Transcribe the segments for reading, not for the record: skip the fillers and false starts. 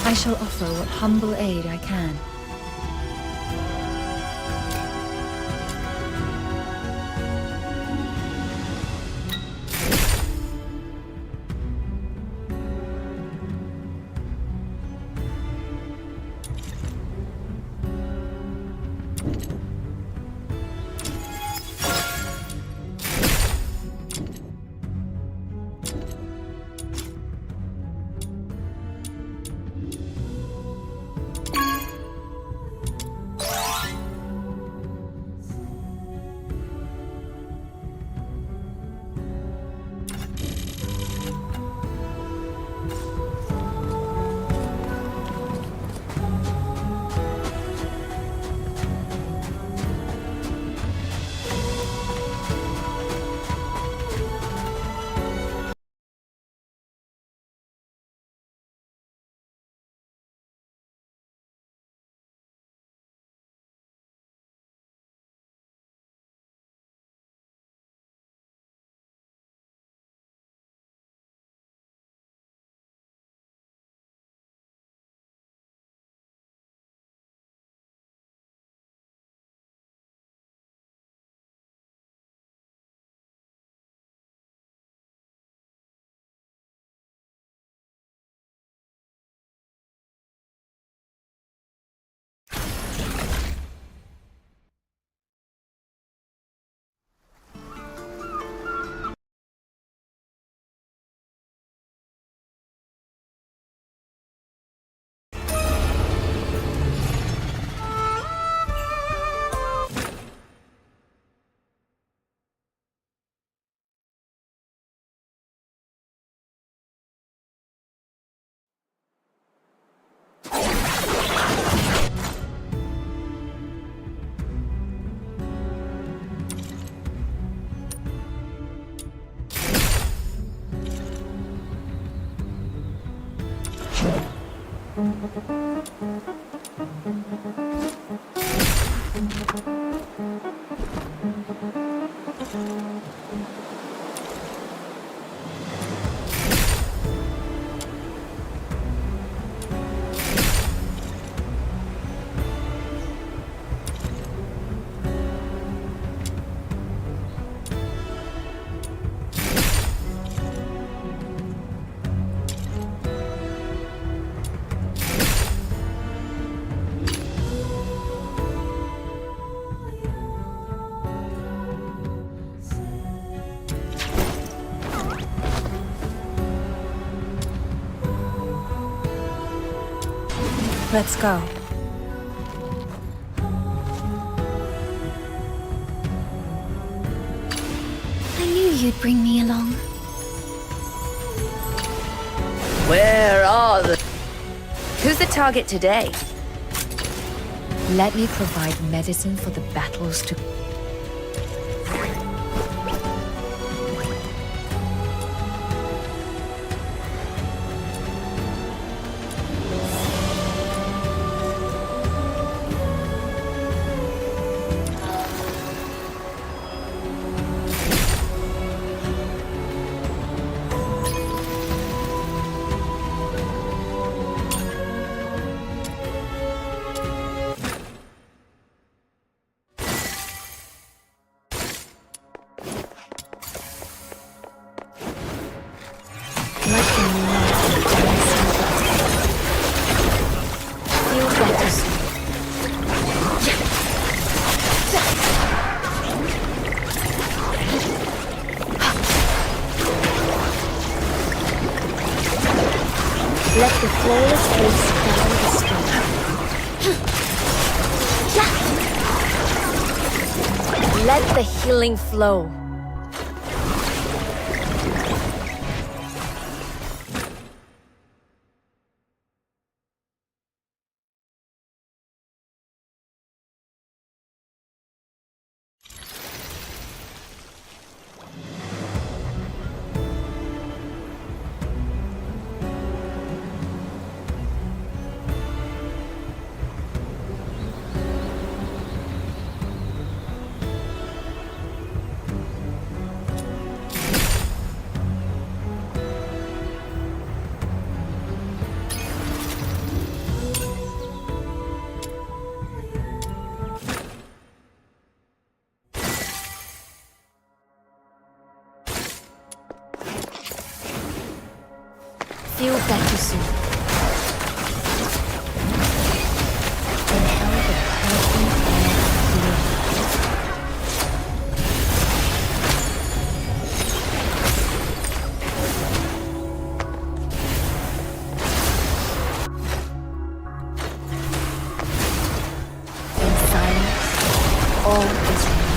I shall offer what humble aid I can. Let's go. I knew you'd bring me along. Where are the... Who's the target today? Let me provide medicine for the battles to... Let the flawless face down the stream. Let the healing flow. feel better soon. Inhale the perfume air clearly. In silence, all is renewed.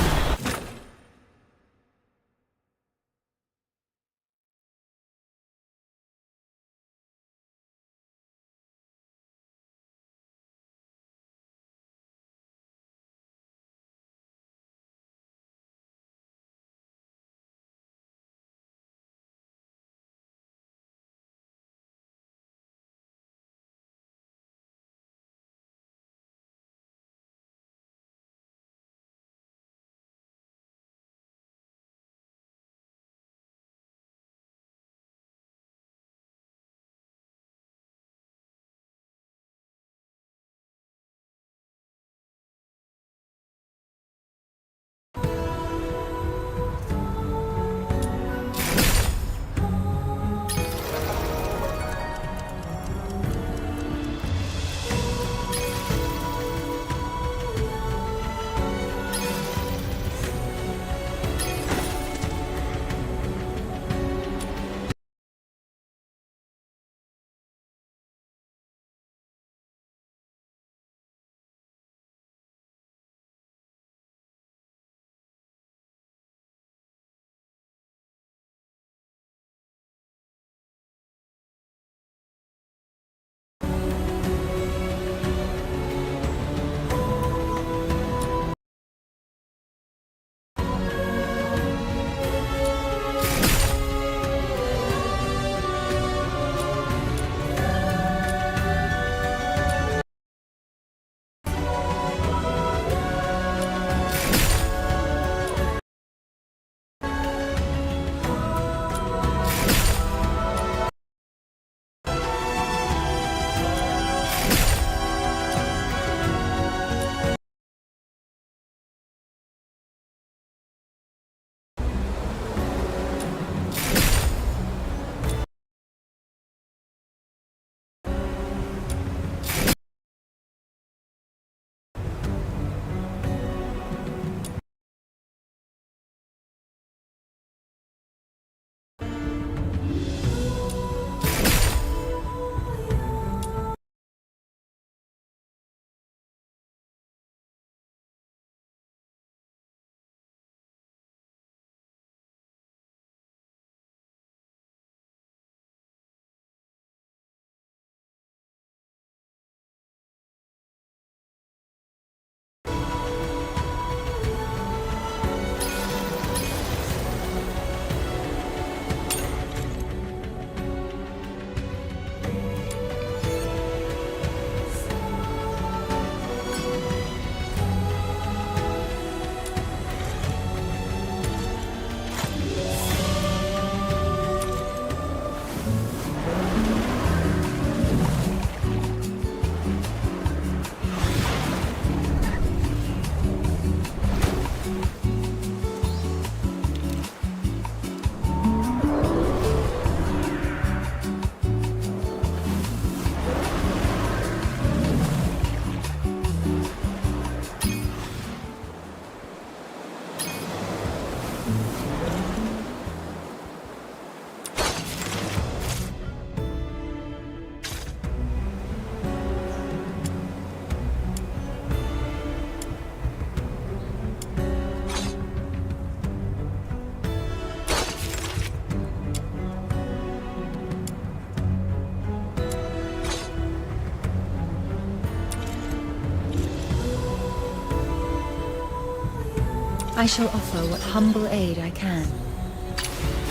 I shall offer what humble aid I can.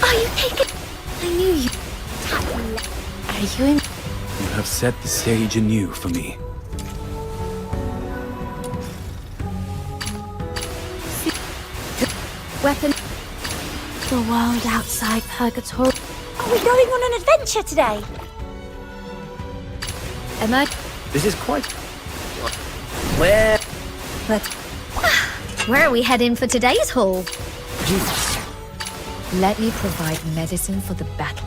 Are you taking? I knew you. Are you in? You have set the stage anew for me. Weapon. The world outside Purgatory. Are we going on an adventure today? Am I? This is quite... Where? But where are we heading for today's haul? Let me provide medicine for the battle.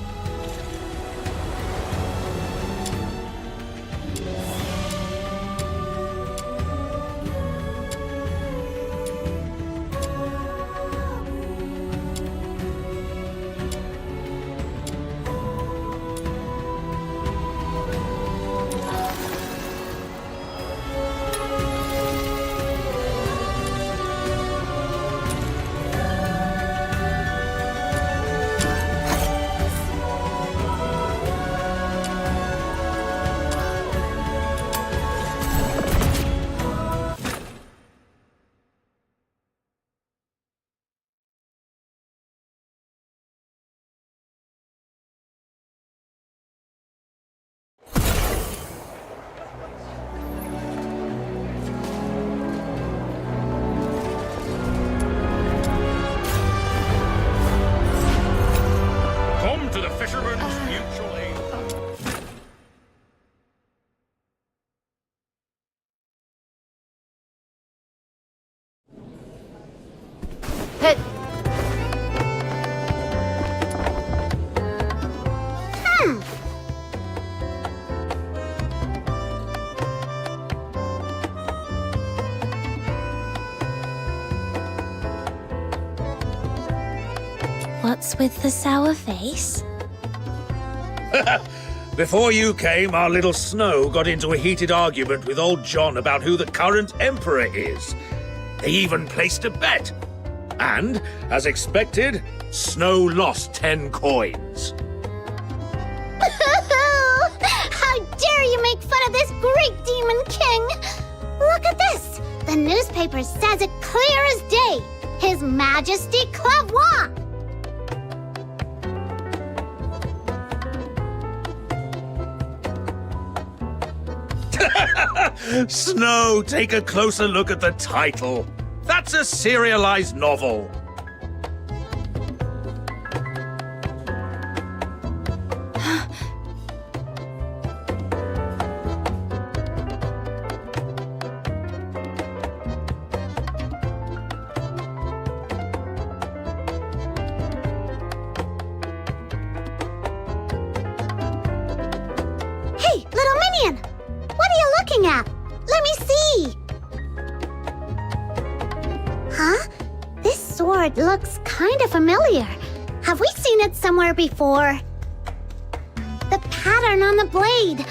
Hey. What's with the sour face? Before you came, our little Snow got into a heated argument with old John about who the current emperor is. They even placed a bet. And, as expected, Snow lost 10 coins. How dare you make fun of this great Demon King! Look at this! The newspaper says it clear as day. His Majesty Clavois! Snow, take a closer look at the title. That's a serialized novel. Hey, little minion! What are you looking at? Let me see! Huh? This sword looks kind of familiar. Have we seen it somewhere before? The pattern on the blade.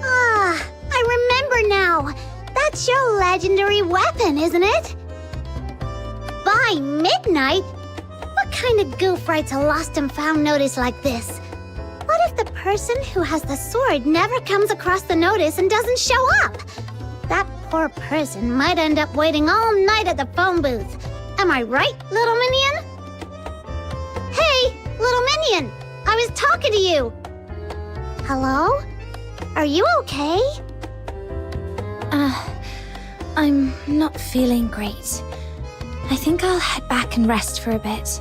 Ah, I remember now. That's your legendary weapon, isn't it? By midnight? What kind of goof writes a lost and found notice like this? What if the person who has the sword never comes across the notice and doesn't show up? That poor person might end up waiting all night at the phone booth. Am I right, little minion? Hey, little minion! I was talking to you! Hello? Are you okay? I'm not feeling great. I think I'll head back and rest for a bit.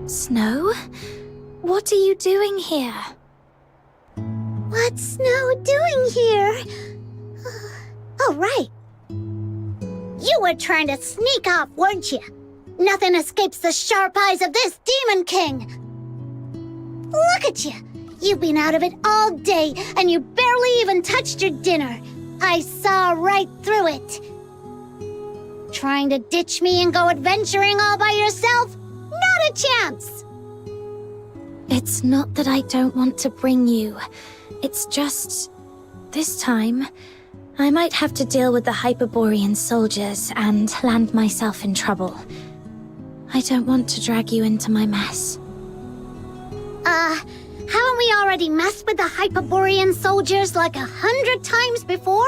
Snow? What are you doing here? What's Snow doing here? Oh, right. You were trying to sneak off, weren't you? Nothing escapes the sharp eyes of this Demon King. Look at you. You've been out of it all day, and you barely even touched your dinner. I saw right through it. Trying to ditch me and go adventuring all by yourself? Not a chance! It's not that I don't want to bring you. It's just... this time, I might have to deal with the Hyperborean soldiers and land myself in trouble. I don't want to drag you into my mess. Haven't we already messed with the Hyperborean soldiers like 100 times before?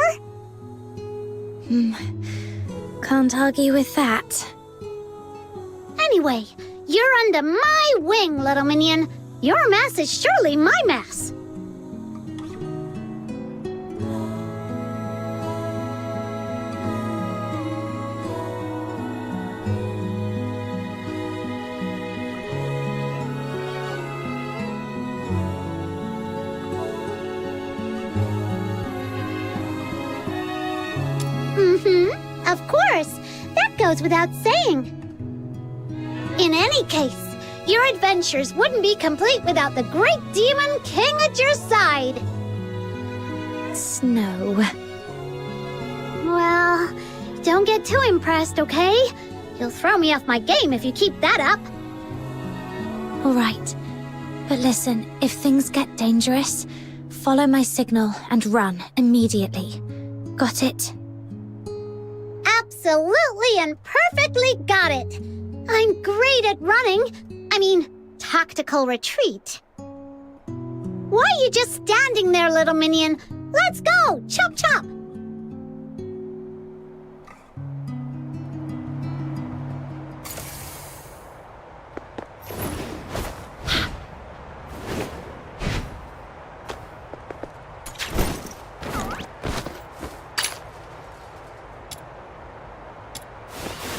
Can't argue with that. Anyway, you're under my wing, little minion. Your mess is surely my mess. Of course. That goes without saying. In any case, your adventures wouldn't be complete without the great Demon King at your side. Snow. Well, don't get too impressed, okay? You'll throw me off my game if you keep that up. All right. But listen, if things get dangerous, follow my signal and run immediately. Got it? Absolutely and perfectly got it. I'm great at running. I mean, tactical retreat. Why are you just standing there, little minion? Let's go! Chop chop!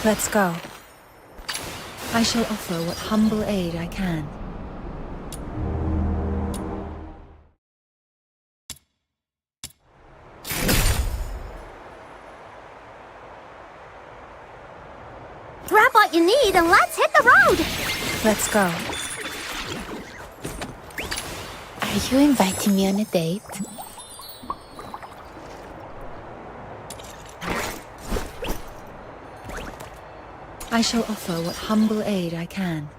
Let's go. I shall offer what humble aid I can. Grab what you need and let's hit the road! Let's go. Are you inviting me on a date? I shall offer what humble aid I can.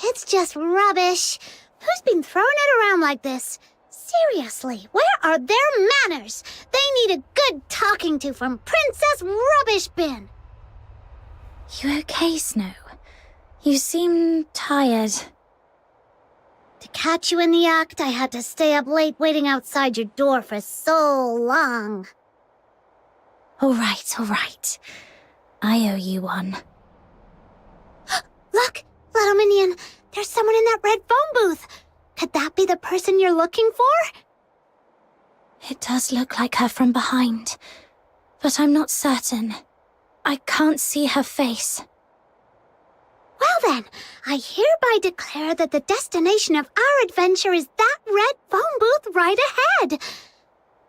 It's just rubbish. Who's been throwing it around like this? Seriously, where are their manners? They need a good talking to from Princess Rubbish Bin. You okay, Snow? You seem tired. To catch you in the act, I had to stay up late waiting outside your door for so long. All right. I owe you one. Look, little minion, there's someone in that red phone booth. Could that be the person you're looking for? It does look like her from behind, but I'm not certain. I can't see her face. Well then, I hereby declare that the destination of our adventure is that red phone booth right ahead.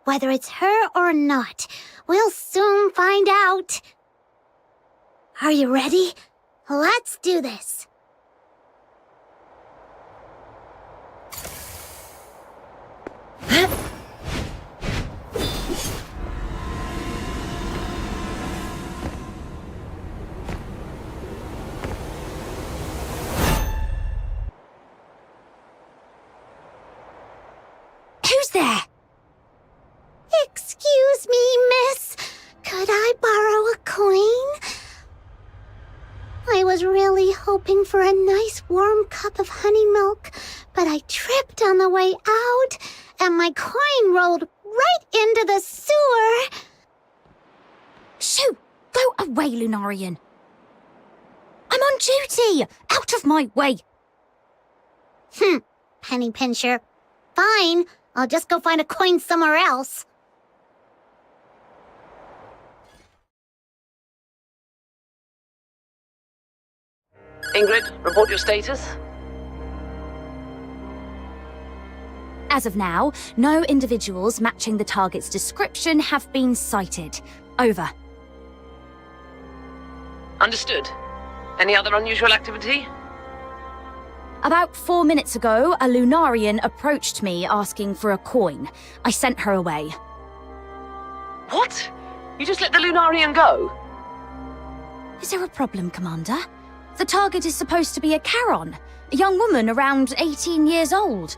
Whether it's her or not, we'll soon find out. Are you ready? Let's do this. Who's there? Excuse me, miss. Could I borrow a coin? I was really hoping for a nice warm cup of honey milk, but I tripped on the way out, and my coin rolled right into the sewer. Shoo! Go away, Lunarian. I'm on duty! Out of my way! Penny pincher. Fine, I'll just go find a coin somewhere else. Ingrid, report your status. As of now, no individuals matching the target's description have been sighted. Over. Understood. Any other unusual activity? About 4 minutes ago, a Lunarian approached me asking for a coin. I sent her away. What? You just let the Lunarian go? Is there a problem, Commander? The target is supposed to be a Charon, a young woman around 18 years old.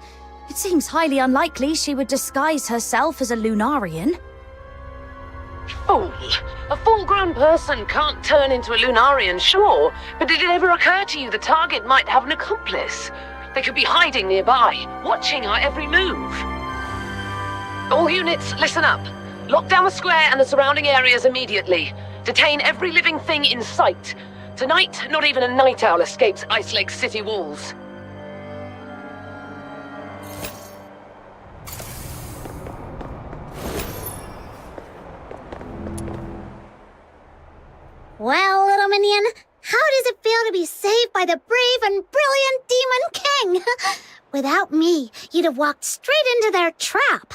It seems highly unlikely she would disguise herself as a Lunarian. Fool! A full-grown person can't turn into a Lunarian, sure, but did it ever occur to you the target might have an accomplice? They could be hiding nearby, watching our every move. All units, listen up. Lock down the square and the surrounding areas immediately. Detain every living thing in sight. Tonight, not even a night owl escapes Ice Lake city walls. Well, little minion, how does it feel to be saved by the brave and brilliant Demon King? Without me, you'd have walked straight into their trap.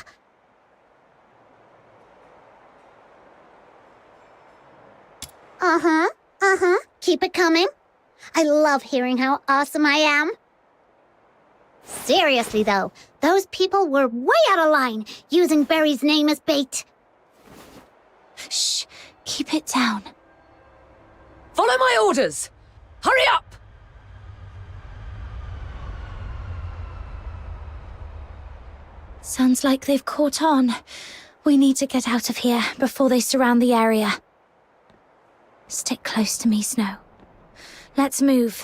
Keep it coming. I love hearing how awesome I am. Seriously, though, those people were way out of line, using Barry's name as bait. Shh, keep it down. Follow my orders! Hurry up! Sounds like they've caught on. We need to get out of here before they surround the area. Stick close to me, Snow. Let's move.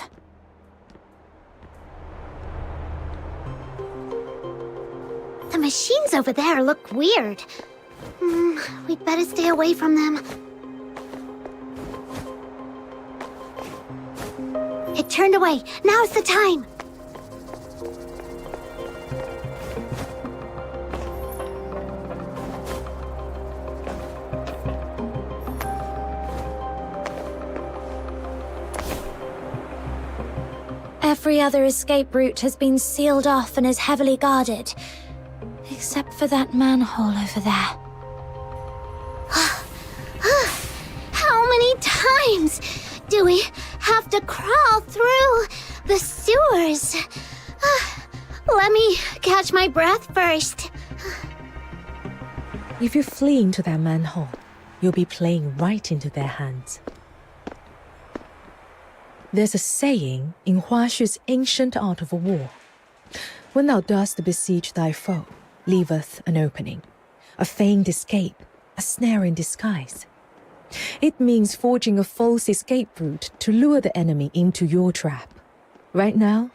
The machines over there look weird. We'd better stay away from them. It turned away. Now's the time. Every other escape route has been sealed off and is heavily guarded. Except for that manhole over there. How many times do we have to crawl through the sewers? Let me catch my breath first. If you flee into that manhole, you'll be playing right into their hands. There's a saying in Huashu's ancient art of war. When thou dost besiege thy foe, leaveth an opening, a feigned escape, a snare in disguise. It means forging a false escape route to lure the enemy into your trap. Right now,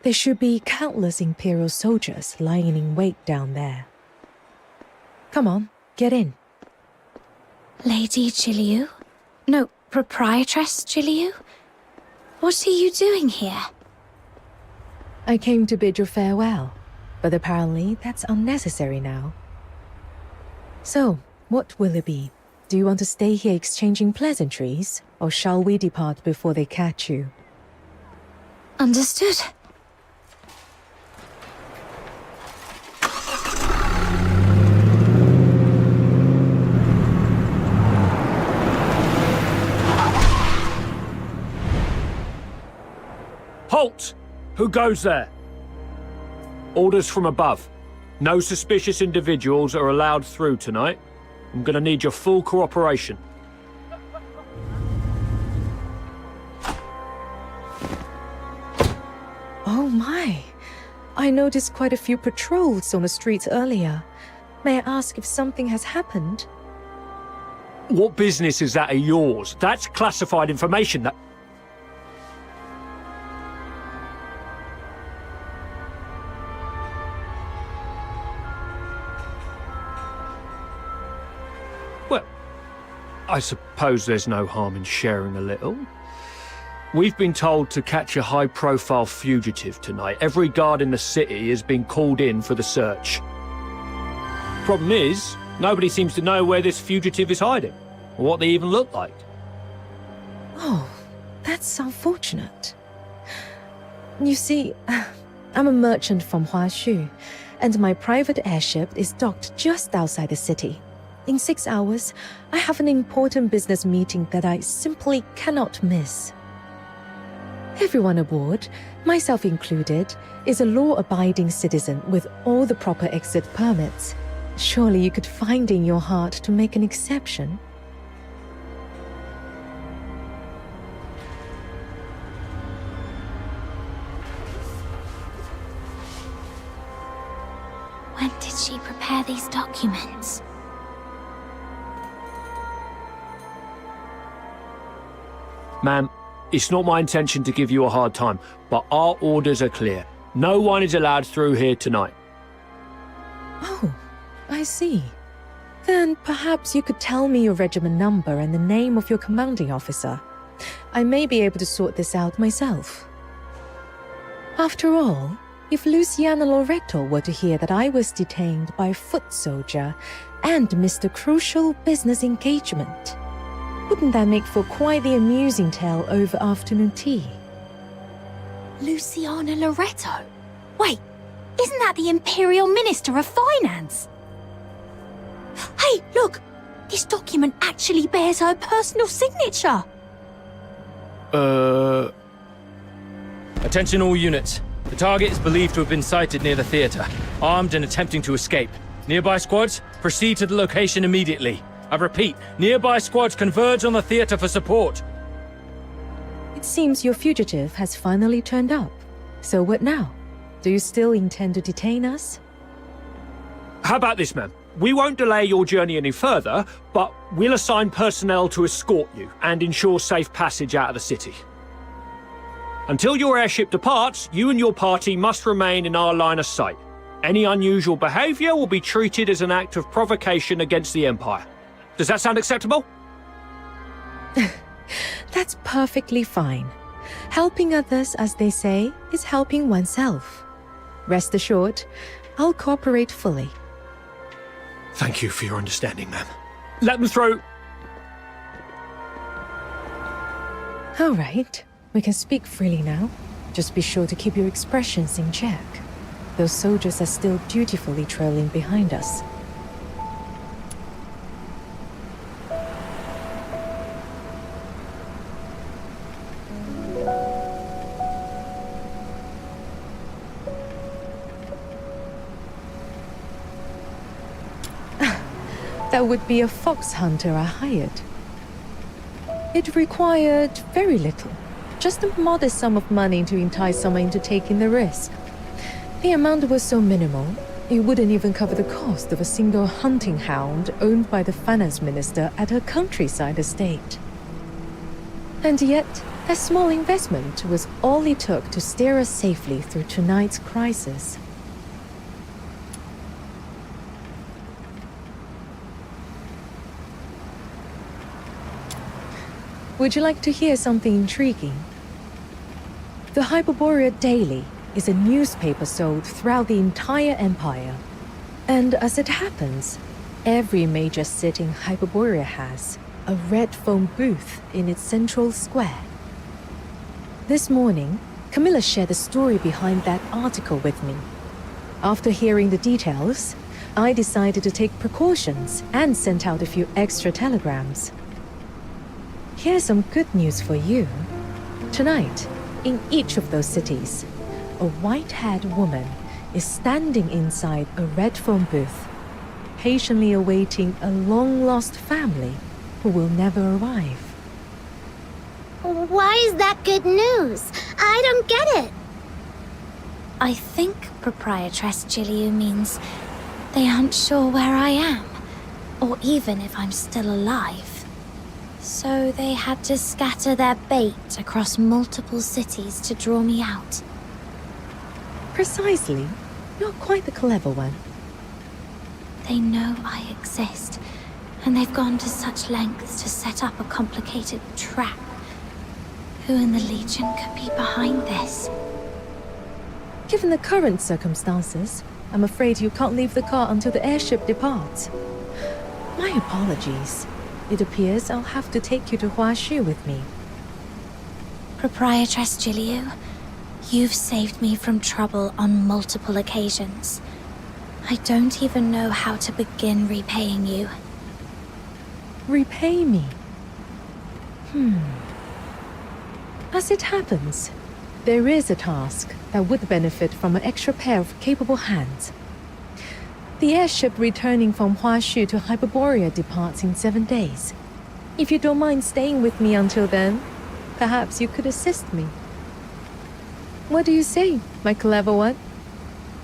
there should be countless Imperial soldiers lying in wait down there. Come on, get in. Lady Chiliu? No, Proprietress Chiliu? What are you doing here? I came to bid you farewell, but apparently that's unnecessary now. So, what will it be? Do you want to stay here exchanging pleasantries, or shall we depart before they catch you? Understood. Halt! Who goes there? Orders from above. No suspicious individuals are allowed through tonight. I'm gonna need your full cooperation. Oh my! I noticed quite a few patrols on the streets earlier. May I ask if something has happened? What business is that of yours? That's classified information that... Well, I suppose there's no harm in sharing a little. We've been told to catch a high-profile fugitive tonight. Every guard in the city has been called in for the search. Problem is, nobody seems to know where this fugitive is hiding, or what they even look like. Oh, that's unfortunate. You see, I'm a merchant from Huashu, and my private airship is docked just outside the city. In 6 hours, I have an important business meeting that I simply cannot miss. Everyone aboard, myself included, is a law-abiding citizen with all the proper exit permits. Surely you could find in your heart to make an exception. When did she prepare these documents? Ma'am, it's not my intention to give you a hard time, but our orders are clear. No one is allowed through here tonight. Oh, I see. Then perhaps you could tell me your regiment number and the name of your commanding officer. I may be able to sort this out myself. After all, if Luciana Loreto were to hear that I was detained by a foot soldier and missed a crucial business engagement, wouldn't that make for quite the amusing tale over afternoon tea? Luciana Loreto? Wait, isn't that the Imperial Minister of Finance? Hey, look! This document actually bears her personal signature! Attention all units. The target is believed to have been sighted near the theatre, armed and attempting to escape. Nearby squads, proceed to the location immediately. I repeat, nearby squads converge on the theatre for support. It seems your fugitive has finally turned up. So what now? Do you still intend to detain us? How about this, ma'am? We won't delay your journey any further, but we'll assign personnel to escort you and ensure safe passage out of the city. Until your airship departs, you and your party must remain in our line of sight. Any unusual behavior will be treated as an act of provocation against the Empire. Does that sound acceptable? That's perfectly fine. Helping others, as they say, is helping oneself. Rest assured, I'll cooperate fully. Thank you for your understanding, ma'am. Let them through. All right, we can speak freely now. Just be sure to keep your expressions in check. Those soldiers are still dutifully trailing behind us. That would be a fox hunter I hired. It required very little, just a modest sum of money to entice someone into taking the risk. The amount was so minimal, it wouldn't even cover the cost of a single hunting hound owned by the finance minister at her countryside estate. And yet, a small investment was all it took to steer us safely through tonight's crisis. Would you like to hear something intriguing? The Hyperborea Daily is a newspaper sold throughout the entire empire. And as it happens, every major city in Hyperborea has a red phone booth in its central square. This morning, Camilla shared the story behind that article with me. After hearing the details, I decided to take precautions and sent out a few extra telegrams. Here's some good news for you. Tonight, in each of those cities, a white-haired woman is standing inside a red phone booth, patiently awaiting a long-lost family who will never arrive. Why is that good news? I don't get it. I think Proprietress Jiliu means they aren't sure where I am, or even if I'm still alive. So they had to scatter their bait across multiple cities to draw me out. Precisely. You're quite the clever one. They know I exist, and they've gone to such lengths to set up a complicated trap. Who in the Legion could be behind this? Given the current circumstances, I'm afraid you can't leave the car until the airship departs. My apologies. It appears I'll have to take you to Huaxu with me. Proprietress Jiliu, you've saved me from trouble on multiple occasions. I don't even know how to begin repaying you. Repay me? As it happens, there is a task that would benefit from an extra pair of capable hands. The airship returning from Huaxu to Hyperborea departs in 7 days. If you don't mind staying with me until then, perhaps you could assist me. What do you say, my clever one?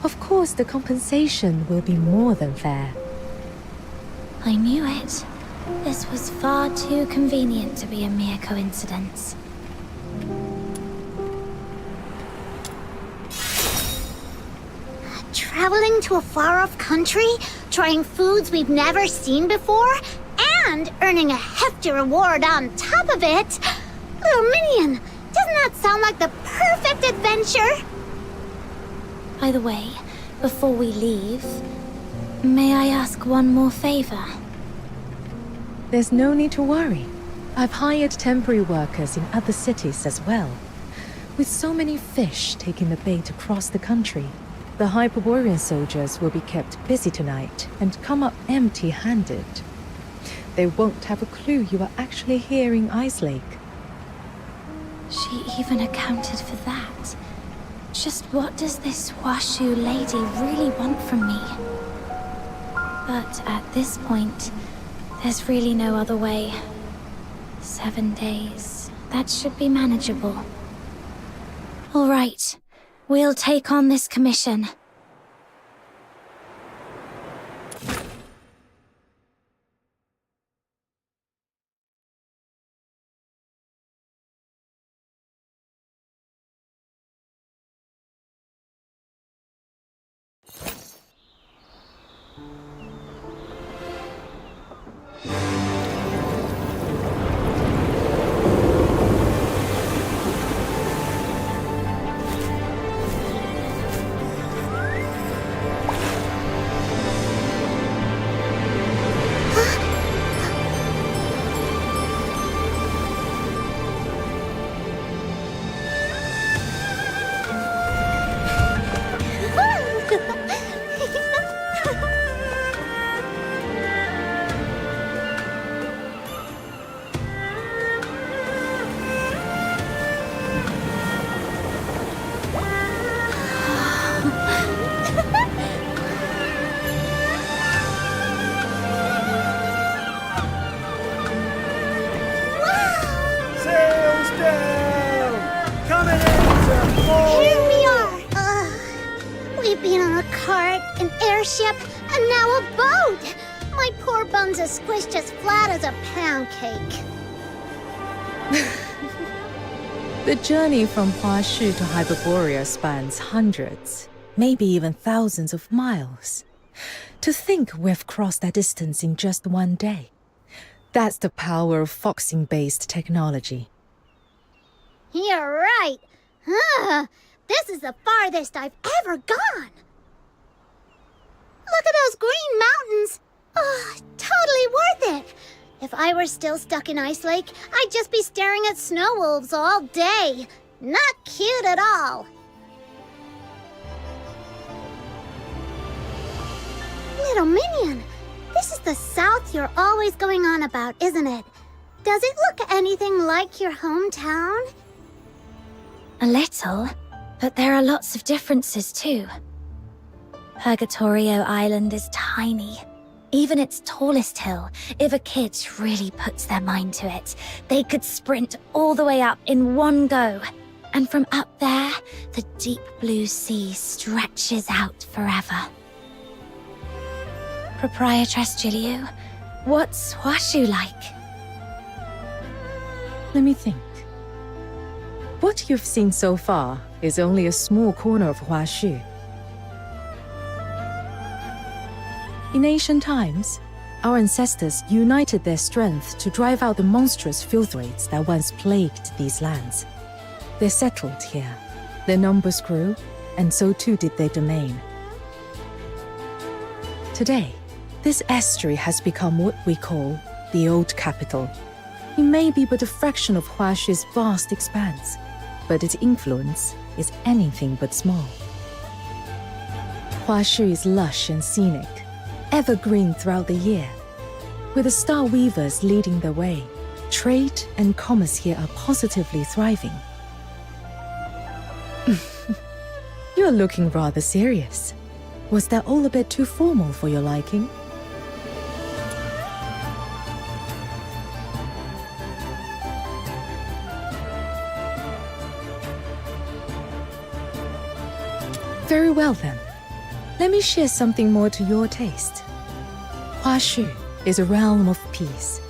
Of course, the compensation will be more than fair. I knew it. This was far too convenient to be a mere coincidence. Traveling to a far-off country, trying foods we've never seen before, and earning a hefty reward on top of it. Little Minion, doesn't that sound like the perfect adventure? By the way, before we leave, may I ask one more favor? There's no need to worry. I've hired temporary workers in other cities as well. With so many fish taking the bait across the country, the Hyperborean soldiers will be kept busy tonight and come up empty-handed. They won't have a clue you are actually here in Ice Lake. She even accounted for that. Just what does this Huashu lady really want from me? But at this point, there's really no other way. 7 days. That should be manageable. All right. We'll take on this commission. Sails down! Coming into port! Here we are! We've been on a cart, an airship, and now a boat! My poor bones are squished as flat as a pound cake. The journey from Huashu to Hyperborea spans hundreds, maybe even thousands of miles. To think we've crossed that distance in just one day. That's the power of foxing-based technology. You're right. This is the farthest I've ever gone. Look at those green mountains. Oh, totally worth it. If I were still stuck in Ice Lake, I'd just be staring at snow wolves all day. Not cute at all. Little Minion, this is the South you're always going on about, isn't it? Does it look anything like your hometown? A little, but there are lots of differences too. Purgatorio Island is tiny. Even its tallest hill, if a kid really puts their mind to it, they could sprint all the way up in one go. And from up there, the deep blue sea stretches out forever. Proprietress Juliu, what's Huashu like? Let me think. What you've seen so far is only a small corner of Huashu. In ancient times, our ancestors united their strength to drive out the monstrous filth raids that once plagued these lands. They settled here. Their numbers grew, and so too did their domain. Today, this estuary has become what we call the Old Capital. It may be but a fraction of Huashu's vast expanse, but its influence is anything but small. Huashu is lush and scenic, evergreen throughout the year. With the Star Weavers leading the way, trade and commerce here are positively thriving. You're looking rather serious. Was that all a bit too formal for your liking? Very well then. Let me share something more to your taste. Huashu is a realm of peace,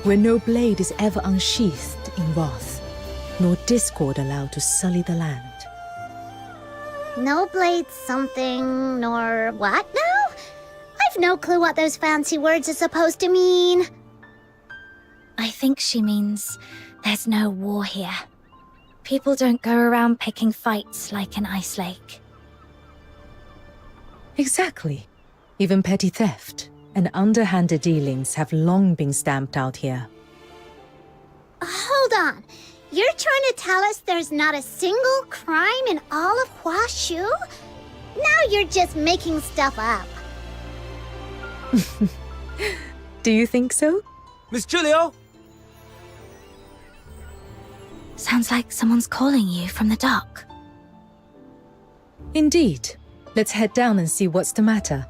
where no blade is ever unsheathed in wrath, nor discord allowed to sully the land. No blade something, nor what now? I've no clue what those fancy words are supposed to mean. I think she means There's no war here. People don't go around picking fights like an ice lake. Exactly. Even petty theft and underhanded dealings have long been stamped out here. Hold on. You're trying to tell us there's not a single crime in all of Huashu? Now you're just making stuff up. Do you think so? Miss Julio? Sounds like someone's calling you from the dock. Indeed. Let's head down and see what's the matter.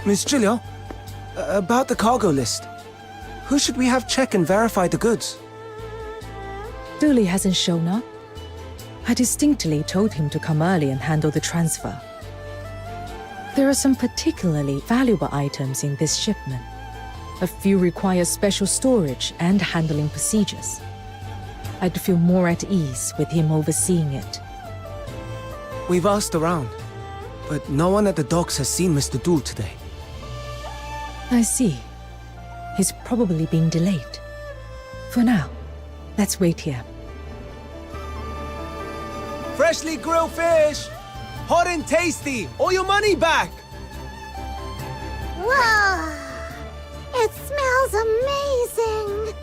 Miss Julio? About the cargo list. Who should we have check and verify the goods? Dooley hasn't shown up. I distinctly told him to come early and handle the transfer. There are some particularly valuable items in this shipment. A few require special storage and handling procedures. I'd feel more at ease with him overseeing it. We've asked around, but no one at the docks has seen Mr. Dool today. I see. He's probably being delayed. For now, let's wait here. Freshly grilled fish! Hot and tasty! All your money back! Whoa! It smells amazing!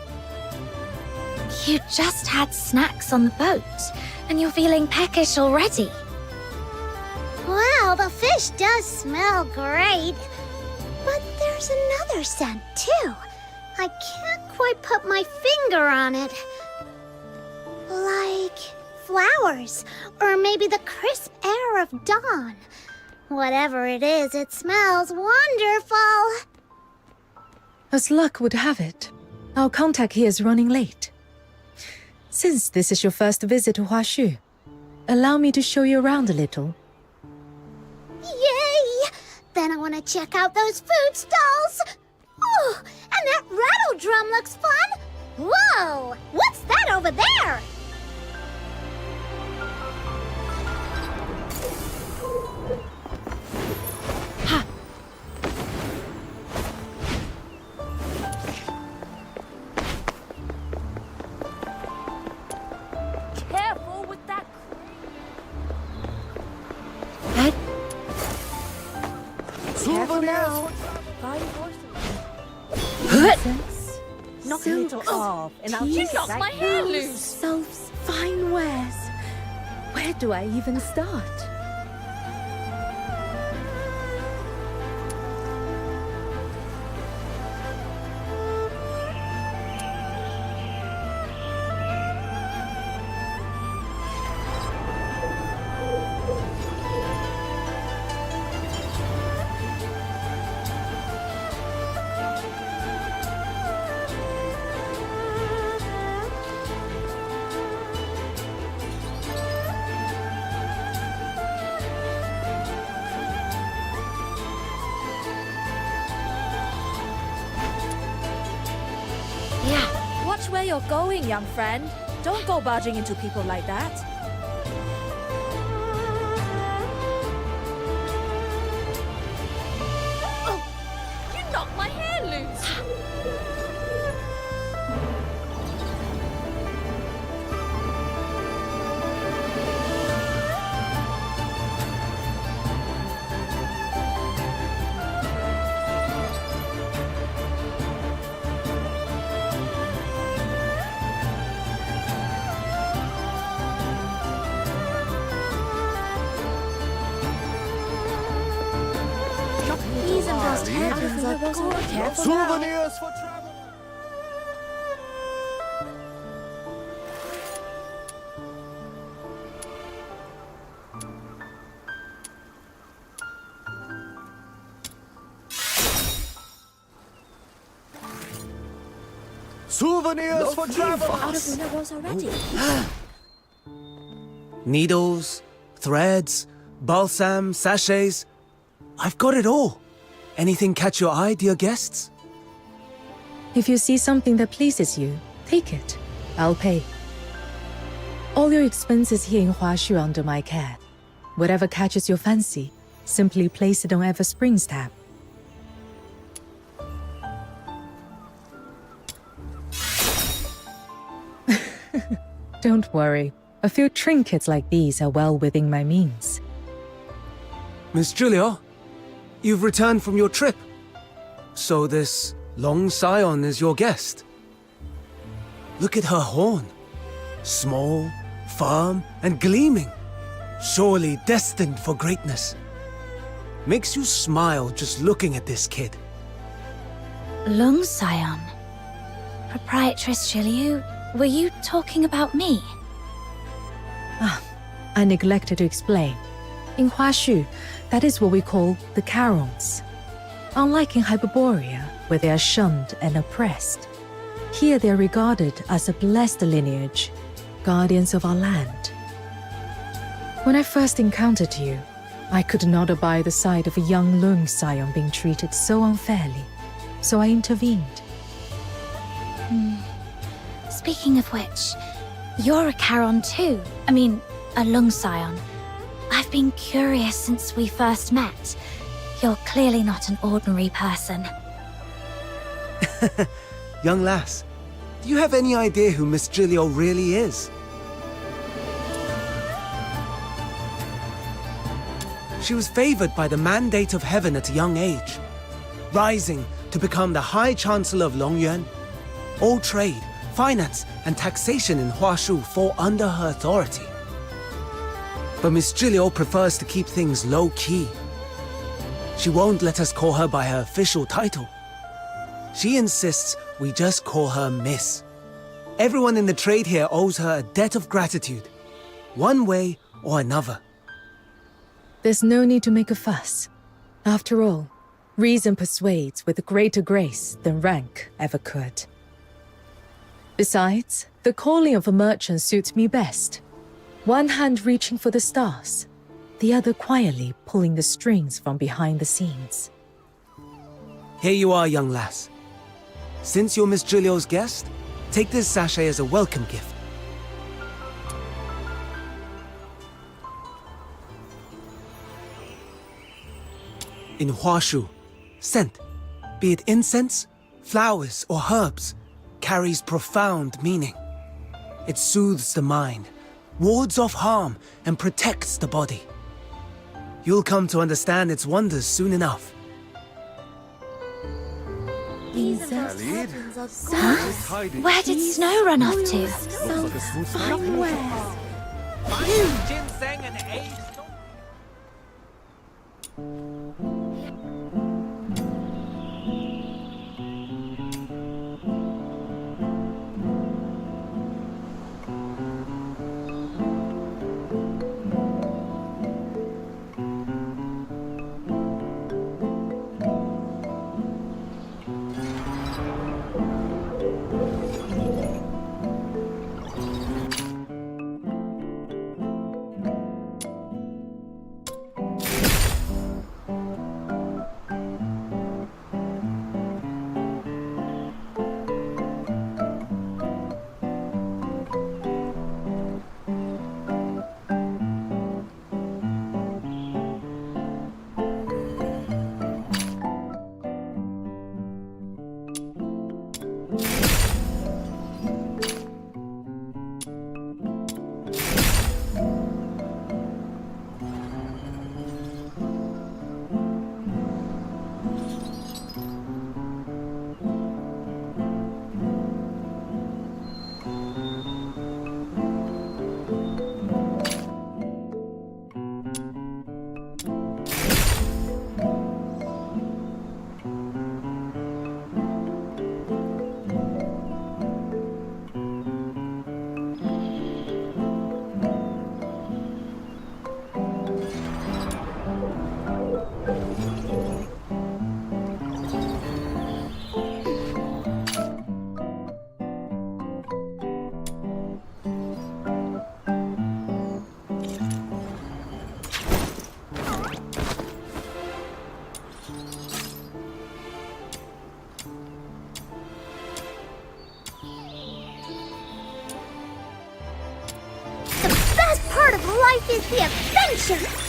You just had snacks on the boat, and you're feeling peckish already. Wow, the fish does smell great. But there's another scent, too. I can't quite put my finger on it. Like flowers, or maybe the crisp air of dawn. Whatever it is, it smells wonderful. As luck would have it, our contact here is running late. Since this is your first visit to Huashu, allow me to show you around a little. Yay! Then I want to check out those food stalls. Oh, and that rattle drum looks fun. Whoa! What's that over there? Careful with that. Careful now. Knock a little off, and I'll just knocked my hair loose. Self's fine wares. Where do I even start? Watch where you're going, young friend. Don't go barging into people like that. Oh, you knocked my hair loose. These embossed hairpins are gorgeous. Careful now. Souvenirs for travel! Souvenirs for travel. Out of Luna Rose already. Needles, threads, balsam, sachets. I've got it all. Anything catch your eye, dear guests? If you see something that pleases you, take it. I'll pay. All your expenses here in Huashu are under my care. Whatever catches your fancy, simply place it on Everspring's tab. Don't worry. A few trinkets like these are well within my means. Miss Julio, you've returned from your trip. So this Long Scion is your guest. Look at her horn. Small, firm, and gleaming. Surely destined for greatness. Makes you smile just looking at this kid. Lung Scion. Proprietress Shiliu, were you talking about me? I neglected to explain. In Huashu, that is what we call the Carons. Unlike in Hyperborea, where they are shunned and oppressed, here they are regarded as a blessed lineage, guardians of our land. When I first encountered you, I could not abide the sight of a young Lung Scion being treated so unfairly, so I intervened. Speaking of which, you're a Charon too. I mean, a Lung Scion. I've been curious since we first met. You're clearly not an ordinary person. Young lass, do you have any idea who Miss Julio really is? She was favored by the mandate of heaven at a young age, rising to become the High Chancellor of Longyuan. All trade, finance, and taxation in Huashu fall under her authority. But Miss Julio prefers to keep things low-key. She won't let us call her by her official title. She insists we just call her Miss. Everyone in the trade here owes her a debt of gratitude, one way or another. There's no need to make a fuss. After all, reason persuades with greater grace than rank ever could. Besides, the calling of a merchant suits me best. One hand reaching for the stars, the other quietly pulling the strings from behind the scenes. Here you are, young lass. Since you're Miss Julio's guest, take this sachet as a welcome gift. In Huashu, scent, be it incense, flowers, or herbs, carries profound meaning. It soothes the mind, wards off harm, and protects the body. You'll come to understand its wonders soon enough. Where did Snow run off to? is the adventure!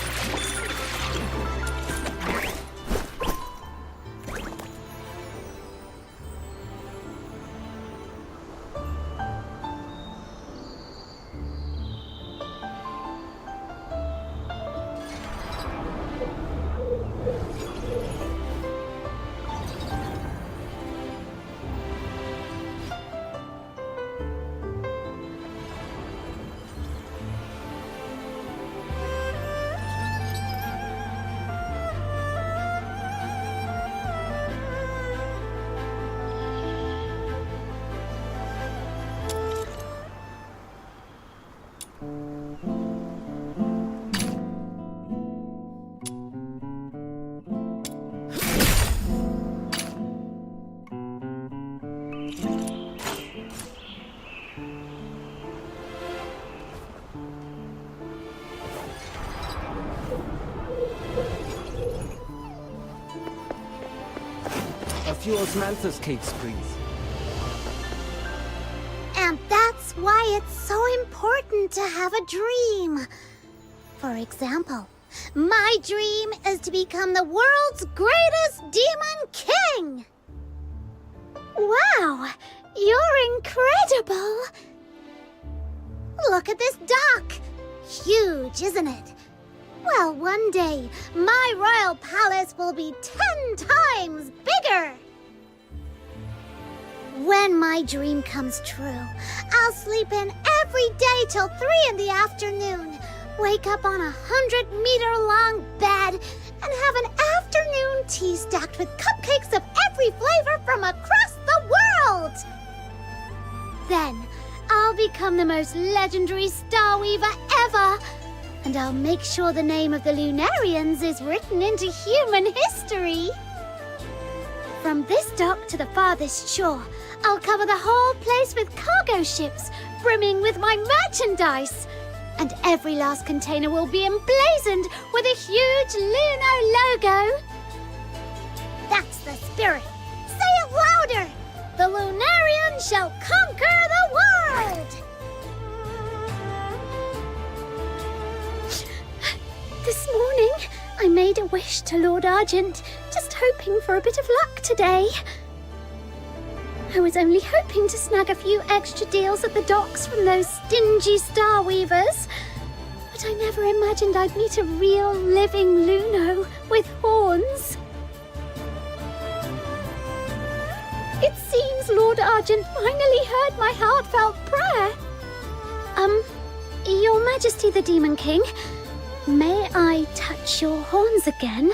A few osmanthus cakes, please. And that's why it's so important to have a dream. For example, my dream is to become the world's greatest demon king! Wow, you're incredible! Look at this dock! Huge, isn't it? Well, one day, my royal palace will be 10 times bigger! When my dream comes true, I'll sleep in every day till 3 in the afternoon, wake up on a 100-meter-long bed, and have an afternoon tea stacked with cupcakes of every flavor from across the world! Then, I'll become the most legendary Star Weaver ever, and I'll make sure the name of the Lunarians is written into human history. From this dock to the farthest shore, I'll cover the whole place with cargo ships, brimming with my merchandise. And every last container will be emblazoned with a huge Luno logo. That's the spirit. Say it louder! The Lunarians shall conquer the world! This morning, I made a wish to Lord Argent, just hoping for a bit of luck today. I was only hoping to snag a few extra deals at the docks from those stingy Star Weavers. But I never imagined I'd meet a real living Luno with horns. It seems Lord Argent finally heard my heartfelt prayer. Your Majesty the Demon King, may I touch your horns again?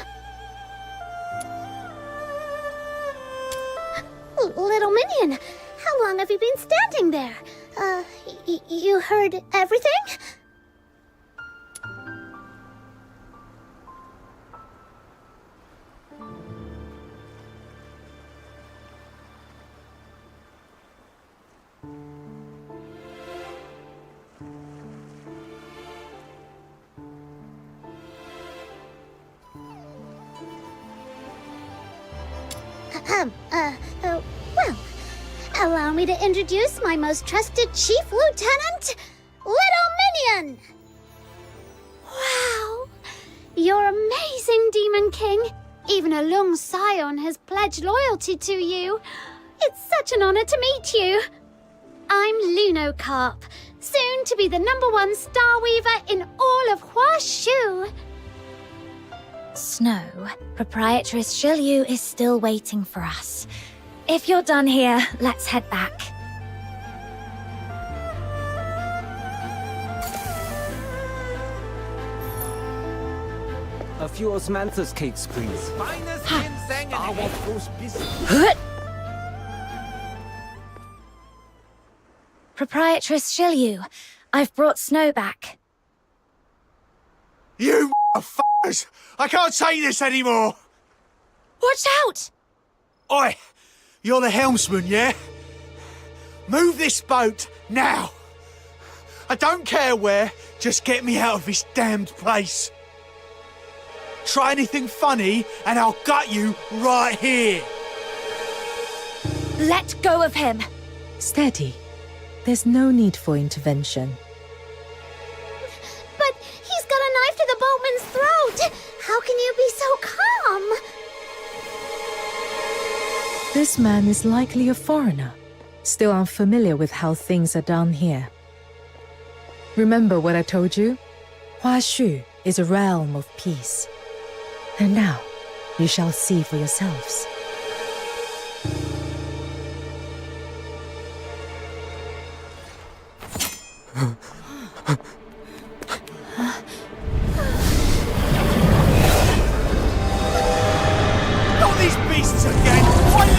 Little Minion, how long have you been standing there? You heard everything? Well, allow me to introduce my most trusted Chief Lieutenant, Little Minion! Wow! You're amazing, Demon King! Even a Lung Scion has pledged loyalty to you. It's such an honor to meet you. I'm Lunocarp, soon to be the #1 Star Weaver in all of Huashu. Snow, Proprietress Shilyu is still waiting for us. If you're done here, let's head back. A few osmanthus cakes, please. Proprietress Shilyu, I've brought Snow back. You motherfuckers! I can't take this anymore! Watch out! Oi! You're the helmsman, yeah? Move this boat, now! I don't care where, just get me out of this damned place. Try anything funny, and I'll gut you right here! Let go of him! Steady. There's no need for intervention. But he's This man is likely a foreigner, still unfamiliar with how things are done here. Remember what I told you? Huashu is a realm of peace. And now, you shall see for yourselves. Not these beasts again! Why do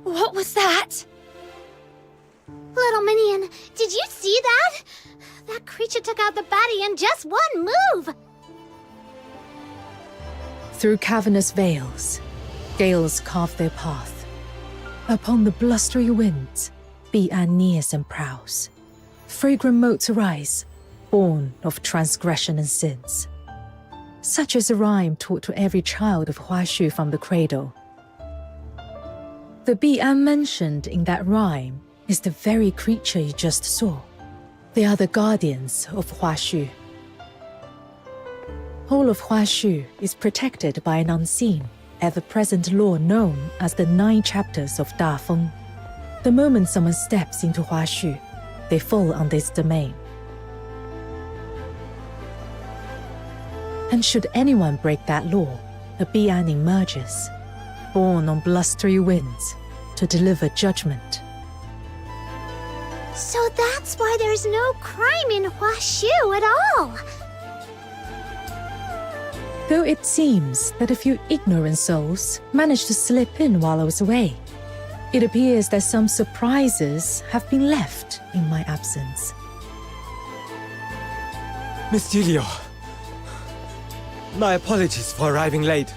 What was that? Little Minion, did you see that? That creature took out the baddie in just one move! Through cavernous veils, gales carve their path. Upon the blustery winds, Bi'an nears and prowls. Fragrant motes arise, born of transgression and sins. Such is a rhyme taught to every child of Huashu from the cradle. The Bi'an mentioned in that rhyme is the very creature you just saw. They are the guardians of Huashu. All of Huashu is protected by an unseen, ever-present law known as the 9 chapters of Dafeng. The moment someone steps into Huashu, they fall under its domain. And should anyone break that law, a Bi'an emerges, born on blustery winds, to deliver judgment. So that's why there's no crime in Huashu at all! Though it seems that a few ignorant souls managed to slip in while I was away, it appears that some surprises have been left in my absence. Miss Julio, my apologies for arriving late.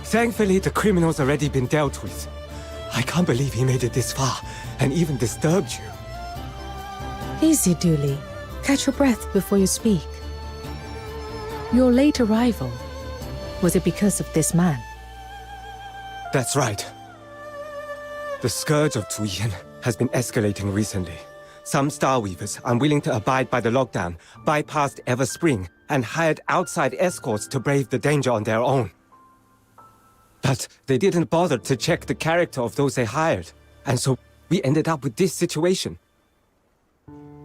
Thankfully, the criminal's already been dealt with. I can't believe he made it this far and even disturbed you. Easy, Dooley. Catch your breath before you speak. Your late arrival, was it because of this man? That's right. The scourge of Zuyin has been escalating recently. Some Starweavers, unwilling to abide by the lockdown, bypassed Everspring and hired outside escorts to brave the danger on their own. But they didn't bother to check the character of those they hired, and so we ended up with this situation.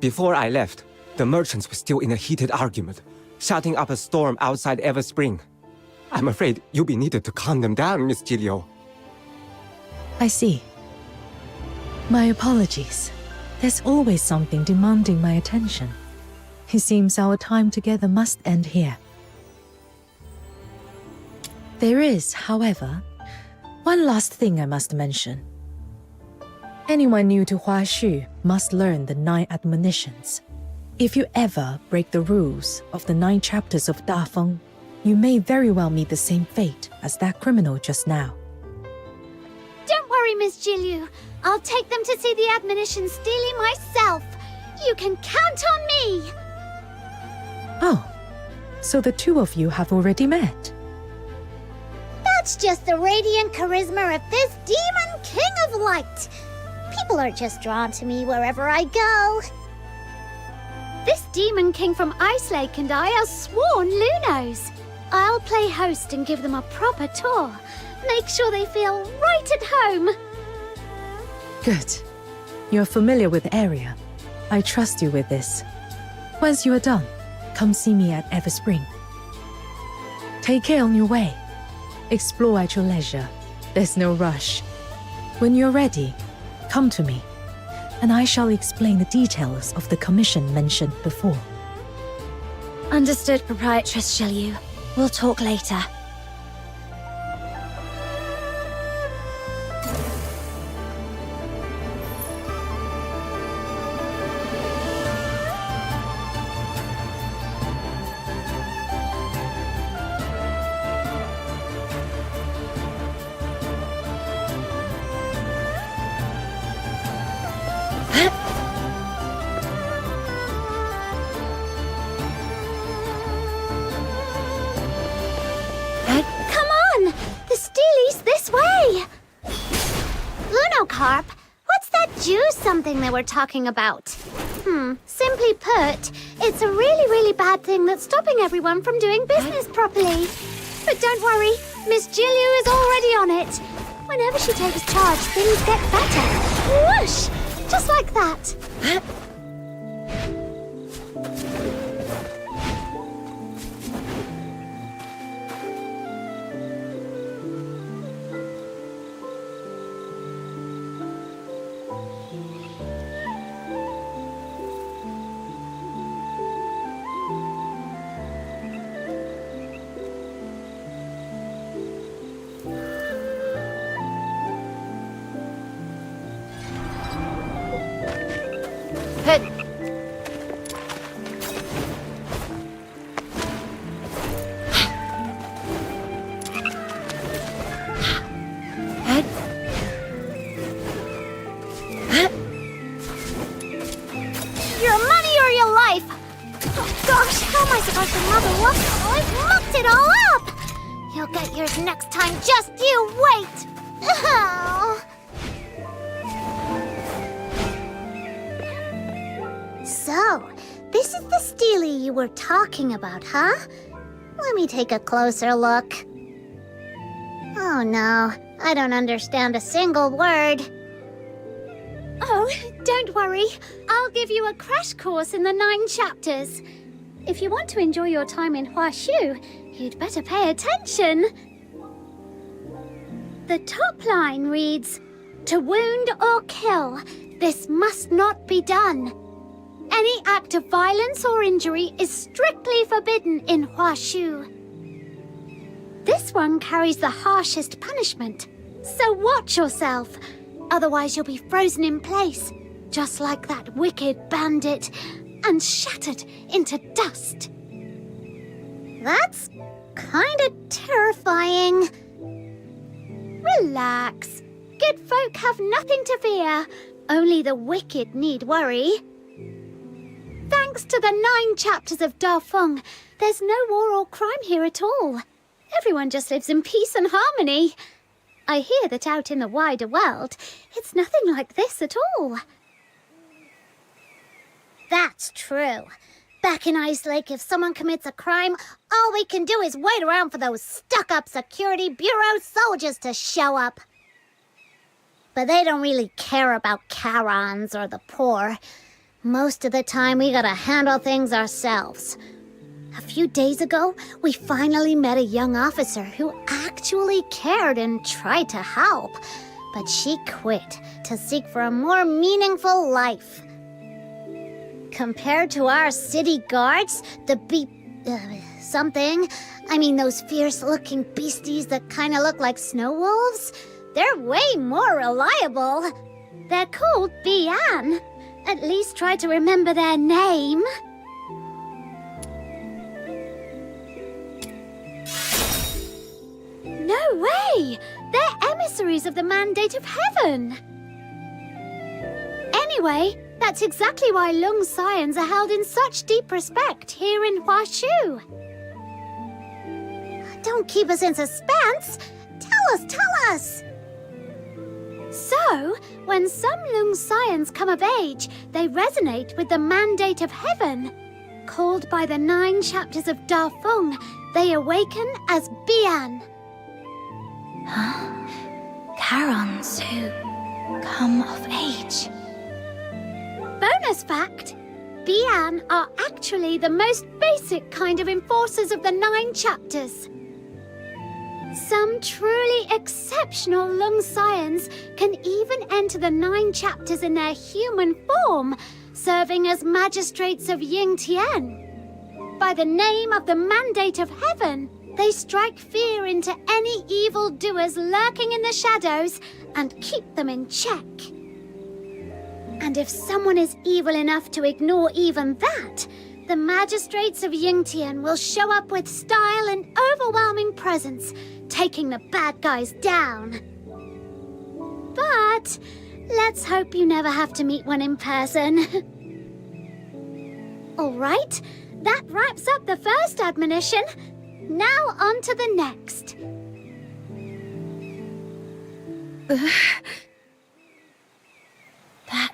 Before I left, the merchants were still in a heated argument, shouting up a storm outside Everspring. I'm afraid you'll be needed to calm them down, Miss Gilio. I see. My apologies. There's always something demanding my attention. It seems our time together must end here. There is, however, one last thing I must mention. Anyone new to Huashu must learn the 9 admonitions. If you ever break the rules of the 9 chapters of Dafeng, you may very well meet the same fate as that criminal just now. Don't worry, Miss Jilu. I'll take them to see the admonitions daily myself. You can count on me! Oh, so the 2 of you have already met? That's just the radiant charisma of this Demon King of Light. People are just drawn to me wherever I go. This Demon King from Ice Lake and I are sworn Lunos. I'll play host and give them a proper tour. Make sure they feel right at home. Good. You're familiar with the area. I trust you with this. Once you are done, come see me at Everspring. Take care on your way. Explore at your leisure. There's no rush. When you're ready, come to me, and I shall explain the details of the commission mentioned before. Understood, Proprietress Shilyu. We'll talk later. thing they were talking about? Simply put, it's a really, really bad thing that's stopping everyone from doing business properly. But don't worry, Miss Jilu is already on it. Whenever she takes charge, things get better. Whoosh! Just like that. Your money or your life! Oh gosh, how am I supposed to level up? I've mucked it all up! You'll get yours next time, just you wait! Oh. So, this is the Steely you were talking about, huh? Let me take a closer look. Oh no, I don't understand a single word. Oh, don't worry. I'll give you a crash course in the 9 chapters. If you want to enjoy your time in Huashu, you'd better pay attention. The top line reads, "To wound or kill, this must not be done. Any act of violence or injury is strictly forbidden in Huashu." This one carries the harshest punishment, so watch yourself. Otherwise you'll be frozen in place, just like that wicked bandit, and shattered into dust. That's kinda terrifying. Relax. Good folk have nothing to fear. Only the wicked need worry. Thanks to the 9 chapters of Dafeng, there's no war or crime here at all. Everyone just lives in peace and harmony. I hear that out in the wider world, it's nothing like this at all. That's true. Back in Ice Lake, if someone commits a crime, all we can do is wait around for those stuck-up Security Bureau soldiers to show up. But they don't really care about Karons or the poor. Most of the time, we gotta handle things ourselves. A few days ago, we finally met a young officer who actually cared and tried to help. But she quit to seek for a more meaningful life. Compared to our city guards, the those fierce-looking beasties that kind of look like snow wolves, they're way more reliable. They're called Bian. At least try to remember their name. No way! They're emissaries of the Mandate of Heaven! Anyway, that's exactly why Lung Scions are held in such deep respect here in Huashu. Don't keep us in suspense! Tell us! So, when some Lung Scions come of age, they resonate with the Mandate of Heaven. Called by the 9 chapters of Dafeng, they awaken as Bian. Huh? Karons who come of age. Bonus fact! Bian are actually the most basic kind of enforcers of the 9 chapters. Some truly exceptional Lung Scions can even enter the 9 chapters in their human form, serving as magistrates of Yingtian. By the name of the Mandate of Heaven, they strike fear into any evildoers lurking in the shadows and keep them in check. And if someone is evil enough to ignore even that, the magistrates of Yingtian will show up with style and overwhelming presence, taking the bad guys down. But let's hope you never have to meet one in person. All right, that wraps up the first admonition. Now on to the next. That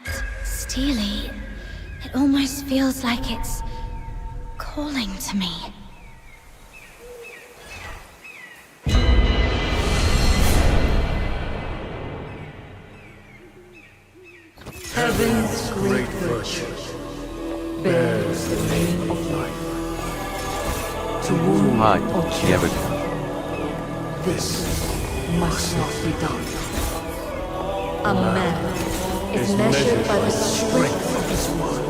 Stele, it almost feels like it's calling to me. Heaven's great virtue bears the name of life. To whom of charity, this must not be done. A man is measured by the strength of his mind,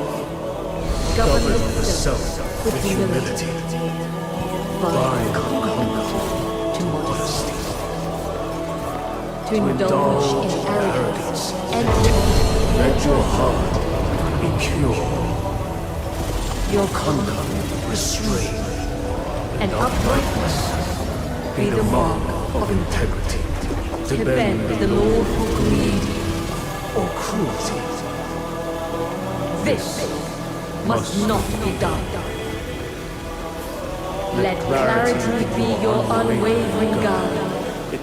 govern himself with humility, by conquer to modesty, to indulge in arrogance, and let your heart be pure, your conduct restrained, and uprightness be the mark of integrity. To bend the law for greed or cruelty, this must not be done. Let clarity be your unwavering guide.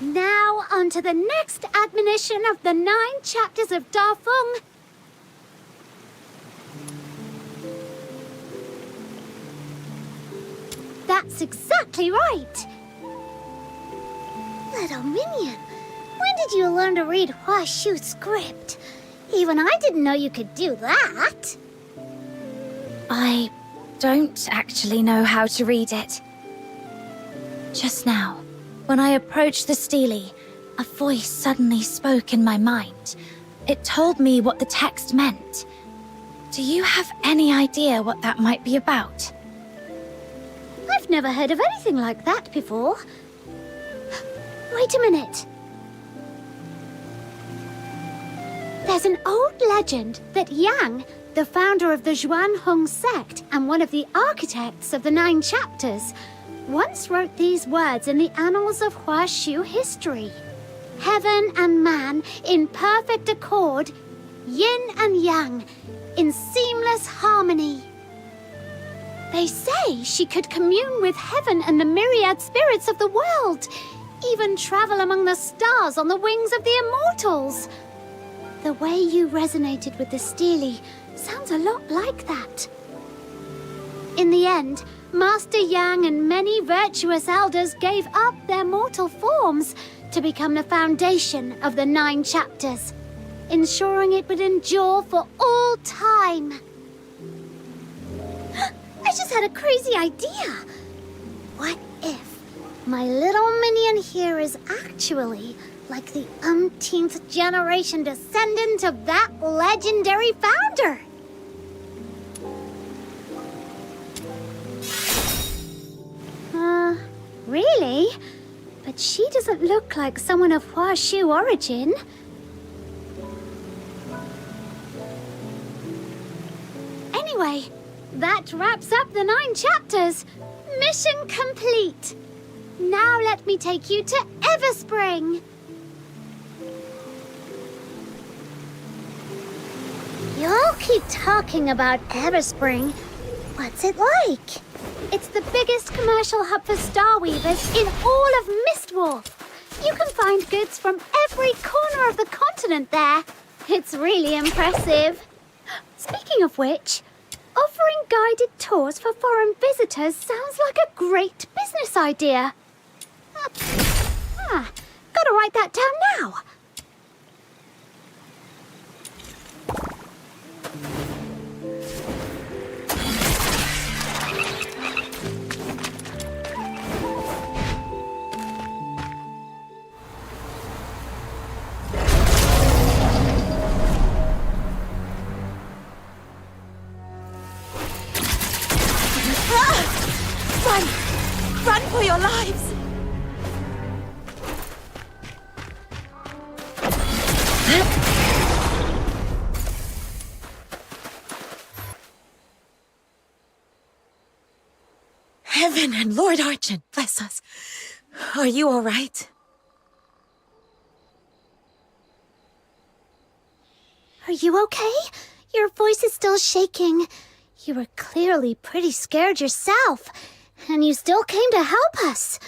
Now, on to the next admonition of the 9 chapters of Da Feng. That's exactly right! Little minion, when did you learn to read Huashu script? Even I didn't know you could do that! I don't actually know how to read it. Just now, when I approached the Stele, a voice suddenly spoke in my mind. It told me what the text meant. Do you have any idea what that might be about? I've never heard of anything like that before. Wait a minute. There's an old legend that Yang, the founder of the Zhuanhong sect and one of the architects of the 9 chapters, once wrote these words in the annals of Huashu history. Heaven and man in perfect accord, yin and yang, in seamless harmony. They say she could commune with heaven and the myriad spirits of the world, even travel among the stars on the wings of the immortals. The way you resonated with the Stele sounds a lot like that. In the end, Master Yang and many virtuous elders gave up their mortal forms to become the foundation of the 9 chapters, ensuring it would endure for all time. I just had a crazy idea. What if my little minion here is actually like the umpteenth generation descendant of that legendary founder? Really? But she doesn't look like someone of Huashu origin. Anyway, that wraps up the 9 chapters. Mission complete. Now let me take you to Everspring. You all keep talking about Everspring. What's it like? It's the biggest commercial hub for Starweavers in all of Mistwolf. You can find goods from every corner of the continent there. It's really impressive. Speaking of which, offering guided tours for foreign visitors sounds like a great business idea. Gotta write that down now. Run for your lives! Heaven and Lord Archon, bless us. Are you all right? Are you okay? Your voice is still shaking. You were clearly pretty scared yourself, and you still came to help us.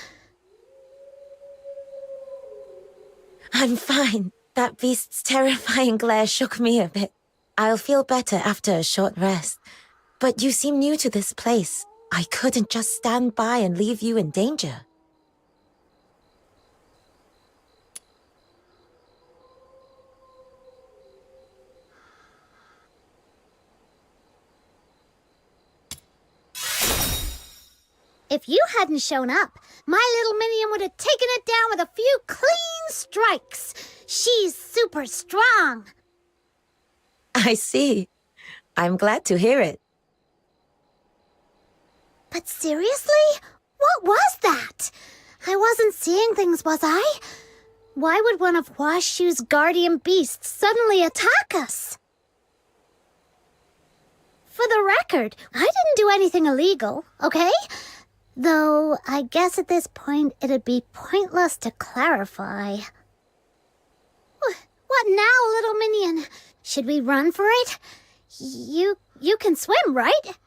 I'm fine. That beast's terrifying glare shook me a bit. I'll feel better after a short rest. But you seem new to this place. I couldn't just stand by and leave you in danger. If you hadn't shown up, my little minion would have taken it down with a few clean strikes. She's super strong. I see. I'm glad to hear it. But seriously? What was that? I wasn't seeing things, was I? Why would one of Huashu's guardian beasts suddenly attack us? For the record, I didn't do anything illegal, okay? Though, I guess at this point it'd be pointless to clarify. What now, little minion? Should we run for it? You can swim, right?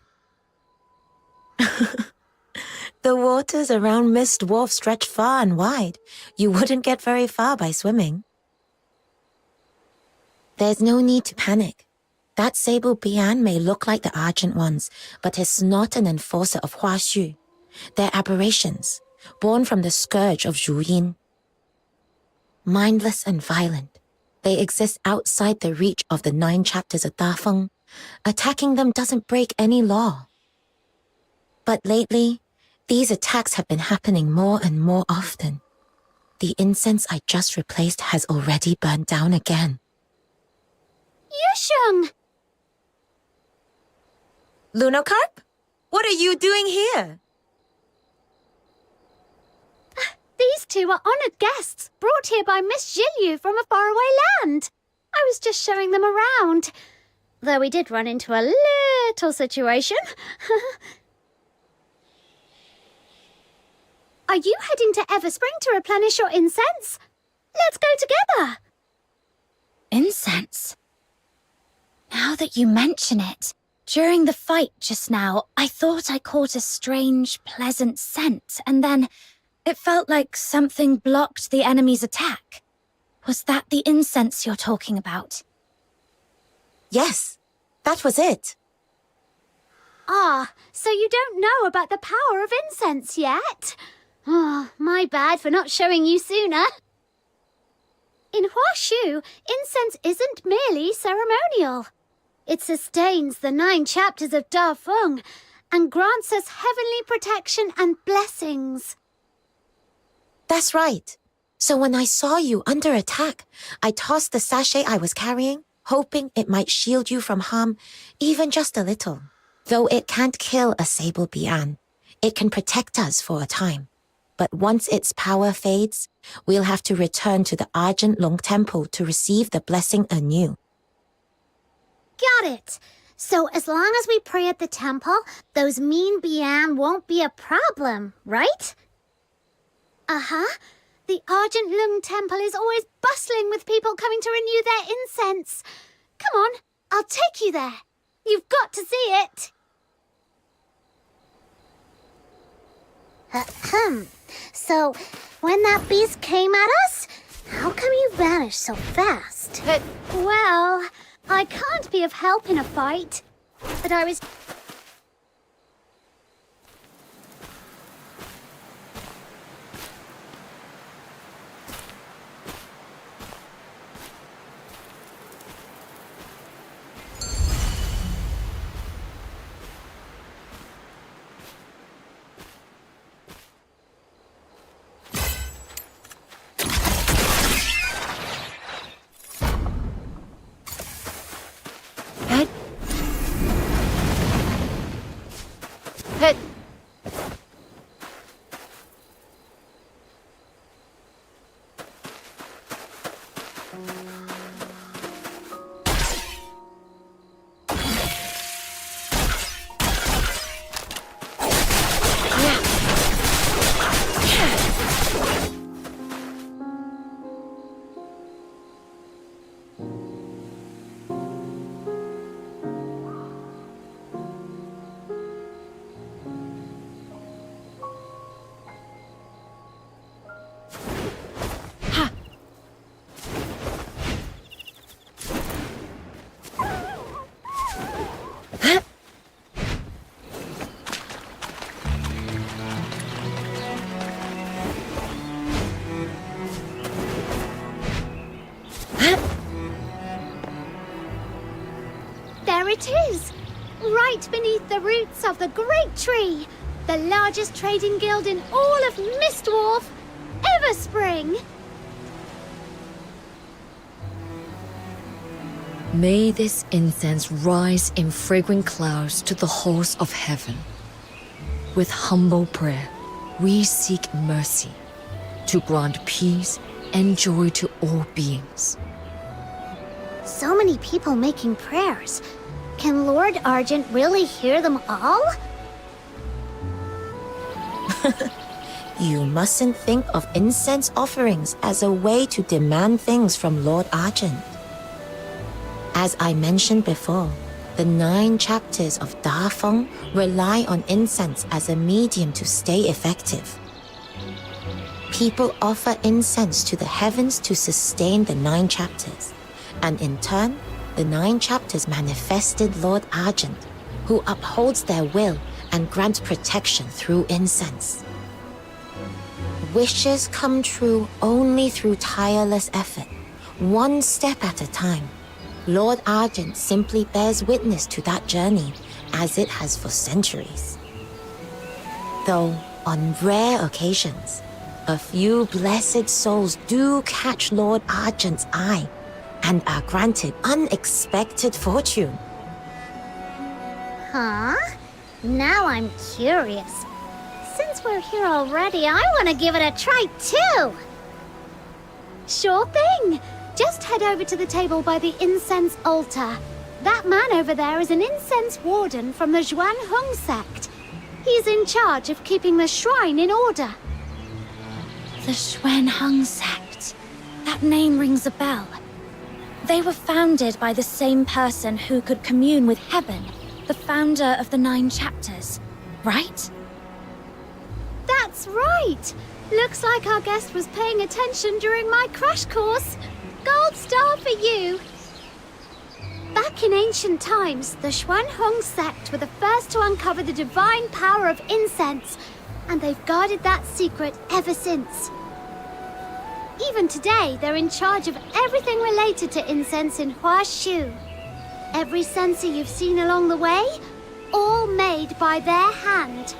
The waters around Mist Dwarf stretch far and wide. You wouldn't get very far by swimming. There's no need to panic. That Sable Bian may look like the Argent ones, but is not an enforcer of Huashu. They're aberrations, born from the scourge of Zhu Yin. Mindless and violent, they exist outside the reach of the 9 chapters of Dafeng. Attacking them doesn't break any law. But lately, these attacks have been happening more and more often. The incense I just replaced has already burned down again. Yusheng! Lunocarp? What are you doing here? These two are honored guests, brought here by Miss Zhilyu from a faraway land. I was just showing them around. Though we did run into a little situation. Are you heading to Everspring to replenish your incense? Let's go together. Incense? Now that you mention it, during the fight just now, I thought I caught a strange, pleasant scent, and then it felt like something blocked the enemy's attack. Was that the incense you're talking about? Yes, that was it. Ah, so you don't know about the power of incense yet? Oh, my bad for not showing you sooner. In Huashu, incense isn't merely ceremonial. It sustains the 9 chapters of Dafeng and grants us heavenly protection and blessings. That's right. So when I saw you under attack, I tossed the sachet I was carrying, hoping it might shield you from harm, even just a little. Though it can't kill a Sable Bian, it can protect us for a time. But once its power fades, we'll have to return to the Argent Long Temple to receive the blessing anew. Got it. So as long as we pray at the temple, those mean Bian won't be a problem, right? Uh-huh. The Argent Lung Temple is always bustling with people coming to renew their incense. Come on, I'll take you there. You've got to see it. So, when that beast came at us, how come you vanished so fast? Well, I can't be of help in a fight, but I was... it is! Right beneath the roots of the great tree! The largest trading guild in all of Mistwolf, Everspring! May this incense rise in fragrant clouds to the halls of heaven. With humble prayer, we seek mercy to grant peace and joy to all beings. So many people making prayers. Can Lord Argent really hear them all? You mustn't think of incense offerings as a way to demand things from Lord Argent. As I mentioned before, the 9 chapters of Da Feng rely on incense as a medium to stay effective. People offer incense to the heavens to sustain the 9 chapters, and in turn, the 9 chapters manifested Lord Argent, who upholds their will and grants protection through incense. Wishes come true only through tireless effort, one step at a time. Lord Argent simply bears witness to that journey, as it has for centuries. Though, on rare occasions, a few blessed souls do catch Lord Argent's eye and are granted unexpected fortune. Huh? Now I'm curious. Since we're here already, I want to give it a try too! Sure thing! Just head over to the table by the incense altar. That man over there is an incense warden from the Zhuan Hong sect. He's in charge of keeping the shrine in order. The Xuanheng sect. That name rings a bell. They were founded by the same person who could commune with heaven, the founder of the 9 chapters, right? That's right! Looks like our guest was paying attention during my crash course. Gold star for you! Back in ancient times, the Xuanhong sect were the first to uncover the divine power of incense, and they've guarded that secret ever since. Even today, they're in charge of everything related to incense in Huashu. Every censer you've seen along the way, all made by their hand.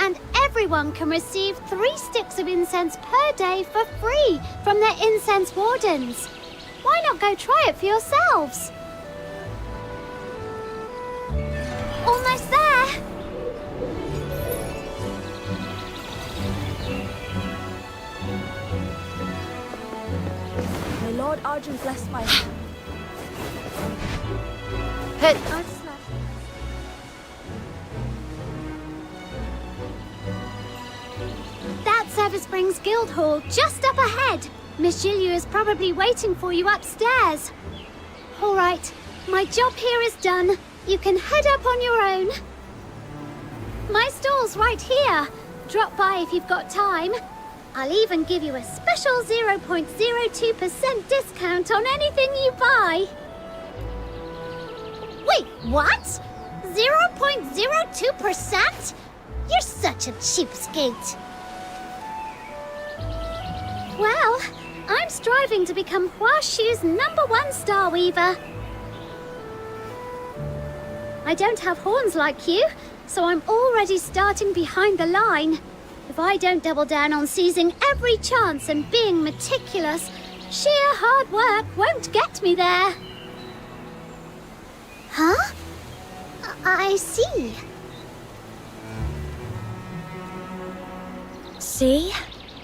And everyone can receive 3 sticks of incense per day for free from their incense wardens. Why not go try it for yourselves? Almost there! May Lord Argent bless my... Hey! That's Everspring's Guild Hall, just up ahead. Miss Julia is probably waiting for you upstairs. All right, my job here is done. You can head up on your own. My stall's right here. Drop by if you've got time. I'll even give you a special 0.02% discount on anything you buy. Wait, what? 0.02%? You're such a cheapskate. Well, I'm striving to become Huashu's #1 star weaver. I don't have horns like you, so I'm already starting behind the line. If I don't double down on seizing every chance and being meticulous, sheer hard work won't get me there. Huh? I see. See?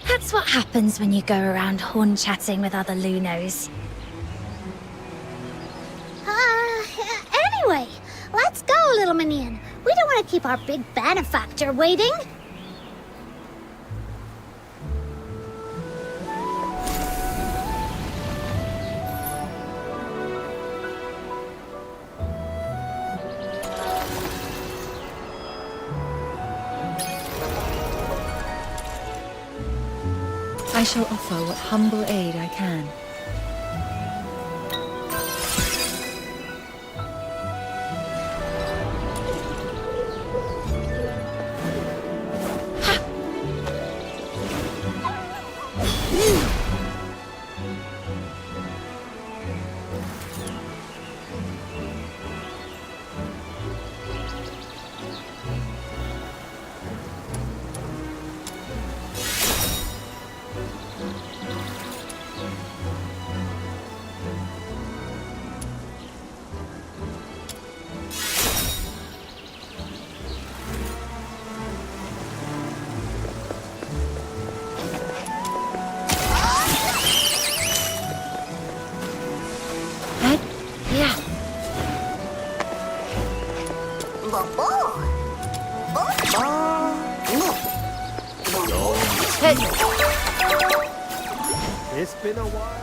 That's what happens when you go around horn-chatting with other Lunos. Anyway, let's go, little minion. We don't want to keep our big benefactor waiting. I shall offer what humble aid I can. It's been a while.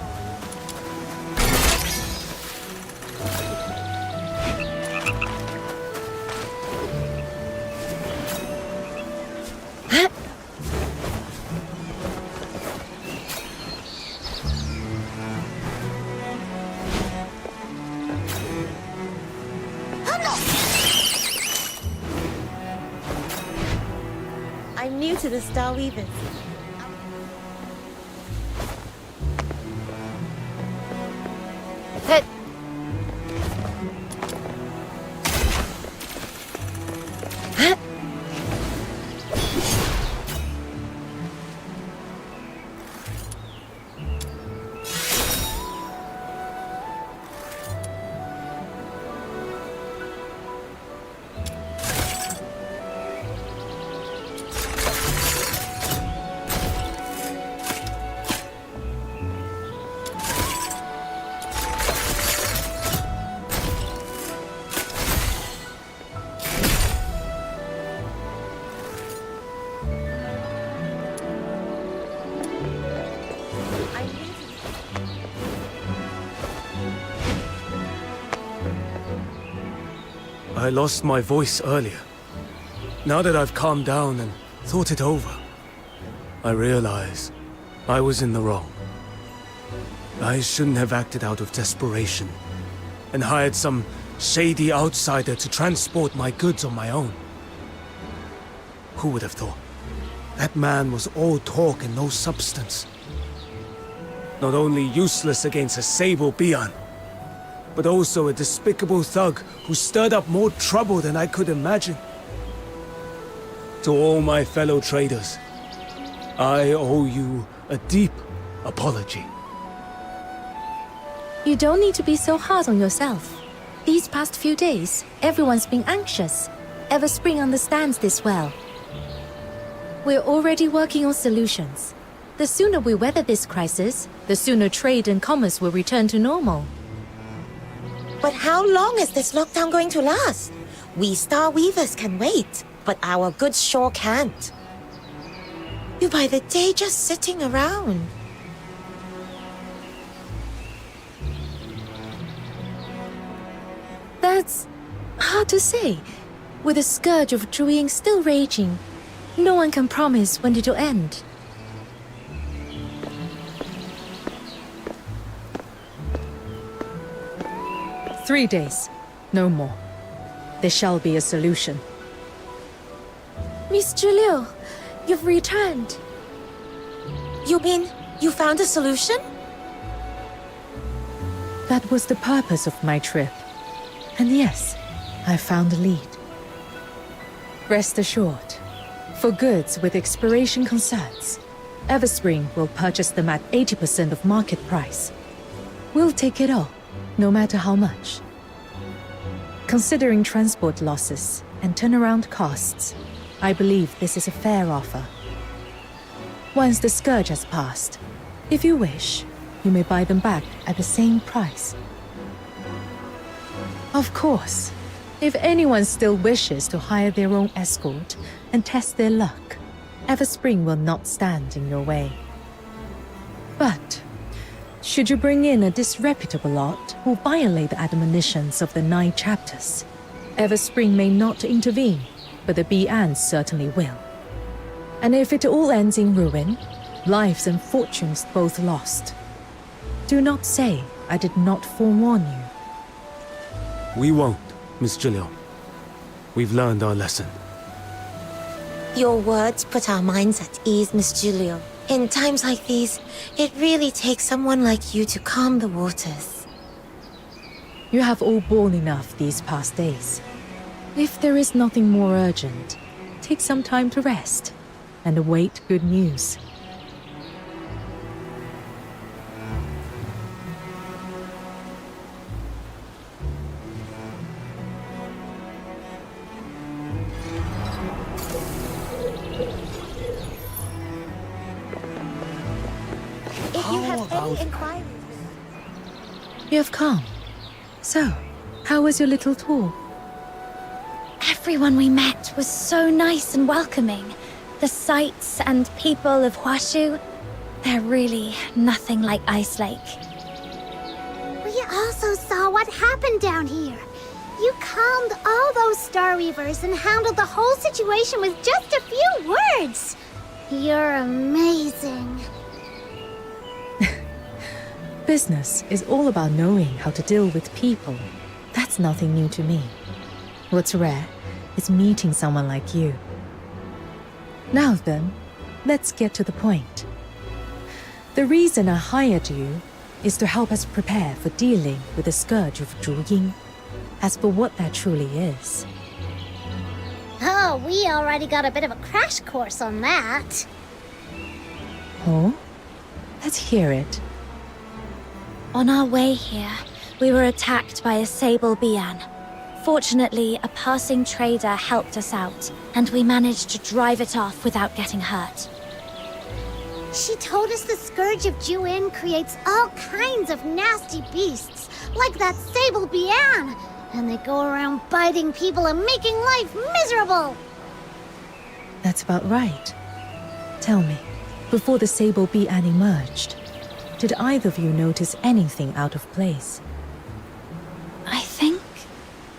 I'm new to the Star Weavers. I lost my voice earlier. Now that I've calmed down and thought it over, I realize I was in the wrong. I shouldn't have acted out of desperation and hired some shady outsider to transport my goods on my own. Who would have thought? That man was all talk and no substance. Not only useless against a Sable Bian, but also a despicable thug who stirred up more trouble than I could imagine. To all my fellow traders, I owe you a deep apology. You don't need to be so hard on yourself. These past few days, everyone's been anxious. Everspring understands this well. We're already working on solutions. The sooner we weather this crisis, the sooner trade and commerce will return to normal. But how long is this lockdown going to last? We Star Weavers can wait, but our goods sure can't. You by the day just sitting around. That's hard to say. With the scourge of Zhu still raging, no one can promise when it'll end. "3 days, no more. There shall be a solution." Miss Julio, you've returned. You mean you found a solution? That was the purpose of my trip. And yes, I found a lead. Rest assured, for goods with expiration concerns, Everspring will purchase them at 80% of market price. We'll take it all, no matter how much. Considering transport losses and turnaround costs, I believe this is a fair offer. Once the scourge has passed, if you wish, you may buy them back at the same price. Of course, if anyone still wishes to hire their own escort and test their luck, Everspring will not stand in your way. But should you bring in a disreputable lot who violate the admonitions of the 9 chapters, Everspring may not intervene, but the Bian certainly will. And if it all ends in ruin, lives and fortunes both lost, do not say I did not forewarn you. We won't, Miss Julio. We've learned our lesson. Your words put our minds at ease, Miss Julio. In times like these, it really takes someone like you to calm the waters. You have all borne enough these past days. If there is nothing more urgent, take some time to rest and await good news. If you have any inquiries. You have come. So, how was your little tour? Everyone we met was so nice and welcoming. The sights and people of Huashu, they're really nothing like Ice Lake. We also saw what happened down here. You calmed all those Star Reavers and handled the whole situation with just a few words. You're amazing. Business is all about knowing how to deal with people. That's nothing new to me. What's rare is meeting someone like you. Now then, let's get to the point. The reason I hired you is to help us prepare for dealing with the scourge of Zhu Ying. As for what that truly is. Oh, we already got a bit of a crash course on that. Oh? Let's hear it. On our way here, we were attacked by a Sable Bian. Fortunately, a passing trader helped us out, and we managed to drive it off without getting hurt. She told us the Scourge of Juin creates all kinds of nasty beasts, like that Sable Bian, and they go around biting people and making life miserable. That's about right. Tell me, before the Sable Bian emerged, did either of you notice anything out of place? I think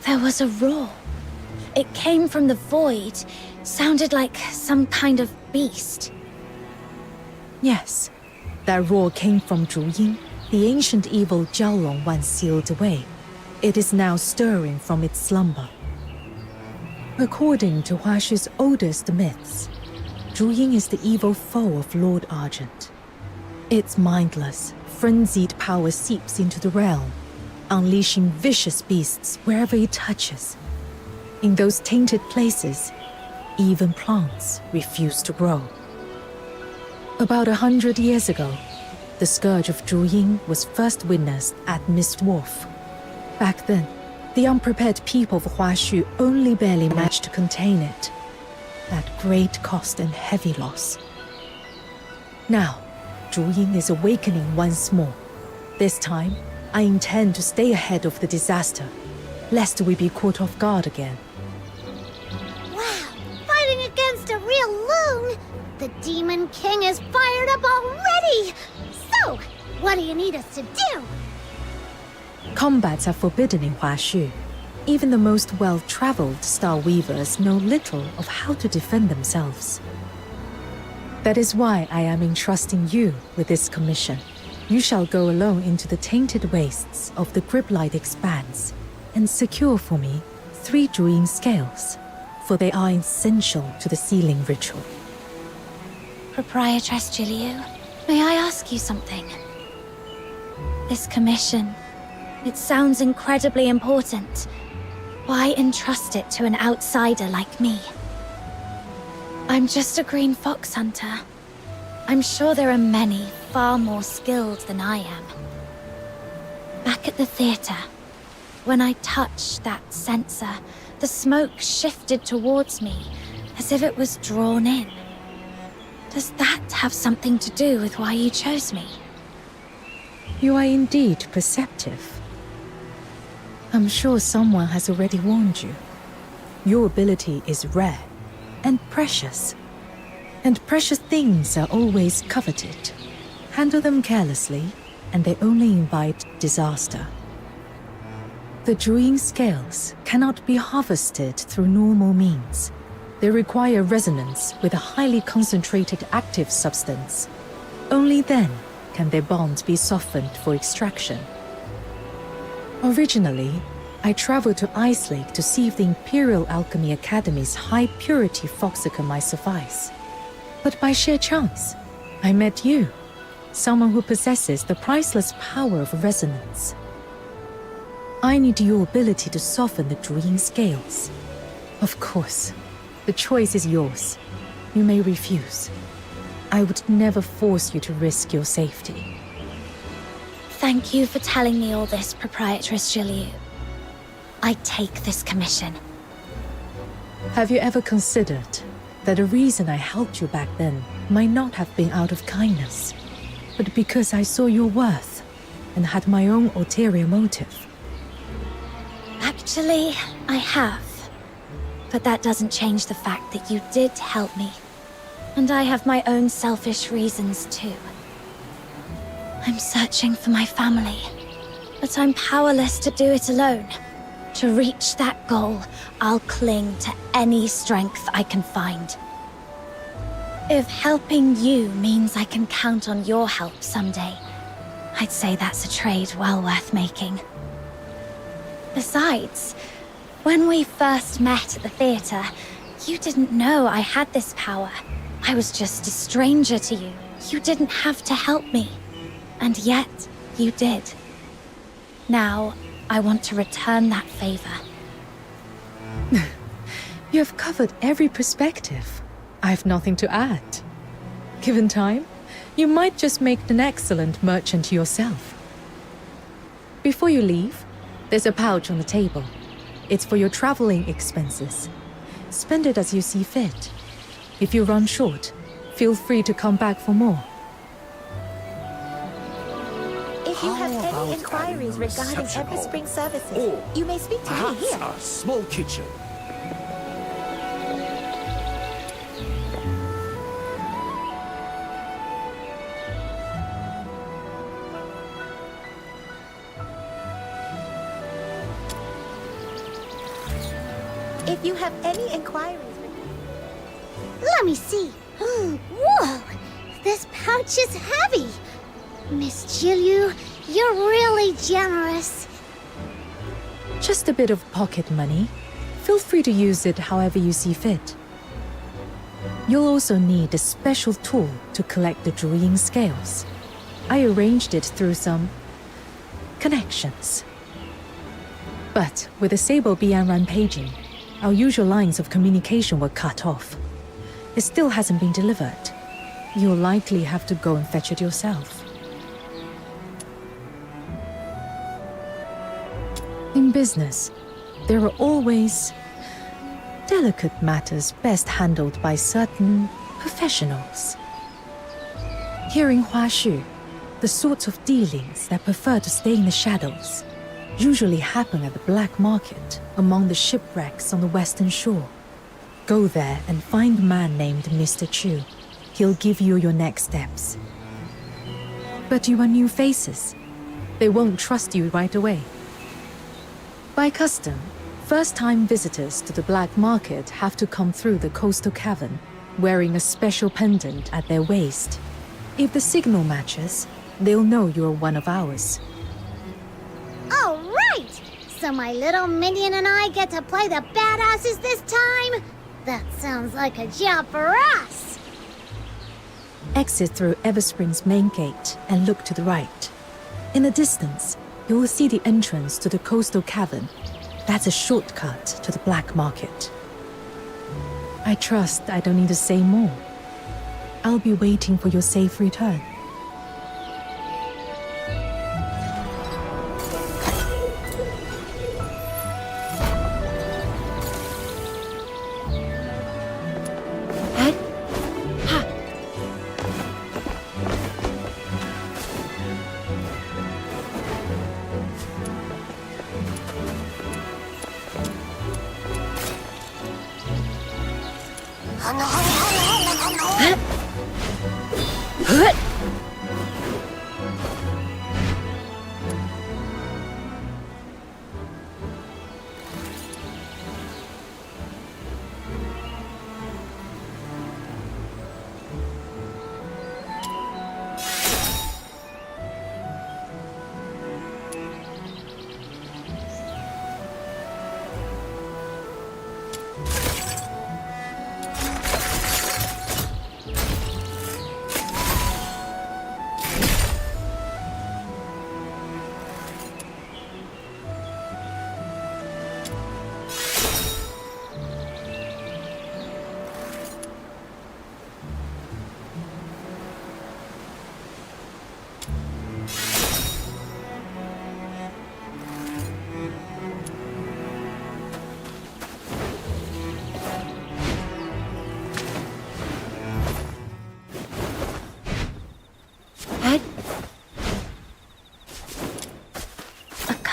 there was a roar. It came from the void, sounded like some kind of beast. Yes, that roar came from Zhu Ying, the ancient evil Jiaolong once sealed away. It is now stirring from its slumber. According to Huashu's oldest myths, Zhu Ying is the evil foe of Lord Argent. Its mindless, frenzied power seeps into the realm, unleashing vicious beasts wherever it touches. In those tainted places, even plants refuse to grow. About 100 years ago, the scourge of Zhu Ying was first witnessed at Mist Wharf. Back then, the unprepared people of Huashu only barely managed to contain it. At great cost and heavy loss. Now, Zhu Ying is awakening once more. This time, I intend to stay ahead of the disaster, lest we be caught off guard again. Wow, fighting against a real loon! The Demon King is fired up already! So, what do you need us to do? Combats are forbidden in Huashu. Even the most well-traveled Star Weavers know little of how to defend themselves. That is why I am entrusting you with this commission. You shall go alone into the tainted wastes of the Griblight Expanse and secure for me 3 Zhu Ying scales, for they are essential to the sealing ritual. Proprietress Jiliu, may I ask you something? This commission, it sounds incredibly important. Why entrust it to an outsider like me? I'm just a green fox hunter. I'm sure there are many far more skilled than I am. Back at the theater, when I touched that sensor, the smoke shifted towards me, as if it was drawn in. Does that have something to do with why you chose me? You are indeed perceptive. I'm sure someone has already warned you. Your ability is rare and precious. And precious things are always coveted. Handle them carelessly, and they only invite disaster. The Zhu Ying scales cannot be harvested through normal means. They require resonance with a highly concentrated active substance. Only then can their bonds be softened for extraction. Originally, I traveled to Ice Lake to see if the Imperial Alchemy Academy's high-purity Foxicum might suffice. But by sheer chance, I met you, someone who possesses the priceless power of resonance. I need your ability to soften the Zhu Ying scales. Of course, the choice is yours. You may refuse. I would never force you to risk your safety. Thank you for telling me all this, Proprietress Jiliu. I take this commission. Have you ever considered that the reason I helped you back then might not have been out of kindness, but because I saw your worth and had my own ulterior motive. Actually, I have. But that doesn't change the fact that you did help me. And I have my own selfish reasons too. I'm searching for my family, but I'm powerless to do it alone. To reach that goal, I'll cling to any strength I can find. If helping you means I can count on your help someday, I'd say that's a trade well worth making. Besides, when we first met at the theater, you didn't know I had this power. I was just a stranger to you. You didn't have to help me. And yet, you did. Now, I want to return that favor. You have covered every perspective. I've nothing to add. Given time, you might just make an excellent merchant yourself. Before you leave, there's a pouch on the table. It's for your traveling expenses. Spend it as you see fit. If you run short, feel free to come back for more. If you have How any about inquiries adding a regarding reception hall? Everspring services, Or you may speak to me perhaps here. a small kitchen. If you have any inquiries... Let me see. Whoa! This pouch is heavy. Miss Jilyu, you're really generous. Just a bit of pocket money. Feel free to use it however you see fit. You'll also need a special tool to collect the Zhuying scales. I arranged it through some connections. But with the Sable Bian rampaging, our usual lines of communication were cut off. It still hasn't been delivered. You'll likely have to go and fetch it yourself. In business, there are always delicate matters best handled by certain professionals. Here in Huashu, the sorts of dealings that prefer to stay in the shadows usually happen at the black market among the shipwrecks on the western shore. Go there and find a man named Mr. Chu. He'll give you your next steps. But you are new faces. They won't trust you right away. By custom, first-time visitors to the black market have to come through the coastal cavern, wearing a special pendant at their waist. If the signal matches, they'll know you're one of ours. All right! So my little minion and I get to play the badasses this time? That sounds like a job for us! Exit through Everspring's main gate and look to the right. In the distance, you will see the entrance to the coastal cavern. That's a shortcut to the black market. I trust I don't need to say more. I'll be waiting for your safe return.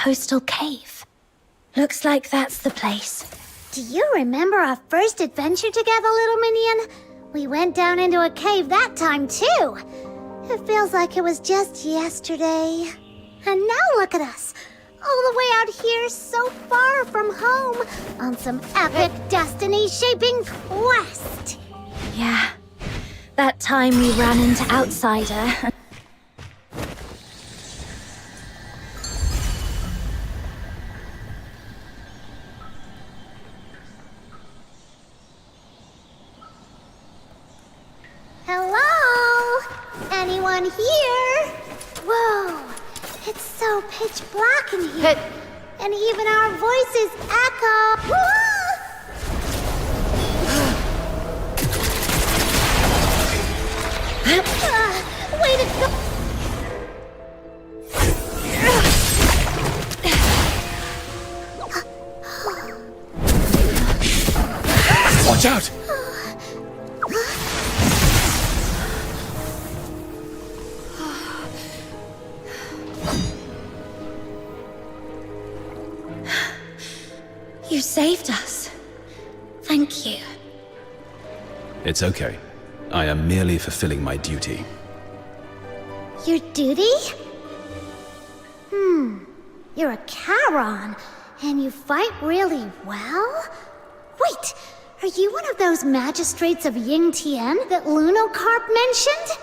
coastal cave. Looks like that's the place. Do you remember our first adventure together, little minion? We went down into a cave that time, too. It feels like it was just yesterday. And now look at us, all the way out here so far from home, on some epic destiny-shaping quest. Yeah, that time we ran into Outsider. Hello? Anyone here? Whoa, it's so pitch black in here. And even our voices echo. Way to go! Watch out! You saved us. Thank you. It's okay. I am merely fulfilling my duty. Your duty? You're a Charon, and you fight really well? Wait, are you one of those magistrates of Ying Tian that Lunocarp mentioned?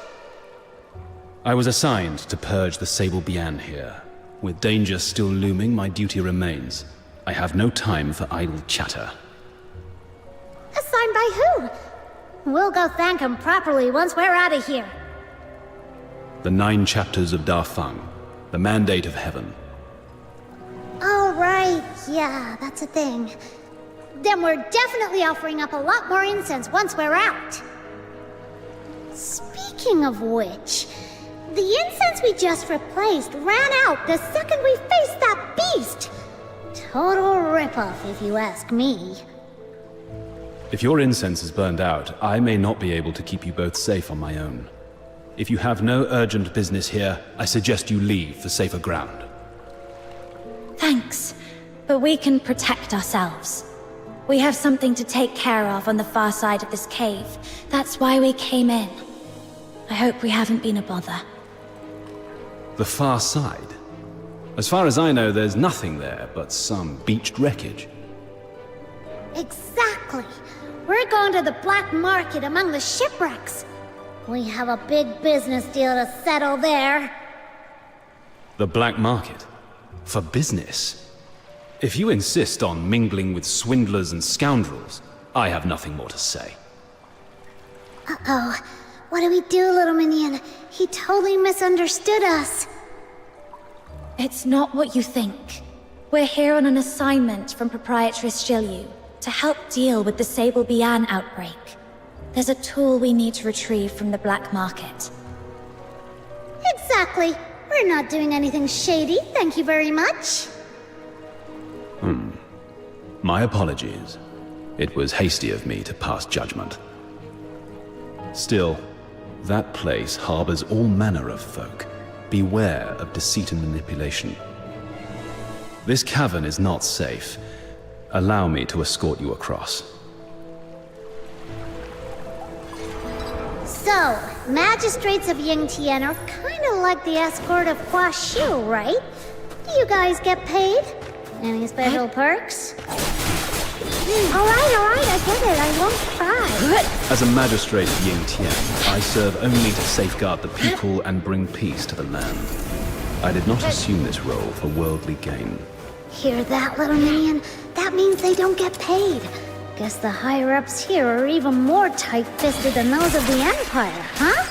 I was assigned to purge the Sable Bian here. With danger still looming, my duty remains. I have no time for idle chatter. Assigned by who? We'll go thank him properly once we're out of here. The 9 chapters of Dafeng, the Mandate of Heaven. Oh, right, yeah, that's a thing. Then we're definitely offering up a lot more incense once we're out. Speaking of which, the incense we just replaced ran out the second we faced that beast. Total ripoff, if you ask me. If your incense is burned out, I may not be able to keep you both safe on my own. If you have no urgent business here, I suggest you leave for safer ground. Thanks, but we can protect ourselves. We have something to take care of on the far side of this cave. That's why we came in. I hope we haven't been a bother. The far side? As far as I know, there's nothing there but some beached wreckage. Exactly. We're going to the black market among the shipwrecks. We have a big business deal to settle there. The black market? For business? If you insist on mingling with swindlers and scoundrels, I have nothing more to say. Uh-oh. What do we do, little minion? He totally misunderstood us. It's not what you think. We're here on an assignment from Proprietress Shilyu to help deal with the Sable Bian outbreak. There's a tool we need to retrieve from the black market. Exactly. We're not doing anything shady, thank you very much. My apologies. It was hasty of me to pass judgment. Still, that place harbors all manner of folk. Beware of deceit and manipulation. This cavern is not safe. Allow me to escort you across. So, magistrates of Ying Tian are kinda like the escort of Hua Shu, right? Do you guys get paid? Any special perks? Alright, I get it, I won't cry. As a magistrate of Ying Tian, I serve only to safeguard the people and bring peace to the land. I did not assume this role for worldly gain. Hear that, little minion? That means they don't get paid. Guess the higher-ups here are even more tight-fisted than those of the Empire, huh?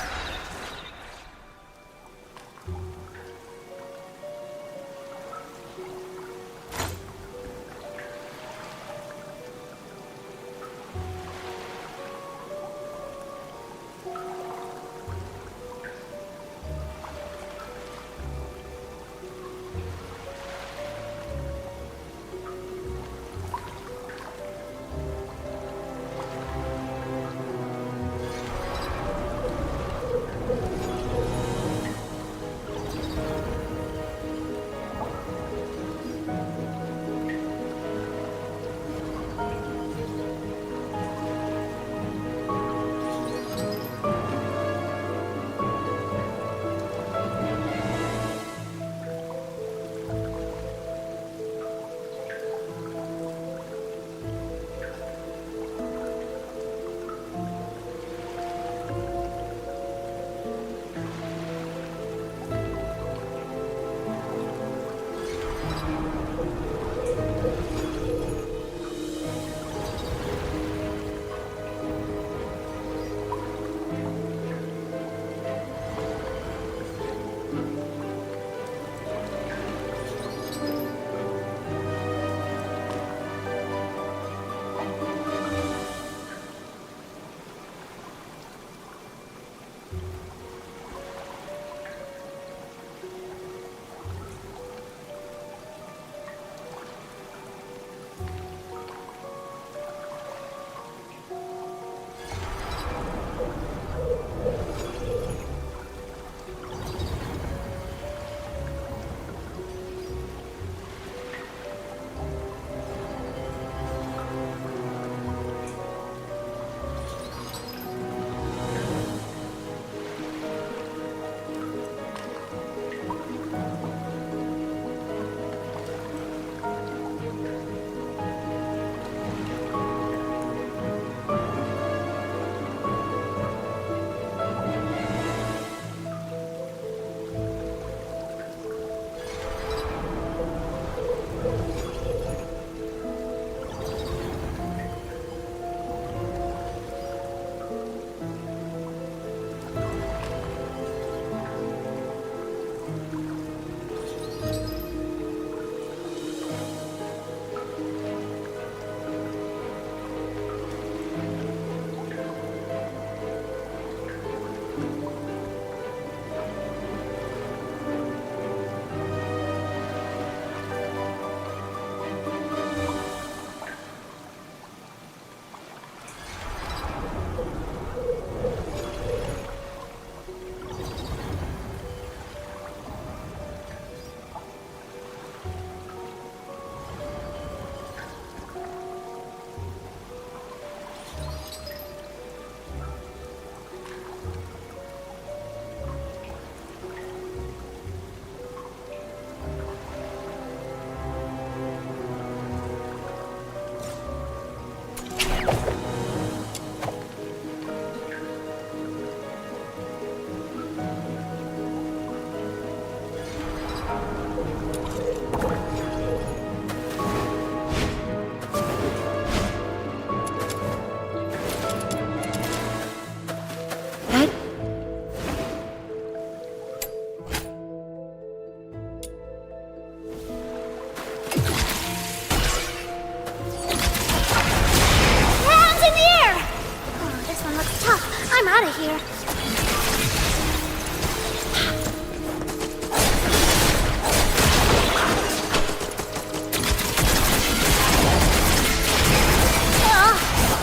here.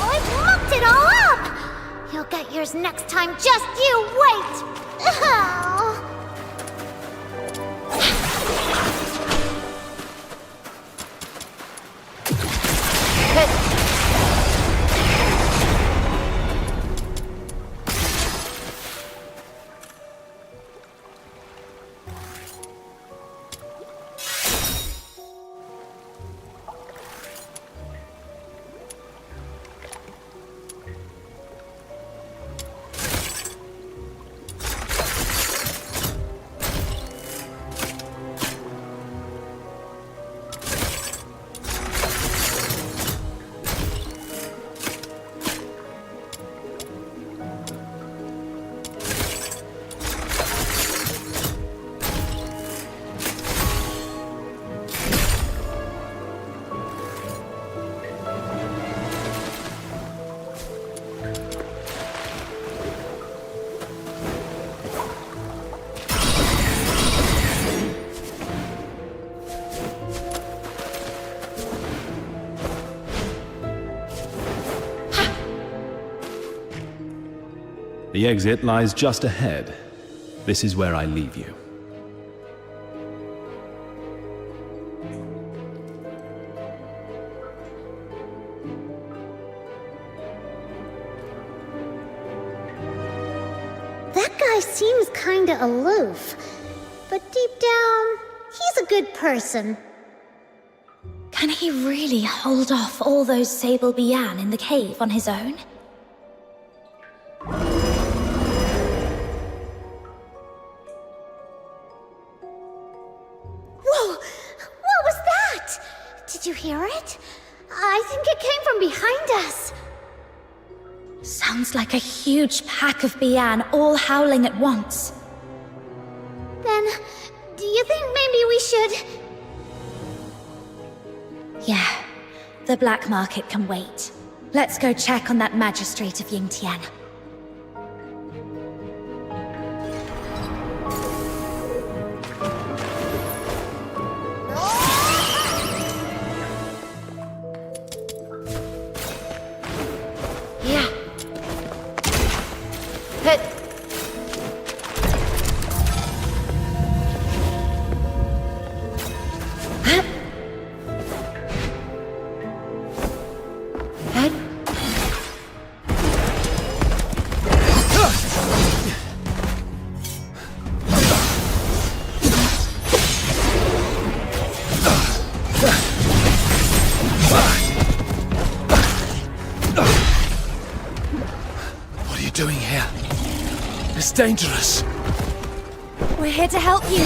I've mucked it all up! You'll get yours next time, just you wait! Oh. The exit lies just ahead. This is where I leave you. That guy seems kinda aloof, but deep down, he's a good person. Can he really hold off all those Sable Bian in the cave on his own? Whoa! What was that? Did you hear it? I think it came from behind us. Sounds like a huge pack of Bian all howling at once. Then, do you think maybe we should... Yeah, the black market can wait. Let's go check on that magistrate of Yingtian. Yeah. Hit. What are you doing here? It's dangerous. We're here to help you.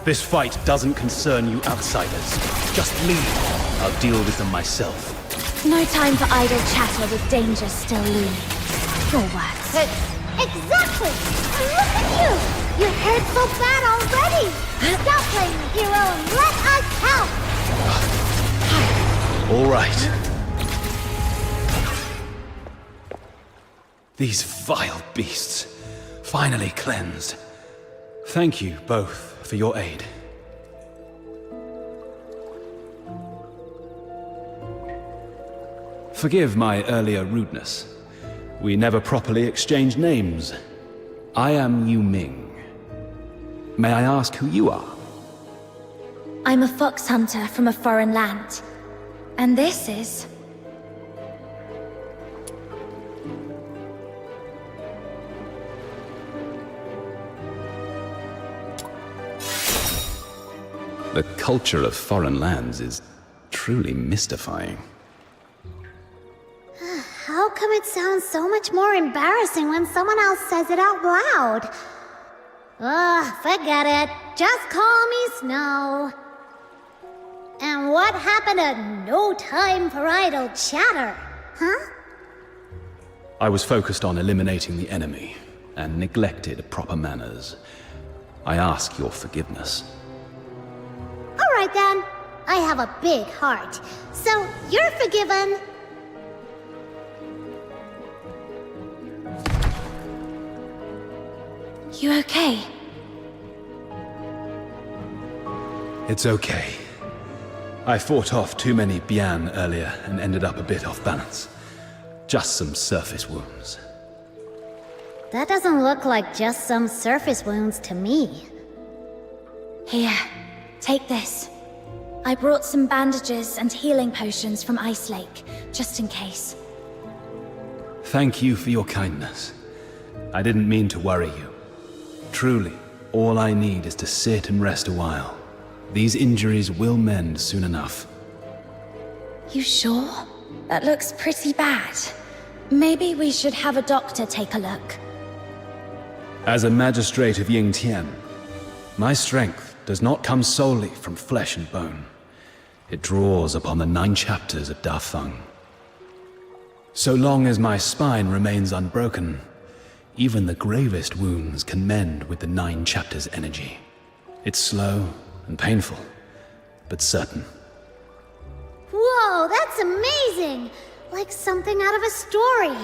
This fight doesn't concern you outsiders. Just leave. I'll deal with them myself. No time for idle chatter with danger still looming. Your words. Exactly! And look at you! Your head's so bad already! Stop playing the hero and let us help! All right. These vile beasts, finally cleansed. Thank you both for your aid. Forgive my earlier rudeness. We never properly exchanged names. I am Yu Ming. May I ask who you are? I'm a fox hunter from a foreign land. And this is... The culture of foreign lands is truly mystifying. How come it sounds so much more embarrassing when someone else says it out loud? Ugh, forget it. Just call me Snow. And what happened to no time for idle chatter? Huh? I was focused on eliminating the enemy and neglected proper manners. I ask your forgiveness. Alright then. I have a big heart, so you're forgiven. You okay? It's okay. I fought off too many Bian earlier and ended up a bit off balance. Just some surface wounds. That doesn't look like just some surface wounds to me. Here, take this. I brought some bandages and healing potions from Ice Lake, just in case. Thank you for your kindness. I didn't mean to worry you. Truly, all I need is to sit and rest a while. These injuries will mend soon enough. You sure? That looks pretty bad. Maybe we should have a doctor take a look. As a magistrate of Yingtian, my strength does not come solely from flesh and bone. It draws upon the 9 chapters of Da Feng. So long as my spine remains unbroken, even the gravest wounds can mend with the 9 chapters' energy. It's slow and painful, but certain. Whoa, that's amazing! Like something out of a story.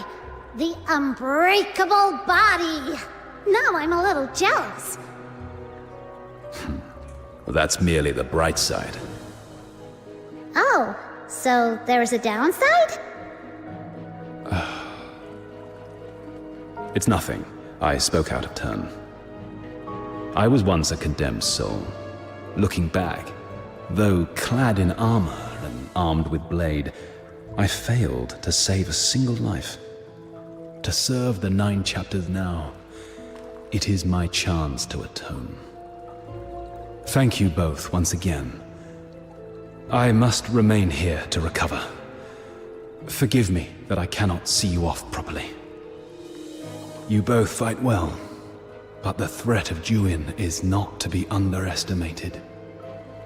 The unbreakable body. Now I'm a little jealous. Well, that's merely the bright side. Oh, so there's a downside? It's nothing. I spoke out of turn. I was once a condemned soul. Looking back, though clad in armor and armed with blade, I failed to save a single life. To serve the 9 chapters now, it is my chance to atone. Thank you both once again. I must remain here to recover. Forgive me that I cannot see you off properly. You both fight well, but the threat of Juin is not to be underestimated.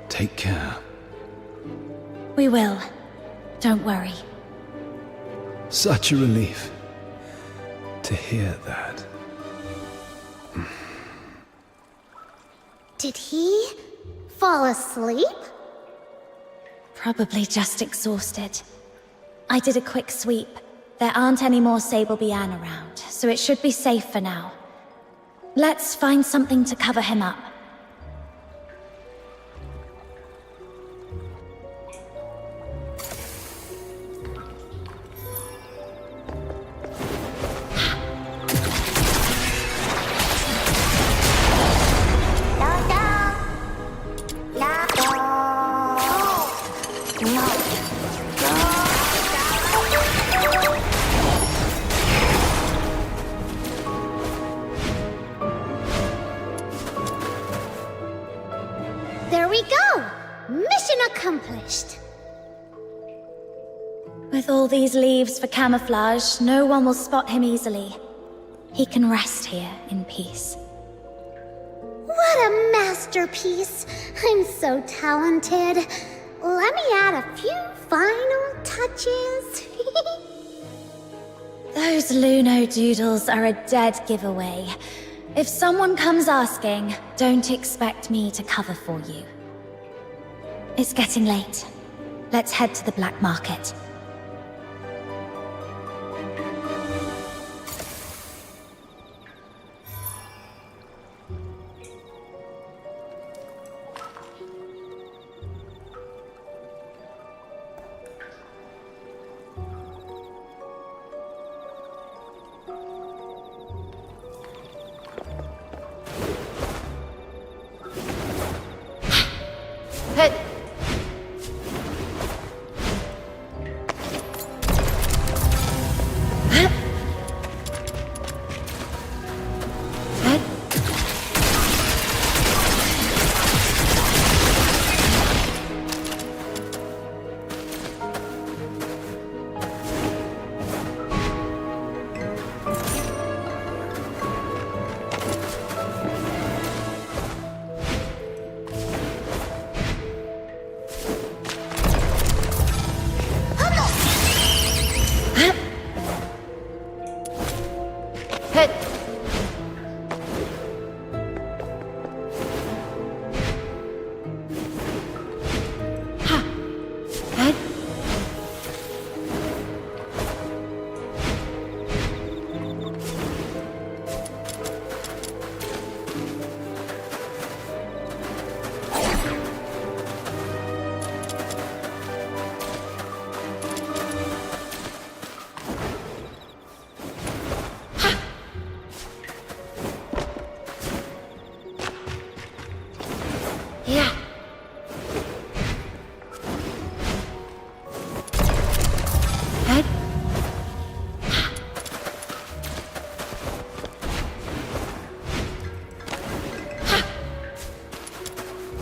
Take care. We will. Don't worry. Such a relief to hear that. Did he fall asleep? Probably just exhausted. I did a quick sweep. There aren't any more Sable Bian around, so it should be safe for now. Let's find something to cover him up. There we go! Mission accomplished! With all these leaves for camouflage, no one will spot him easily. He can rest here in peace. What a masterpiece! I'm so talented. Let me add a few final touches. Those Luno doodles are a dead giveaway. If someone comes asking, don't expect me to cover for you. It's getting late. Let's head to the black market.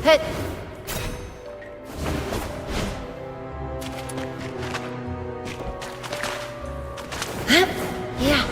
Hit. Yeah.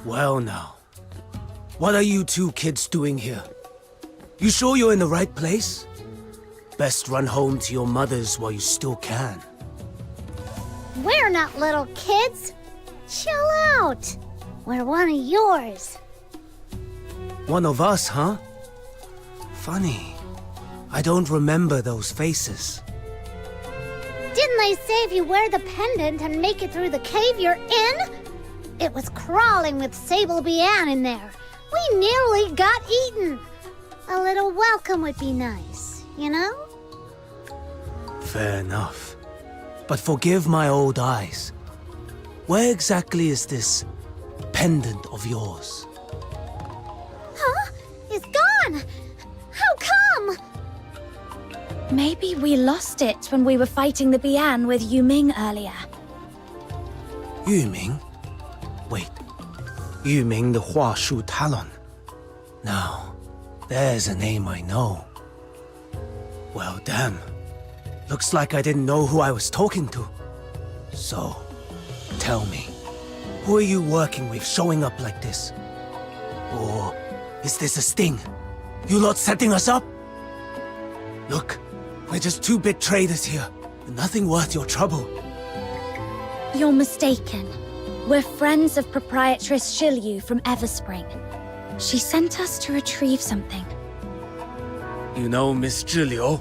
Well now, what are you two kids doing here? You sure you're in the right place? Best run home to your mothers while you still can. We're not little kids. Chill out. We're one of yours. One of us, huh? Funny. I don't remember those faces. Didn't they say if you wear the pendant and make it through the cave, you're in? It was crawling with Sable Bian in there. We nearly got eaten. A little welcome would be nice, you know? Fair enough. But forgive my old eyes. Where exactly is this pendant of yours? Huh? It's gone! How come? Maybe we lost it when we were fighting the Bian with Yu Ming earlier. Yu Ming? Wait. Yu Ming the Huashu Talon. Now, there's a name I know. Well, damn. Looks like I didn't know who I was talking to. So, tell me, who are you working with showing up like this? Or is this a sting? You lot setting us up? Look, we're just two big traders here. Nothing worth your trouble. You're mistaken. We're friends of Proprietress Shilyu from Everspring. She sent us to retrieve something. You know Miss Julio?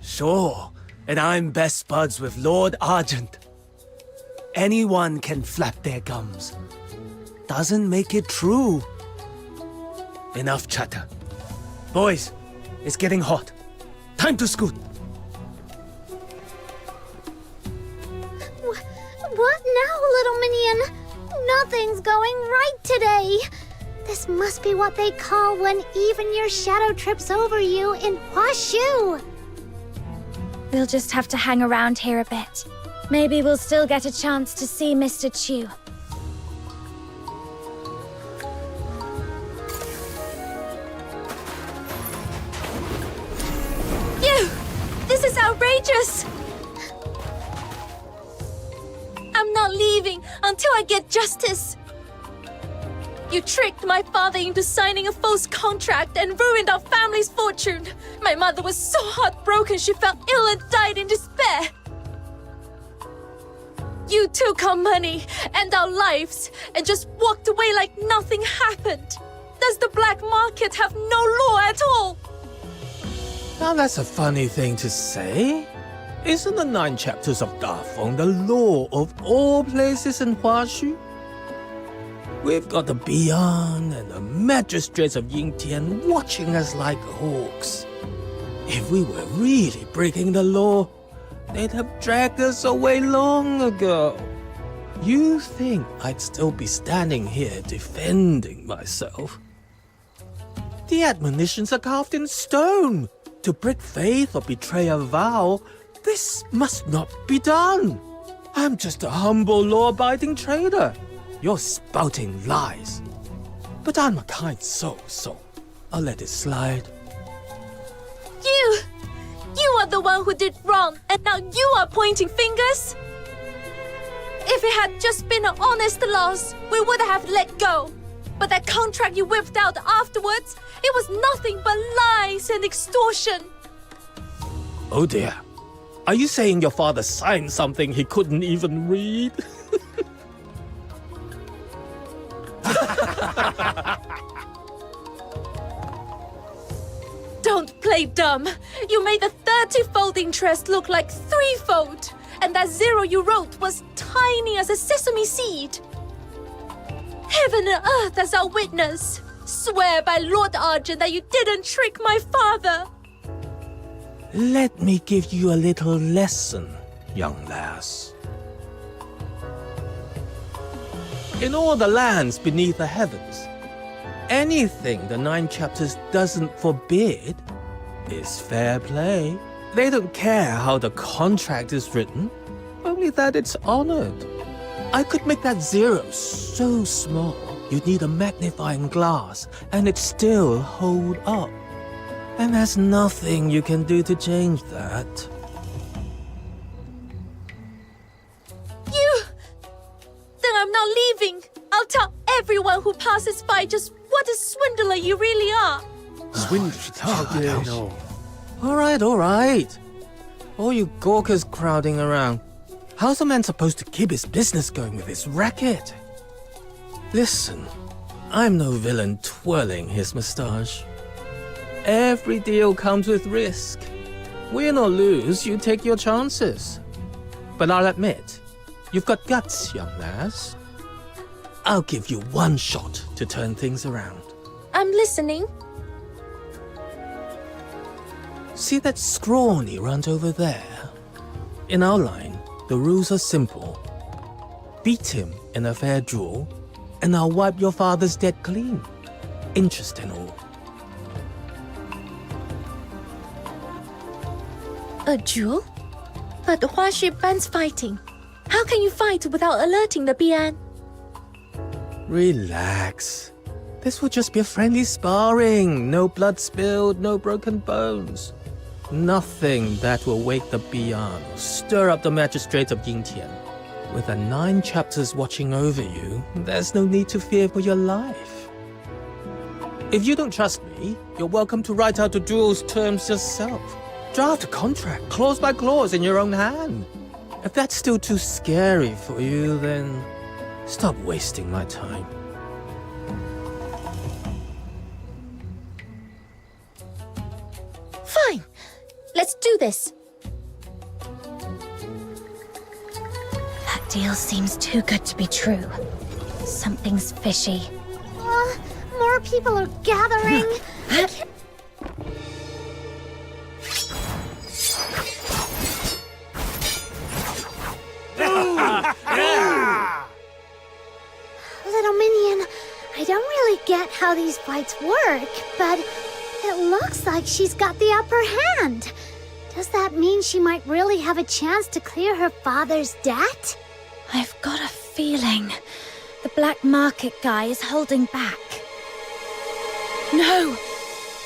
Sure, and I'm best buds with Lord Argent. Anyone can flap their gums. Doesn't make it true. Enough chatter. Boys, it's getting hot. Time to scoot. What now, little minion? Nothing's going right today. This must be what they call when even your shadow trips over you in Huashu. We'll just have to hang around here a bit. Maybe we'll still get a chance to see Mr. Chu. You! This is outrageous! I'm not leaving until I get justice. You tricked my father into signing a false contract and ruined our family's fortune. My mother was so heartbroken she fell ill and died in despair. You took our money and our lives and just walked away like nothing happened. Does the black market have no law at all? Now that's a funny thing to say. Isn't the 9 chapters of Dafeng the law of all places in Huashu? We've got the Bian and the magistrates of Yingtian watching us like hawks. If we were really breaking the law, they'd have dragged us away long ago. You think I'd still be standing here defending myself? The admonitions are carved in stone. To break faith or betray a vow, this must not be done. I'm just a humble law-abiding trader. You're spouting lies. But I'm a kind soul, so I'll let it slide. You are the one who did wrong, and now you are pointing fingers? If it had just been an honest loss, we would have let go. But that contract you whipped out afterwards, it was nothing but lies and extortion. Oh dear. Are you saying your father signed something he couldn't even read? play dumb. You made the 30-fold interest look like 3-fold. And that 0 you wrote was tiny as a sesame seed. Heaven and earth as our witness. Swear by Lord Argent that you didn't trick my father. Let me give you a little lesson, young lass. In all the lands beneath the heavens, anything the 9 chapters doesn't forbid is fair play. They don't care how the contract is written, only that it's honored. I could make that 0 so small, you'd need a magnifying glass, and it'd still hold up. And there's nothing you can do to change that. Then I'm not leaving. I'll tell everyone who passes by just what a swindler you really are. Swindler? All right. All you gawkers crowding around. How's a man supposed to keep his business going with this racket? Listen, I'm no villain twirling his moustache. Every deal comes with risk. Win or lose, you take your chances. But I'll admit, you've got guts, young lass. I'll give you one shot to turn things around. I'm listening. See that scrawny runt over there? In our line, the rules are simple. Beat him in a fair duel, and I'll wipe your father's debt clean. Interest and all. A duel? But Huaxu bans fighting. How can you fight without alerting the Bian? Relax. This will just be a friendly sparring. No blood spilled, no broken bones. Nothing that will wake the Bian or stir up the magistrates of Yingtian. With the 9 chapters watching over you, there's no need to fear for your life. If you don't trust me, you're welcome to write out the duel's terms yourself. Draft a contract, clause by clause, in your own hand. If that's still too scary for you, then stop wasting my time. Fine. Let's do this. That deal seems too good to be true. Something's fishy. More people are gathering. Little Minion, I don't really get how these fights work, but it looks like she's got the upper hand. Does that mean she might really have a chance to clear her father's debt? I've got a feeling the black market guy is holding back. No!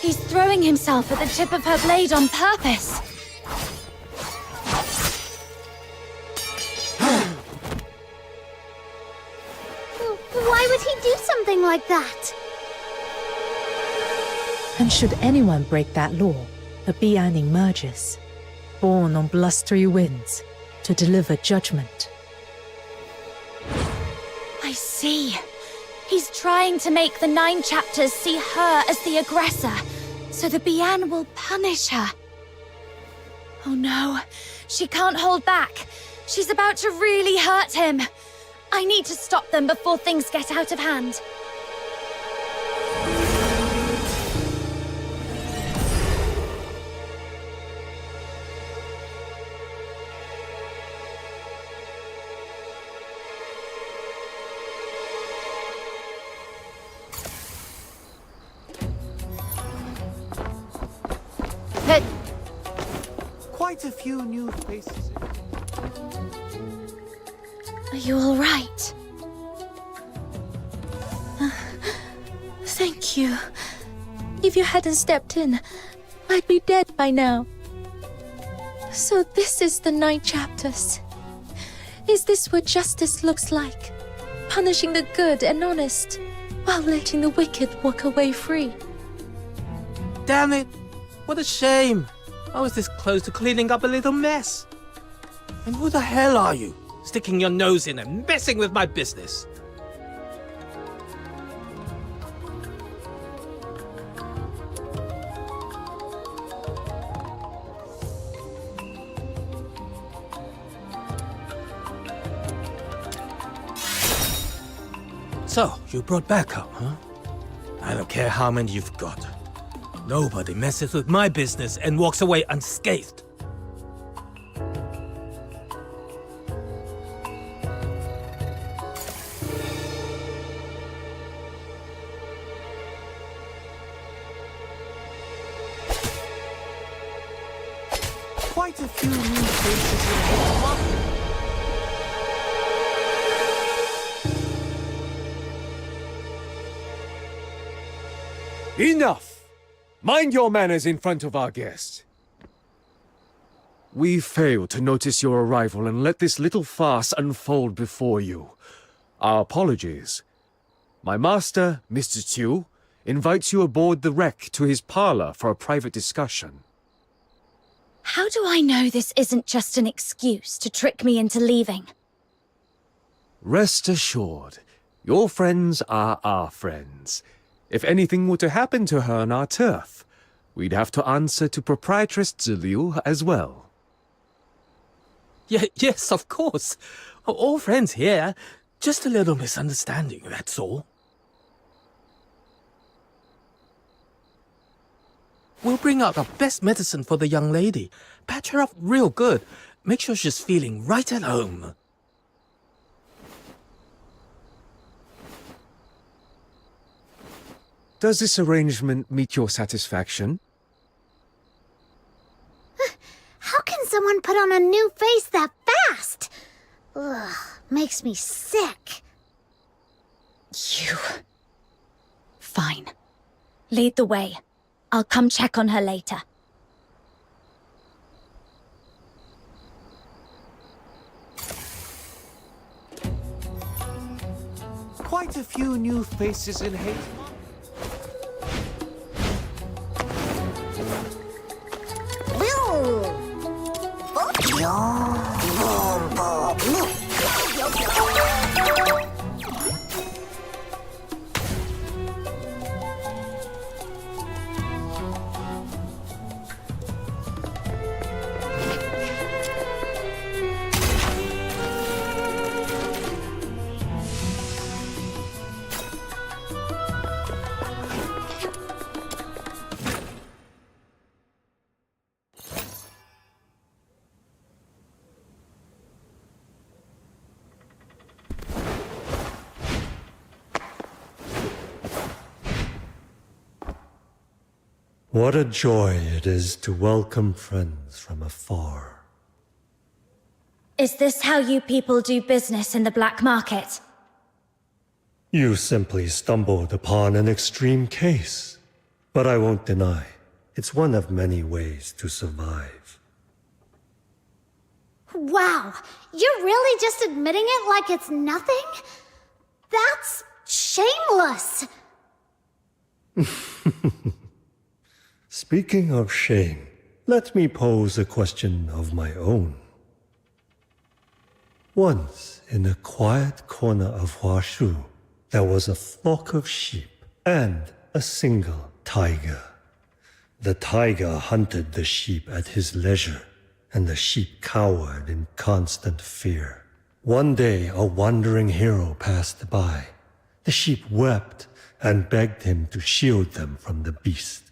He's throwing himself at the tip of her blade on purpose. Why would he do something like that? And should anyone break that law, a Bian emerges, born on blustery winds, to deliver judgment. I see. He's trying to make the 9 chapters see her as the aggressor, so the Bian will punish her. Oh no, she can't hold back. She's about to really hurt him. I need to stop them before things get out of hand. Quite a few new faces. Are you all right? Thank you. If you hadn't stepped in, I'd be dead by now. So this is the 9 chapters. Is this what justice looks like? Punishing the good and honest, while letting the wicked walk away free. Damn it! What a shame! I was this close to cleaning up a little mess. And who the hell are you? Sticking your nose in and messing with my business. So, you brought backup, huh? I don't care how many you've got. Nobody messes with my business and walks away unscathed. Quite a few new faces in here. Enough! Mind your manners in front of our guest. We failed to notice your arrival and let this little farce unfold before you. Our apologies. My master, Mr. Chu, invites you aboard the wreck to his parlor for a private discussion. How do I know this isn't just an excuse to trick me into leaving? Rest assured, your friends are our friends. If anything were to happen to her on our turf, we'd have to answer to Proprietress Ziliu as well. Yes, of course. All friends here. Just a little misunderstanding, that's all. We'll bring out our best medicine for the young lady. Patch her up real good. Make sure she's feeling right at home. Does this arrangement meet your satisfaction? How can someone put on a new face that fast? Ugh, makes me sick. You. Fine. Lead the way. I'll come check on her later. Quite a few new faces in here. What a joy it is to welcome friends from afar. Is this how you people do business in the black market? You simply stumbled upon an extreme case. But I won't deny, it's one of many ways to survive. Wow, you're really just admitting it like it's nothing? That's shameless. Speaking of shame, let me pose a question of my own. Once, in a quiet corner of Huashu, there was a flock of sheep and a single tiger. The tiger hunted the sheep at his leisure, and the sheep cowered in constant fear. One day, a wandering hero passed by. The sheep wept and begged him to shield them from the beast.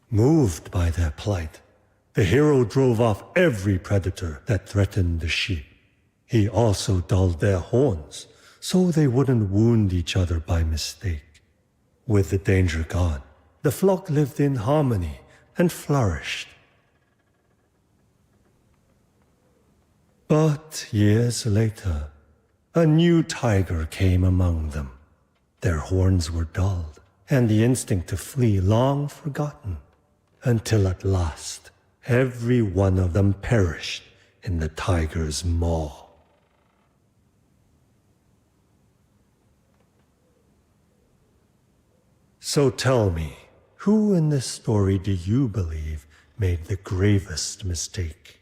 Moved by their plight, the hero drove off every predator that threatened the sheep. He also dulled their horns, so they wouldn't wound each other by mistake. With the danger gone, the flock lived in harmony and flourished. But years later, a new tiger came among them. Their horns were dulled, and the instinct to flee long forgotten. Until at last, every one of them perished in the tiger's maw. So tell me, who in this story do you believe made the gravest mistake?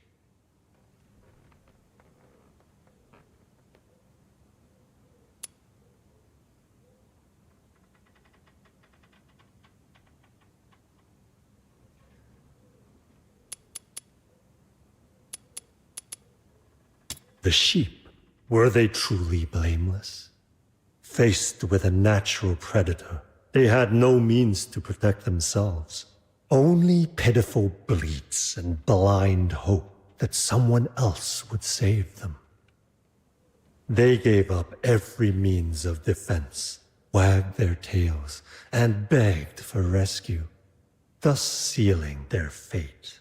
The sheep, were they truly blameless? Faced with a natural predator, they had no means to protect themselves. Only pitiful bleats and blind hope that someone else would save them. They gave up every means of defense, wagged their tails, and begged for rescue, thus sealing their fate.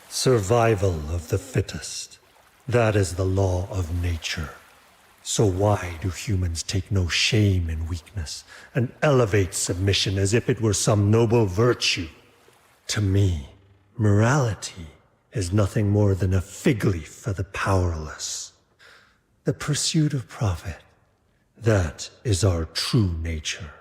Survival of the fittest. That is the law of nature. So why do humans take no shame in weakness and elevate submission as if it were some noble virtue? To me, morality is nothing more than a fig leaf for the powerless. The pursuit of profit, that is our true nature.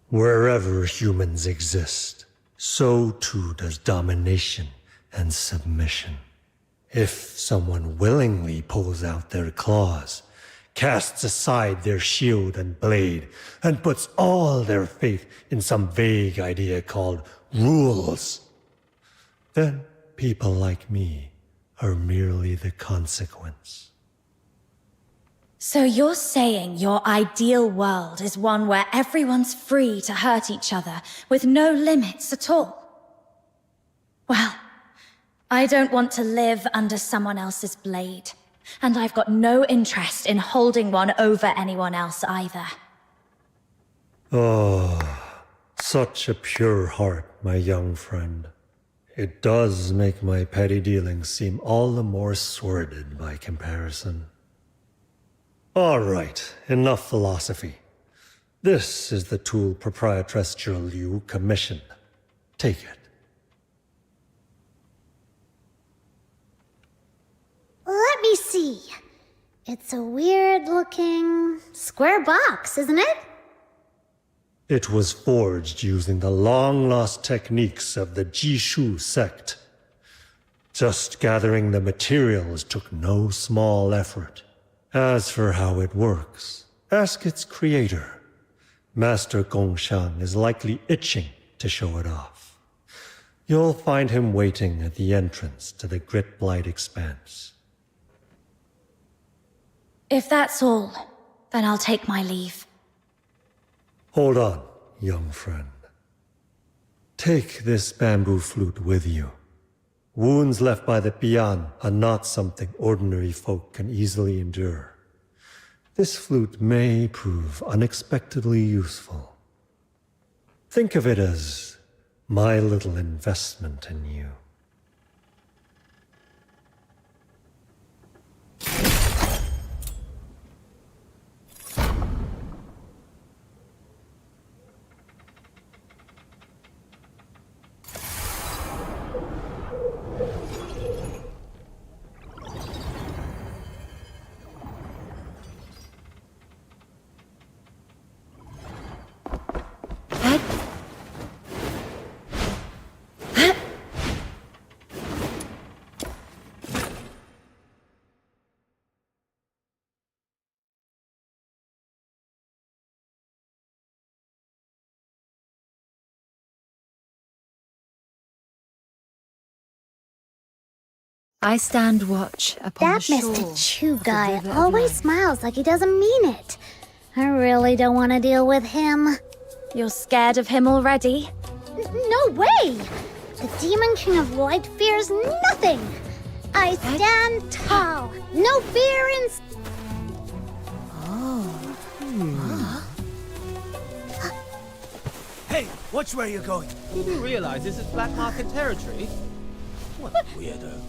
Wherever humans exist, so too does domination and submission. If someone willingly pulls out their claws, casts aside their shield and blade, and puts all their faith in some vague idea called rules, then people like me are merely the consequence. So you're saying your ideal world is one where everyone's free to hurt each other with no limits at all? Well, I don't want to live under someone else's blade, and I've got no interest in holding one over anyone else either. Oh, such a pure heart, my young friend. It does make my petty dealings seem all the more sordid by comparison. All right, enough philosophy. This is the tool Proprietress Zhe Liu commissioned. Take it. Let me see. It's a weird-looking square box, isn't it? It was forged using the long-lost techniques of the Jishu sect. Just gathering the materials took no small effort. As for how it works, ask its creator. Master Gongshang is likely itching to show it off. You'll find him waiting at the entrance to the Grit-Blight Expanse. If that's all, then I'll take my leave. Hold on, young friend. Take this bamboo flute with you. Wounds left by the Bian are not something ordinary folk can easily endure. This flute may prove unexpectedly useful. Think of it as my little investment in you. I stand watch upon That the shore. Mr. Chu of the guy river of always life. smiles like he doesn't mean it. I really don't want to deal with him. You're scared of him already? No way! The Demon King of Light fears nothing! I stand tall. No fear in... Hey, watch where you're going. You do realize this is black market territory? What a weirdo.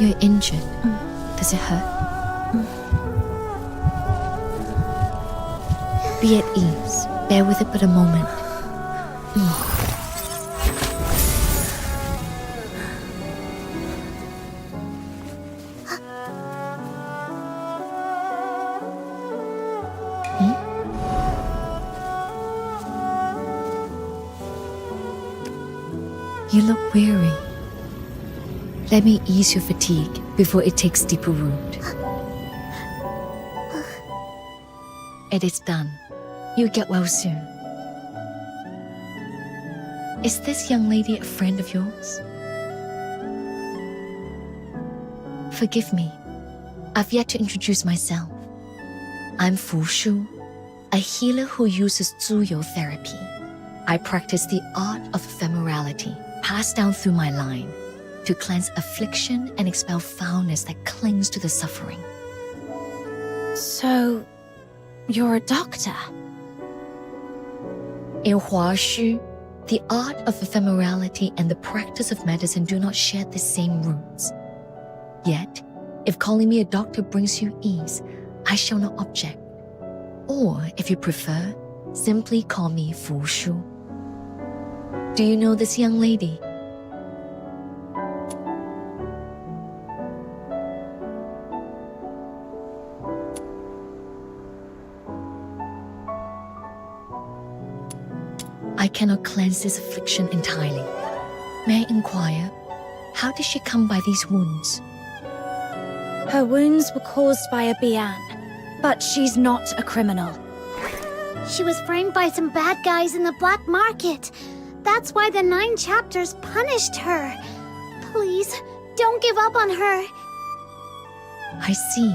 You're injured. Does it hurt? Be at ease. Bear with it but a moment. You look weary. Let me ease your fatigue before it takes deeper root. It is done. You'll get well soon. Is this young lady a friend of yours? Forgive me. I've yet to introduce myself. I'm Fu Shu, a healer who uses Zuyou therapy. I practice the art of ephemerality, passed down through my line, to cleanse affliction and expel foulness that clings to the suffering. So, you're a doctor? In Huashu, the art of ephemerality and the practice of medicine do not share the same roots. Yet, if calling me a doctor brings you ease, I shall not object. Or, if you prefer, simply call me Fu Shu. Do you know this young lady? I cannot cleanse this affliction entirely. May I inquire, how did she come by these wounds? Her wounds were caused by a Bian, but she's not a criminal. She was framed by some bad guys in the black market. That's why the 9 chapters punished her. Please, don't give up on her. I see.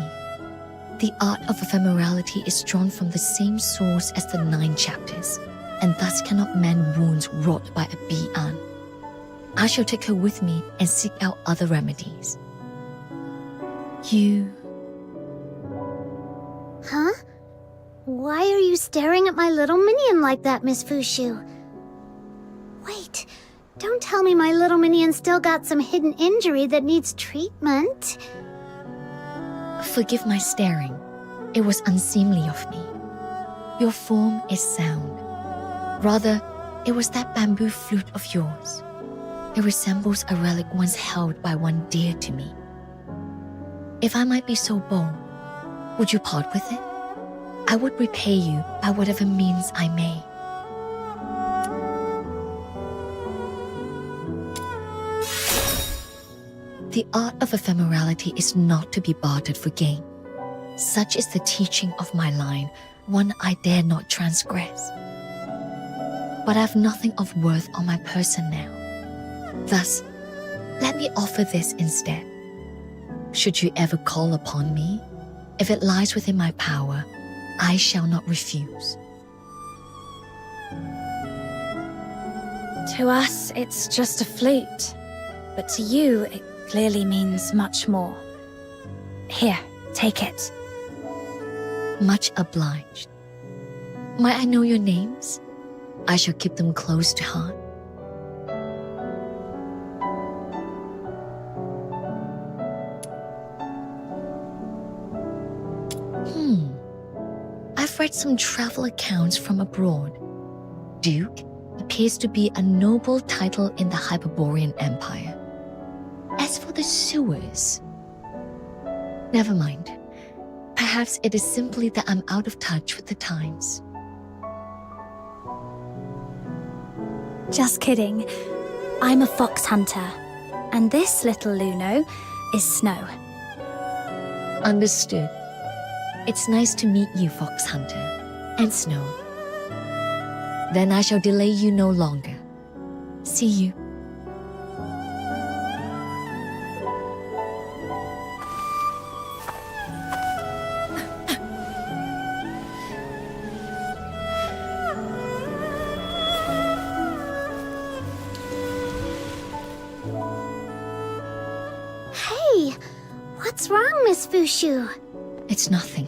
The art of ephemerality is drawn from the same source as the 9 chapters, and thus cannot mend wounds wrought by a Bian. I shall take her with me and seek out other remedies. You... Huh? Why are you staring at my little minion like that, Miss Fushu? Wait, don't tell me my little minion still got some hidden injury that needs treatment. Forgive my staring. It was unseemly of me. Your form is sound. Rather, it was that bamboo flute of yours. It resembles a relic once held by one dear to me. If I might be so bold, would you part with it? I would repay you by whatever means I may. The art of ephemerality is not to be bartered for gain. Such is the teaching of my line, one I dare not transgress. But I have nothing of worth on my person now. Thus, let me offer this instead. Should you ever call upon me, if it lies within my power, I shall not refuse. To us, it's just a flute. But to you, it clearly means much more. Here, take it. Much obliged. Might I know your names? I shall keep them close to heart. I've read some travel accounts from abroad. Duke appears to be a noble title in the Hyperborean Empire. As for the sewers... Never mind. Perhaps it is simply that I'm out of touch with the times. Just kidding. I'm a fox hunter. And this little Luno is Snow. Understood. It's nice to meet you, Fox Hunter. And Snow. Then I shall delay you no longer. See you. Hey, what's wrong, Miss Fushu? It's nothing.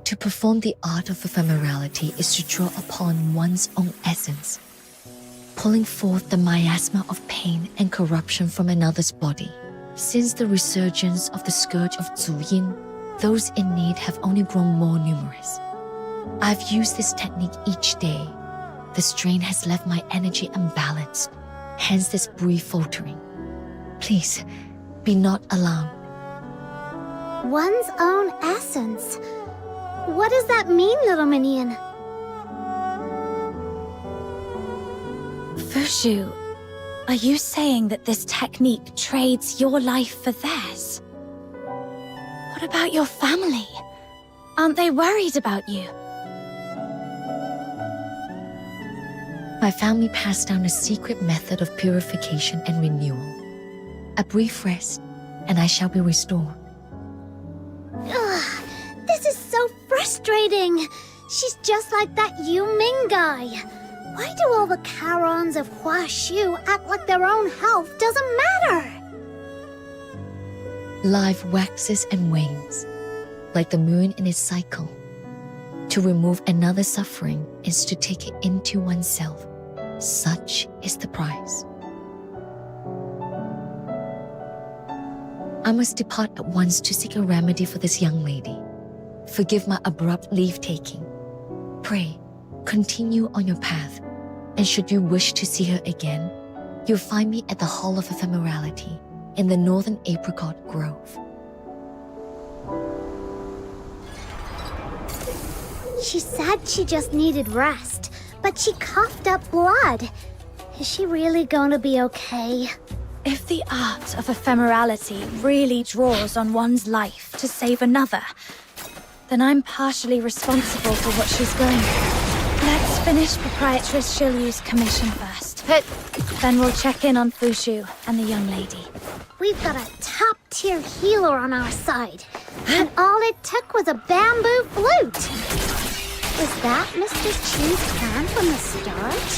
To perform the art of ephemerality is to draw upon one's own essence, pulling forth the miasma of pain and corruption from another's body. Since the resurgence of the scourge of Zuyin, those in need have only grown more numerous. I've used this technique each day. The strain has left my energy unbalanced, hence this brief faltering. Please, be not alarmed. One's own essence. What does that mean, little minion? Fushu, are you saying that this technique trades your life for theirs? What about your family? Aren't they worried about you? My family passed down a secret method of purification and renewal. A brief rest, and I shall be restored. Ugh, this is so frustrating. She's just like that Yu Ming guy. Why do all the Charons of Huashu act like their own health doesn't matter? Life waxes and wanes, like the moon in its cycle. To remove another suffering is to take it into oneself. Such is the price. I must depart at once to seek a remedy for this young lady. Forgive my abrupt leave-taking. Pray, continue on your path, and should you wish to see her again, you'll find me at the Hall of Ephemerality in the Northern Apricot Grove. She said she just needed rest, but she coughed up blood. Is she really going to be okay? If the art of ephemerality really draws on one's life to save another, then I'm partially responsible for what she's going through. Let's finish Proprietress Shilyu's commission first. Then we'll check in on Fushu and the young lady. We've got a top-tier healer on our side, and all it took was a bamboo flute. Was that Mr. Chu's plan from the start?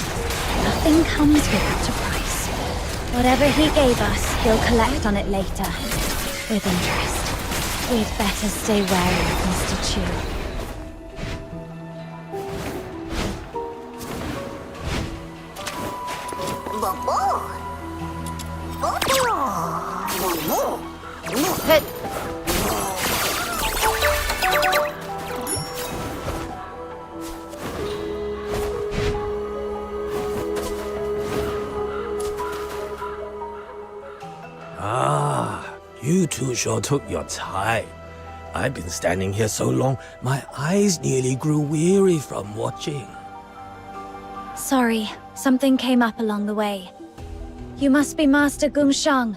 Nothing comes without a price. Whatever he gave us, he'll collect on it later. With interest. We'd better stay wary of Mr. Chu. You two sure took your time. I've been standing here so long, my eyes nearly grew weary from watching. Sorry, something came up along the way. You must be Master Gongshang.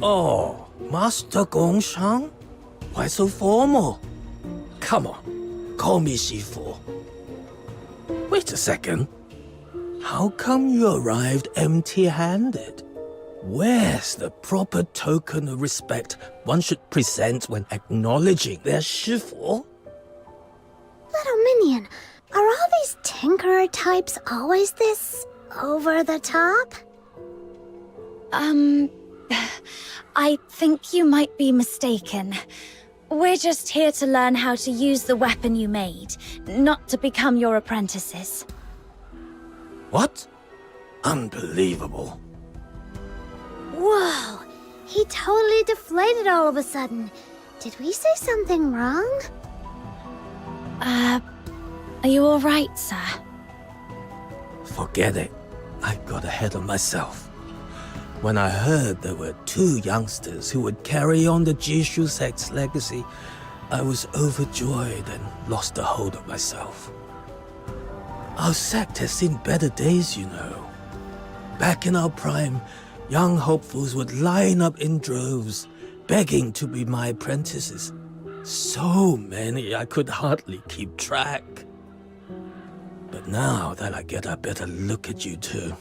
Oh, Master Gongshang? Why so formal? Come on, call me Shifu. Wait a second. How come you arrived empty-handed? Where's the proper token of respect one should present when acknowledging their Shifu? Little Minion, are all these tinkerer types always this over the top? I think you might be mistaken. We're just here to learn how to use the weapon you made, not to become your apprentices. What? Unbelievable. Whoa, he totally deflated all of a sudden. Did we say something wrong? Are you all right, sir? Forget it. I got ahead of myself. When I heard there were 2 youngsters who would carry on the Jishu sect's legacy, I was overjoyed and lost the hold of myself. Our sect has seen better days, you know. Back in our prime, young hopefuls would line up in droves, begging to be my apprentices. So many I could hardly keep track. But now that I get a better look at you two,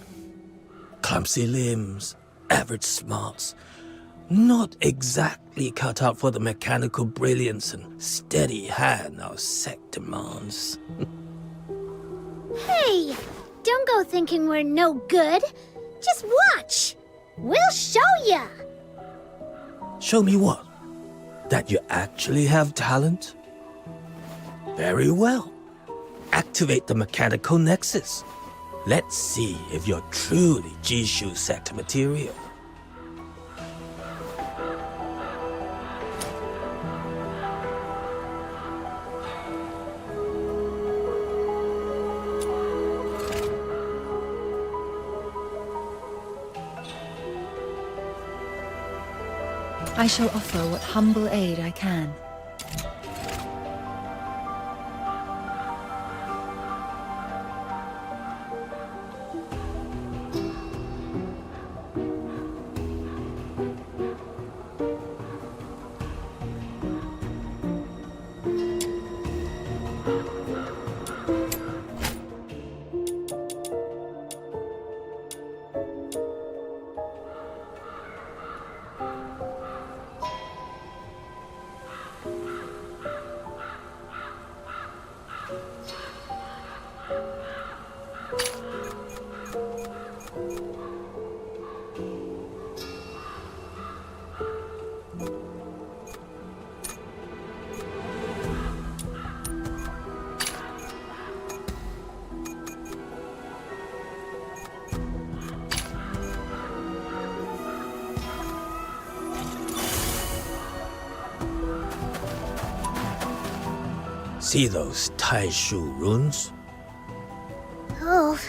clumsy limbs, average smarts, not exactly cut out for the mechanical brilliance and steady hand our sect demands. Hey, don't go thinking we're no good. Just watch. We'll show ya! Show me what? That you actually have talent? Very well. Activate the mechanical nexus. Let's see if you're truly Jishu sect material. I shall offer what humble aid I can. See those Taishu runes? Oh,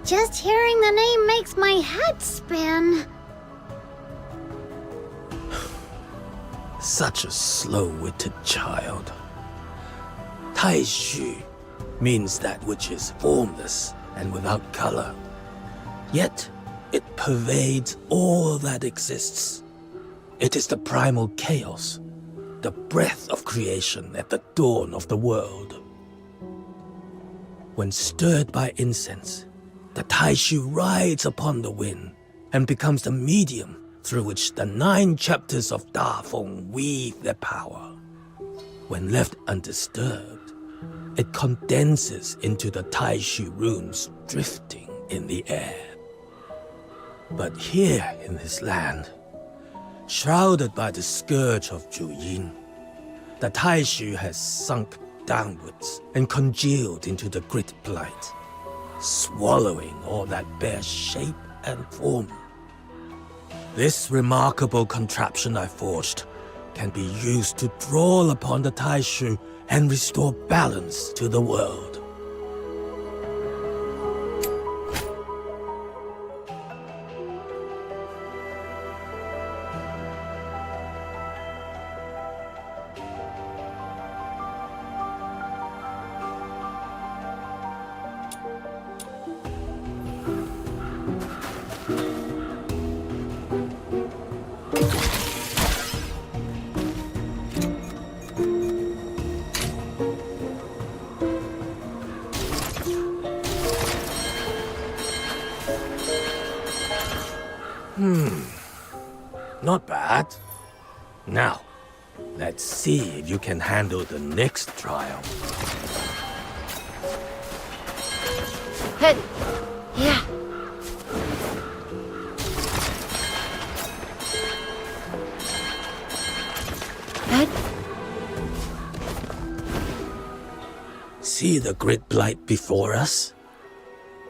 just hearing the name makes my head spin. Such a slow-witted child. Taishu means that which is formless and without color. Yet, it pervades all that exists. It is the primal chaos, the breath of creation at the dawn of the world. When stirred by incense, the Taishu rides upon the wind and becomes the medium through which the 9 chapters of Da Feng weave their power. When left undisturbed, it condenses into the Taishu runes drifting in the air. But here in this land, shrouded by the scourge of Juyin, the Taishu has sunk downwards and congealed into the Grit Blight, swallowing all that bears shape and form. This remarkable contraption I forged can be used to draw upon the Taishu and restore balance to the world. Not bad. Now, let's see if you can handle the next trial. Hey, yeah. See the Grit Blight before us?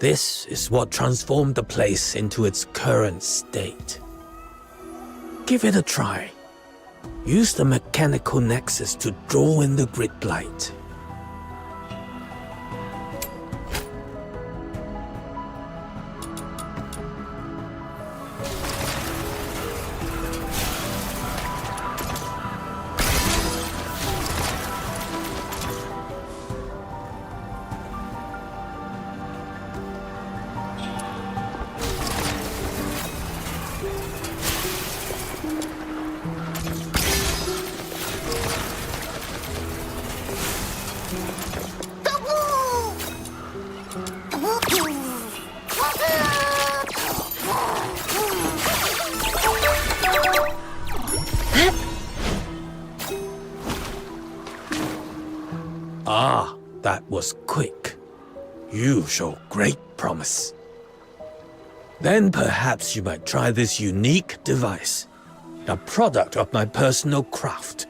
This is what transformed the place into its current state. Give it a try. Use the mechanical nexus to draw in the Grit Blight. Ah, that was quick. You show great promise. Then perhaps you might try this unique device, a product of my personal craft.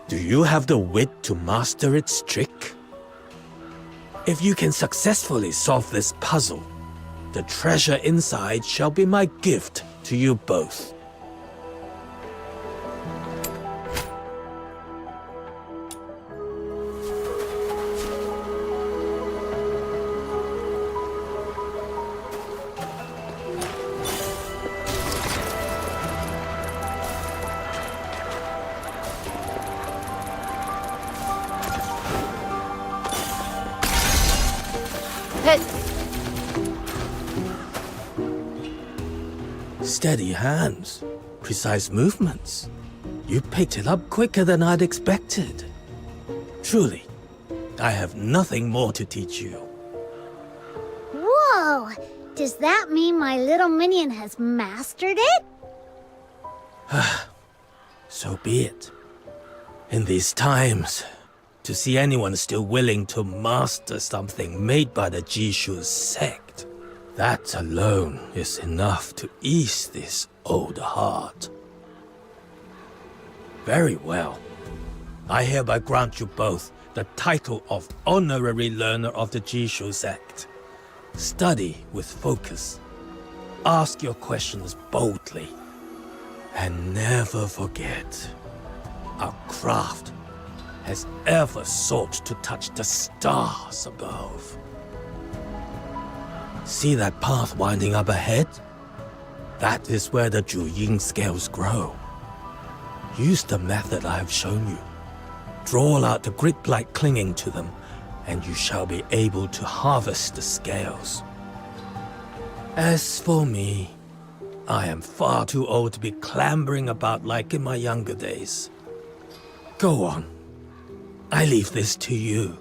Do you have the wit to master its trick? If you can successfully solve this puzzle, the treasure inside shall be my gift to you both. Steady hands, precise movements. You picked it up quicker than I'd expected. Truly, I have nothing more to teach you. Whoa! Does that mean my little minion has mastered it? So be it. In these times, to see anyone still willing to master something made by the Jishu sect, that alone is enough to ease this old heart. Very well. I hereby grant you both the title of Honorary Learner of the Jishu sect. Study with focus. Ask your questions boldly. And never forget, our craft has ever sought to touch the stars above. See that path winding up ahead? That is where the Zhuying scales grow. Use the method I have shown you. Draw out the grit light clinging to them, and you shall be able to harvest the scales. As for me, I am far too old to be clambering about like in my younger days. Go on. I leave this to you.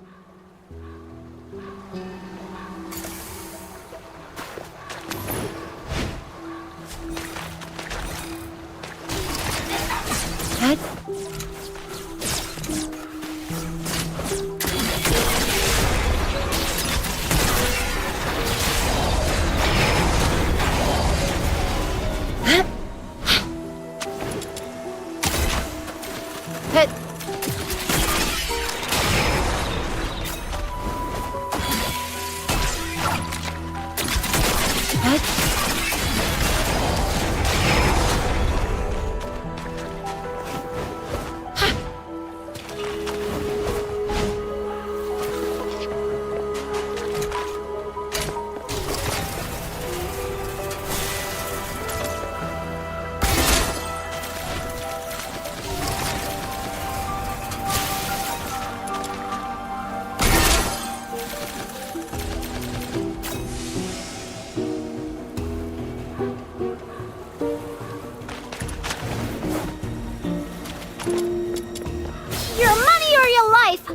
Your money or your life!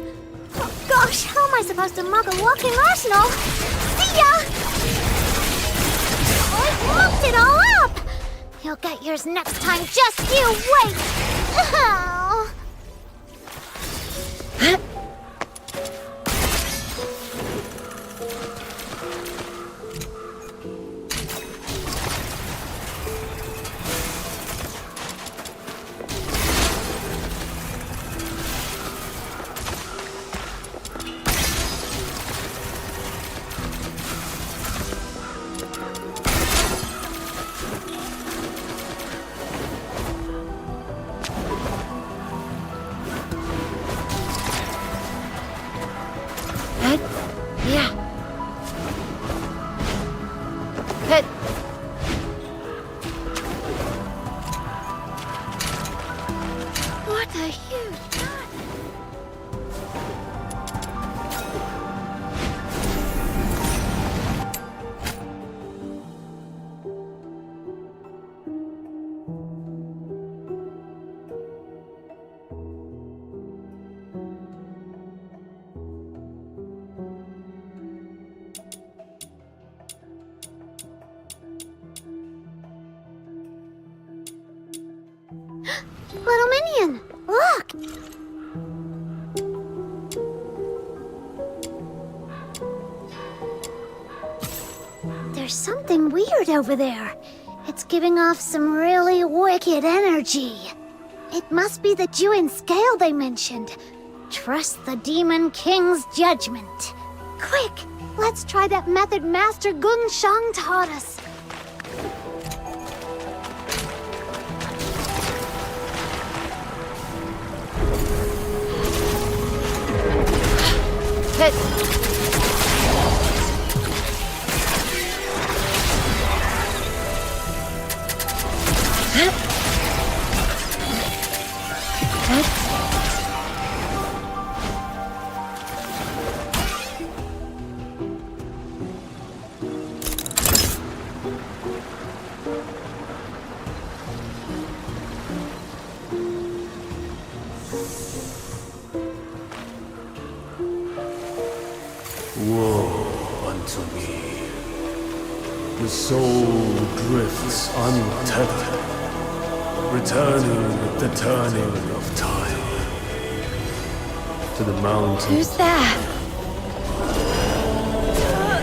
Oh gosh, how am I supposed to mug a walking arsenal? See ya! I looked it all up! You'll get yours next time, just you wait! Oh. What a huge garden! Little minion, look! There's something weird over there. It's giving off some really wicked energy. It must be the Juin scale they mentioned. Trust the Demon King's judgment. Quick, let's try that method Master Gun Shang taught us. Woe unto me. The soul drifts untethered, returning with the turning of time. To the mountains. Who's there?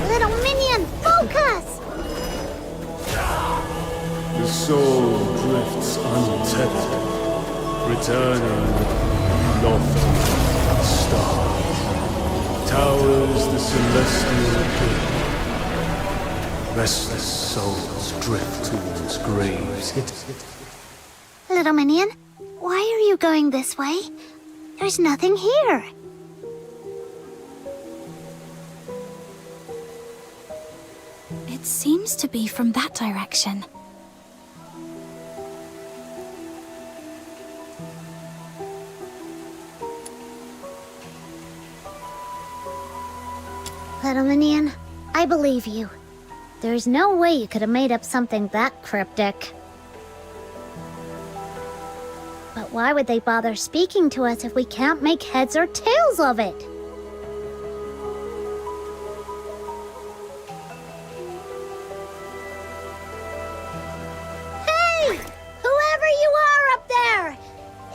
Little minion, focus! The soul drifts untethered, returning with lofty stars. Towers the celestial king. Restless souls drift towards graves. Little minion, why are you going this way? There's nothing here. It seems to be from that direction. Little Minion, I believe you. There's no way you could have made up something that cryptic. But why would they bother speaking to us if we can't make heads or tails of it? Hey! Whoever you are up there!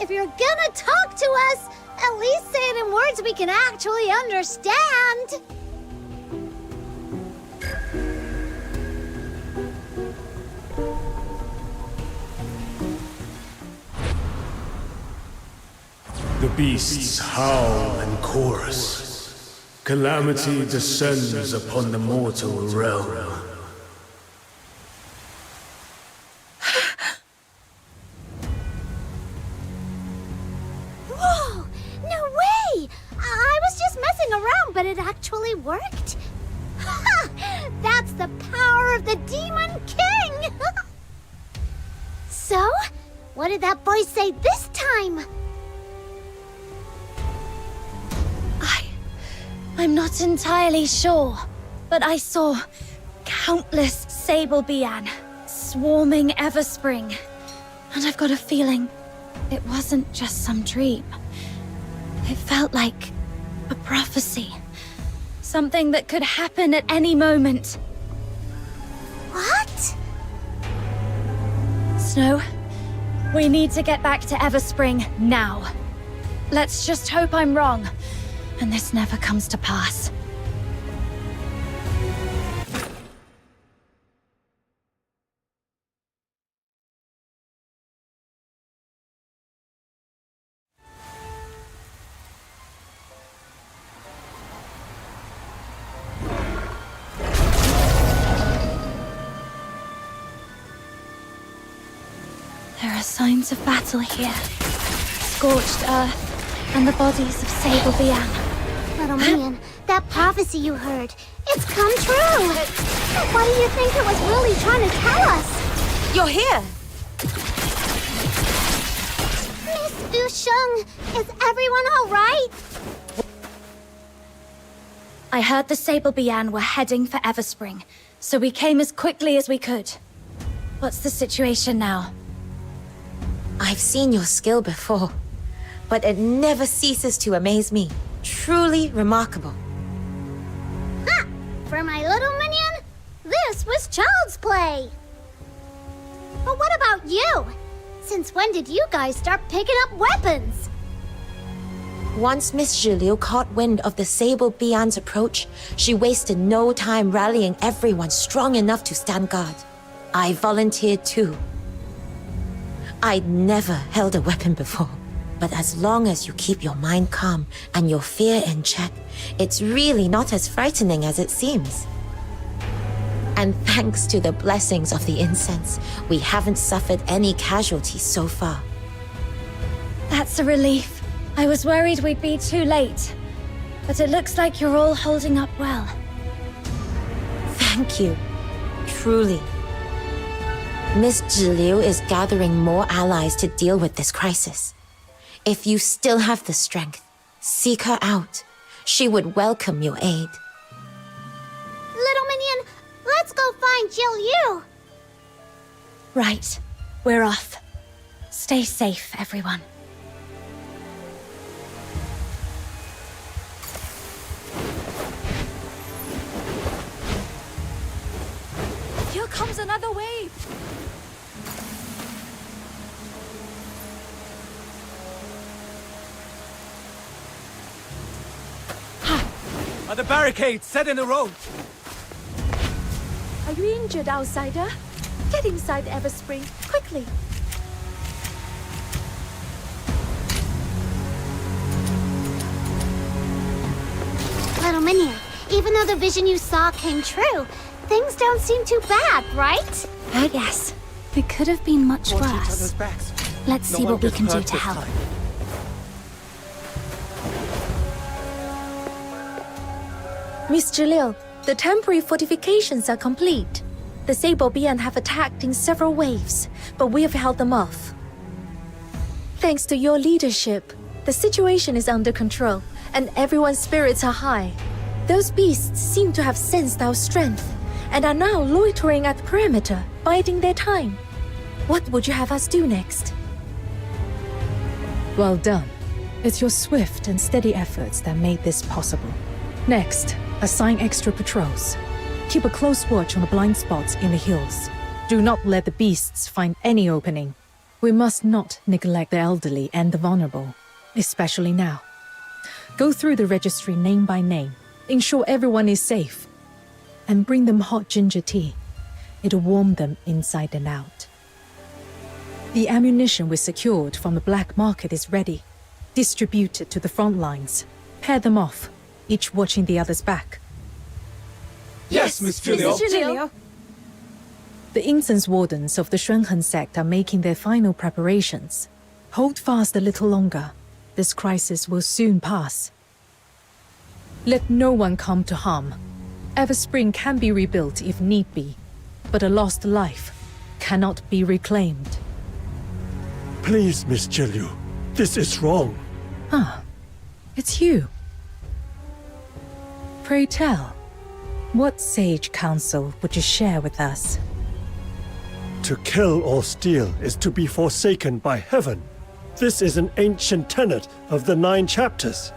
If you're gonna talk to us, at least say it in words we can actually understand! The beasts howl and chorus. Calamity descends upon the mortal realm. Whoa! No way! I was just messing around, but it actually worked. Ha! That's the power of the Demon King! So, what did that voice say this time? I'm not entirely sure, but I saw countless Sable Bian swarming Everspring. And I've got a feeling it wasn't just some dream. It felt like a prophecy. Something that could happen at any moment. What? Snow, we need to get back to Everspring now. Let's just hope I'm wrong, and this never comes to pass. There are signs of battle here. Scorched earth and the bodies of Sable Bian. Little Minion, that prophecy you heard, it's come true! What do you think it was really trying to tell us? You're here! Miss Yusheng, is everyone alright? I heard the Sable Bian were heading for Everspring, so we came as quickly as we could. What's the situation now? I've seen your skill before, but it never ceases to amaze me. Truly remarkable. Ha! For my little minion, this was child's play! But what about you? Since when did you guys start picking up weapons? Once Miss Zhiliu caught wind of the Sable Bian's approach, she wasted no time rallying everyone strong enough to stand guard. I volunteered too. I'd never held a weapon before, but as long as you keep your mind calm and your fear in check, it's really not as frightening as it seems. And thanks to the blessings of the incense, we haven't suffered any casualties so far. That's a relief. I was worried we'd be too late, but it looks like you're all holding up well. Thank you. Truly. Miss Zhiliu is gathering more allies to deal with this crisis. If you still have the strength, seek her out. She would welcome your aid. Little minion, let's go find Zhiliu. Right. We're off. Stay safe, everyone. Here comes another wave! Are the barricades set in a row? Are you injured, outsider? Get inside Everspring, quickly! Little minion, even though the vision you saw came true, things don't seem too bad, right? Yes. It could have been much Watch each worse. other's backs. Let's No see one what we gets can do hurt to this help. time. Mr. Liu, the temporary fortifications are complete. The Sable Bian have attacked in several waves, but we have held them off. Thanks to your leadership, the situation is under control, and everyone's spirits are high. Those beasts seem to have sensed our strength, and are now loitering at the perimeter, biding their time. What would you have us do next? Well done. It's your swift and steady efforts that made this possible. Next, assign extra patrols. Keep a close watch on the blind spots in the hills. Do not let the beasts find any opening. We must not neglect the elderly and the vulnerable, especially now. Go through the registry name by name, ensure everyone is safe, and bring them hot ginger tea. It'll warm them inside and out. The ammunition we secured from the black market is ready. Distribute it to the front lines. Pair them off, each watching the other's back. Yes, Mr. Liu. The incense wardens of the Shunhen sect are making their final preparations. Hold fast a little longer. This crisis will soon pass. Let no one come to harm. Everspring can be rebuilt if need be, but a lost life cannot be reclaimed. Please, Miss Liu, this is wrong. Ah, it's you. Pray tell, what sage counsel would you share with us? To kill or steal is to be forsaken by heaven. This is an ancient tenet of the 9 chapters.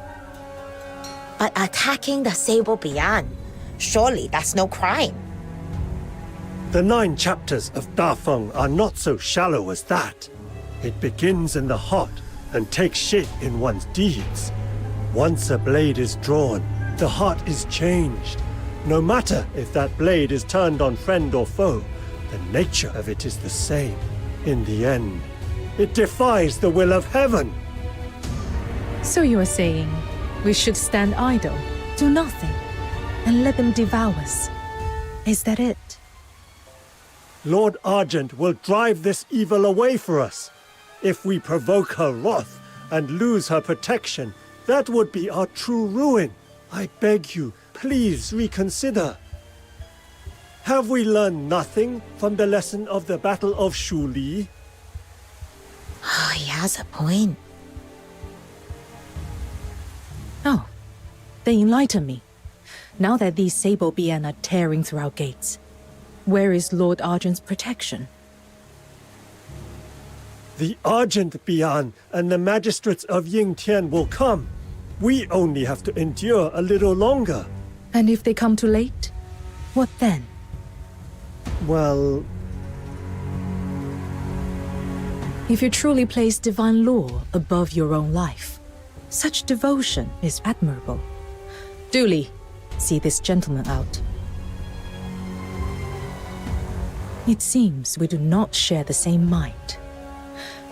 But attacking the Sable Bian, surely that's no crime. The 9 chapters of Da Feng are not so shallow as that. It begins in the heart and takes shape in one's deeds. Once a blade is drawn, the heart is changed. No matter if that blade is turned on friend or foe, the nature of it is the same. In the end, it defies the will of heaven. So you are saying we should stand idle, do nothing, and let them devour us. Is that it? Lord Argent will drive this evil away for us. If we provoke her wrath and lose her protection, that would be our true ruin. I beg you, please reconsider. Have we learned nothing from the lesson of the Battle of Shuli? Oh, he has a point. Oh, then enlighten me. Now that these Sable Bian are tearing through our gates, where is Lord Argent's protection? The Argent Bian and the magistrates of Yingtian will come. We only have to endure a little longer. And if they come too late, what then? Well, if you truly place divine law above your own life, such devotion is admirable. Duly, see this gentleman out. It seems we do not share the same mind.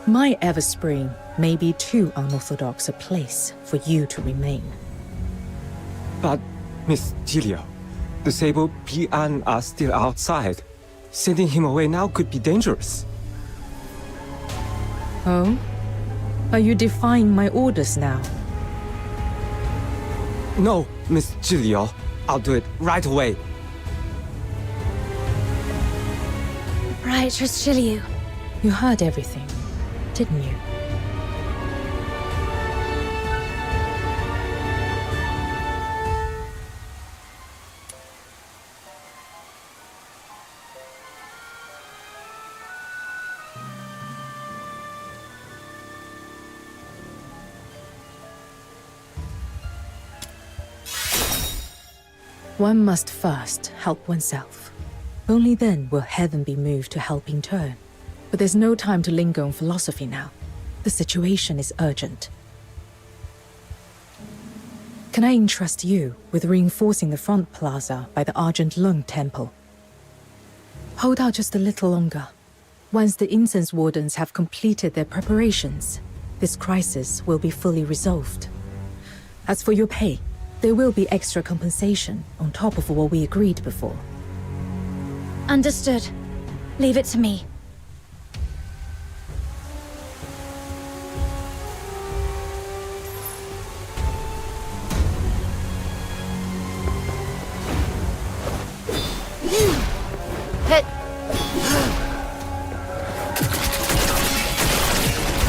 My Everspring may be too unorthodox a place for you to remain. But, Miss Liu, the Sable Bian are still outside. Sending him away now could be dangerous. Oh? Are you defying my orders now? No, Miss Liu. I'll do it right away. Right, Mr. Liu. You heard everything, didn't you? One must first help oneself. Only then will heaven be moved to help in turn. But there's no time to linger on philosophy now. The situation is urgent. Can I entrust you with reinforcing the front plaza by the Argent Lung Temple? Hold out just a little longer. Once the incense wardens have completed their preparations, this crisis will be fully resolved. As for your pay, there will be extra compensation on top of what we agreed before. Understood. Leave it to me. Hit.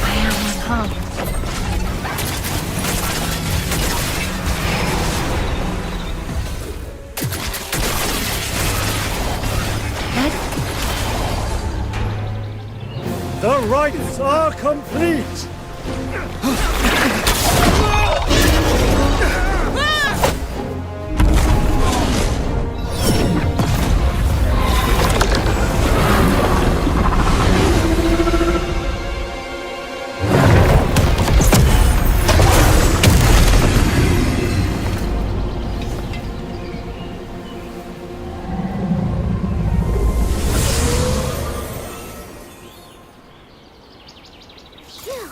I am unharmed. The rites are complete! Phew.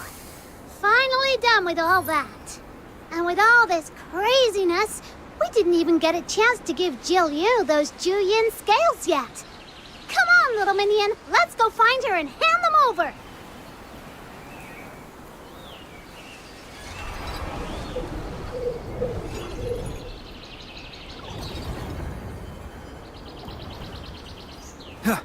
Finally done with all that. And with all this craziness, we didn't even get a chance to give Jill Yu those Juyin scales yet. Come on, little minion, let's go find her and hand them over. Yeah.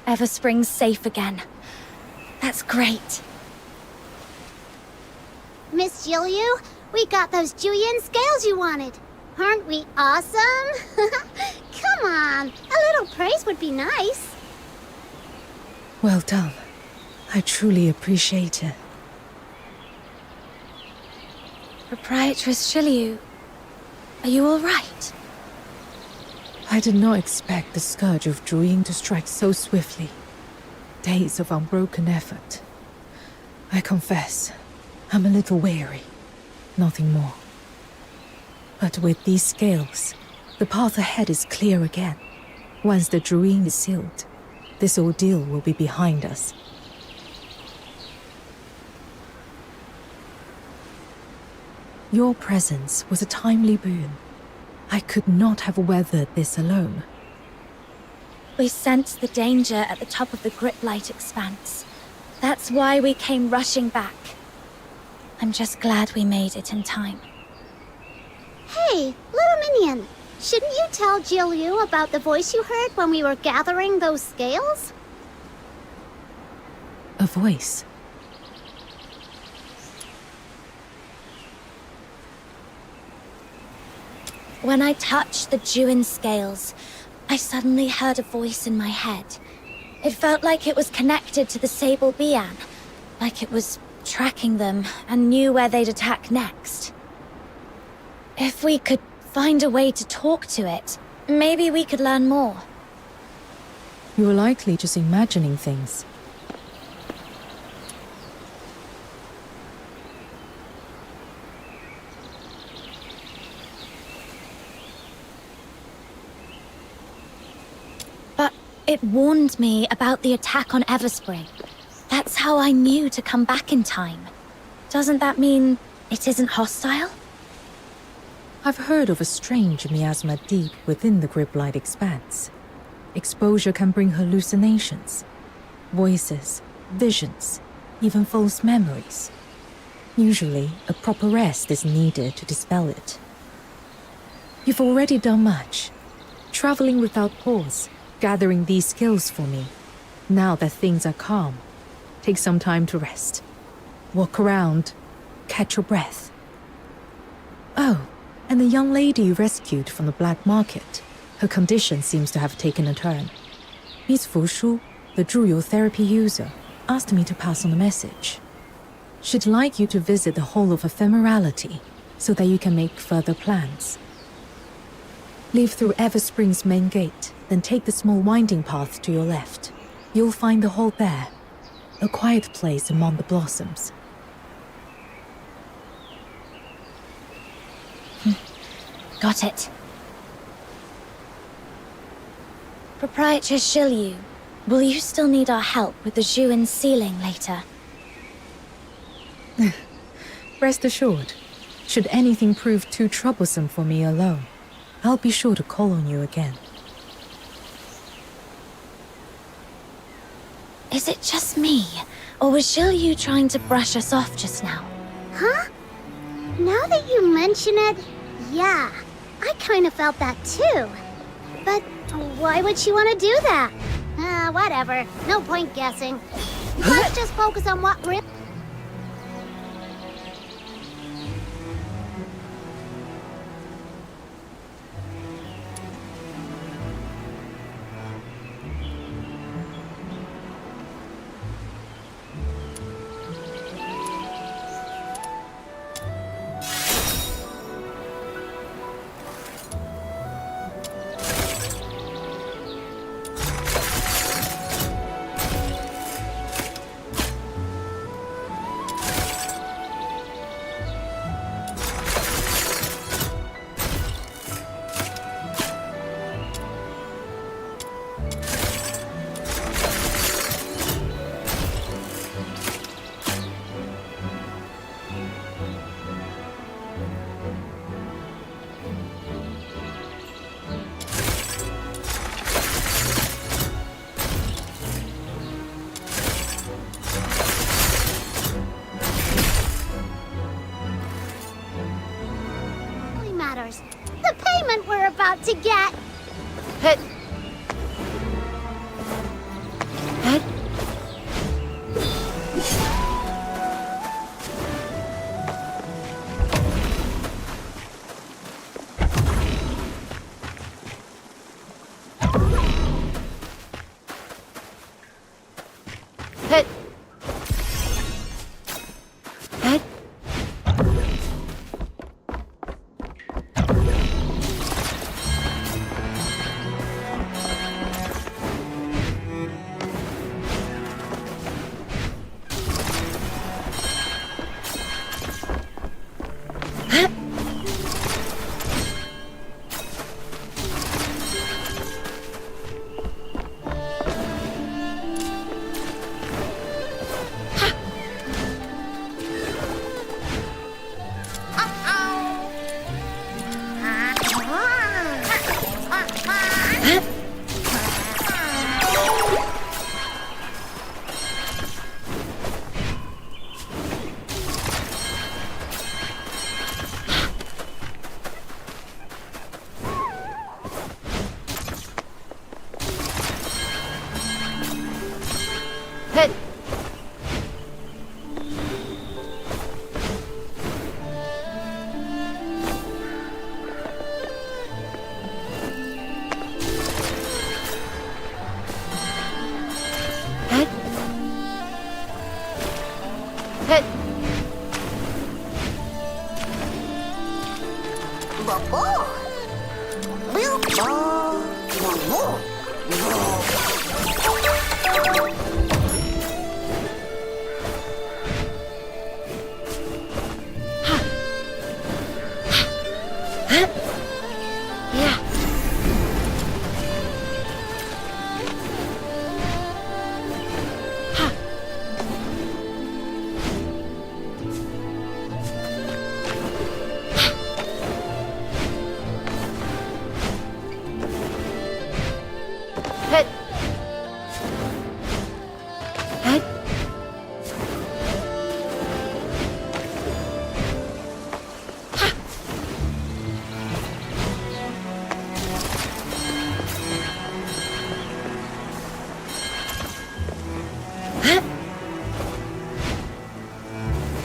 Everspring's safe again. That's great. Miss Jill Yu, we got those Juyin scales you wanted. Aren't we awesome? Come on, a little praise would be nice. Well done. I truly appreciate it. Proprietress Shiliu, are you all right? I did not expect the scourge of Juyin to strike so swiftly. Days of unbroken effort. I confess, I'm a little weary. Nothing more. But with these scales, the path ahead is clear again. Once the Juyin is sealed, this ordeal will be behind us. Your presence was a timely boon. I could not have weathered this alone. We sensed the danger at the top of the Griplight expanse. That's why we came rushing back. I'm just glad we made it in time. Hey, little minion, shouldn't you tell Jill Yu about the voice you heard when we were gathering those scales? A voice. When I touched the Juyin scales, I suddenly heard a voice in my head. It felt like it was connected to the Sable Bian, like it was tracking them and knew where they'd attack next. If we could find a way to talk to it, maybe we could learn more. You're likely just imagining things. But it warned me about the attack on Everspring. That's how I knew to come back in time. Doesn't that mean it isn't hostile? I've heard of a strange miasma deep within the Griplight expanse. Exposure can bring hallucinations, voices, visions, even false memories. Usually, a proper rest is needed to dispel it. You've already done much, traveling without pause, gathering these skills for me. Now that things are calm, take some time to rest. Walk around, catch your breath. Oh, and the young lady you rescued from the black market. Her condition seems to have taken a turn. Miss Fu Shu, the Zhuyu therapy user, asked me to pass on a message. She'd like you to visit the Hall of Ephemerality so that you can make further plans. Leave through Everspring's main gate, then take the small winding path to your left. You'll find the hall there, a quiet place among the blossoms. Got it. Proprietor Shilyu, will you still need our help with the Zhuan sealing later? Rest assured, should anything prove too troublesome for me alone, I'll be sure to call on you again. Is it just me, or was Shilyu trying to brush us off just now? Huh? Now that you mention it, yeah, I kind of felt that too. But why would she want to do that? Whatever. No point guessing. Let's just focus on what really... matters. The payment we're about to get. Hit!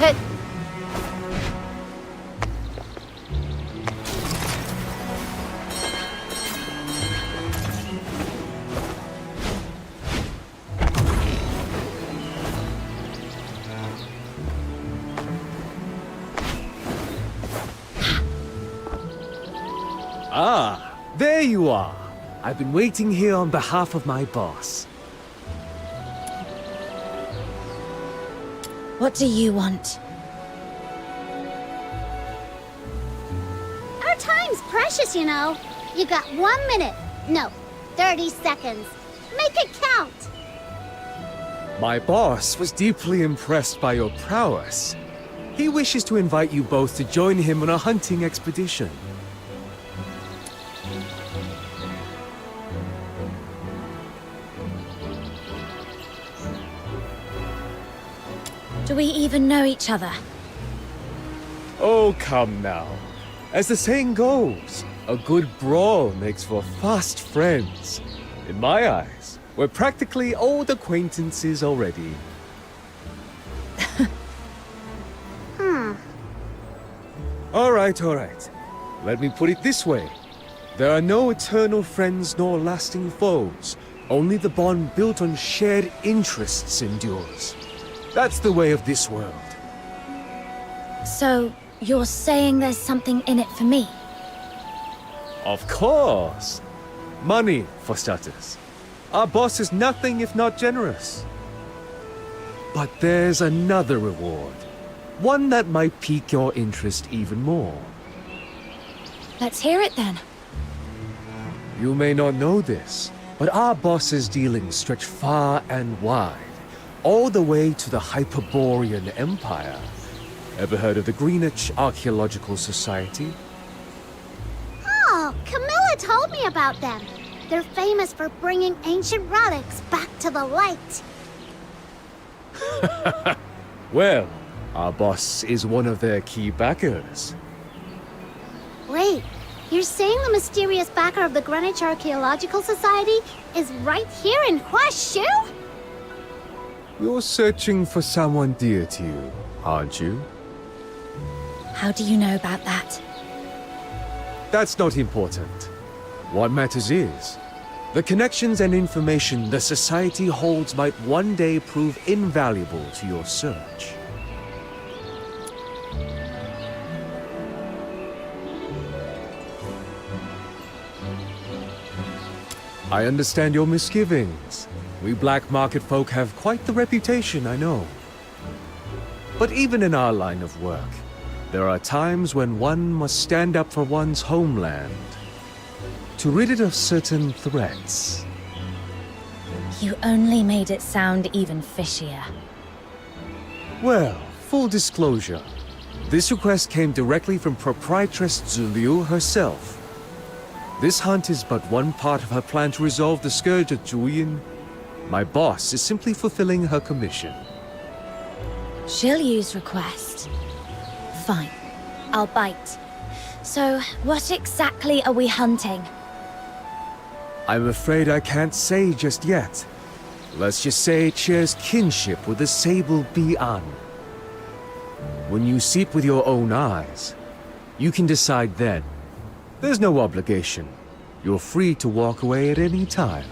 Hit. Ah, there you are. I've been waiting here on behalf of my boss. What do you want? Our time's precious, you know. You got 1 minute. No, 30 seconds. Make it count. My boss was deeply impressed by your prowess. He wishes to invite you both to join him on a hunting expedition. Do we even know each other? Oh, come now. As the saying goes, a good brawl makes for fast friends. In my eyes, we're practically old acquaintances already. All right. Let me put it this way. There are no eternal friends nor lasting foes. Only the bond built on shared interests endures. That's the way of this world. So, you're saying there's something in it for me? Of course. Money, for starters. Our boss is nothing if not generous. But there's another reward. One that might pique your interest even more. Let's hear it then. You may not know this, but our boss's dealings stretch far and wide. All the way to the Hyperborean Empire. Ever heard of the Greenwich Archaeological Society? Oh, Camilla told me about them. They're famous for bringing ancient relics back to the light. Well, our boss is one of their key backers. Wait, you're saying the mysterious backer of the Greenwich Archaeological Society is right here in Huashu? You're searching for someone dear to you, aren't you? How do you know about that? That's not important. What matters is, the connections and information the Society holds might one day prove invaluable to your search. I understand your misgivings. We black market folk have quite the reputation, I know. But even in our line of work, there are times when one must stand up for one's homeland to rid it of certain threats. You only made it sound even fishier. Well, full disclosure, this request came directly from Proprietress Zuliu herself. This hunt is but one part of her plan to resolve the scourge at Juyin. My boss is simply fulfilling her commission. Shiliu's request. Fine. I'll bite. So, what exactly are we hunting? I'm afraid I can't say just yet. Let's just say it shares kinship with the Sable Bi'an. When you see it with your own eyes, you can decide then. There's no obligation. You're free to walk away at any time.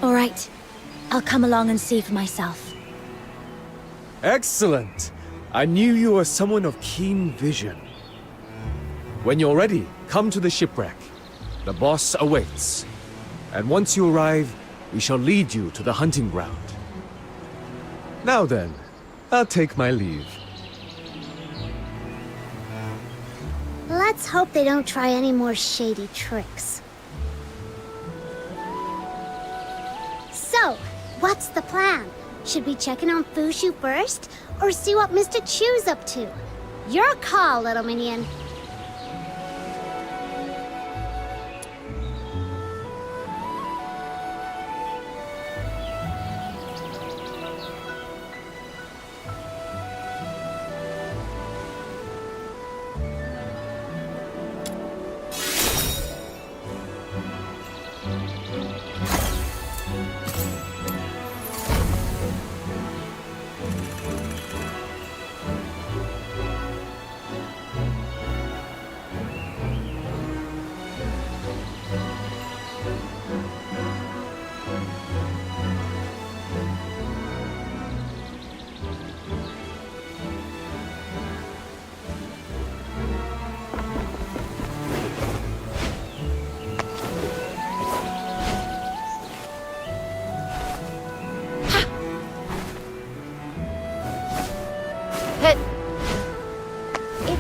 All right. I'll come along and see for myself. Excellent! I knew you were someone of keen vision. When you're ready, come to the shipwreck. The boss awaits. And once you arrive, we shall lead you to the hunting ground. Now then, I'll take my leave. Let's hope they don't try any more shady tricks. So, what's the plan? Should we check in on Fushu first, or see what Mr. Chu's up to? Your call, little minion.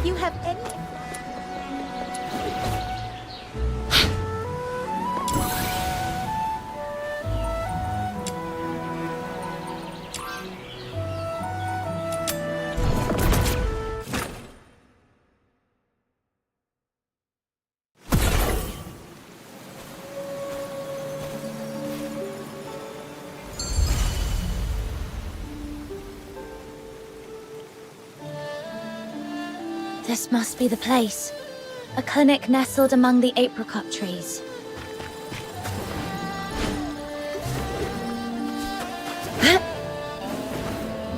you have any... This must be the place. A clinic nestled among the apricot trees.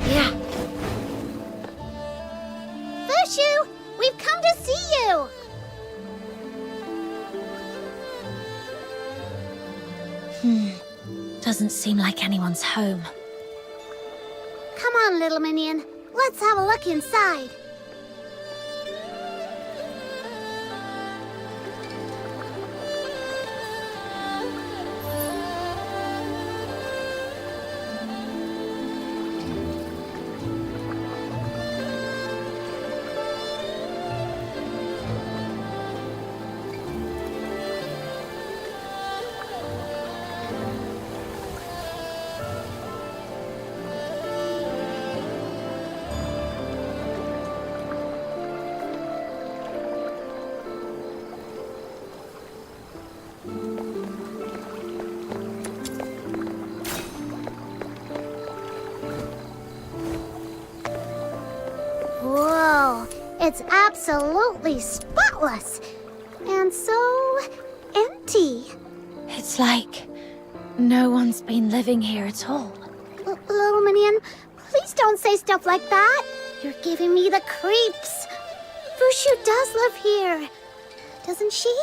Yeah. Fushu, we've come to see you! Doesn't seem like anyone's home. Come on, little minion. Let's have a look inside. Whoa, it's absolutely spotless. And so empty. It's like no one's been living here at all. Little minion, please don't say stuff like that. You're giving me the creeps. Fushu does live here, doesn't she?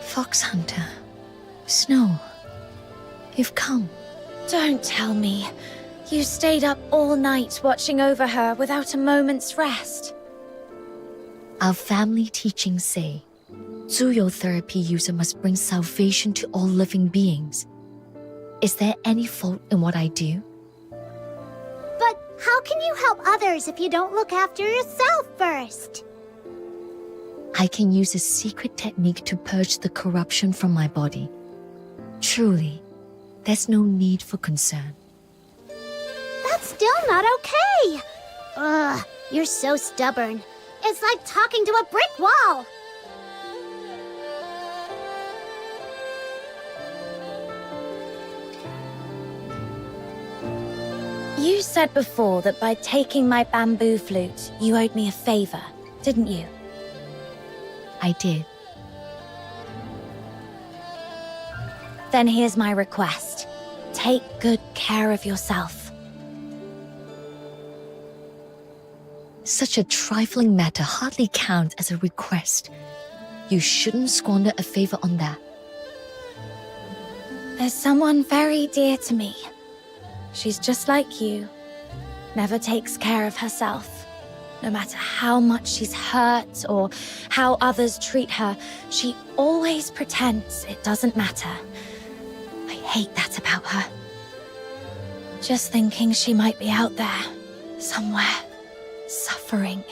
Fox Hunter, Snow, you've come. Don't tell me. You stayed up all night watching over her without a moment's rest. Our family teachings say, Zuyou therapy user must bring salvation to all living beings. Is there any fault in what I do? But how can you help others if you don't look after yourself first? I can use a secret technique to purge the corruption from my body. Truly, there's no need for concern. That's still not okay. Ugh, you're so stubborn. It's like talking to a brick wall. You said before that by taking my bamboo flute, you owed me a favor, didn't you? I did. Then here's my request. Take good care of yourself. Such a trifling matter hardly counts as a request. You shouldn't squander a favor on that. There's someone very dear to me. She's just like you. Never takes care of herself. No matter how much she's hurt or how others treat her, she always pretends it doesn't matter. I hate that about her. Just thinking she might be out there, somewhere, suffering,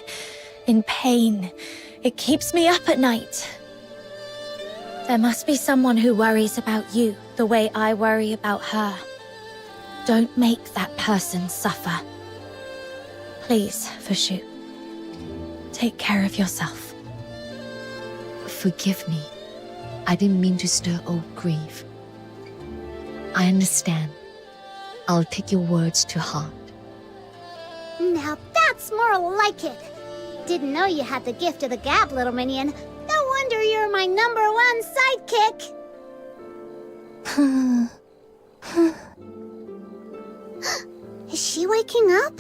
in pain. It keeps me up at night. There must be someone who worries about you the way I worry about her. Don't make that person suffer. Please, Fushu. Take care of yourself. Forgive me. I didn't mean to stir old grief. I understand. I'll take your words to heart. Now that's more like it. Didn't know you had the gift of the gab, little minion. No wonder you're my #1 sidekick. Is she waking up?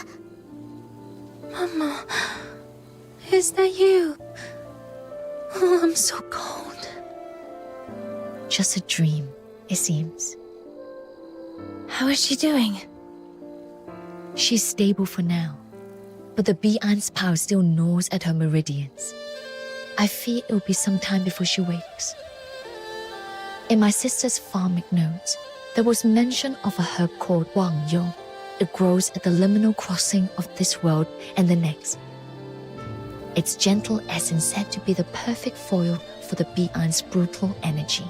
Mama, is that you? Oh, I'm so cold. Just a dream, it seems. How is she doing? She's stable for now, but the Bi'an's power still gnaws at her meridians. I fear it will be some time before she wakes. In my sister's farmic notes, there was mention of a herb called Wang Yo. It grows at the liminal crossing of this world and the next. Its gentle essence said to be the perfect foil for the Bi'an's brutal energy.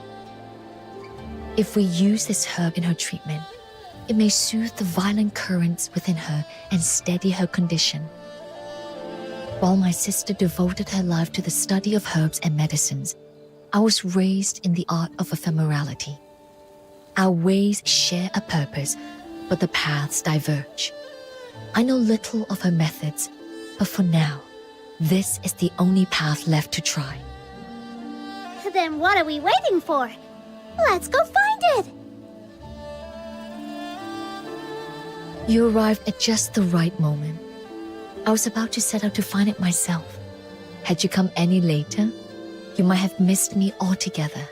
If we use this herb in her treatment, it may soothe the violent currents within her and steady her condition. While my sister devoted her life to the study of herbs and medicines, I was raised in the art of ephemerality. Our ways share a purpose, but the paths diverge. I know little of her methods, but for now, this is the only path left to try. Then what are we waiting for? Let's go find it! You arrived at just the right moment. I was about to set out to find it myself. Had you come any later, you might have missed me altogether.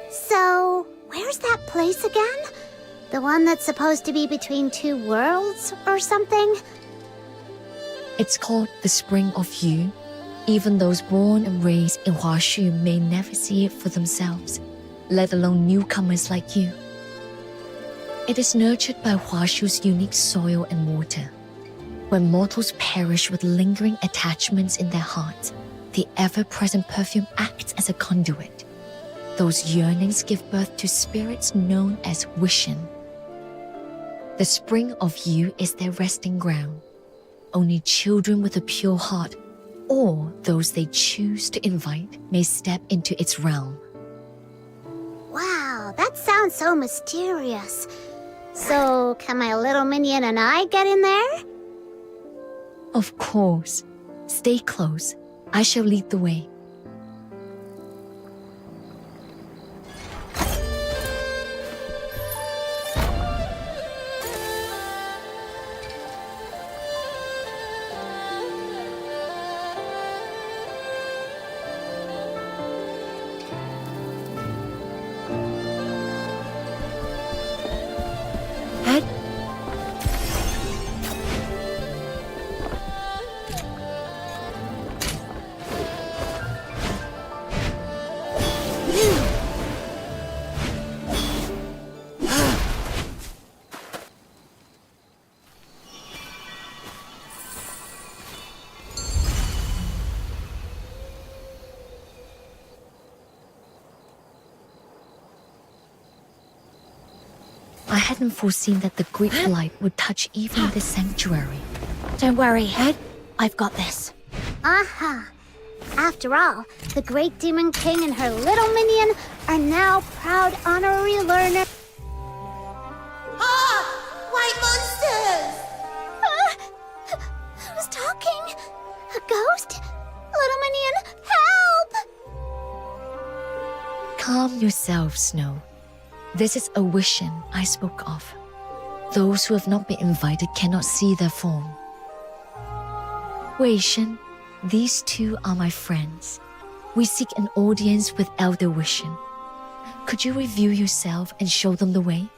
So, where's that place again? The one that's supposed to be between two worlds or something? It's called the Spring of You. Even those born and raised in Huashu may never see it for themselves, let alone newcomers like you. It is nurtured by Huashu's unique soil and water. When mortals perish with lingering attachments in their hearts, the ever-present perfume acts as a conduit. Those yearnings give birth to spirits known as Wishin. The Spring of You is their resting ground. Only children with a pure heart, or those they choose to invite, may step into its realm. Wow, that sounds so mysterious. So, can my little minion and I get in there? Of course. Stay close. I shall lead the way. I hadn't foreseen that the Greek light would touch even this sanctuary. Don't worry, I've got this. Aha! After all, the great demon king and her little minion are now proud honorary learner. Ah! White monsters! Who's talking? A ghost? Little minion, help! Calm yourself, Snow. This is a Wishin I spoke of. Those who have not been invited cannot see their form. Wei Shen, these two are my friends. We seek an audience with Elder Wishin. Could you review yourself and show them the way?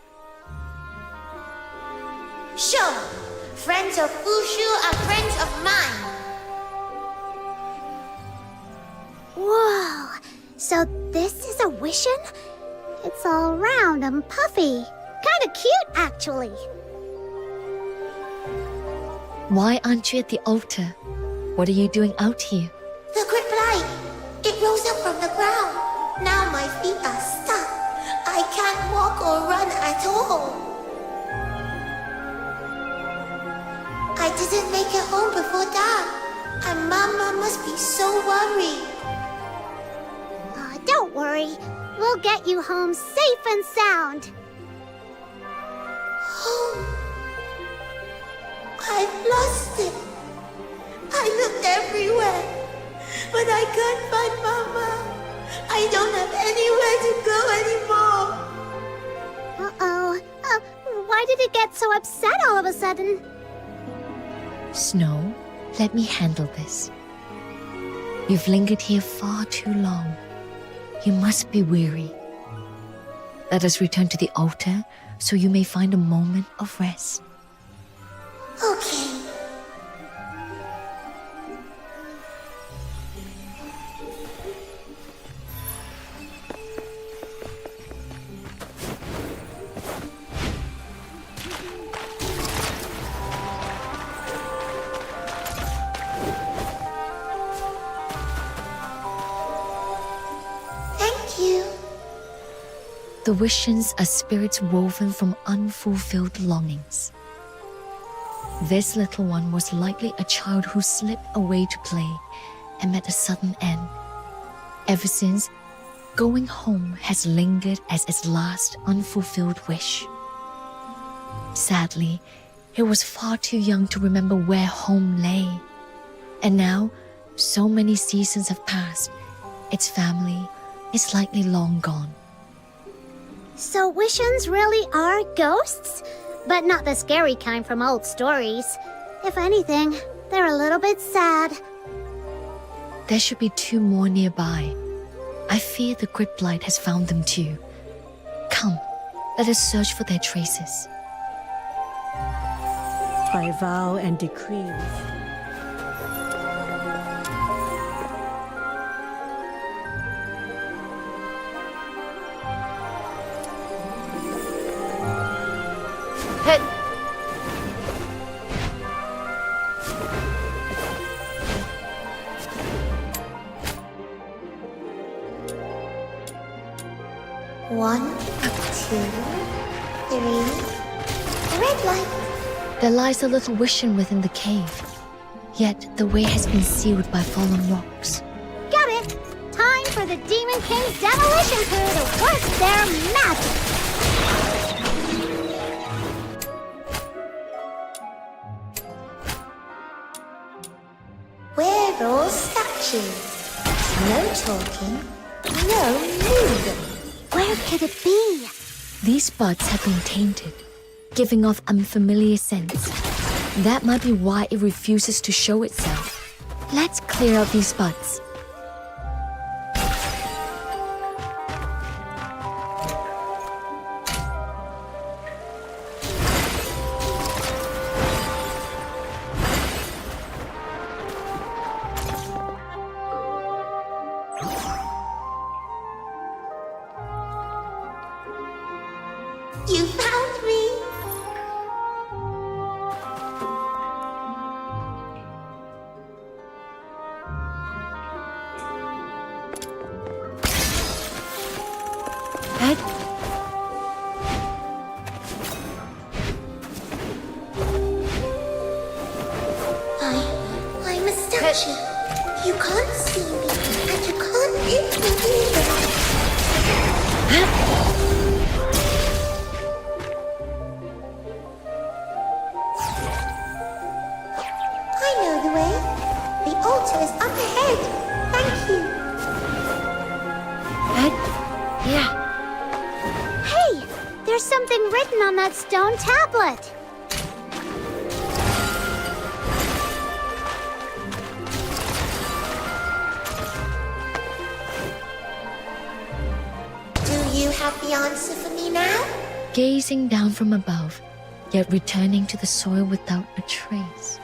Sure. Friends of Fushu are friends of mine. Whoa! So this is a Wishin? It's all round and puffy. Kinda cute, actually. Why aren't you at the altar? What are you doing out here? The Great Light! It rose up from the ground. Now my feet are stuck. I can't walk or run at all. I didn't make it home before dark. And Mama must be so worried. Don't worry. We'll get you home safe and sound. Home? I've lost it. I looked everywhere, but I can't find Mama. I don't have anywhere to go anymore. Uh-oh. Why did it get so upset all of a sudden? Snow, let me handle this. You've lingered here far too long. You must be weary. Let us return to the altar so you may find a moment of rest. Okay. The Wishens are spirits woven from unfulfilled longings. This little one was likely a child who slipped away to play and met a sudden end. Ever since, going home has lingered as its last unfulfilled wish. Sadly, it was far too young to remember where home lay. And now, so many seasons have passed, its family is likely long gone. So Wishens really are ghosts? But not the scary kind from old stories. If anything, they're a little bit sad. There should be 2 more nearby. I fear the Great Light has found them too. Come, let us search for their traces. By vow and decree. One, 2, 3. Red light. There lies a little Wishen within the cave. Yet the way has been sealed by fallen rocks. Got it! Time for the Demon King's demolition crew to work their magic! We're all statues. No talking, no moving. Where could it be? These buds have been tainted, giving off unfamiliar scents. That might be why it refuses to show itself. Let's clear out these buds. You found me! Ed? I'm a statue. You can't see me, and you can't hit me either. I know the way. The altar is up ahead. Thank you. Ed? Yeah. Hey! There's something written on that stone tablet! Do you have the answer for me now? Gazing down from above, yet returning to the soil without a trace.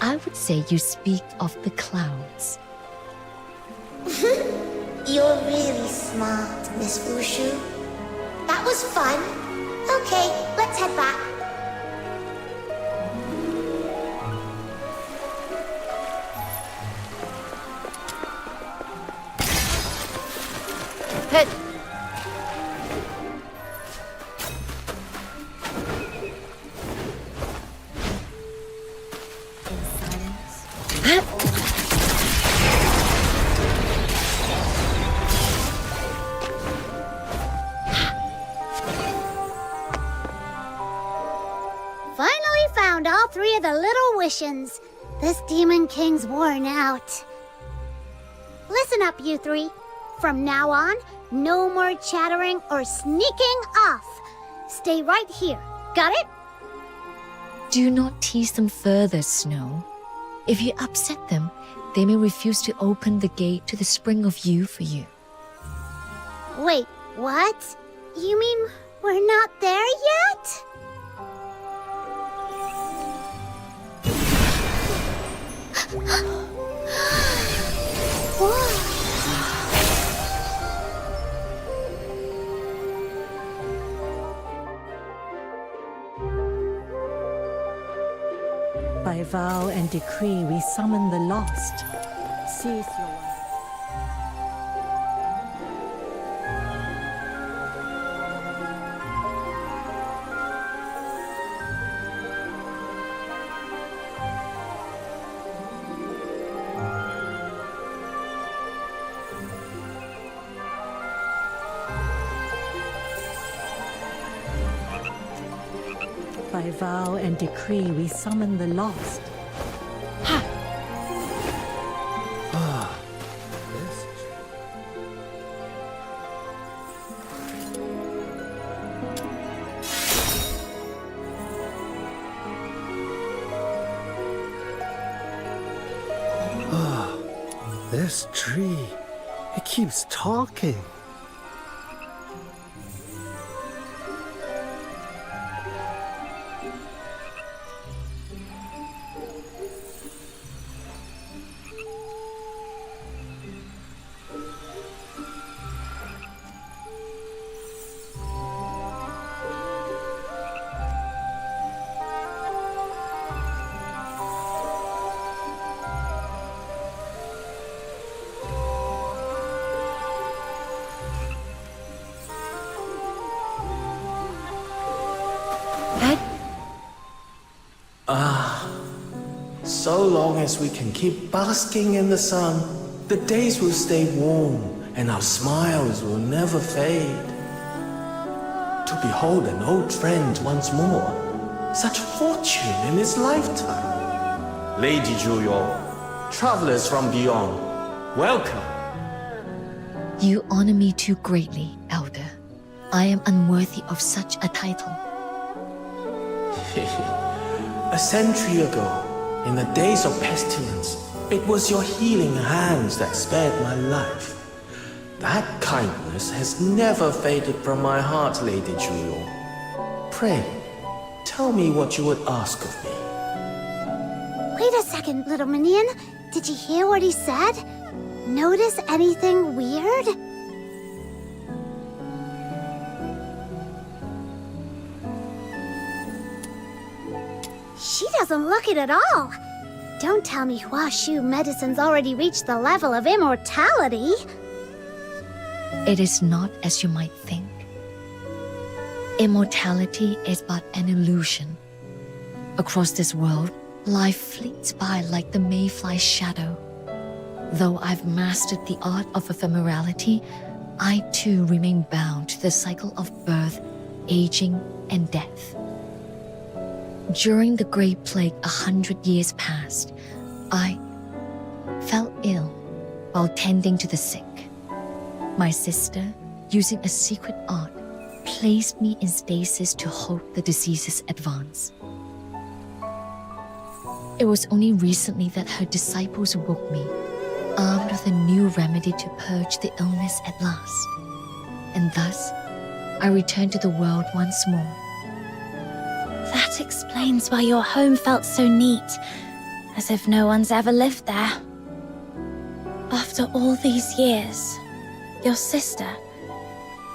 I would say you speak of the clouds. You're really smart, Miss Wushu. was fun. Okay, let's head back. Head. Finally found all three of the little Wishins. This Demon King's worn out. Listen up, you three. From now on, no more chattering or sneaking off. Stay right here. Got it? Do not tease them further, Snow. If you upset them, they may refuse to open the gate to the Spring of Youth for you. Wait, what? You mean we're not there yet? Whoa. By vow and decree, we summon the lost. Cease your... By vow and decree, we summon the lost. This tree, it keeps talking. So long as we can keep basking in the sun, the days will stay warm and our smiles will never fade. To behold an old friend once more, such fortune in his lifetime. Lady Zhuyo, travelers from beyond, welcome. You honor me too greatly, Elder. I am unworthy of such a title. A century ago, in the days of pestilence, it was your healing hands that spared my life. That kindness has never faded from my heart, Lady Zhuyo. Pray, tell me what you would ask of me. Wait a second, little minion. Did you hear what he said? Notice anything weird? She doesn't look it at all. Don't tell me Huashu medicine's already reached the level of immortality. It is not as you might think. Immortality is but an illusion. Across this world, life fleets by like the mayfly's shadow. Though I've mastered the art of ephemerality, I too remain bound to the cycle of birth, aging, and death. During the Great Plague 100 years past, I fell ill while tending to the sick. My sister, using a secret art, placed me in stasis to halt the disease's advance. It was only recently that her disciples woke me, armed with a new remedy to purge the illness at last. And thus, I returned to the world once more. That explains why your home felt so neat, as if no one's ever lived there. After all these years, your sister,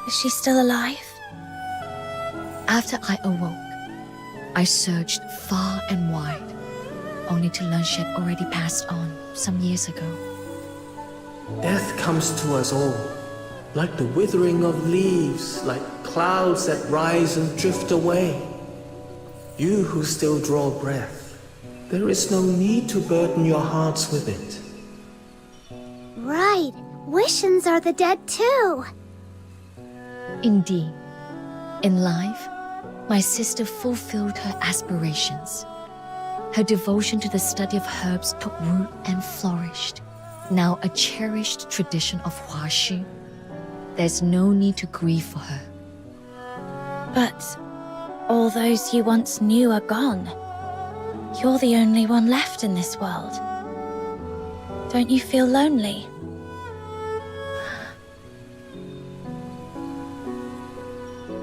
is she still alive? After I awoke, I searched far and wide, only to learn she had already passed on some years ago. Death comes to us all, like the withering of leaves, like clouds that rise and drift away. You who still draw breath, there is no need to burden your hearts with it. Right. Wishins are the dead too. Indeed, in life, my sister fulfilled her aspirations. Her devotion to the study of herbs took root and flourished, now a cherished tradition of Huaxu. There's no need to grieve for her. But all those you once knew are gone. You're the only one left in this world. Don't you feel lonely?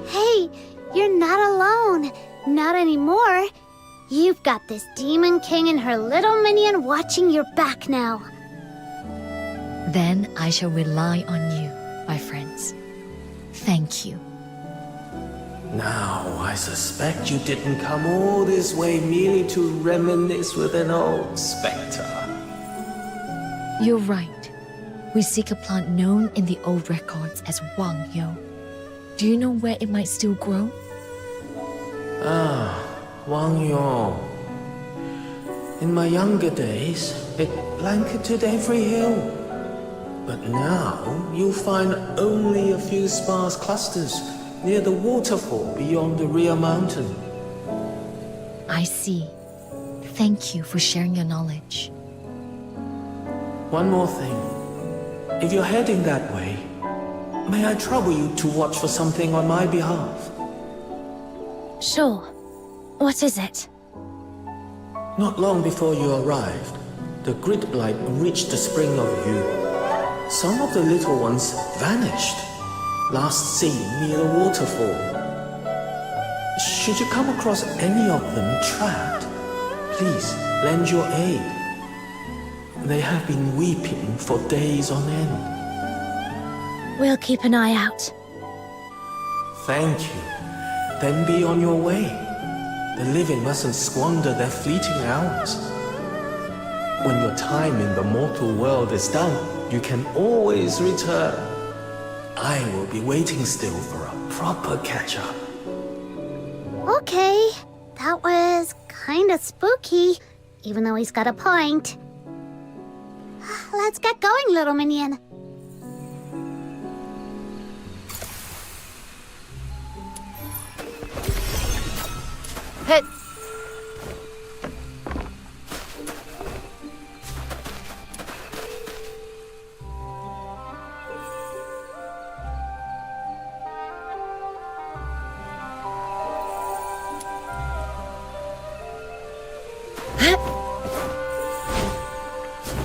Hey, you're not alone. Not anymore. You've got this Demon King and her little minion watching your back now. Then I shall rely on you, my friends. Thank you. Now, I suspect you didn't come all this way merely to reminisce with an old spectre. You're right. We seek a plant known in the old records as Wang Yo. Do you know where it might still grow? Ah, Wang Yo. In my younger days, it blanketed every hill. But now, you'll find only a few sparse clusters near the waterfall beyond the rear mountain. I see. Thank you for sharing your knowledge. One more thing. If you're heading that way, may I trouble you to watch for something on my behalf? Sure. What is it? Not long before you arrived, the Grid Blight reached the spring of Yu. Some of the little ones vanished, last seen near the waterfall. Should you come across any of them trapped, please lend your aid. They have been weeping for days on end. We'll keep an eye out. Thank you. Then be on your way. The living mustn't squander their fleeting hours. When your time in the mortal world is done, you can always return. I will be waiting still for a proper catch-up. Okay, that was kinda spooky, even though he's got a point. Let's get going, little minion. Hit.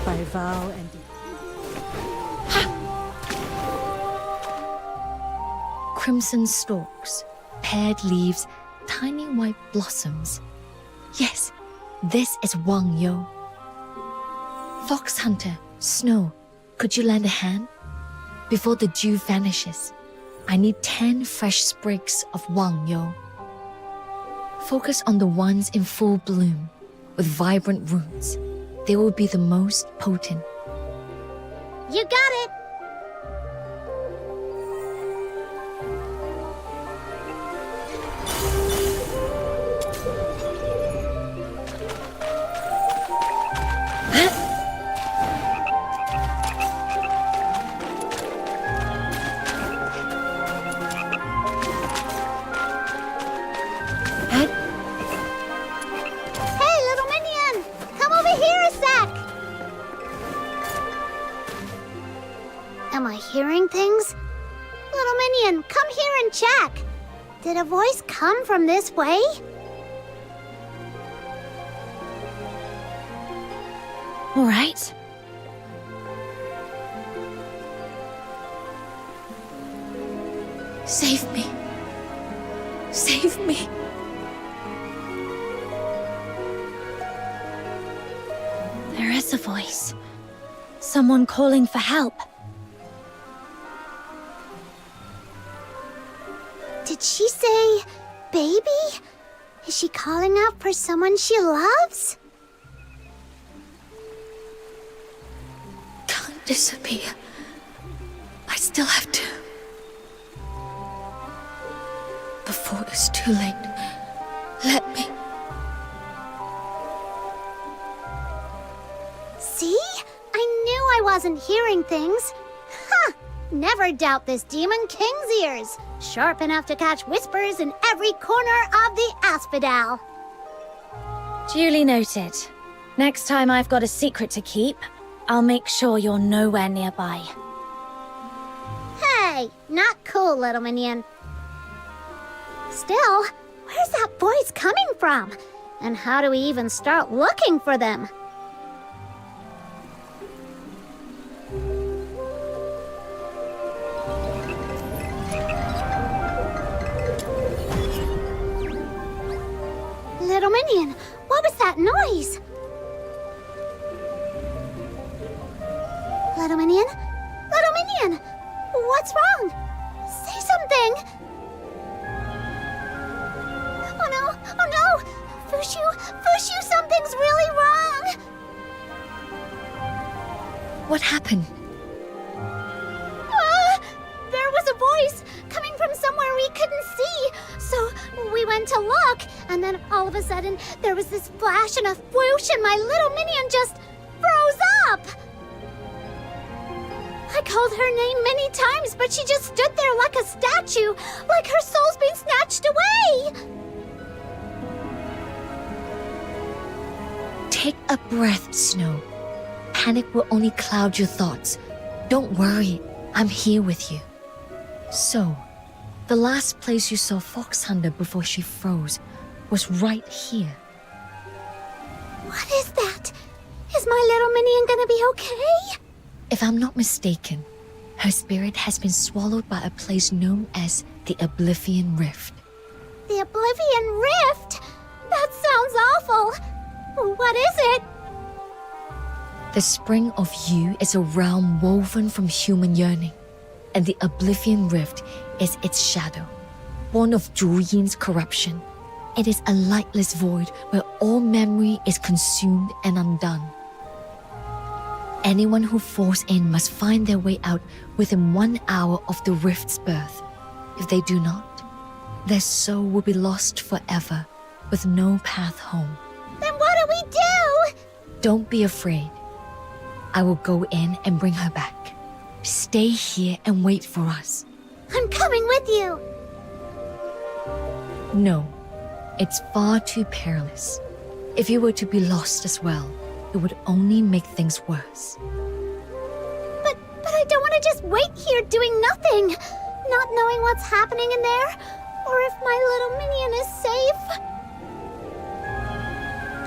By vow and Crimson stalks, paired leaves, tiny white blossoms. Yes, this is Wang Yo. Fox Hunter, Snow, could you lend a hand? Before the dew vanishes, I need 10 fresh sprigs of Wang Yo. Focus on the ones in full bloom, with vibrant roots. They will be the most potent. You got it! Hey, little minion! Come over here a sec! Am I hearing things? Little minion, come here and check. Did a voice come from this way? All right. Save me. Save me. There is a voice. Someone calling for help. Did she say baby? Is she calling out for someone she loves? Can't disappear. I still have to. Before it's too late, let me. See? I knew I wasn't hearing things. Ha! Never doubt this Demon King's ears. Sharp enough to catch whispers in every corner of the Asphodel. Duly noted. Next time I've got a secret to keep, I'll make sure you're nowhere nearby. Hey, not cool, little minion. Still, where's that voice coming from? And how do we even start looking for them? Little minion, what was that noise? Little minion? Little minion! What's wrong? Say something! Oh no! Oh no! Fushu, something's really wrong! What happened? There was a voice coming from somewhere we couldn't see. So we went to look, and then all of a sudden there was this flash and a whoosh, and my little minion just froze up! I called her name many times, but she just stood there like a statue, like her soul's been snatched away! Take a breath, Snow. Panic will only cloud your thoughts. Don't worry, I'm here with you. So, the last place you saw Fox Hunter before she froze was right here. What is that? Is my little minion gonna be okay? If I'm not mistaken, her spirit has been swallowed by a place known as the Oblivion Rift. The Oblivion Rift? That sounds awful. What is it? The spring of you is a realm woven from human yearning, and the Oblivion Rift is its shadow, born of Zhu Yin's corruption. It is a lightless void where all memory is consumed and undone. Anyone who falls in must find their way out within 1 hour of the rift's birth. If they do not, their soul will be lost forever, with no path home. Then what do we do? Don't be afraid. I will go in and bring her back. Stay here and wait for us. I'm coming with you. No, it's far too perilous. If you were to be lost as well, it would only make things worse. But I don't want to just wait here doing nothing, not knowing what's happening in there, or if my little minion is safe.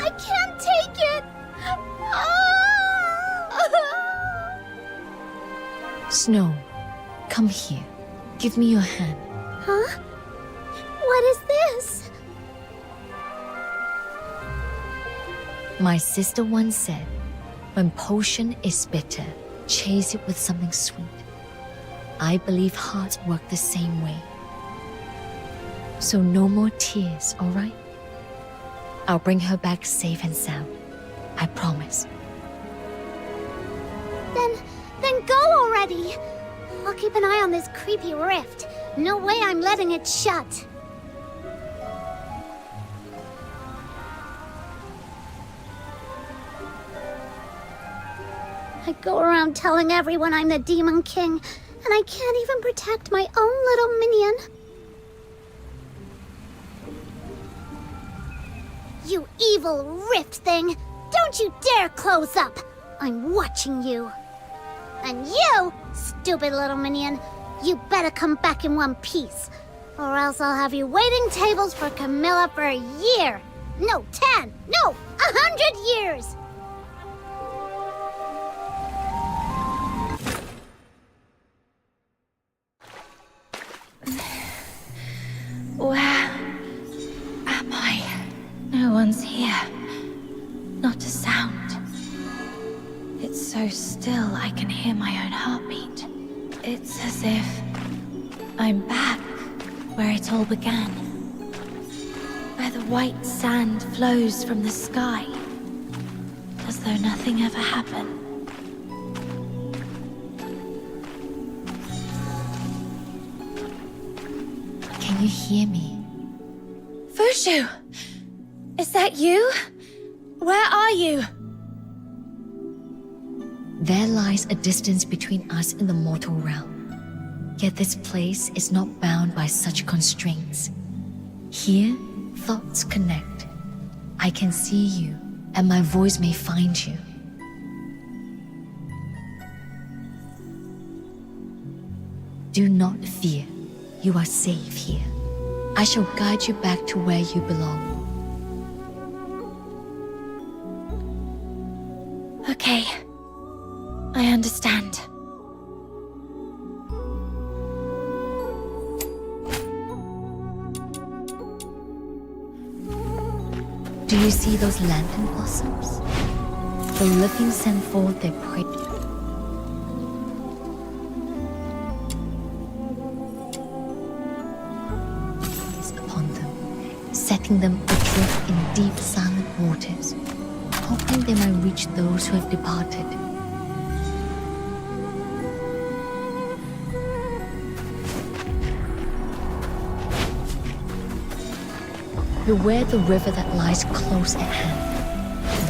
I can't take it. Snow, come here. Give me your hand. Huh? What is this? My sister once said, when potion is bitter, chase it with something sweet. I believe hearts work the same way. So no more tears, all right? I'll bring her back safe and sound. I promise. Then go already. I'll keep an eye on this creepy rift. No way I'm letting it shut. I go around telling everyone I'm the Demon King, and I can't even protect my own little minion. You evil rift thing! Don't you dare close up! I'm watching you. And you, stupid little minion, you better come back in one piece, or else I'll have you waiting tables for Camilla for a year. No, 10, no, 100 years! Where am I? No one's here. Not a sound. It's so still I can hear my own heartbeat. It's as if I'm back where it all began. where the white sand flows from the sky, as though nothing ever happened. Can you hear me? Fushu! Is that you? Where are you? There lies a distance between us in the mortal realm. Yet this place is not bound by such constraints. Here, thoughts connect. I can see you, and my voice may find you. Do not fear. You are safe here. I shall guide you back to where you belong. Okay. I understand. Do you see those lantern blossoms? The living send forth their praise. Upon them, setting them adrift in deep silent waters, hoping they might reach those who have departed. Beware the river that lies close at hand.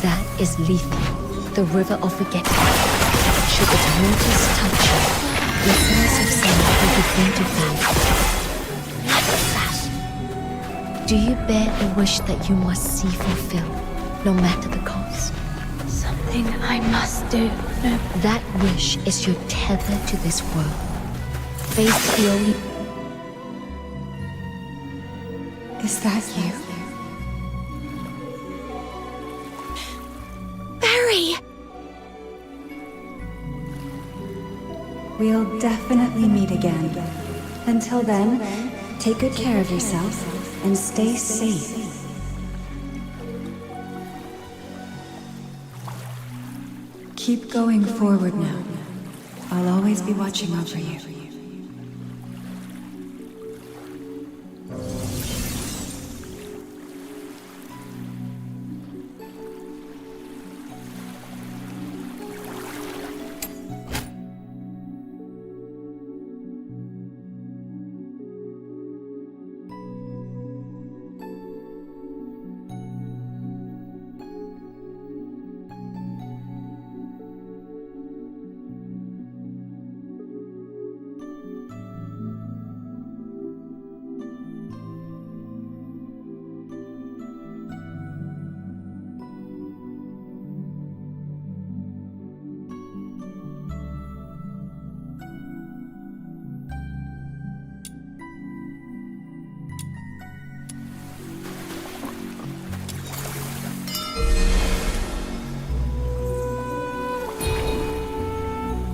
That is Lethe, the river of forgetfulness. Should its waters touch you, the sense of sound will begin to fade. Do you bear a wish that you must see fulfilled, no matter the cost? Something I must do. No. That wish is your tether to this world. Face the only... Is that you? Barry! We'll definitely meet again. Until then, take good care of yourself and stay safe. Keep going forward now. I'll always be watching over you.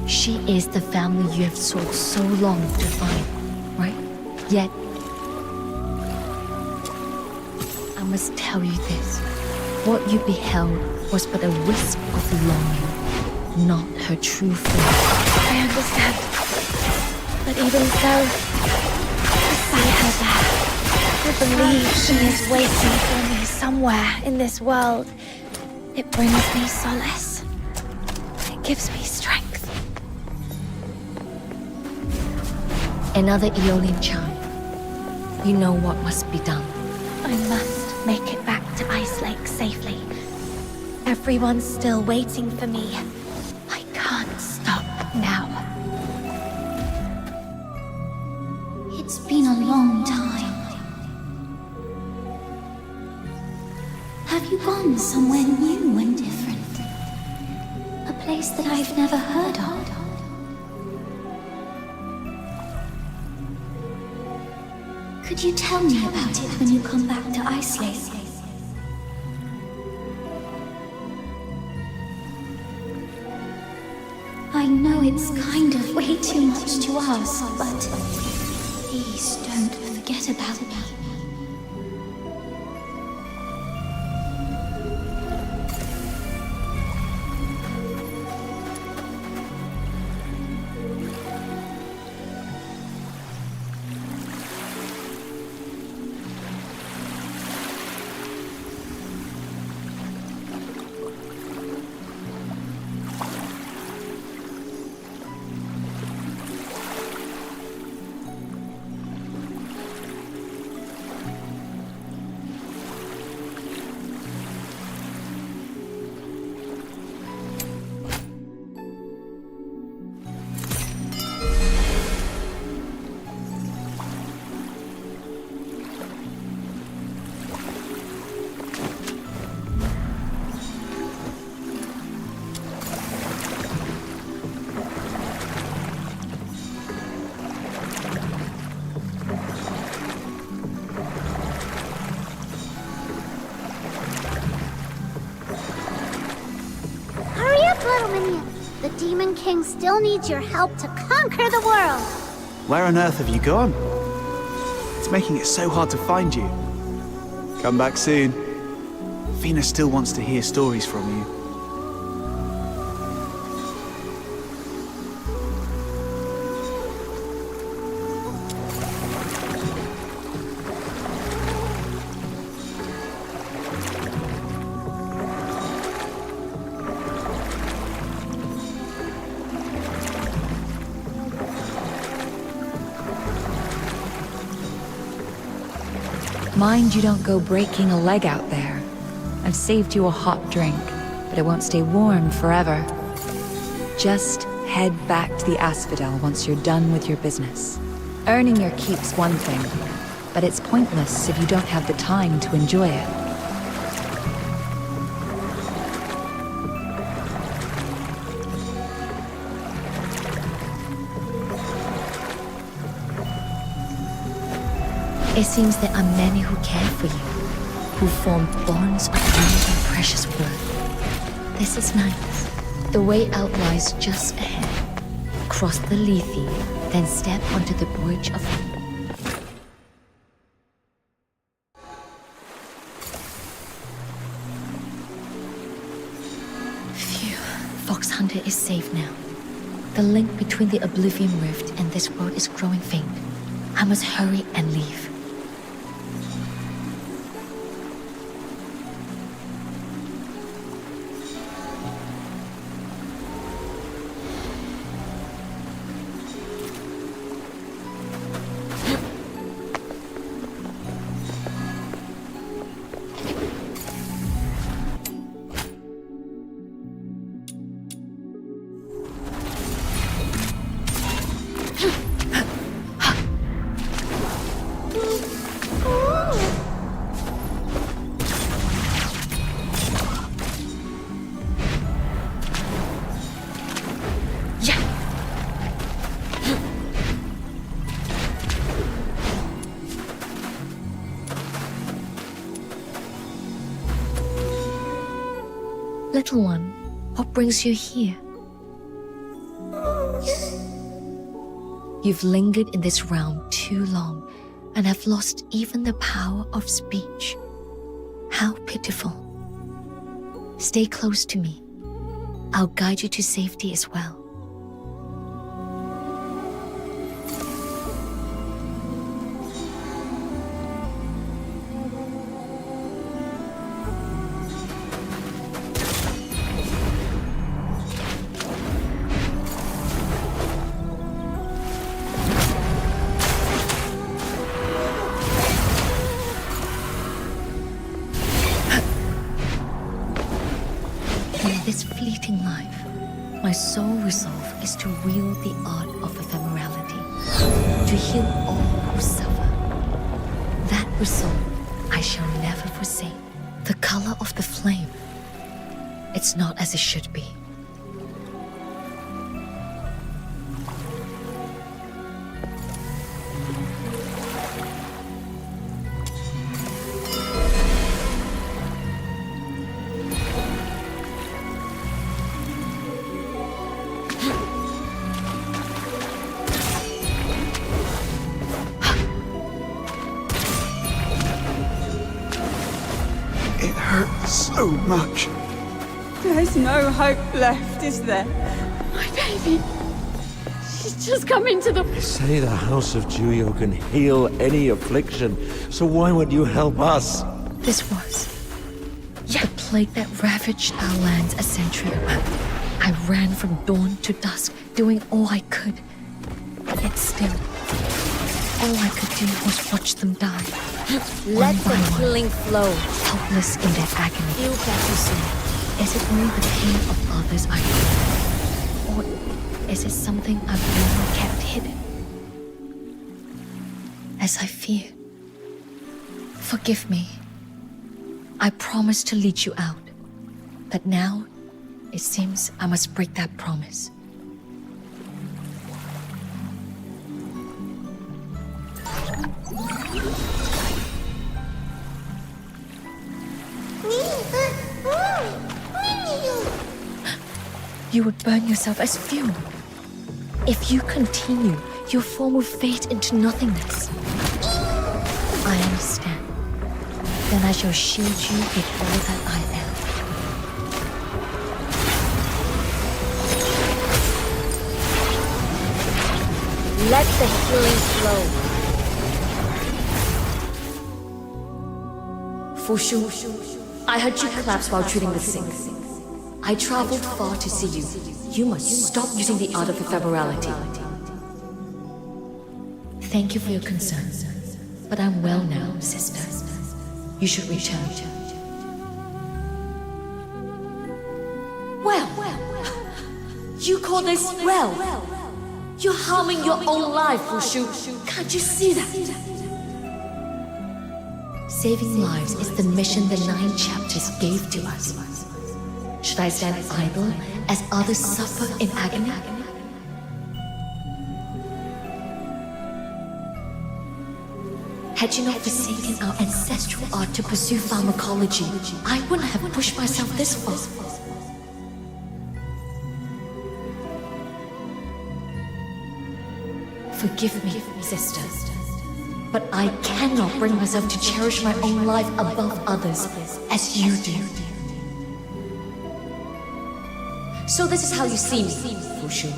She is the family you have sought so long to find, right? Yet, I must tell you this. What you beheld was but a wisp of longing, not her true form. I understand. But even so, I see her there. I believe she is waiting for me somewhere in this world. It brings me solace. It gives me strength. Another Aeolian child. You know what must be done. I must make it back to Ice Lake safely. Everyone's still waiting for me. I can't stop now. It's been a long time. Have you gone somewhere new and different? A place that I've never heard of? Could you tell me about it when you come back to Ice Lake? I know it's kind of way too much to ask, but please don't forget about me. Demon King still needs your help to conquer the world. Where on earth have you gone? It's making it so hard to find you. Come back soon. Fina still wants to hear stories from you. Mind you don't go breaking a leg out there. I've saved you a hot drink, but it won't stay warm forever. Just head back to the Asphodel once you're done with your business. Earning your keep's one thing, but it's pointless if you don't have the time to enjoy it. It seems there are many who care for you, who form bonds of gold and precious wood. This is nice. The way out lies just ahead. Cross the Lethe, then step onto the bridge of... Phew, Fox Hunter is safe now. The link between the Oblivion Rift and this world is growing faint. I must hurry and leave. Little one, what brings you here? You've lingered in this realm too long and have lost even the power of speech. How pitiful. Stay close to me. I'll guide you to safety as well. This fleeting life, my sole resolve is to wield the art of ephemerality, to heal all who suffer. That resolve I shall never forsake. The color of the flame, it's not as it should be. So much. There's no hope left, is there? My baby. She's just come into the... They say the House of Juyo can heal any affliction, so why would you help us? This was the plague that ravaged our lands a century ago. I ran from dawn to dusk, doing all I could. Yet still, all I could do was watch them die. Let the healing flow. Helpless in their agony. Feel better soon. Is it only the pain of others I feel? Or is it something I've long kept hidden? As I feared. Forgive me. I promised to lead you out. But now, it seems I must break that promise. you would burn yourself as fuel. If you continue, your form will fade into nothingness. I understand. Then I shall shield you with all that I am. Let the healing flow. Fu Shu, I heard you collapse while treating the sick. I traveled far to see you. You must stop using the art of ephemerality. Thank you for your concern, but I'm well now, sister. You should return. Well, you call this well? You're harming your own life, Fu Shu. Can't you see that? Saving lives is the mission the 9 chapters gave to us. Should I stand idle as others suffer in agony? Had you not forsaken our ancestral art to pursue pharmacology, I wouldn't have pushed myself this far. Forgive me, sister, but I cannot bring myself to cherish my own life above others as you do. So this is how you see me, Fu Shu.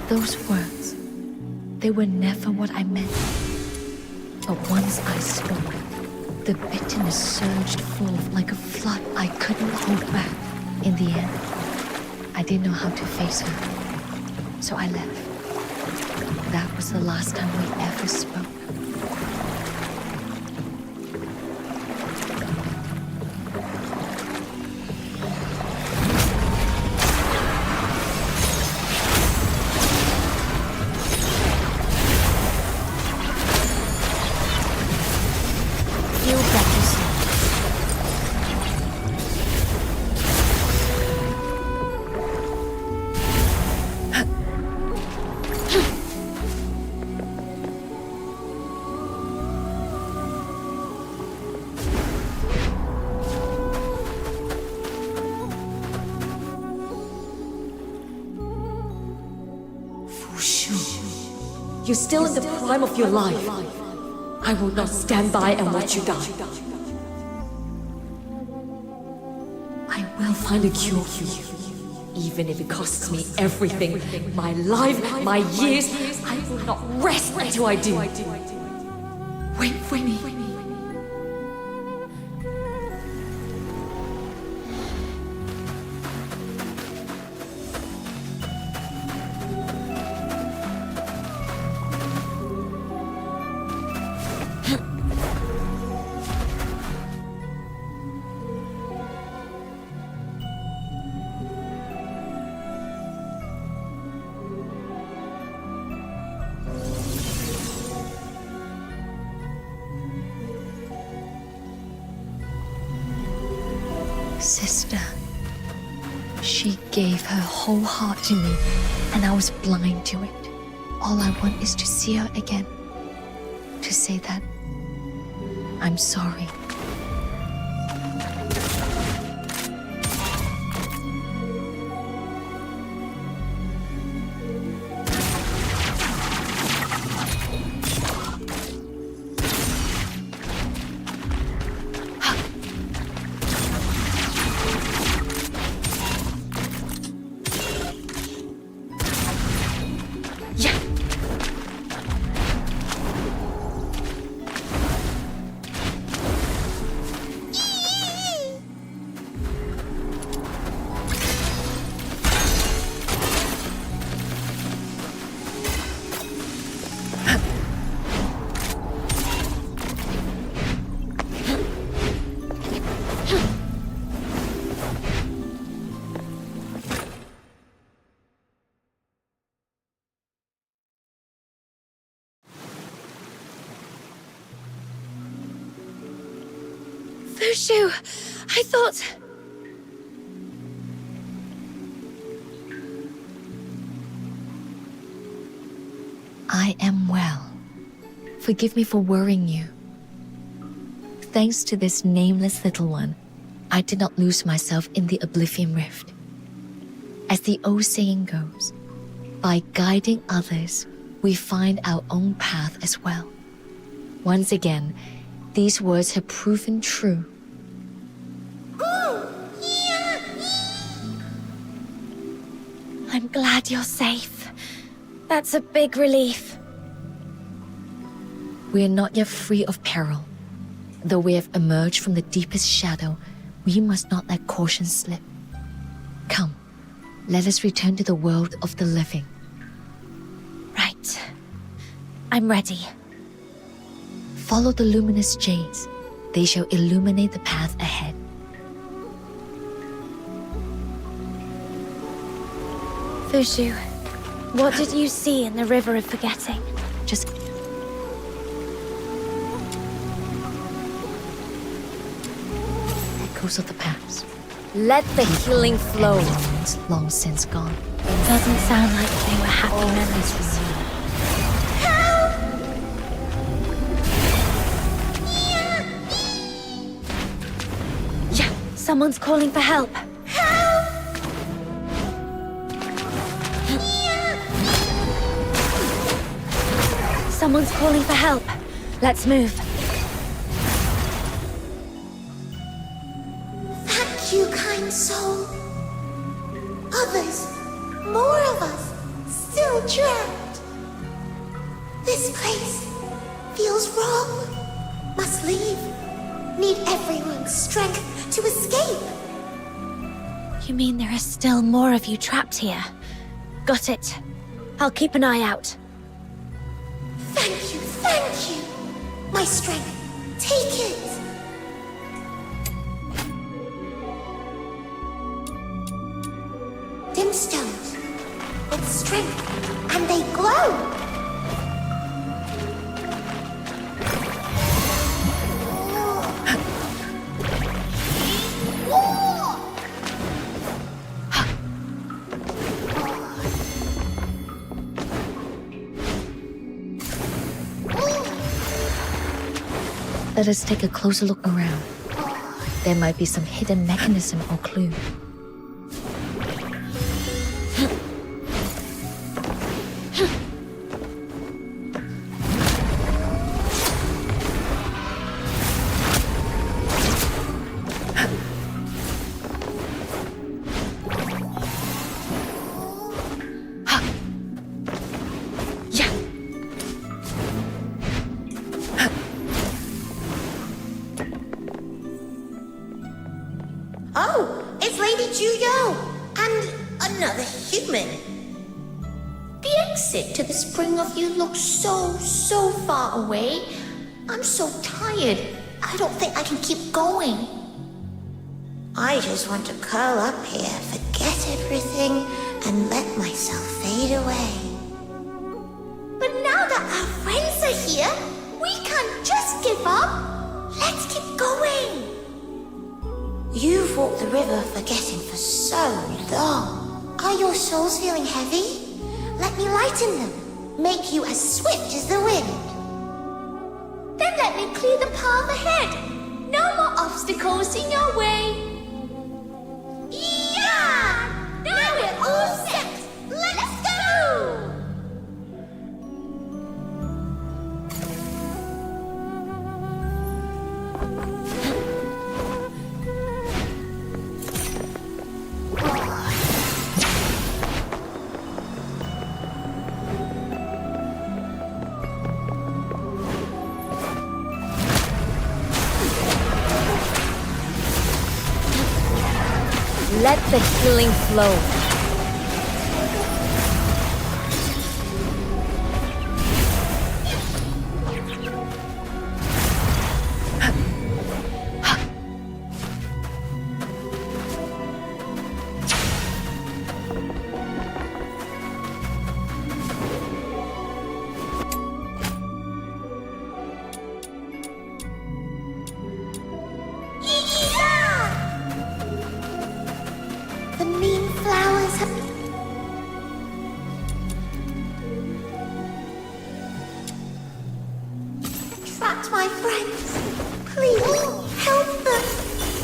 Those words, they were never what I meant. But once I spoke, the bitterness surged forth like a flood I couldn't hold back. In the end, I didn't know how to face her, so I left. That was the last time we ever spoke. You're still in the prime of your life. I will not stand by and watch you die. I will find a cure for you. Even if it costs me everything, my life, my years, I will not rest until I do. Wait for me. Sister, she gave her whole heart to me, and I was blind to it. All I want is to see her again, to say that I'm sorry. Fushu, I thought... I am well. Forgive me for worrying you. Thanks to this nameless little one, I did not lose myself in the Oblivion Rift. As the old saying goes, by guiding others, we find our own path as well. Once again, these words have proven true. I'm glad you're safe. That's a big relief. We are not yet free of peril. Though we have emerged from the deepest shadow, we must not let caution slip. Come, let us return to the world of the living. Right. I'm ready. Follow the luminous jades. They shall illuminate the path ahead. Fushu, what did you see in the River of Forgetting? Just... echoes of the past. Let the healing flow. It's long since gone. Doesn't sound like they were happy memories for you. Yeah, someone's calling for help. Someone's calling for help. Let's move. Thank you, kind soul. Others, more of us, still trapped. This place feels wrong. Must leave. Need everyone's strength to escape. You mean there are still more of you trapped here? Got it. I'll keep an eye out. Thank you, thank you. My strength, take it. Dim stones, with strength, and they glow. Let us take a closer look around. There might be some hidden mechanism or clue. Oh, it's Lady Juyo and another human. The exit to the Spring of You looks so far away. I'm so tired. I don't think I can keep going. I just want to curl up here, forget everything, and let myself fade away. But now that our friends are here, we can't just give up. Let's keep going. You've walked the river forgetting for so long. Are your souls feeling heavy? Let me lighten them, make you as swift as the wind. Then let me clear the path ahead. No more obstacles in your way. Yeah! Now we're all set. Let's go! Let the healing flow.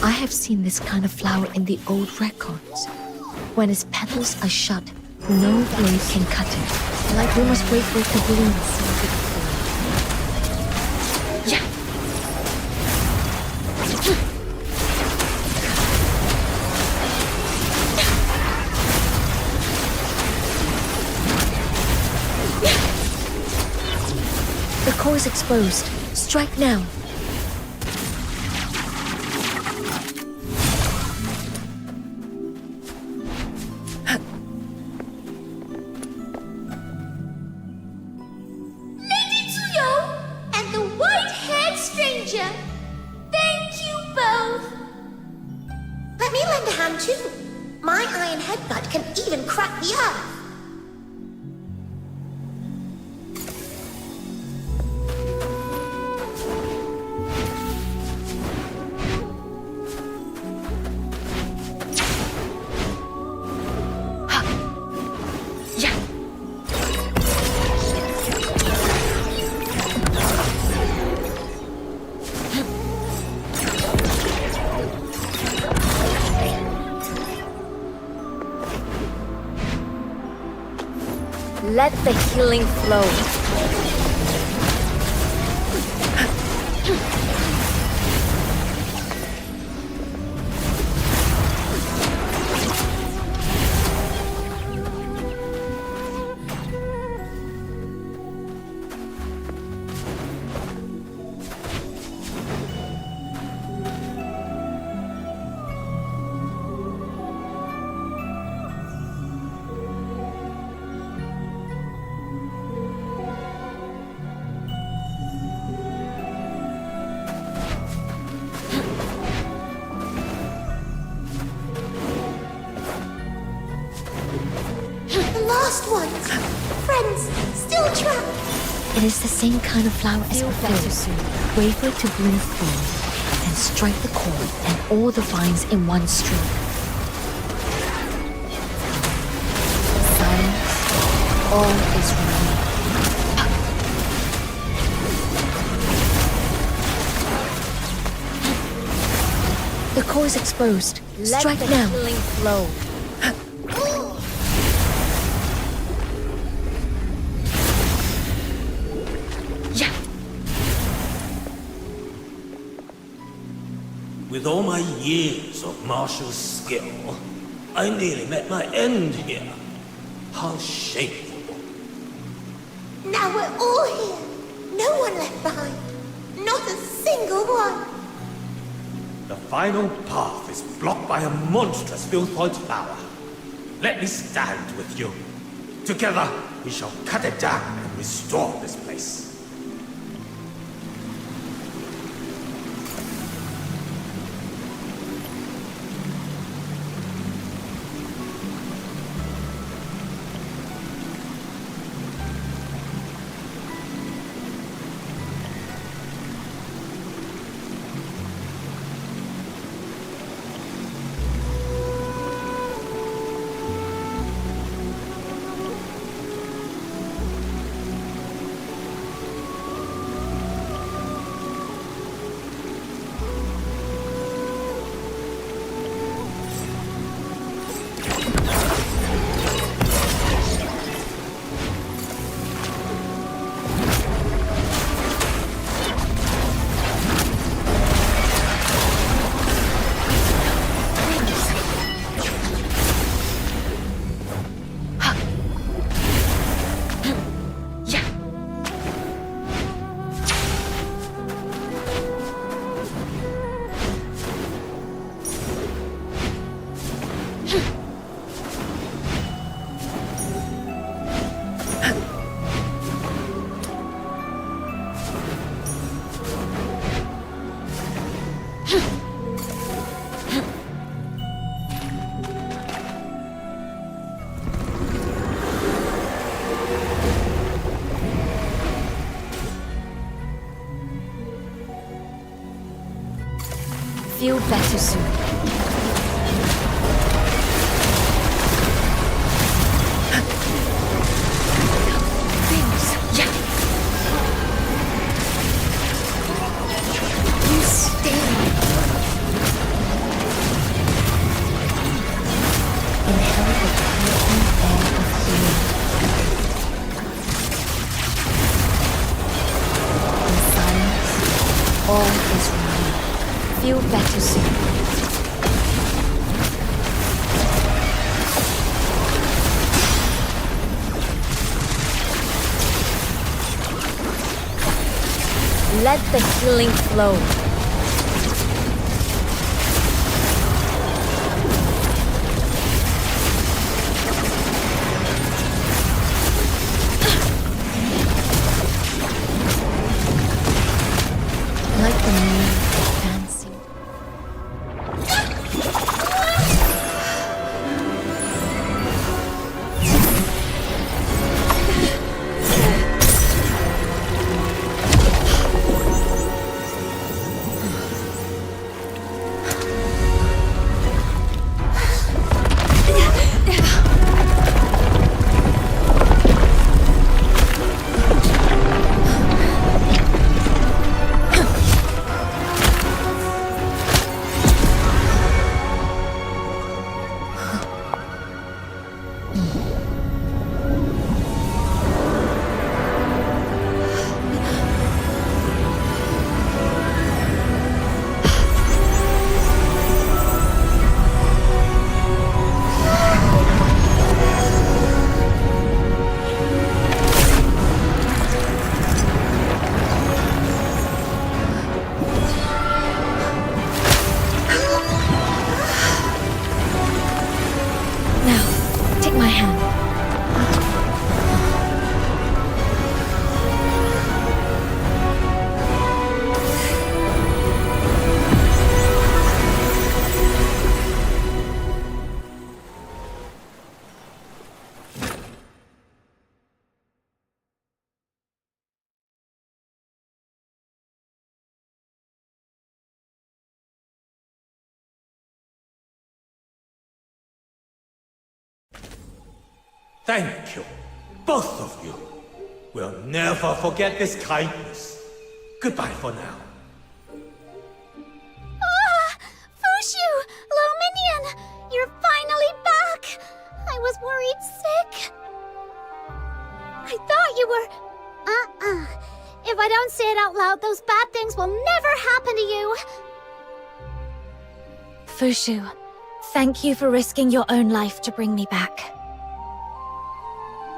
I have seen this kind of flower in the old records. When its petals are shut, no blade can cut it. Like we must wait for it to bloom. Yeah. The core is exposed. Strike now. Lady Tsuyo and the white-haired stranger. Thank you both. Let me lend a hand too. My iron headbutt can even crack the earth. Let the healing flow. The last ones. Friends, still trapped. It is the same kind of flower as before. Wait for it to bloom full, and strike the cord and all the vines in one stroke. Silence. All is ready. The core is exposed. Strike now. Let the healing flow. With all my years of martial skill, I nearly met my end here. How shameful. Now we're all here. No one left behind. Not a single one. The final path is blocked by a monstrous Vilthoid flower. Let me stand with you. Together, we shall cut it down and restore this place. Feel better soon. You stay. Better soon. Let the healing flow. Like the moon dancing. Now, take my hand. Thank you, both of you. We'll never forget this kindness. Goodbye for now. Fushu! Luminion! You're finally back! I was worried sick. I thought you were... If I don't say it out loud, those bad things will never happen to you. Fushu, thank you for risking your own life to bring me back.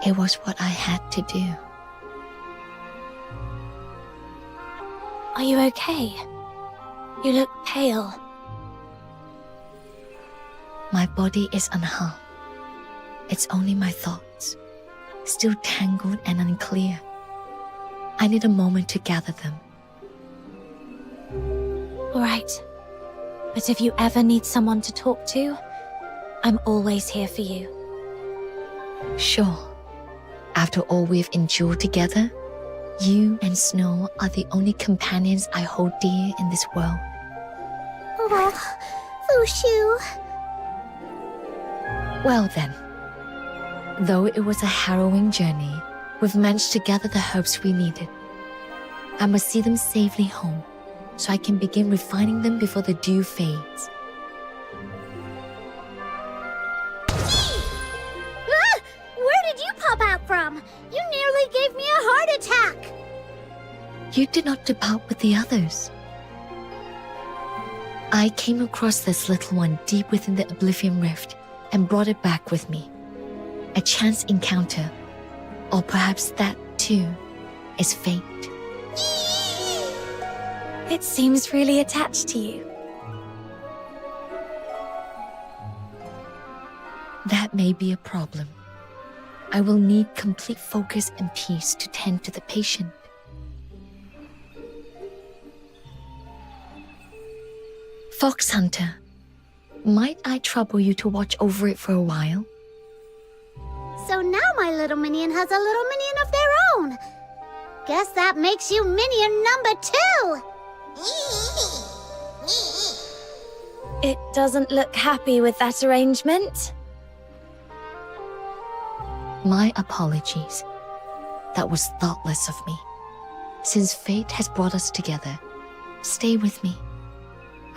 It was what I had to do. Are you okay? You look pale. My body is unharmed. It's only my thoughts, still tangled and unclear. I need a moment to gather them. All right. But if you ever need someone to talk to, I'm always here for you. Sure. After all we've endured together, you and Snow are the only companions I hold dear in this world. Oh, Fushu. Well then, though it was a harrowing journey, we've managed to gather the herbs we needed. I must see them safely home, so I can begin refining them before the dew fades. Where did you pop out from? You nearly gave me a heart attack. You did not depart with the others. I came across this little one deep within the Oblivion Rift and brought it back with me. A chance encounter, or perhaps that, too, is fate. It seems really attached to you. That may be a problem. I will need complete focus and peace to tend to the patient. Fox Hunter, might I trouble you to watch over it for a while? So now my little minion has a little minion of their own. Guess that makes you minion number 2. It doesn't look happy with that arrangement. My apologies. That was thoughtless of me. Since fate has brought us together, stay with me.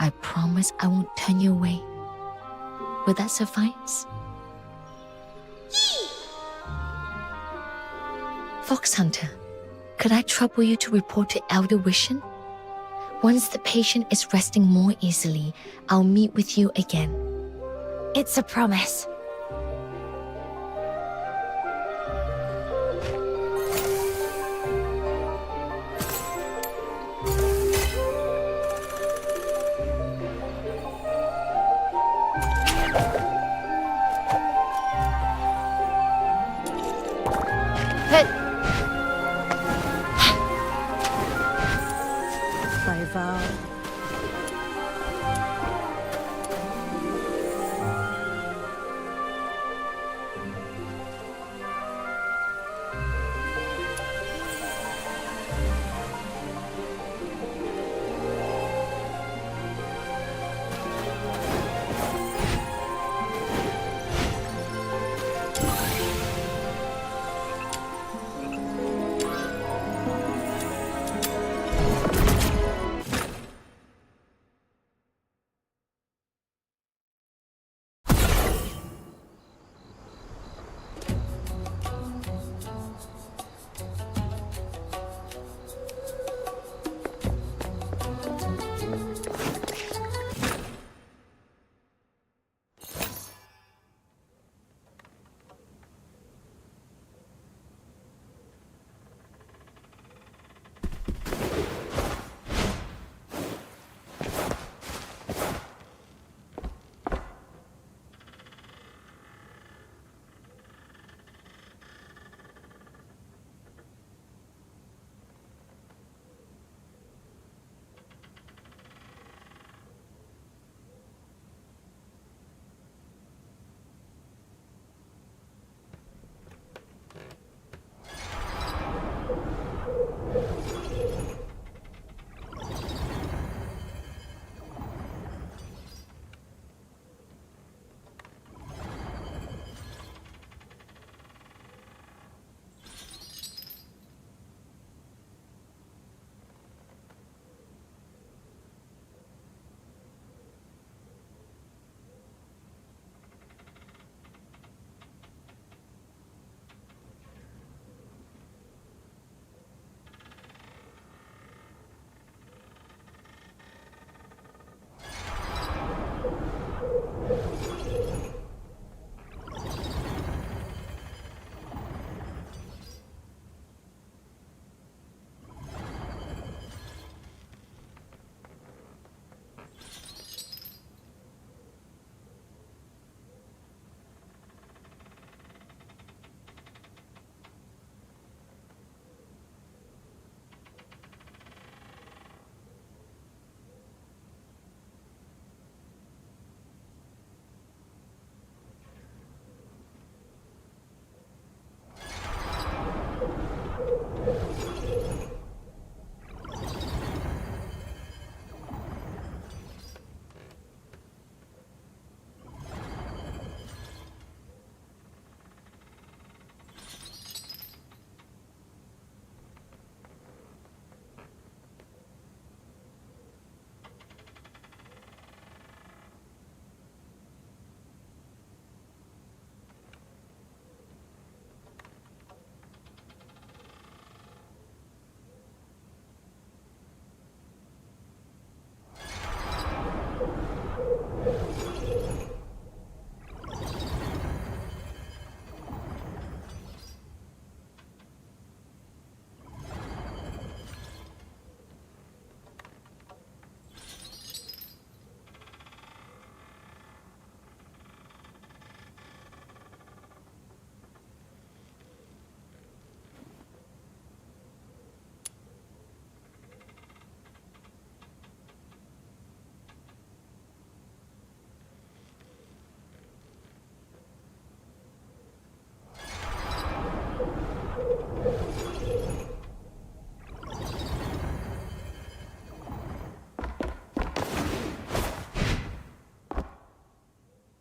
I promise I won't turn you away. Will that suffice? Fox Hunter, could I trouble you to report to Elder Wishen? Once the patient is resting more easily, I'll meet with you again. It's a promise. By vow.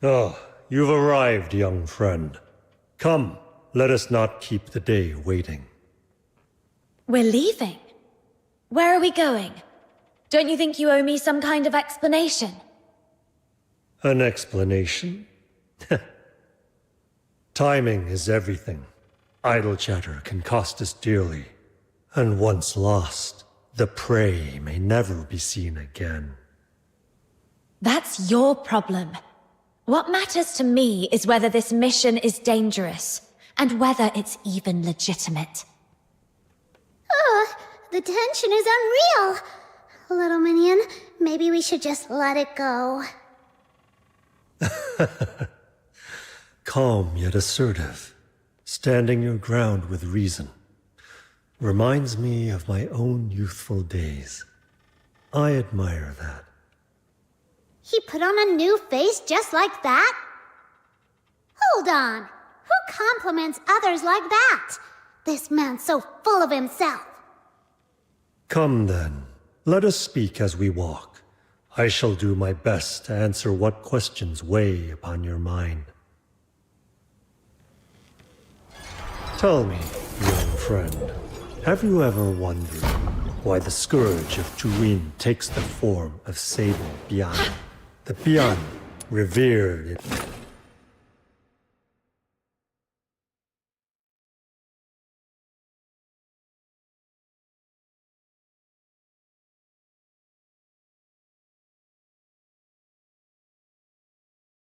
Ah, you've arrived, young friend. Come, let us not keep the day waiting. We're leaving? Where are we going? Don't you think you owe me some kind of explanation? An explanation? Timing is everything. Idle chatter can cost us dearly. And once lost, the prey may never be seen again. That's your problem. What matters to me is whether this mission is dangerous, and whether it's even legitimate. The tension is unreal. Little minion, maybe we should just let it go. Calm yet assertive, standing your ground with reason. Reminds me of my own youthful days. I admire that. He put on a new face just like that? Hold on. Who compliments others like that? This man's so full of himself. Come then, let us speak as we walk. I shall do my best to answer what questions weigh upon your mind. Tell me, young friend, have you ever wondered why the scourge of Juin takes the form of Sable Bian? The Bian, revered in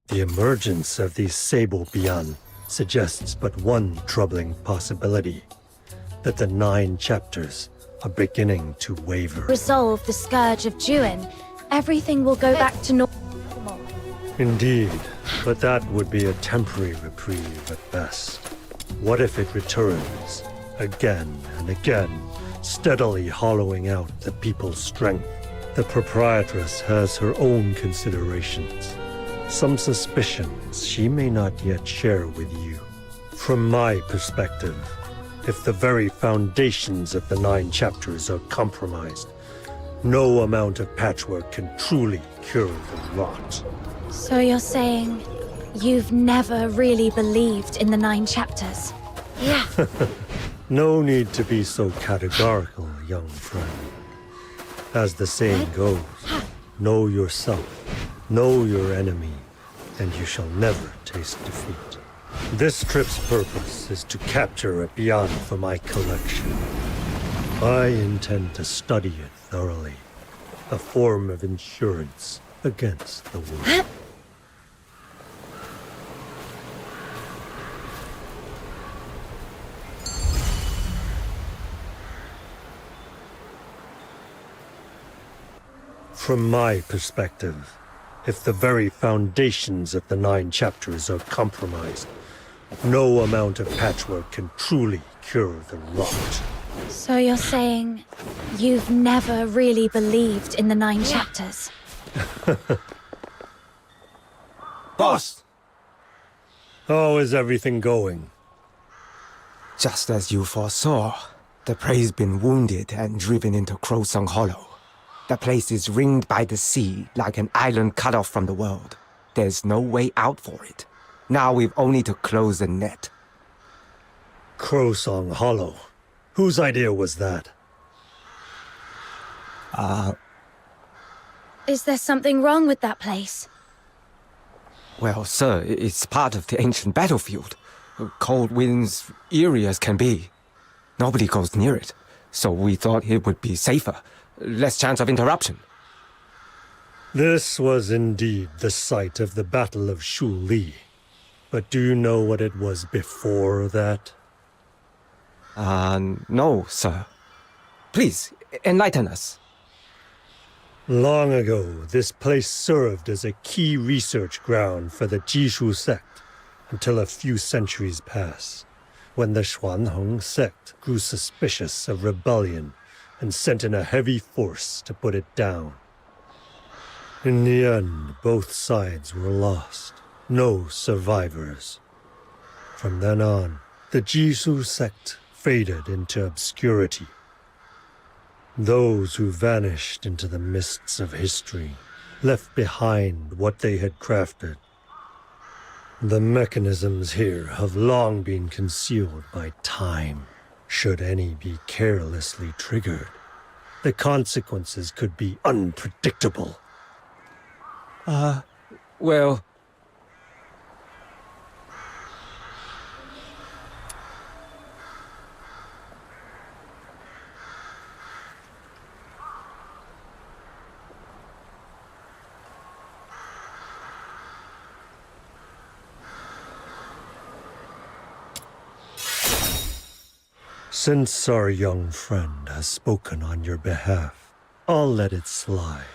the emergence of these Sable Bian suggests but one troubling possibility, that the 9 chapters are beginning to waver. Resolve the scourge of Juin, everything will go back to normal. Indeed, but that would be a temporary reprieve at best. What if it returns, again and again, steadily hollowing out the people's strength? The proprietress has her own considerations, some suspicions she may not yet share with you. From my perspective, if the very foundations of the 9 chapters are compromised, no amount of patchwork can truly cure the rot. So you're saying you've never really believed in the 9 chapters? Yeah. No need to be so categorical, young friend. As the saying goes, know yourself, know your enemy, and you shall never taste defeat. This trip's purpose is to capture a Bian for my collection. I intend to study it thoroughly, a form of insurance against the world. From my perspective, if the very foundations of the 9 chapters are compromised, no amount of patchwork can truly cure the rot. So you're saying you've never really believed in the 9 chapters? Boss! How is everything going? Just as you foresaw, the prey's been wounded and driven into Crowsong Hollow. The place is ringed by the sea like an island cut off from the world. There's no way out for it. Now we've only to close the net. Crowsong Hollow. Whose idea was that? Is there something wrong with that place? Well, sir, it's part of the ancient battlefield. Cold winds, eerie as can be. Nobody goes near it, so we thought it would be safer. Less chance of interruption. This was indeed the site of the Battle of Shu Li. But do you know what it was before that? No, sir. Please, enlighten us. Long ago, this place served as a key research ground for the Jishu sect until a few centuries passed, when the Xuanhong sect grew suspicious of rebellion and sent in a heavy force to put it down. In the end, both sides were lost. No survivors. From then on, the Jishu sect faded into obscurity. Those who vanished into the mists of history left behind what they had crafted. The mechanisms here have long been concealed by time. Should any be carelessly triggered, the consequences could be unpredictable. Well... Since our young friend has spoken on your behalf, I'll let it slide.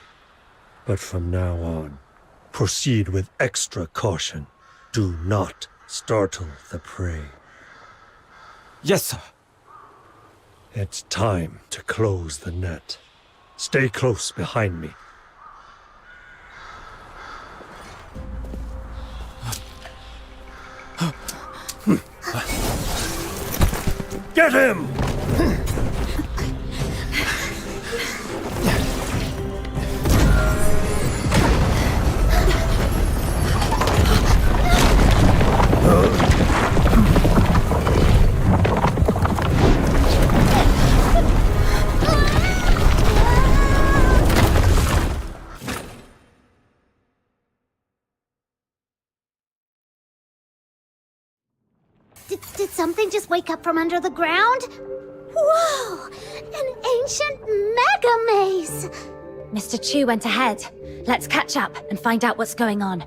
But from now on, proceed with extra caution. Do not startle the prey. Yes, sir. It's time to close the net. Stay close behind me. Get him! Did something just wake up from under the ground? Whoa! An ancient mega maze! Mr. Chu went ahead. Let's catch up and find out what's going on.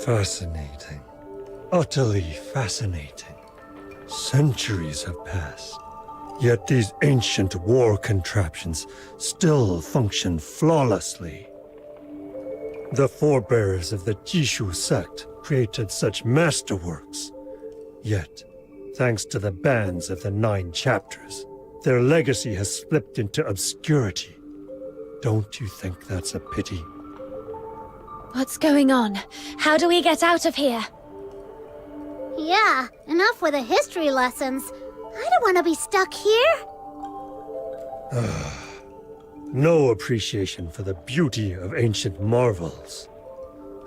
Fascinating. Utterly fascinating. Centuries have passed, yet these ancient war contraptions still function flawlessly. The forebears of the Jishu sect created such masterworks, yet, thanks to the bans of the 9 chapters, their legacy has slipped into obscurity. Don't you think that's a pity? What's going on? How do we get out of here? Yeah, enough with the history lessons. I don't want to be stuck here. No appreciation for the beauty of ancient marvels.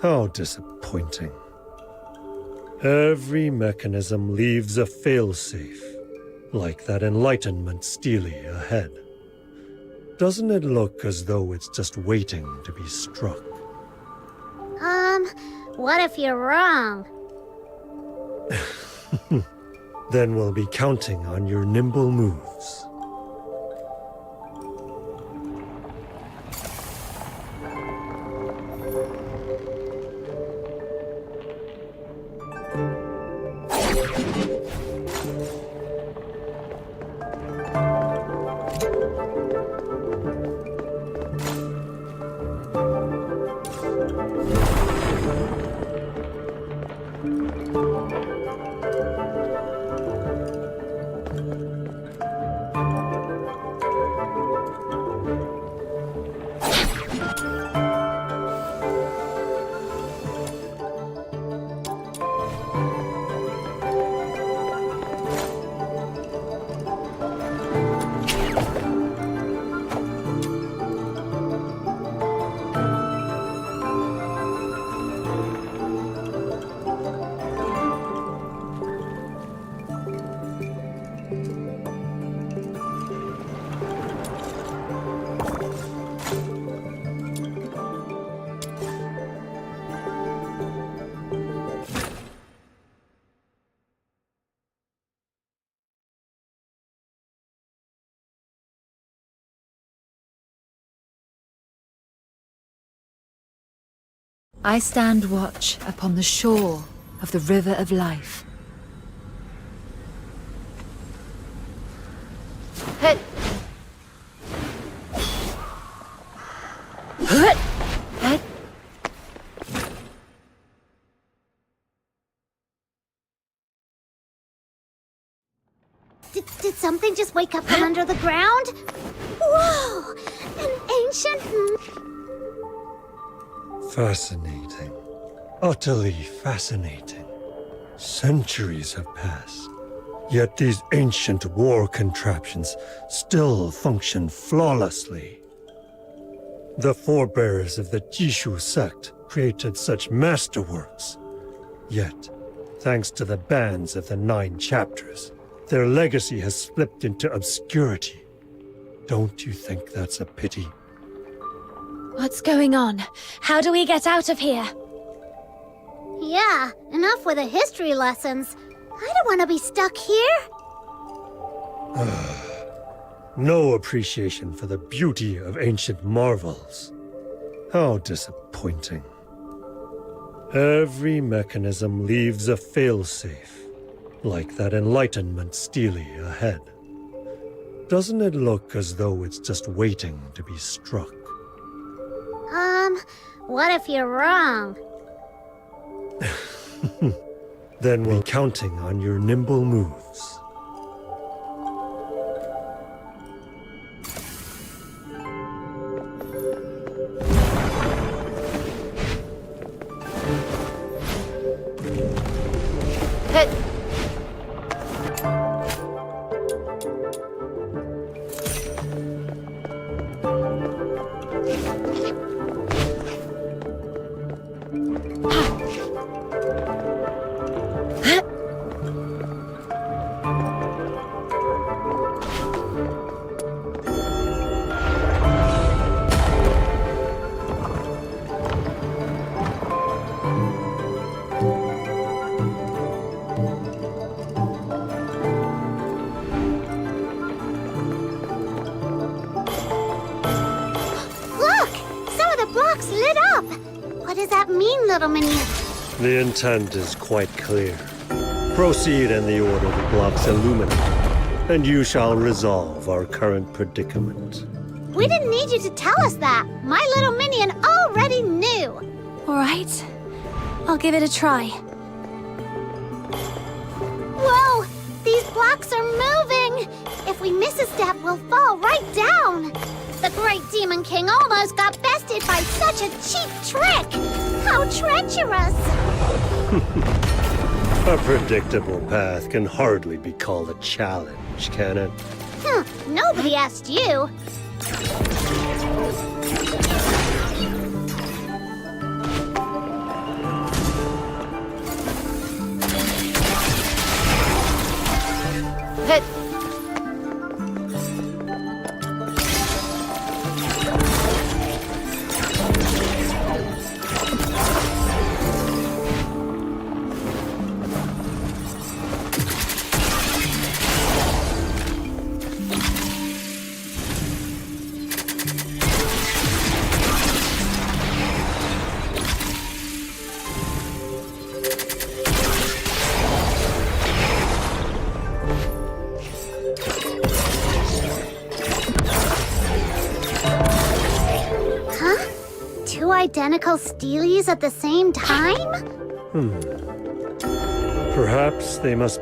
How disappointing. Every mechanism leaves a failsafe, like that Enlightenment stele ahead. Doesn't it look as though it's just waiting to be struck? What if you're wrong? Then we'll be counting on your nimble moves. I stand watch upon the shore of the River of Life. Did something just wake up from under the ground? Whoa! An ancient... Fascinating. Utterly fascinating. Centuries have passed, yet these ancient war contraptions still function flawlessly. The forebears of the Jishu sect created such masterworks, yet, thanks to the bans of the 9 chapters, their legacy has slipped into obscurity. Don't you think that's a pity? What's going on? How do we get out of here? Yeah, enough with the history lessons. I don't want to be stuck here. No appreciation for the beauty of ancient marvels. How disappointing. Every mechanism leaves a failsafe, like that Enlightenment stele ahead. Doesn't it look as though it's just waiting to be struck? What if you're wrong? Then we're counting on your nimble moves. What does that mean, little minion? The intent is quite clear. Proceed in the order the blocks illuminate, and you shall resolve our current predicament. We didn't need you to tell us that. My little minion already knew. All right. I'll give it a try. Whoa! These blocks are moving! If we miss a step, we'll fall right down. The Great Demon King almost got bested by such a cheap trick! How treacherous! A predictable path can hardly be called a challenge, can it? Nobody asked you. Two identical steelies at the same time? Perhaps they must...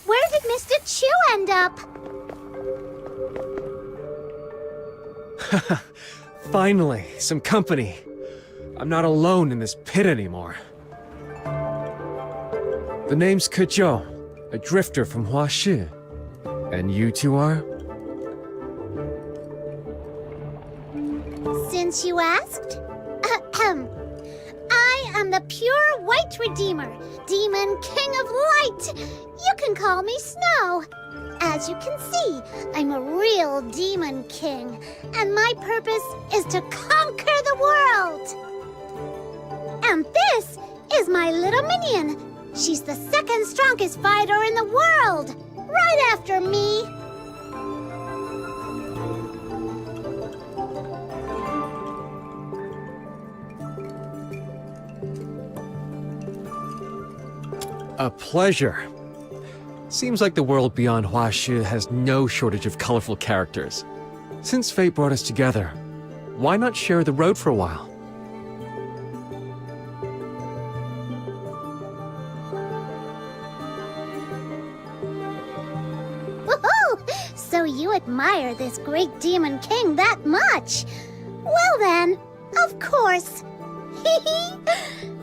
Where did Mr. Chu end up? Finally, some company. I'm not alone in this pit anymore. The name's Kezhou, a drifter from Huashi. And you two are? Since you asked, I am the pure white redeemer, Demon King of Light. You can call me Snow. As you can see, I'm a real Demon King, and my purpose is to conquer the world. And this is my little minion. She's the second strongest fighter in the world, right after me. A pleasure. Seems like the world beyond Huashi has no shortage of colorful characters. Since fate brought us together, why not share the road for a while? Woohoo! So So you admire this great demon king that much? Well then, of course.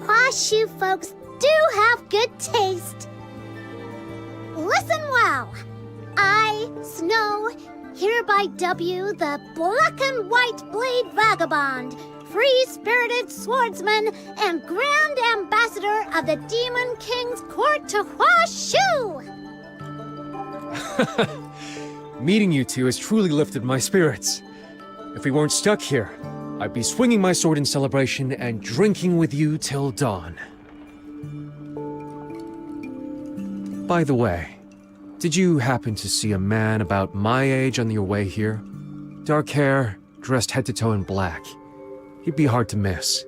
Huashu folks do have good taste. Listen well. I, Snow, hereby dub the Black and White Blade Vagabond, free-spirited swordsman, and Grand Ambassador of the Demon King's court to Huashu! Meeting you two has truly lifted my spirits. If we weren't stuck here, I'd be swinging my sword in celebration and drinking with you till dawn. By the way, did you happen to see a man about my age on your way here? Dark hair, dressed head to toe in black. He'd be hard to miss.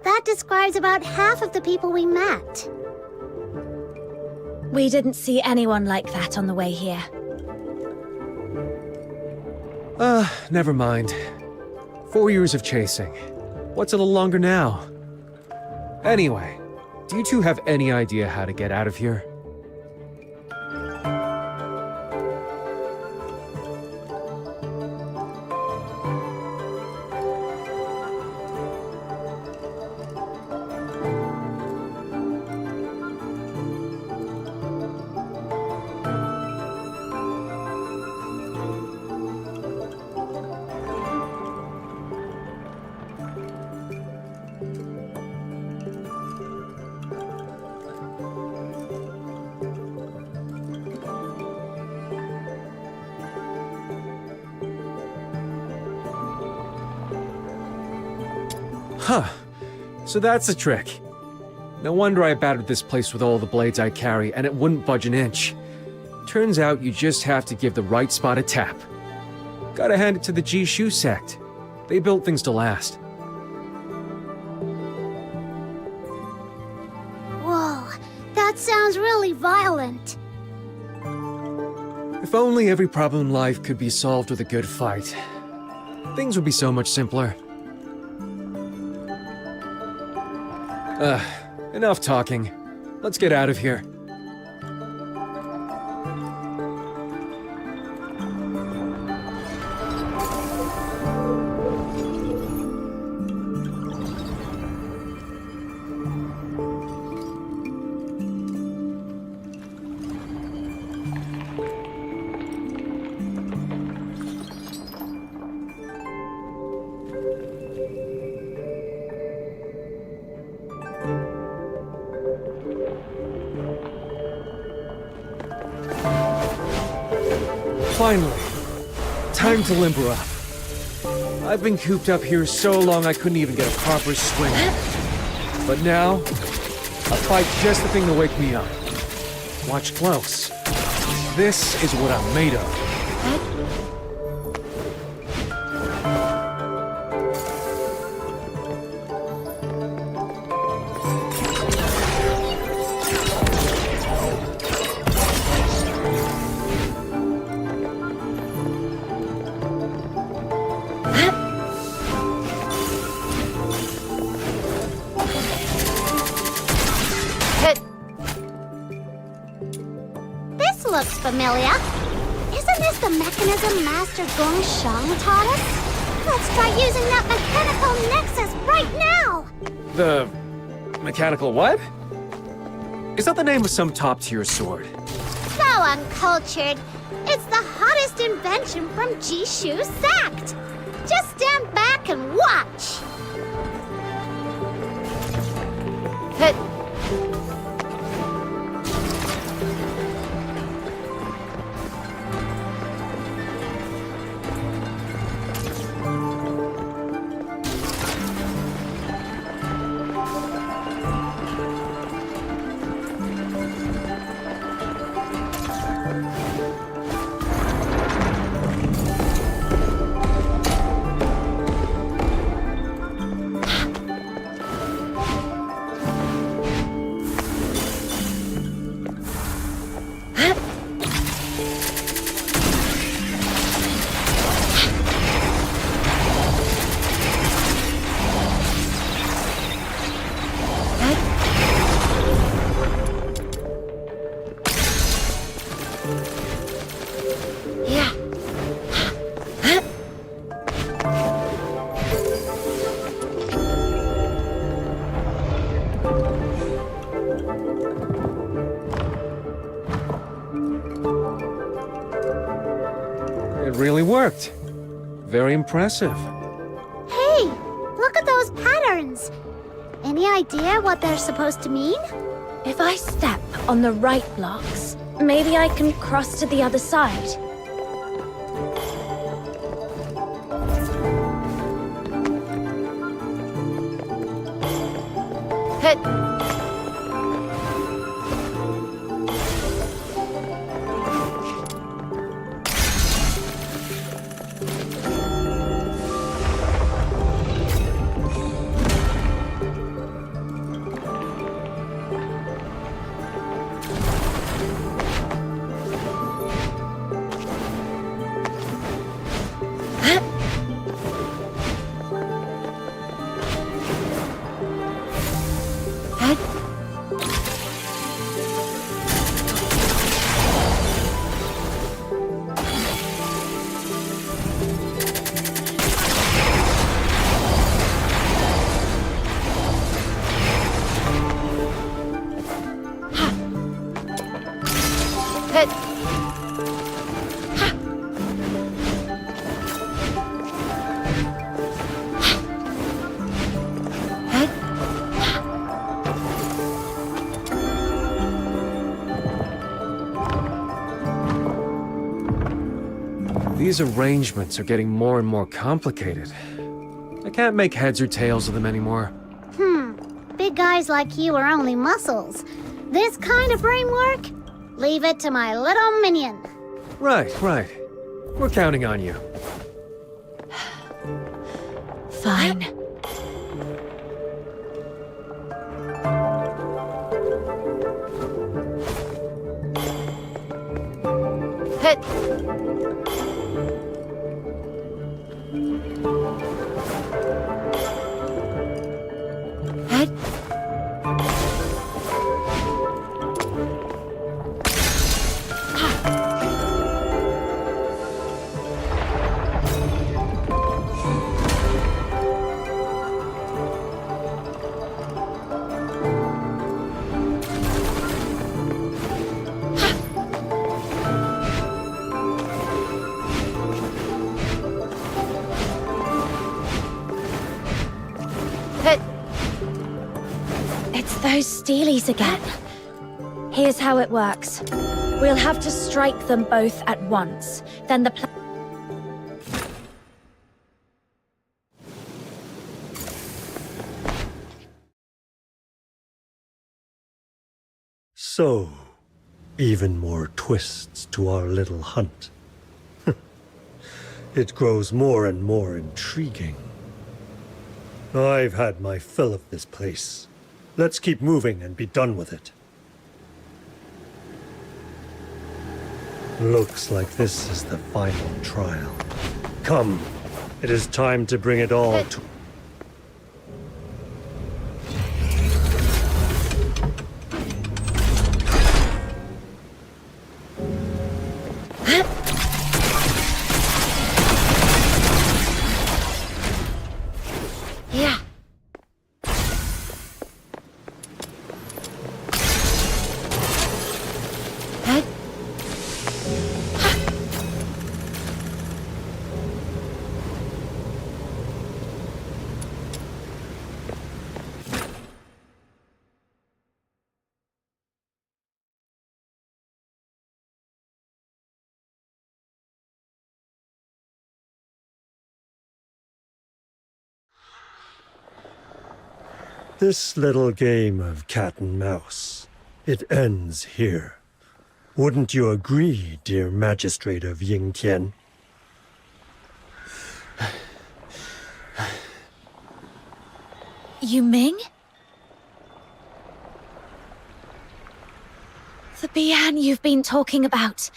That describes about half of the people we met. We didn't see anyone like that on the way here. Never mind. 4 years of chasing. What's a little longer now? Anyway, do you two have any idea how to get out of here? Huh. So that's the trick. No wonder I battered this place with all the blades I carry, and it wouldn't budge an inch. Turns out you just have to give the right spot a tap. Gotta hand it to the Jishu sect. They built things to last. Whoa, that sounds really violent. If only every problem in life could be solved with a good fight. Things would be so much simpler. Enough talking. Let's get out of here. Finally. Time to limber up. I've been cooped up here so long I couldn't even get a proper swing. But now, a fight's just the thing to wake me up. Watch close. This is what I'm made of. Looks familiar. Isn't this the mechanism Master Gong Shang taught us? Let's try using that mechanical nexus right now! The... mechanical what? Is that the name of some top-tier sword? So uncultured. It's the hottest invention from Jishu sect. Just stand back and watch. worked. Very impressive. Hey, look at those patterns. Any idea what they're supposed to mean? If I step on the right blocks, maybe I can cross to the other side. Hit. These arrangements are getting more and more complicated. I can't make heads or tails of them anymore. Big guys like you are only muscles. This kind of brain work? Leave it to my little minion. Right. We're counting on you. Fine. Hit. Head. It's those Steelies again. Here's how it works. We'll have to strike them both at once. Then the So, even more twists to our little hunt. It grows more and more intriguing. I've had my fill of this place. Let's keep moving and be done with it. Looks like this is the final trial. Come, it is time to bring it all to... Yeah. Head. This little game of cat and mouse, it ends here. Wouldn't you agree, dear Magistrate of Yingtian? Yu Ming? The Bian you've been talking about.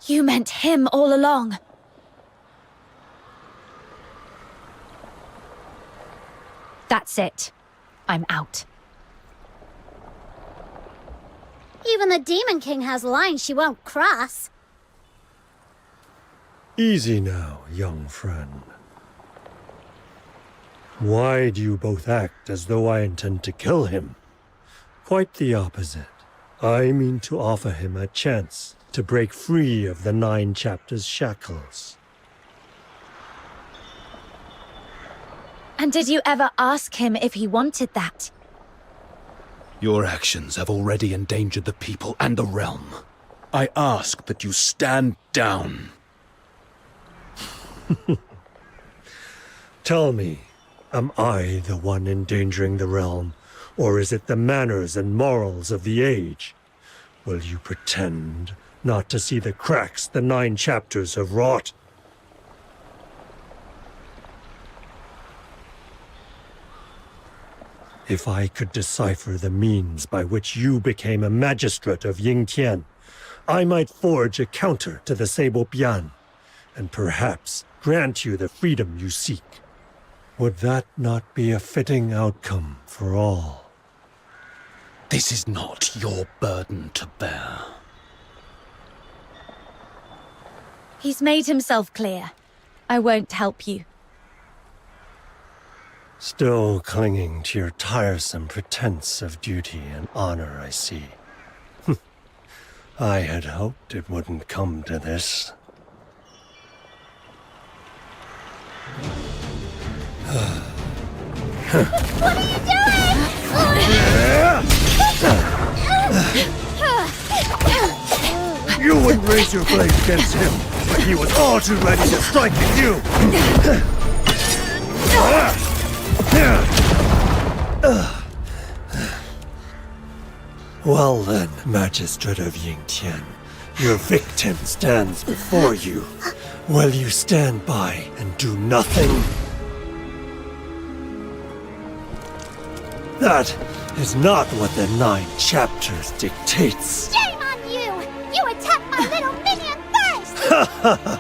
You meant him all along. That's it. I'm out. Even the Demon King has lines she won't cross. Easy now, young friend. Why do you both act as though I intend to kill him? Quite the opposite. I mean to offer him a chance to break free of the 9 chapters' shackles. And did you ever ask him if he wanted that? Your actions have already endangered the people and the realm. I ask that you stand down. Tell me, am I the one endangering the realm, or is it the manners and morals of the age? Will you pretend not to see the cracks the 9 chapters have wrought? If I could decipher the means by which you became a magistrate of Yingtian, I might forge a counter to the Sable Bian, and perhaps grant you the freedom you seek. Would that not be a fitting outcome for all? This is not your burden to bear. He's made himself clear. I won't help you. Still clinging to your tiresome pretense of duty and honor, I see. I had hoped it wouldn't come to this. What are you doing? You wouldn't raise your blade against him, but he was all too ready to strike at you! Well then, Magistrate of Yingtian, your victim stands before you. Will you stand by and do nothing? That is not what the 9 chapters dictates. Shame on you! You attacked my little minion first!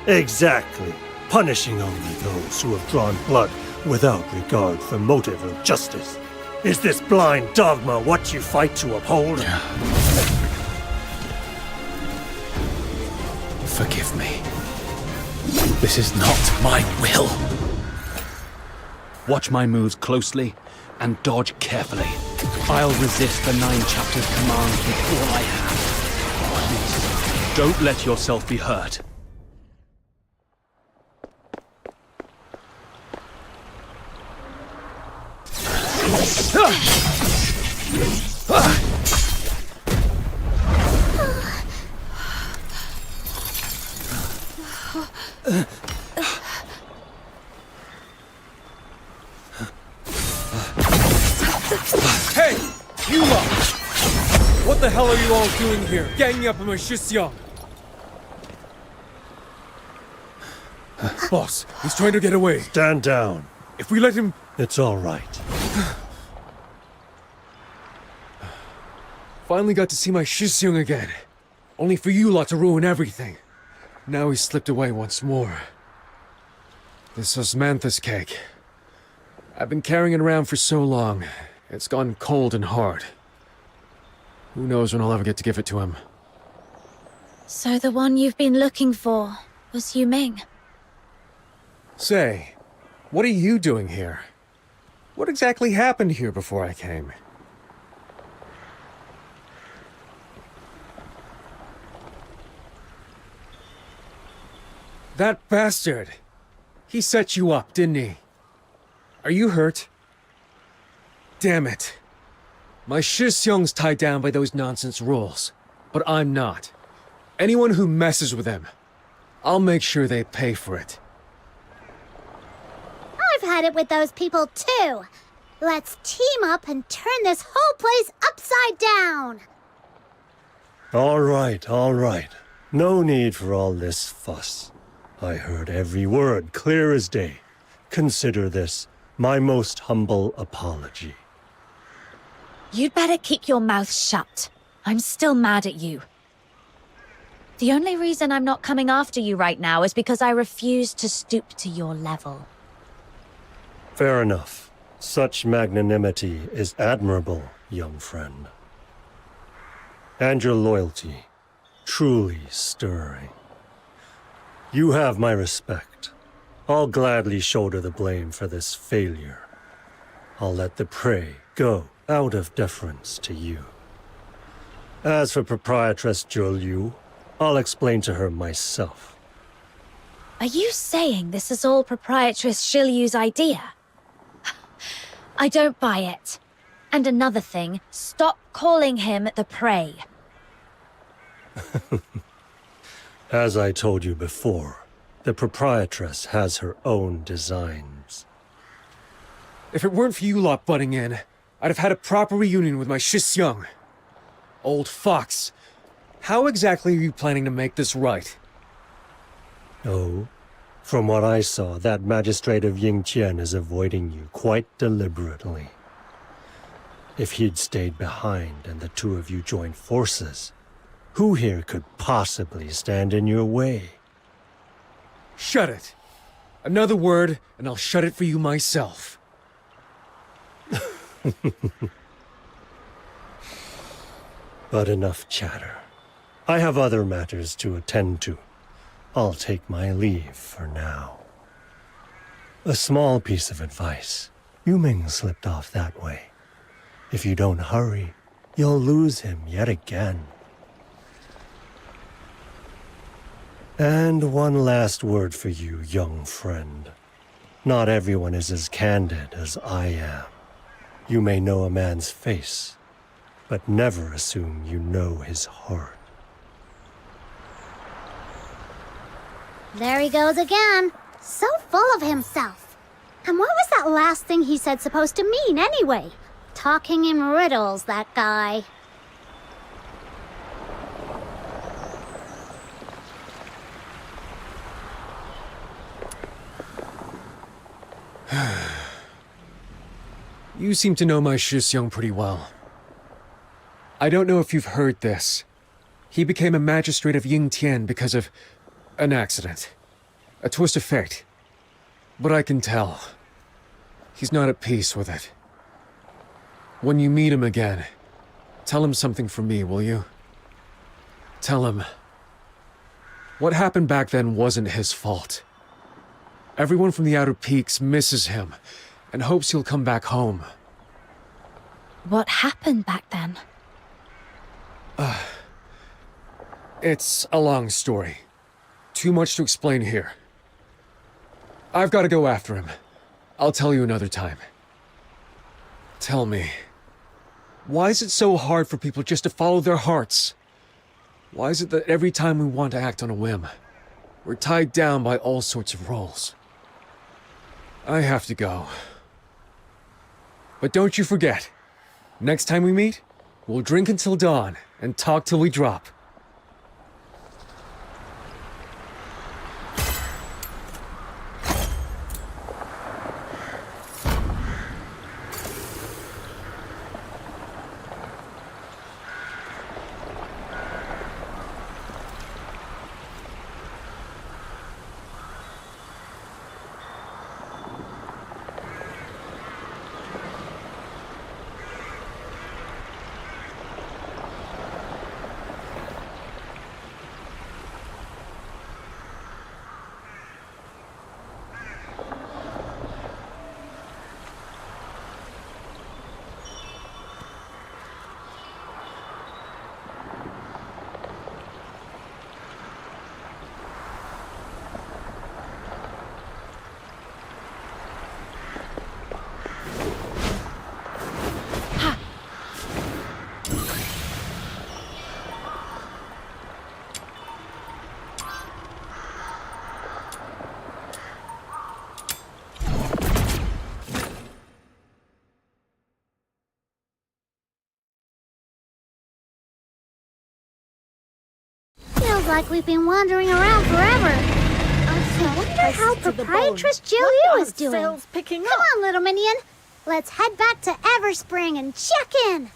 Exactly. Punishing only those who have drawn blood without regard for motive or justice. Is this blind dogma what you fight to uphold? Forgive me. This is not my will. Watch my moves closely and dodge carefully. I'll resist the 9 chapters commands with all I have. Please, don't let yourself be hurt. Hey! You lot! What the hell are you all doing here? Ganging up on my Shixiang! Boss, he's trying to get away. Stand down. If we let him... It's all right. Finally got to see my Shixiang again. Only for you lot to ruin everything. Now he's slipped away once more. This osmanthus cake. I've been carrying it around for so long. It's gone cold and hard. Who knows when I'll ever get to give it to him. So the one you've been looking for was Yu Ming. Say, what are you doing here? What exactly happened here before I came? That bastard! He set you up, didn't he? Are you hurt? Damn it. My Shixiang's tied down by those nonsense rules, but I'm not. Anyone who messes with him, I'll make sure they pay for it. I've had it with those people too. Let's team up and turn this whole place upside down. All right, all right. No need for all this fuss. I heard every word clear as day. Consider this my most humble apology. You'd better keep your mouth shut. I'm still mad at you. The only reason I'm not coming after you right now is because I refuse to stoop to your level. Fair enough. Such magnanimity is admirable, young friend. And your loyalty, truly stirring. You have my respect. I'll gladly shoulder the blame for this failure. I'll let the prey go out of deference to you. As for Proprietress Zhou Liu, I'll explain to her myself. Are you saying this is all Proprietress Shilyu's idea? I don't buy it. And another thing, stop calling him the Prey. As I told you before, the proprietress has her own designs. If it weren't for you lot butting in, I'd have had a proper reunion with my Shisyung. Old fox, how exactly are you planning to make this right? Oh, from what I saw, that magistrate of Yingqian is avoiding you quite deliberately. If he'd stayed behind and the two of you joined forces, who here could possibly stand in your way? Shut it. Another word, and I'll shut it for you myself. But enough chatter. I have other matters to attend to. I'll take my leave for now. A small piece of advice. Yuming slipped off that way. If you don't hurry, you'll lose him yet again. And one last word for you, young friend. Not everyone is as candid as I am. You may know a man's face, but never assume you know his heart. There he goes again. So full of himself. And what was that last thing he said supposed to mean anyway? Talking in riddles, that guy. You seem to know my Shisyung pretty well. I don't know if you've heard this. He became a magistrate of Yingtian because of an accident. A twist of fate. But I can tell. He's not at peace with it. When you meet him again, tell him something from me, will you? Tell him what happened back then wasn't his fault. Everyone from the Outer Peaks misses him and hopes he'll come back home. What happened back then? It's a long story. Too much to explain here. I've got to go after him. I'll tell you another time. Tell me, why is it so hard for people just to follow their hearts? Why is it that every time we want to act on a whim, we're tied down by all sorts of roles? I have to go. But don't you forget, next time we meet, we'll drink until dawn and talk till we drop. Feels like we've been wandering around forever. I wonder how Proprietress Jiu is doing. Come on, little minion. Let's head back to Everspring and check in.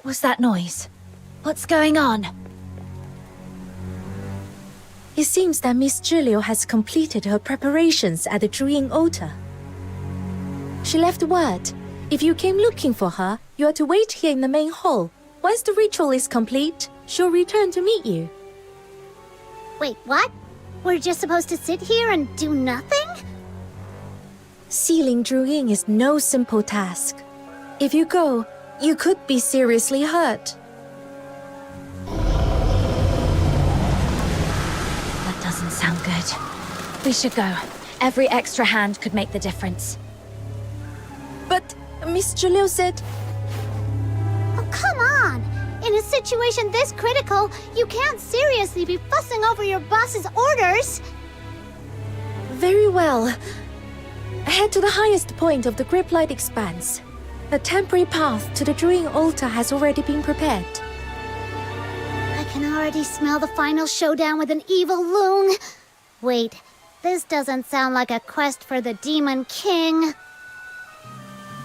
What was that noise? What's going on? It seems that Miss Zhiliu has completed her preparations at the Zhuying altar. She left word. If you came looking for her, you are to wait here in the main hall. Once the ritual is complete, she'll return to meet you. Wait, what? We're just supposed to sit here and do nothing? Sealing Zhuying is no simple task. If you go, you could be seriously hurt. That doesn't sound good. We should go. Every extra hand could make the difference. But Miss Zhiliu said... Oh, come on! In a situation this critical, you can't seriously be fussing over your boss's orders! Very well. Head to the highest point of the Griplight Expanse. A temporary path to the Zhuying altar has already been prepared. I can already smell the final showdown with an evil loon. Wait, this doesn't sound like a quest for the Demon King.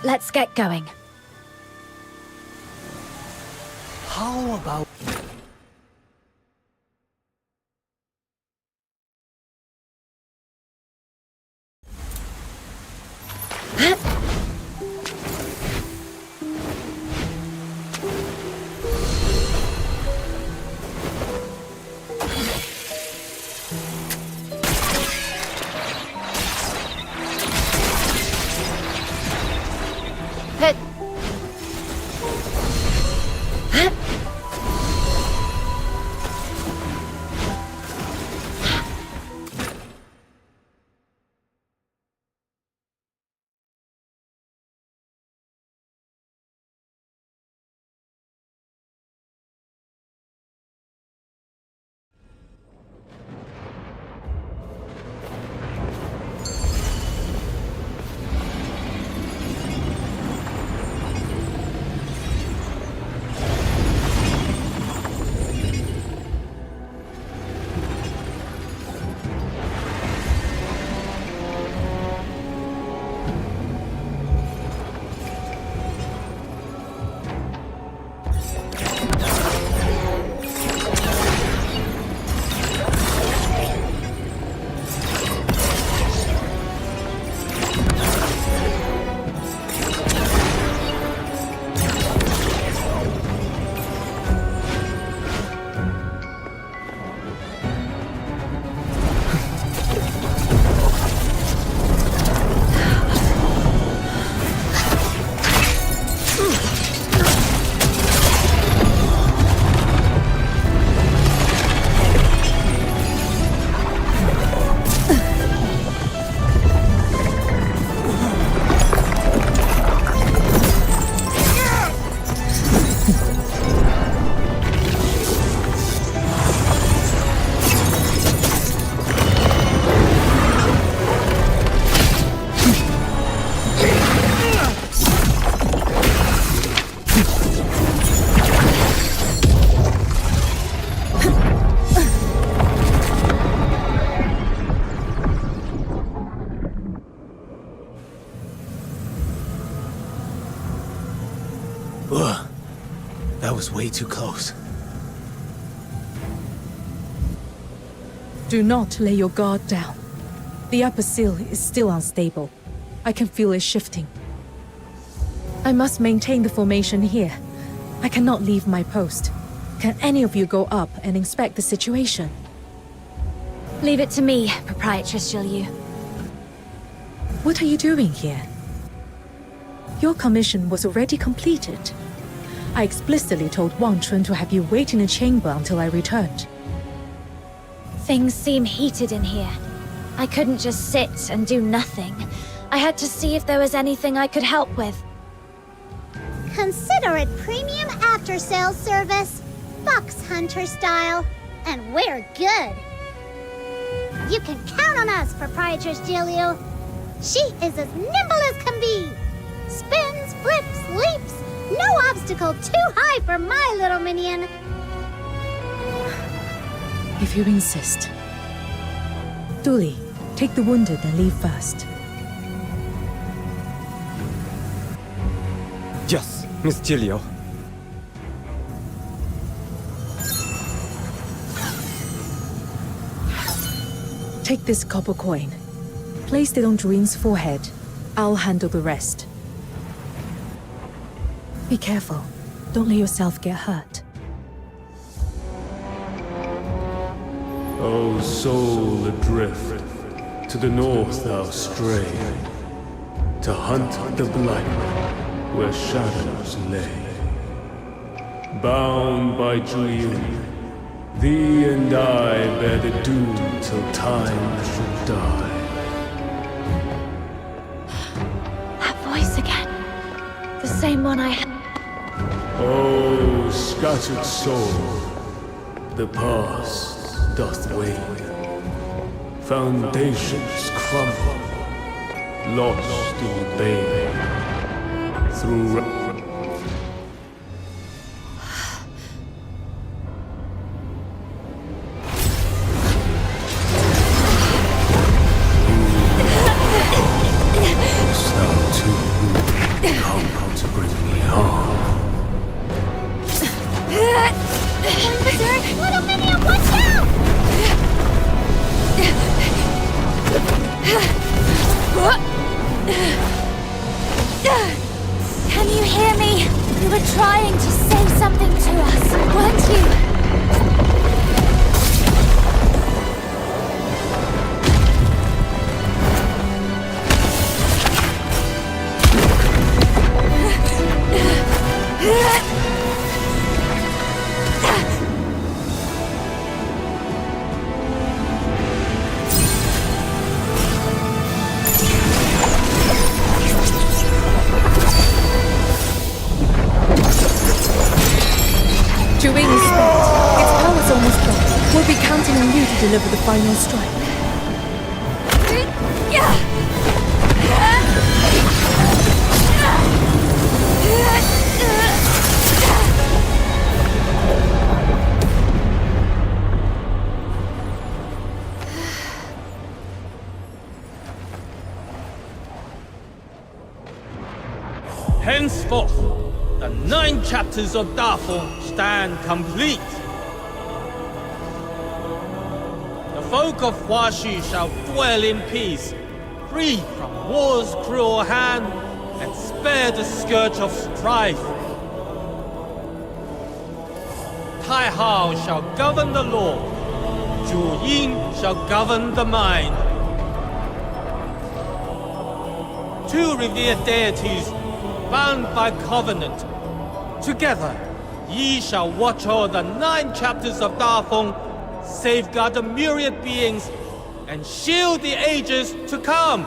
Let's get going. How about... Ugh. That was way too close. Do not lay your guard down. The upper seal is still unstable. I can feel it shifting. I must maintain the formation here. I cannot leave my post. Can any of you go up and inspect the situation? Leave it to me, Proprietress Zhiliu. What are you doing here? Your commission was already completed. I explicitly told Wang Chun to have you wait in a chamber until I returned. Things seem heated in here. I couldn't just sit and do nothing. I had to see if there was anything I could help with. Consider it premium after-sales service. Fox Hunter style. And we're good. You can count on us, Proprietress Zhiliu. She is as nimble as can be. Spins, flips, leaps. No obstacle too high for my little minion. If you insist. Duli, take the wounded and leave first. Yes, Miss Zhiliu. Take this copper coin. Place it on Druin's forehead. I'll handle the rest. Be careful. Don't let yourself get hurt. O soul adrift, to the north thou stray, to hunt the blight where shadows lay. Bound by Julian, thee and I bear the doom till time should die. That voice again. The same one I had. O scattered soul, the past doth wane. Foundations crumble, lost in vain. Through Little minion, watch out! Can you hear me? You were trying to say something to us, weren't you? Juin is spent. Its power's almost gone. We'll be counting on you to deliver the final strike. Henceforth, the 9 chapters of Dafeng stand complete. The folk of Huashu shall dwell in peace, free from war's cruel hand, and spare the scourge of strife. Tai Hao shall govern the law, Zhu Ying shall govern the mind. 2 revered deities bound by covenant. Together, ye shall watch o'er the 9 chapters of Dafeng, safeguard the myriad beings, and shield the ages to come.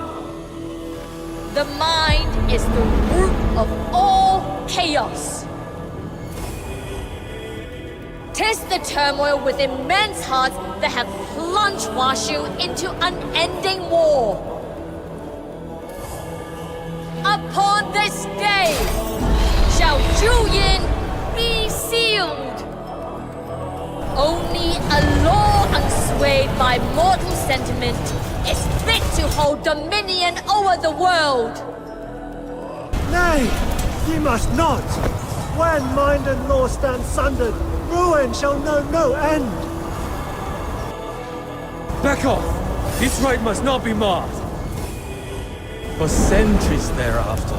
The mind is the root of all chaos. 'Tis the turmoil within men's hearts that have plunged Huashu into unending war. Upon this day shall Juyin be sealed. Only a law unswayed by mortal sentiment is fit to hold dominion over the world. Nay, ye must not! When mind and law stand sundered, ruin shall know no end! back off! This rite must not be marred! For centuries thereafter,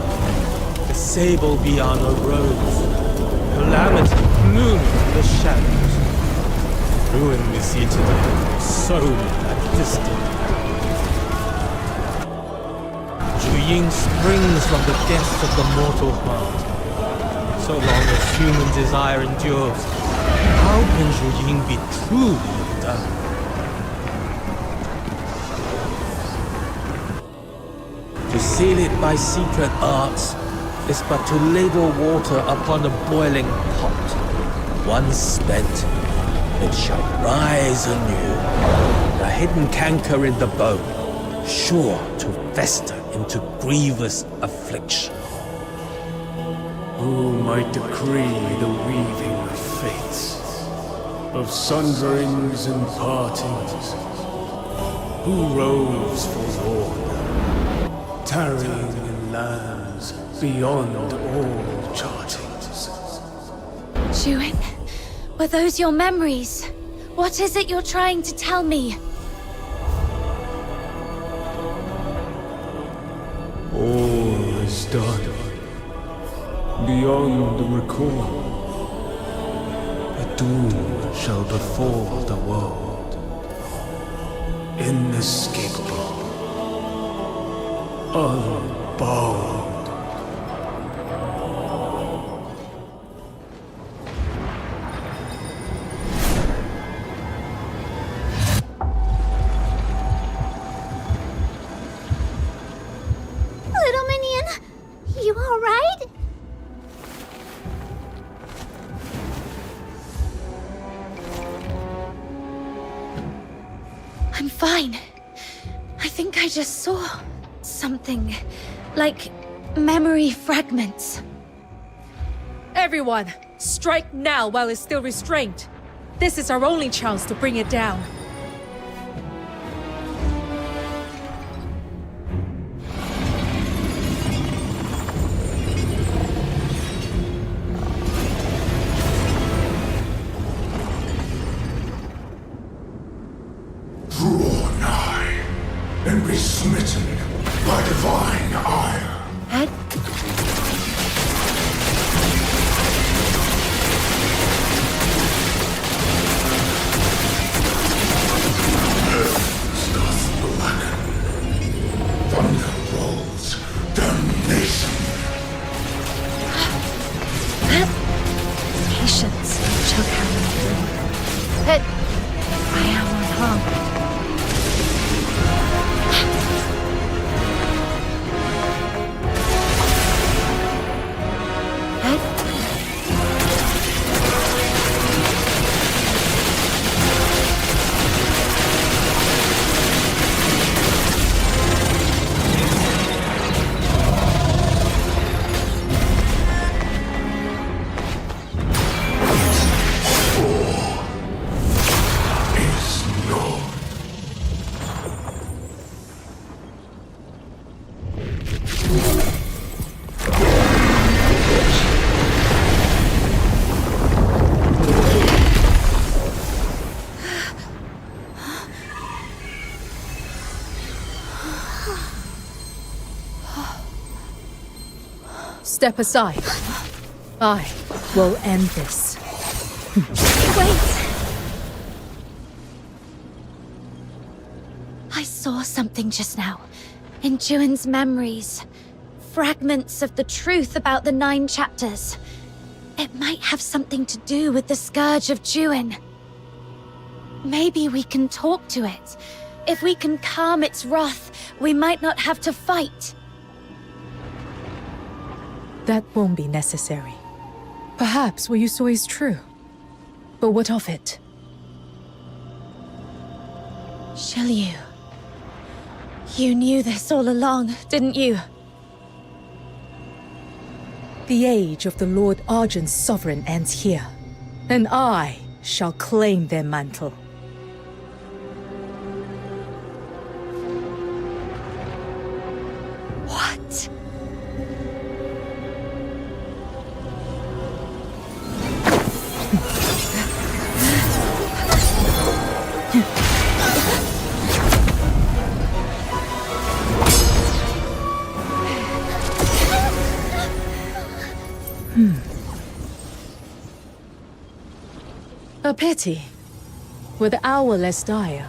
the sable beyond arose. Calamity loomed in the shadows. Ruin we see today, sown at distant. Juying springs from the depths of the mortal heart. So long as human desire endures, how can Juying be truly undone? To seal it by secret arts is but to ladle water upon a boiling pot. Once spent, it shall rise anew, a hidden canker in the bone, sure to fester into grievous affliction. Who might decree the weaving of fates, of sunderings and partings? Who roves forlorn, tarrying in lands beyond all chartings? Juin, were those your memories? What is it you're trying to tell me? All is done. Beyond recall, a doom shall befall the world. Inescapable. Unbound. Little Minion, you alright? I'm fine. I think I just saw something. Like memory fragments. Everyone, strike now while it's still restrained. This is our only chance to bring it down. Draw nigh and be smitten by divine ire. Heavens doth blacken. Thunder rolls. Damnation. Patience shall carry me through. But I am unharmed. Step aside. I will end this. Wait! I saw something just now. In Juin's memories. Fragments of the truth about the 9 chapters. It might have something to do with the Scourge of Juin. Maybe we can talk to it. If we can calm its wrath, we might not have to fight. That won't be necessary. Perhaps what you saw is true. But what of it? Shilyu. You knew this all along, didn't you? The age of the Lord Argent's sovereign ends here, and I shall claim their mantle. What? A pity. Were the hour less dire,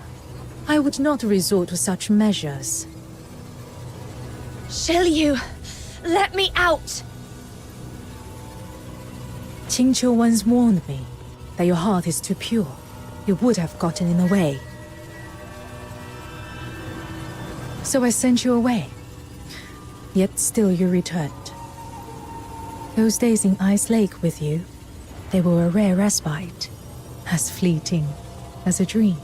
I would not resort to such measures. Shilyu, let me out! Qingqiu once warned me that your heart is too pure. You would have gotten in the way. So I sent you away. Yet still you returned. Those days in Ice Lake with you, they were a rare respite, as fleeting as a dream.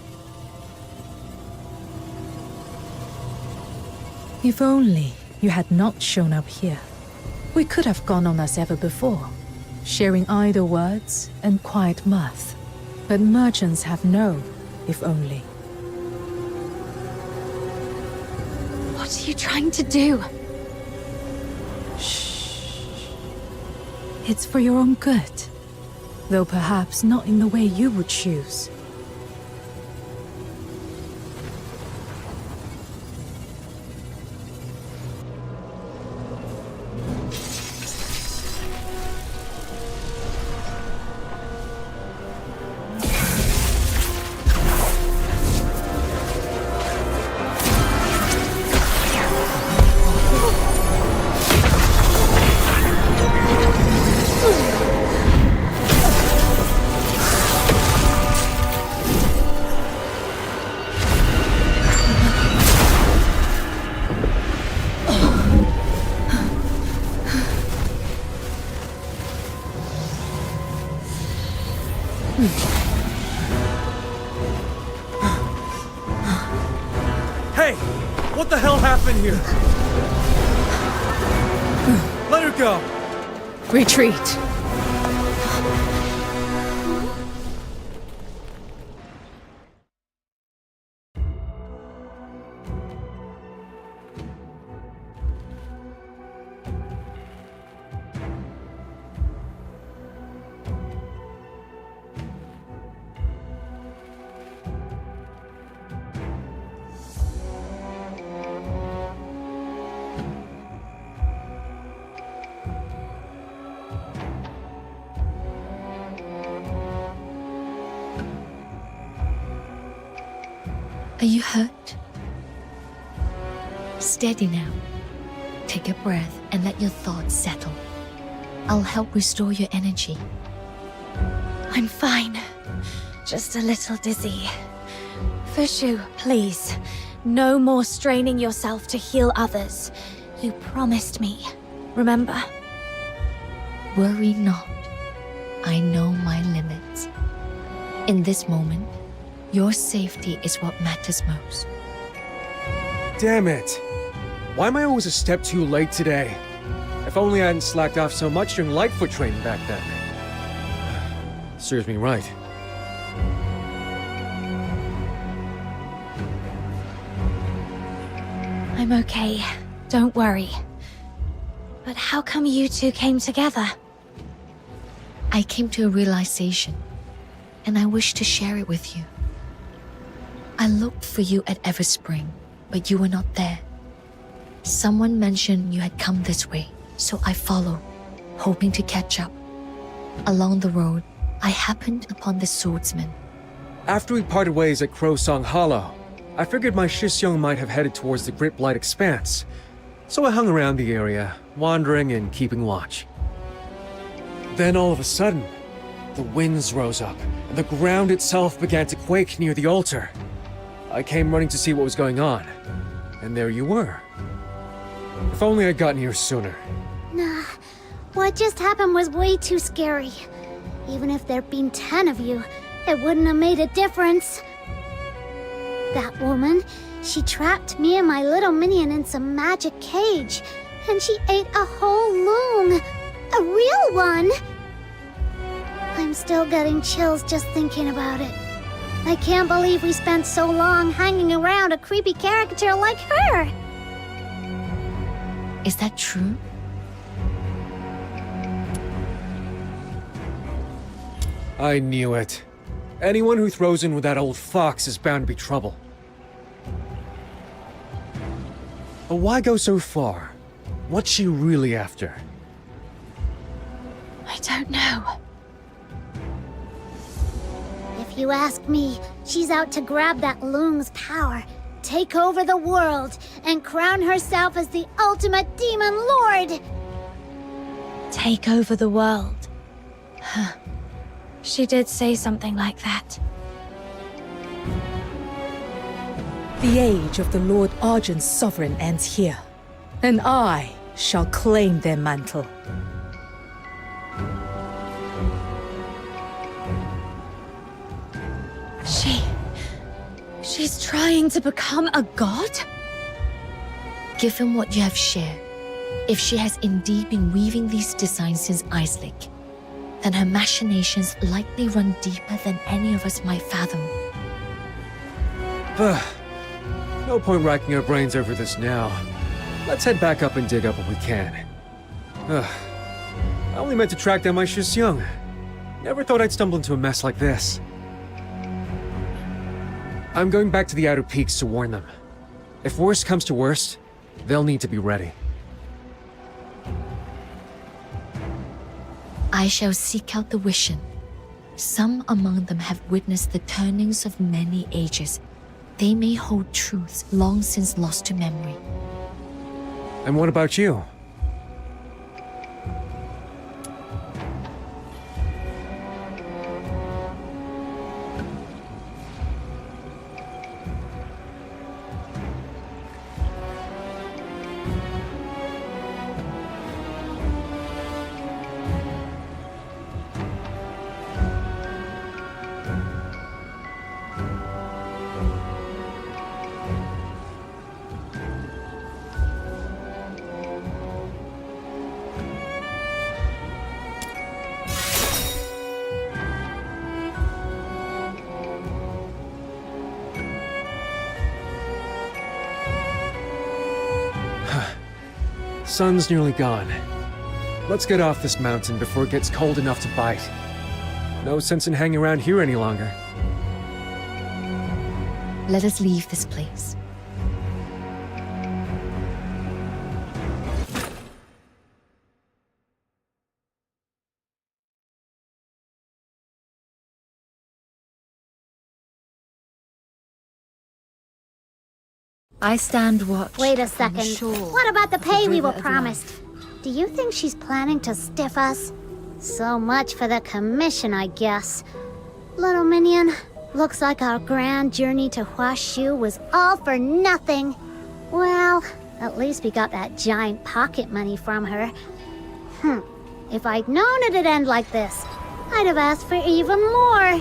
If only you had not shown up here, we could have gone on as ever before, sharing idle words and quiet mirth. But merchants have no if only. What are you trying to do? It's for your own good, though perhaps not in the way you would choose. here. Let her go. Retreat. Are you hurt? Steady now. Take a breath and let your thoughts settle. I'll help restore your energy. I'm fine. Just a little dizzy. Fushu, please. No more straining yourself to heal others. You promised me. Remember? Worry not. I know my limits. In this moment, your safety is what matters most. Damn it! Why am I always a step too late today? If only I hadn't slacked off so much during Lightfoot training back then. Serves me right. I'm okay. Don't worry. But how come you two came together? I came to a realization, and I wish to share it with you. I looked for you at Everspring, but you were not there. Someone mentioned you had come this way, so I followed, hoping to catch up. Along the road, I happened upon the swordsman. After we parted ways at Crowsong Hollow, I figured my Shisyung might have headed towards the Grit Blight Expanse. So I hung around the area, wandering and keeping watch. Then all of a sudden, the winds rose up, and the ground itself began to quake near the altar. I came running to see what was going on, and there you were. If only I'd gotten here sooner. Nah, what just happened was way too scary. Even if there'd been 10 of you, it wouldn't have made a difference. That woman, she trapped me and my little minion in some magic cage, and she ate a whole loon. A real one! I'm still getting chills just thinking about it. I can't believe we spent so long hanging around a creepy caricature like her! Is that true? I knew it. Anyone who throws in with that old fox is bound to be trouble. But why go so far? What's she really after? I don't know. If you ask me, she's out to grab that loon's power, take over the world, and crown herself as the ultimate demon lord! Take over the world. Huh. She did say something like that. The age of the Lord Argent's sovereign ends here, and I shall claim their mantle. She's trying to become a god? Given what you have shared, if she has indeed been weaving these designs since Iceland, then her machinations likely run deeper than any of us might fathom. No point racking our brains over this now. Let's head back up and dig up what we can. I only meant to track down my Shisyung. Never thought I'd stumble into a mess like this. I'm going back to the Outer Peaks to warn them. If worst comes to worst, they'll need to be ready. I shall seek out the Wishen. Some among them have witnessed the turnings of many ages. They may hold truths long since lost to memory. And what about you? sun's nearly gone. Let's get off this mountain before it gets cold enough to bite. No sense in hanging around here any longer. Let us leave this place. I stand watch. Wait a upon second. the shore What about the of pay we river were of promised? Do you think she's planning to stiff us? So much for the commission, I guess. Little minion, looks like our grand journey to Huashu was all for nothing. Well, at least we got that giant pocket money from her. If I'd known it'd end like this, I'd have asked for even more.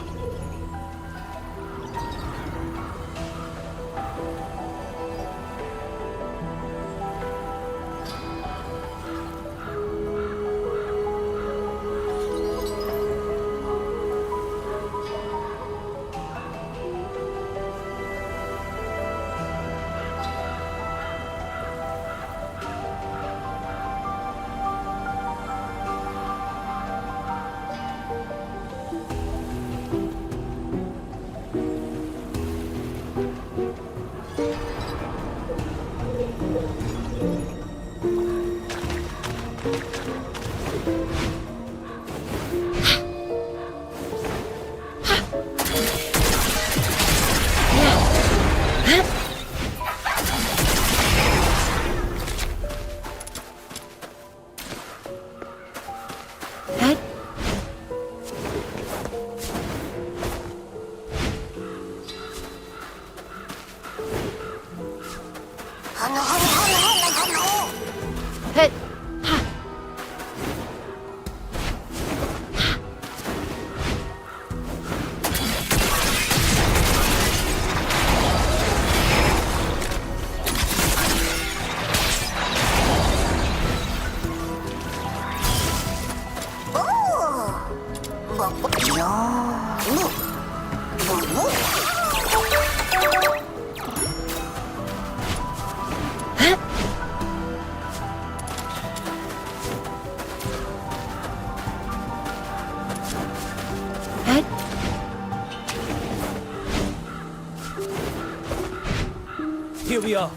Here we are.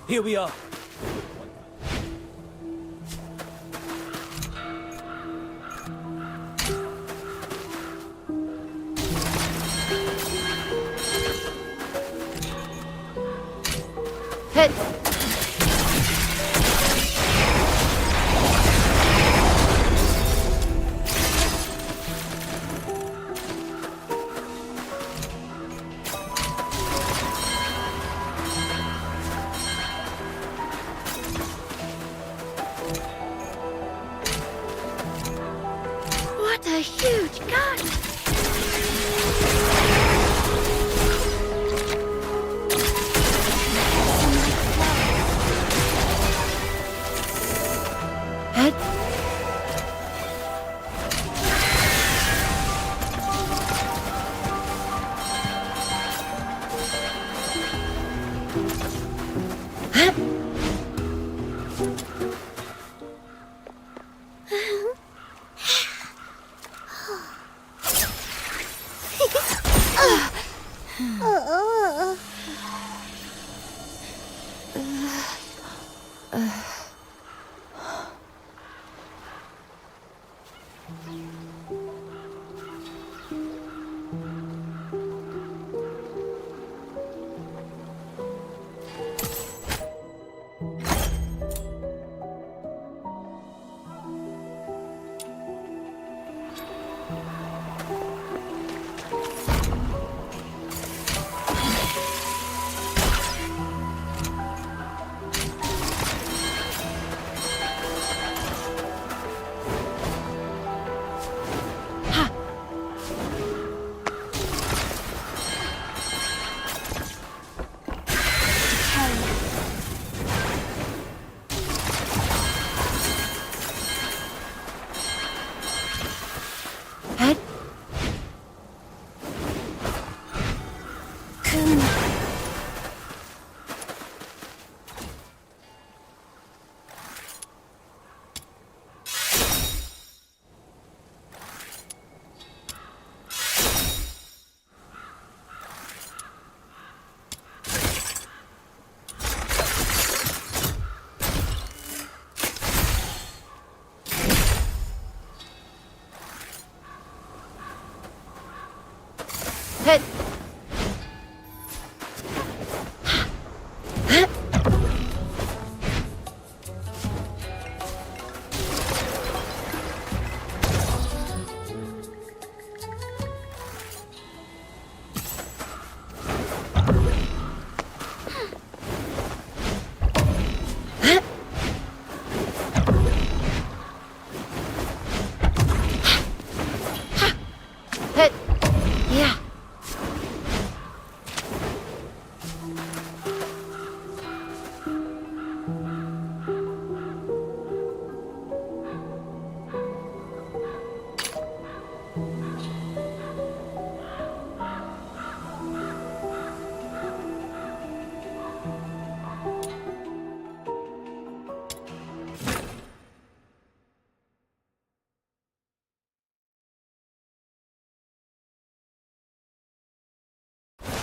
Here we are. Hit. What a huge gun! cocoon. Hit. Hit. Yeah.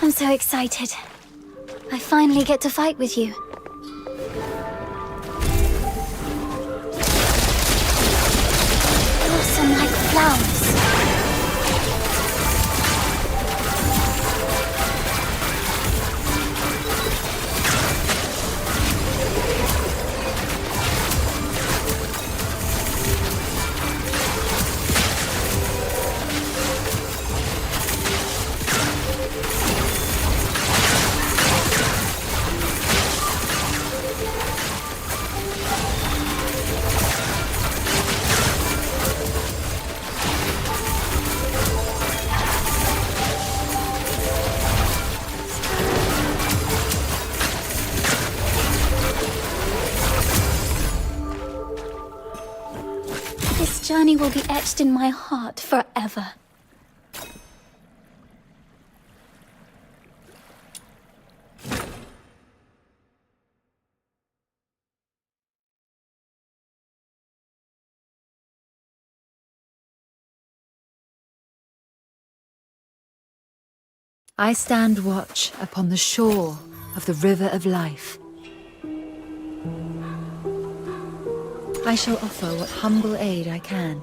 I'm so excited. I finally get to fight with you. Blossom like flowers. This journey will be etched in my heart forever. I stand watch upon the shore of the river of life. I shall offer what humble aid I can.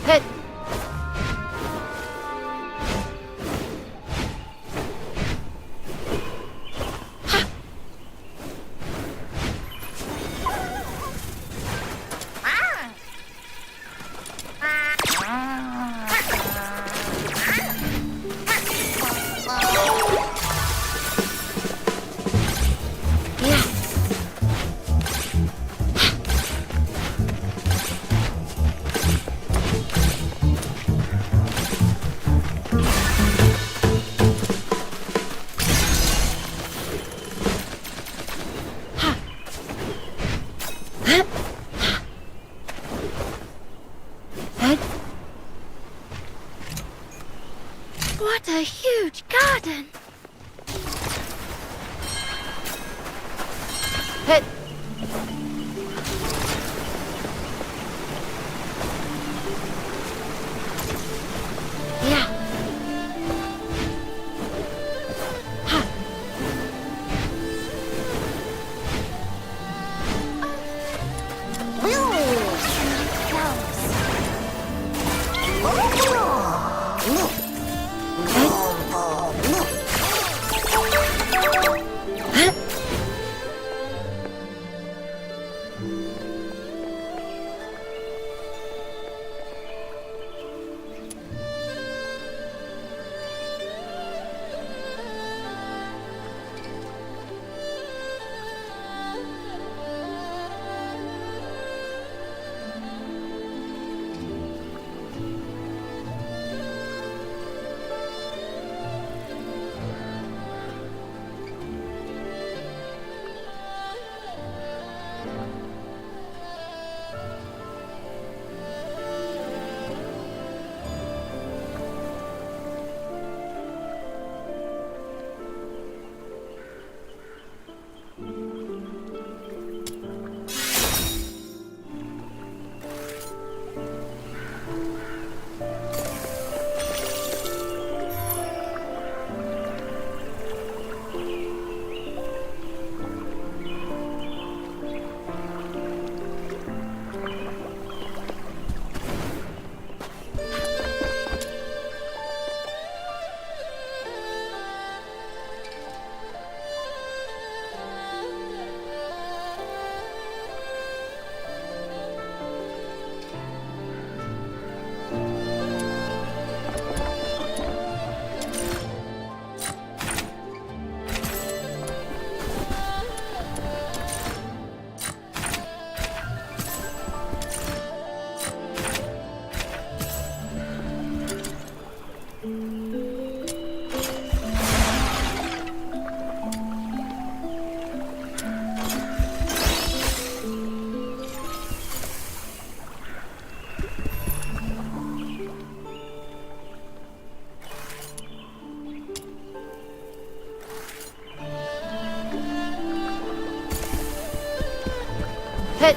Hit! What a huge garden! Hit! Yeah. Hit!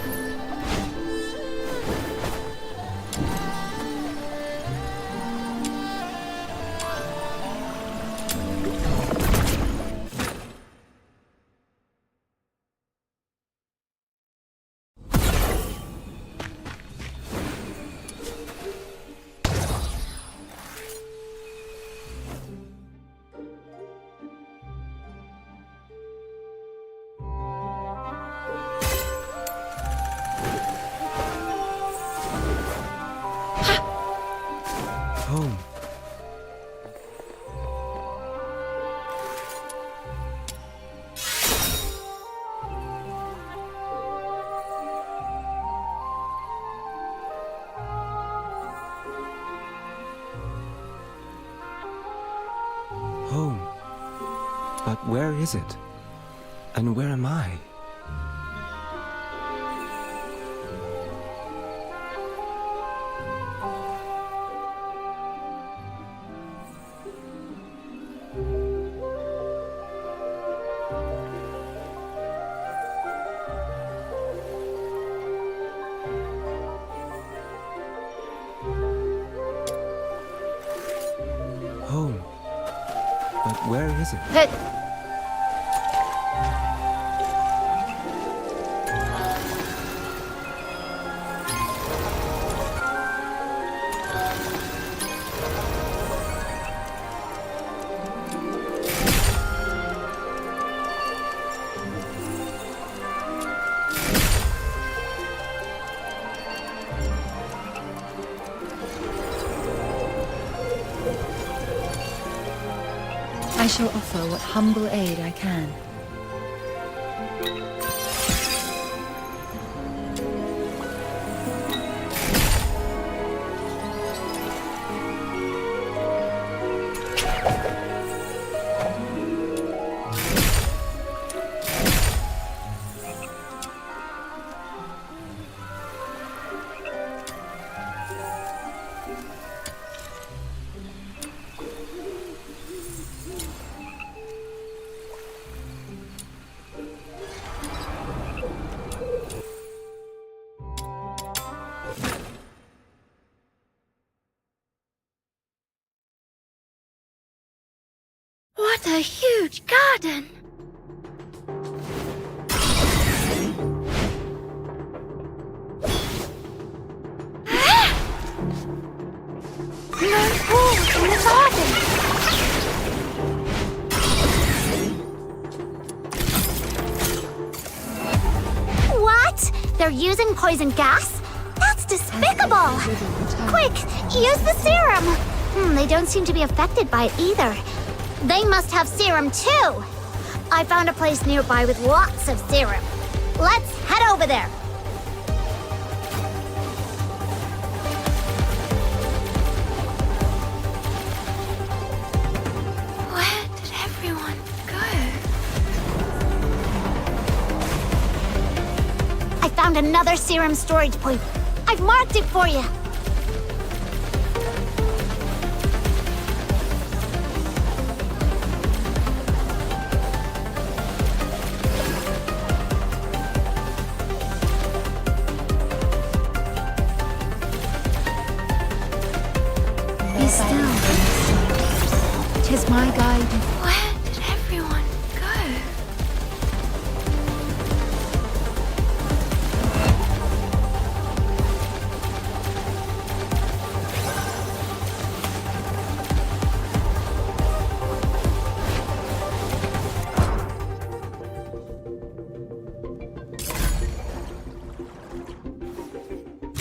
Home. Home. But where is it? And where am I? Home. But where is it? Hit! I shall offer what humble aid I can. What a huge garden! No pools in the garden! What? They're using poison gas? That's despicable! Quick, use the serum! They don't seem to be affected by it either. They must have serum too! I found a place nearby with lots of serum. Let's head over there! Where did everyone go? I found another serum storage point. I've marked it for you. Be still. 'Tis my guidance. Where did everyone go?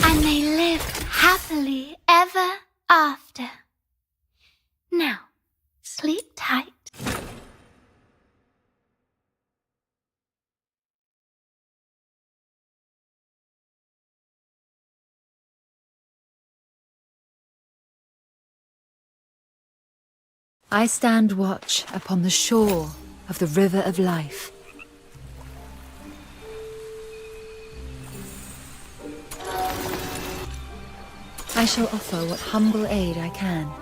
And they lived happily ever after. Now, sleep tight. I stand watch upon the shore of the river of life. I shall offer what humble aid I can.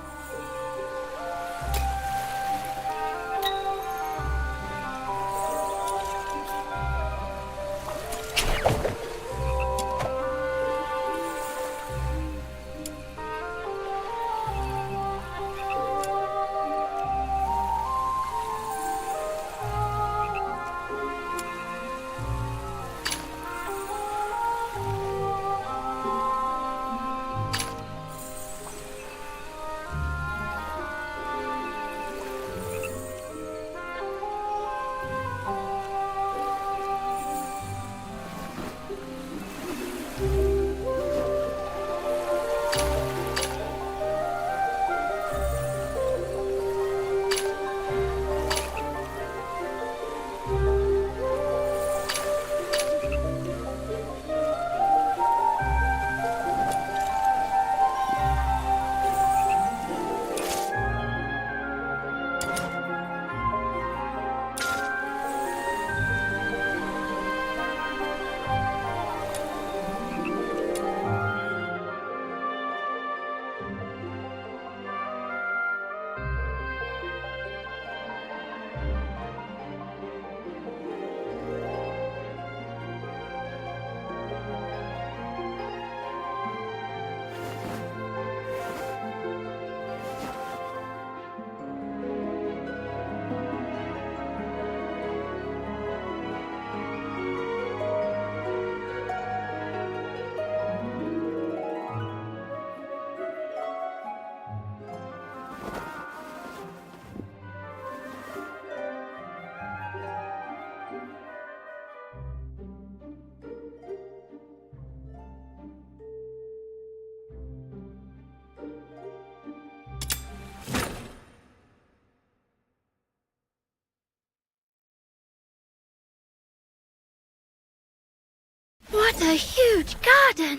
What a huge garden!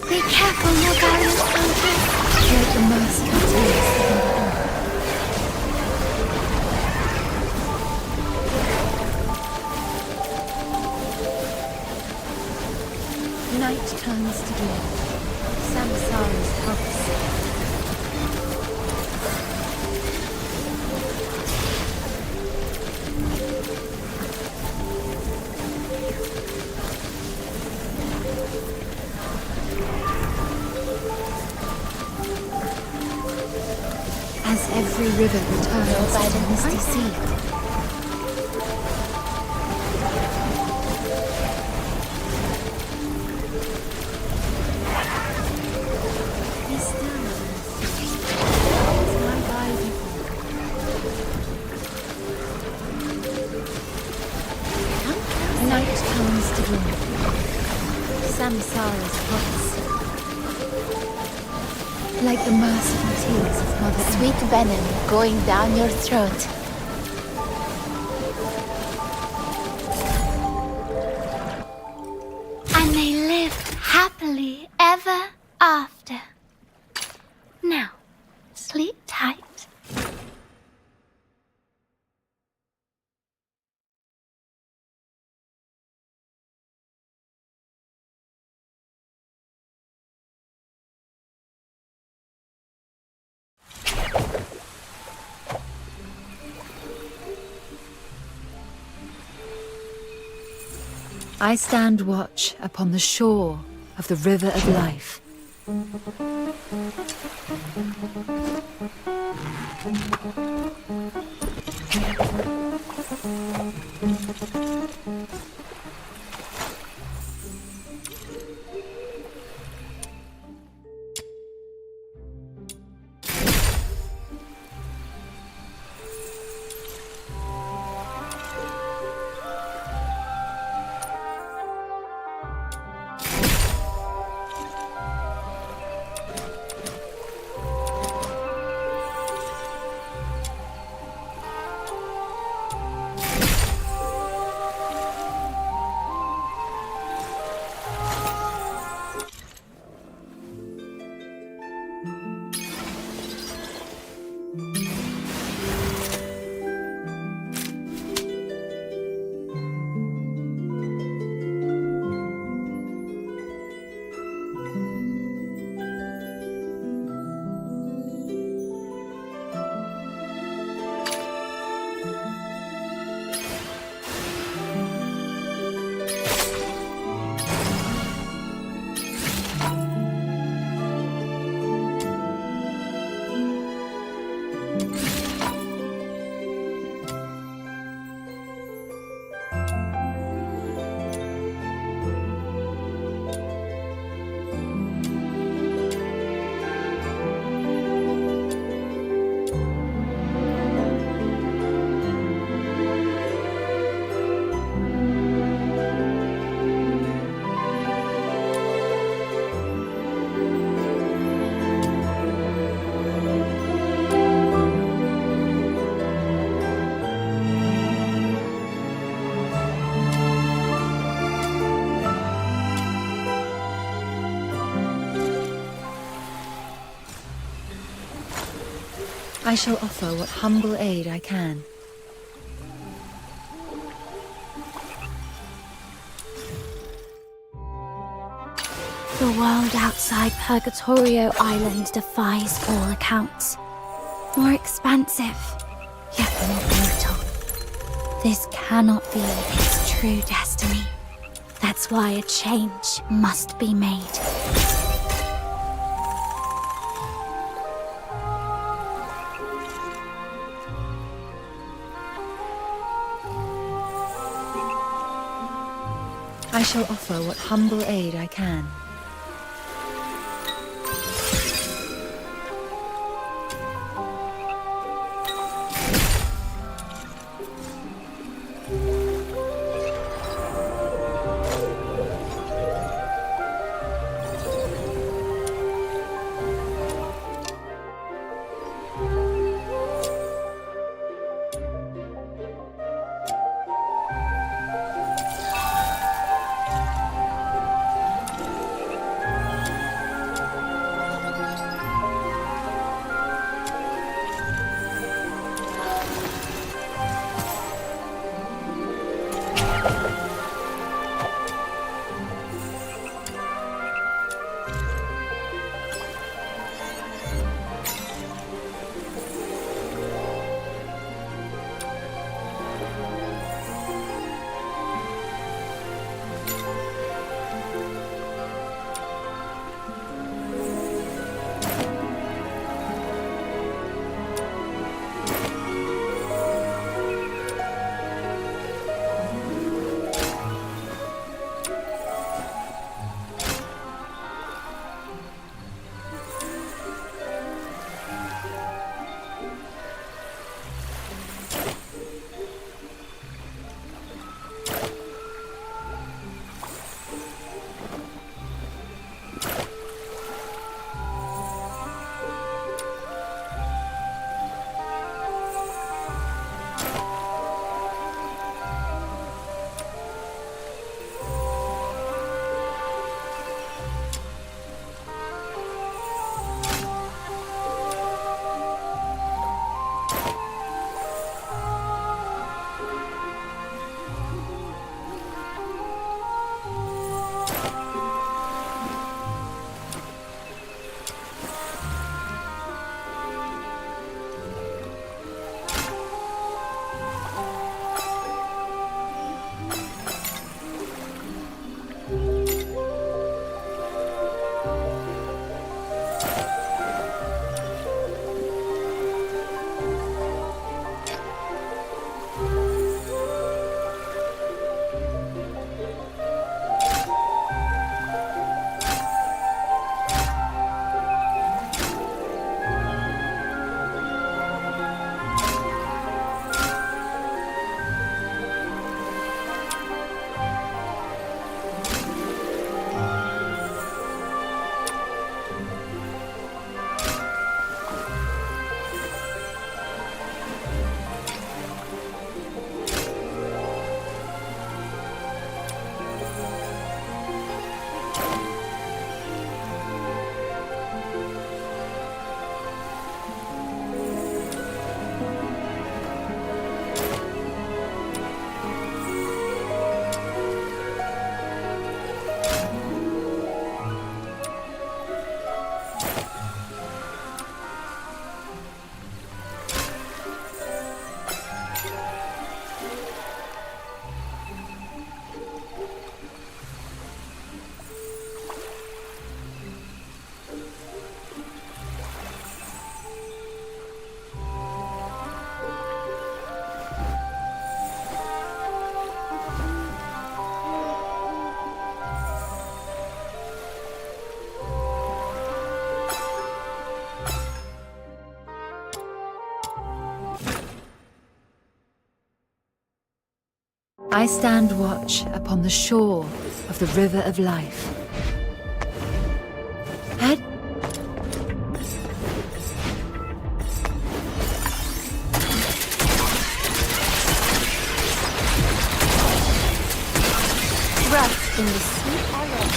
Be careful, Morgaria's soldiers. Let the merciful tears of Mother Earth. Night turns to dawn. Samsara's house. As every river returns by the to misty sea. Night comes to dawn. Samsara's hearts. Like the merciful tears of Mother Earth. Sweet venom going down your throat. And they lived happily ever after. Now, sleep tight. I stand watch upon the shore of the river of life. I shall offer what humble aid I can. The world outside Purgatorio Island defies all accounts. More expansive, yet more brutal. This cannot be its true destiny. That's why a change must be made. I shall offer what humble aid I can. I stand watch upon the shore of the river of life. Rest in the sweet air.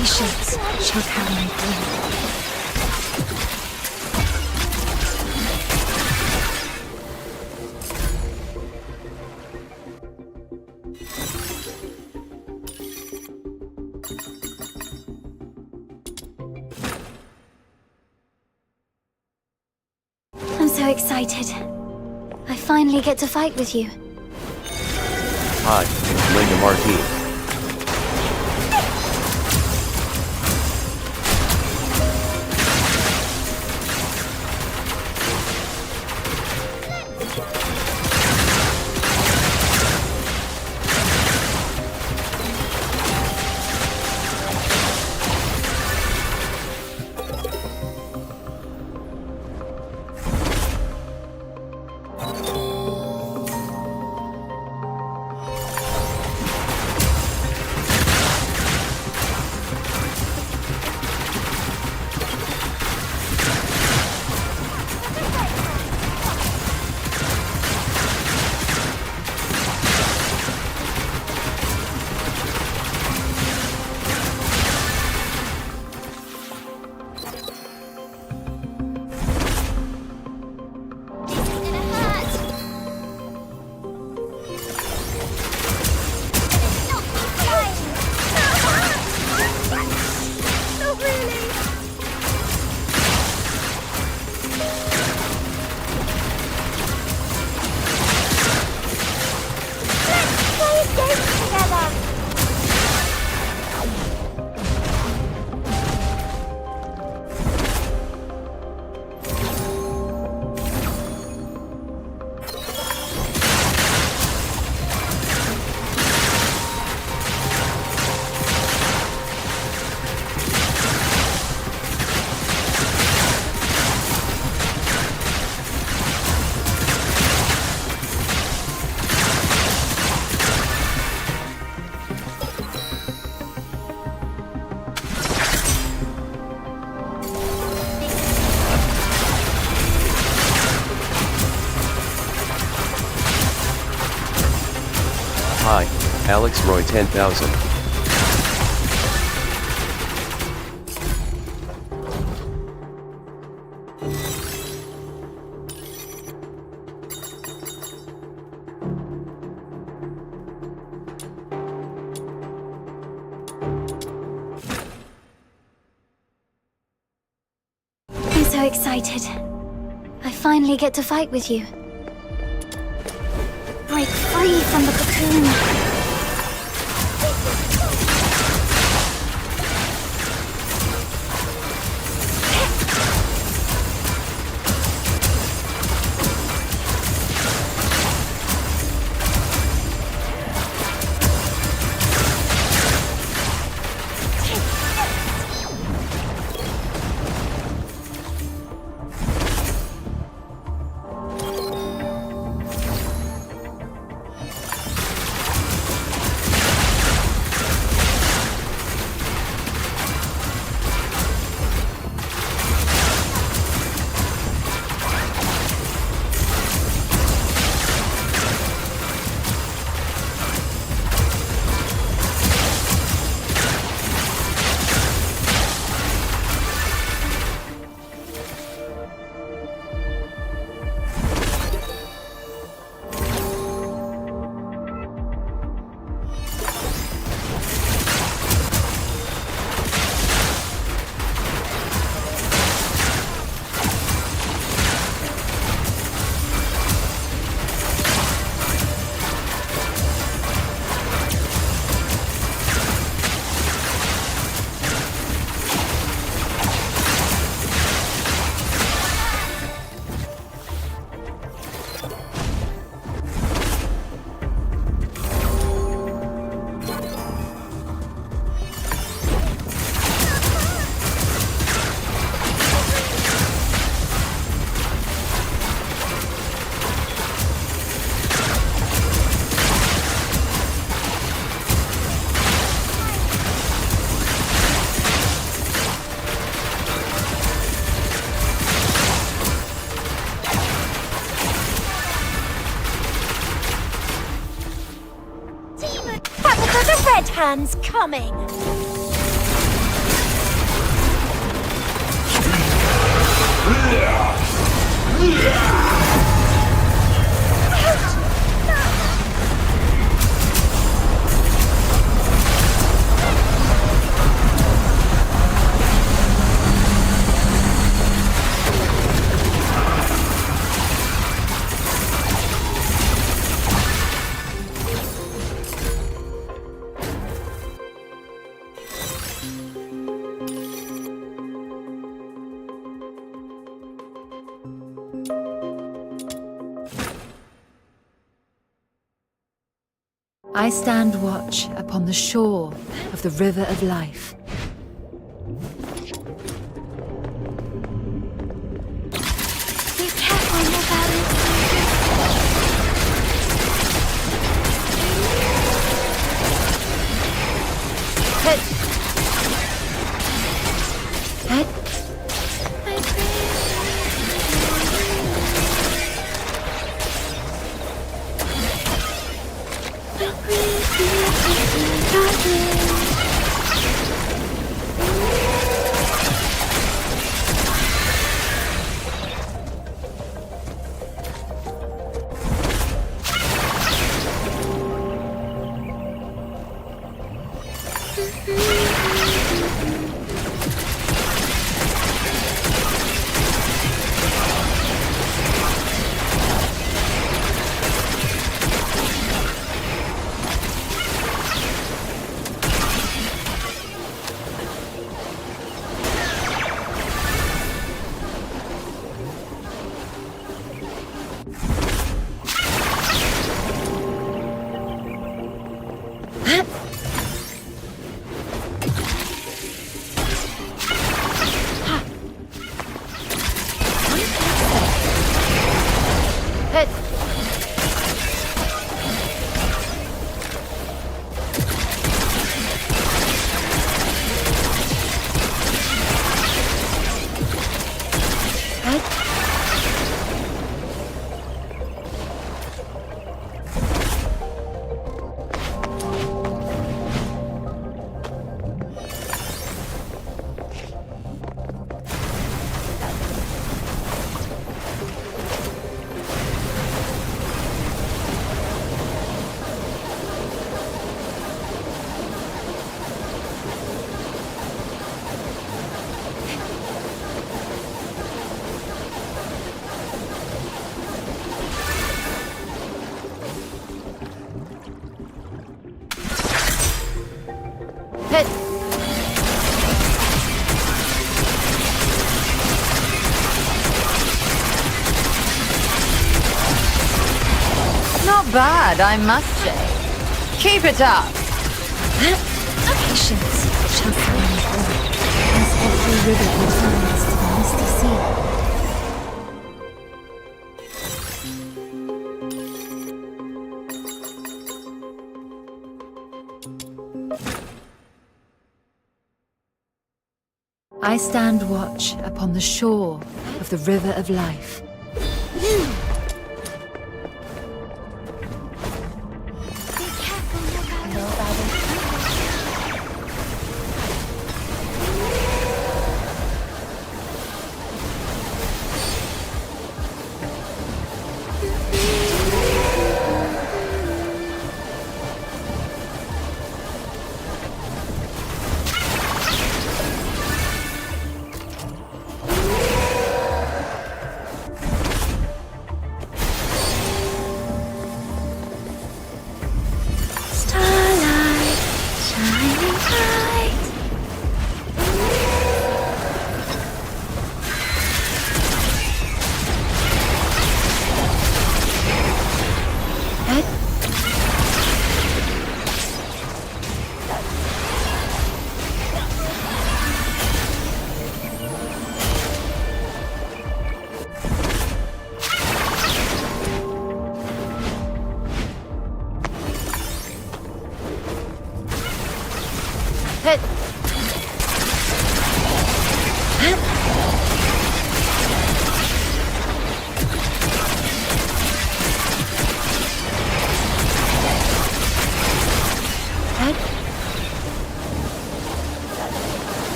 Patience shall carry me through. I'm so excited. I finally get to fight with you. Hi, it's Linda Marquis. Hi, Alex Roy 10,000. so excited. I finally get to fight with you. Break free from the cocoon. Red Hand's coming! I stand watch upon the shore of the River of Life. Be careful, your balance. Head. Hit. Not bad, I must say. Keep it up. Patience shall carry me forward, as every river returns to the misty sea. I stand watch upon the shore of the river of life.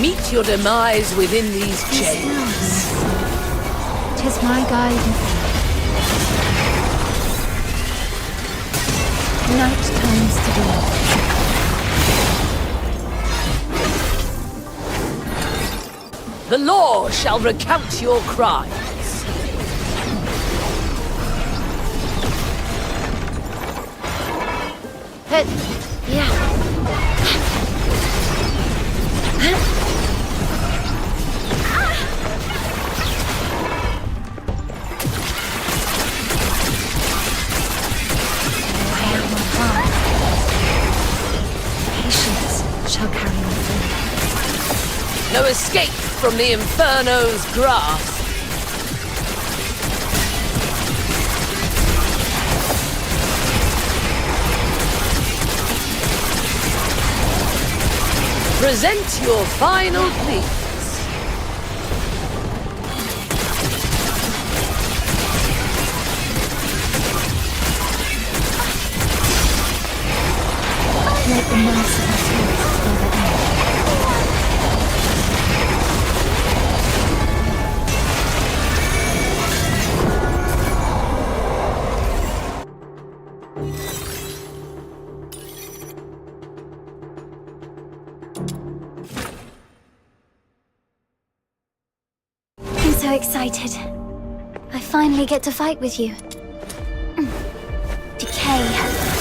Meet your demise within these chains. 'Tis my guidance. Night times to be. The law shall recount your crimes. Hit. Yeah. No escape from the Inferno's grasp. Present your final pleas. Let the merciful spirits gather in. So excited. I finally get to fight with you. Decay,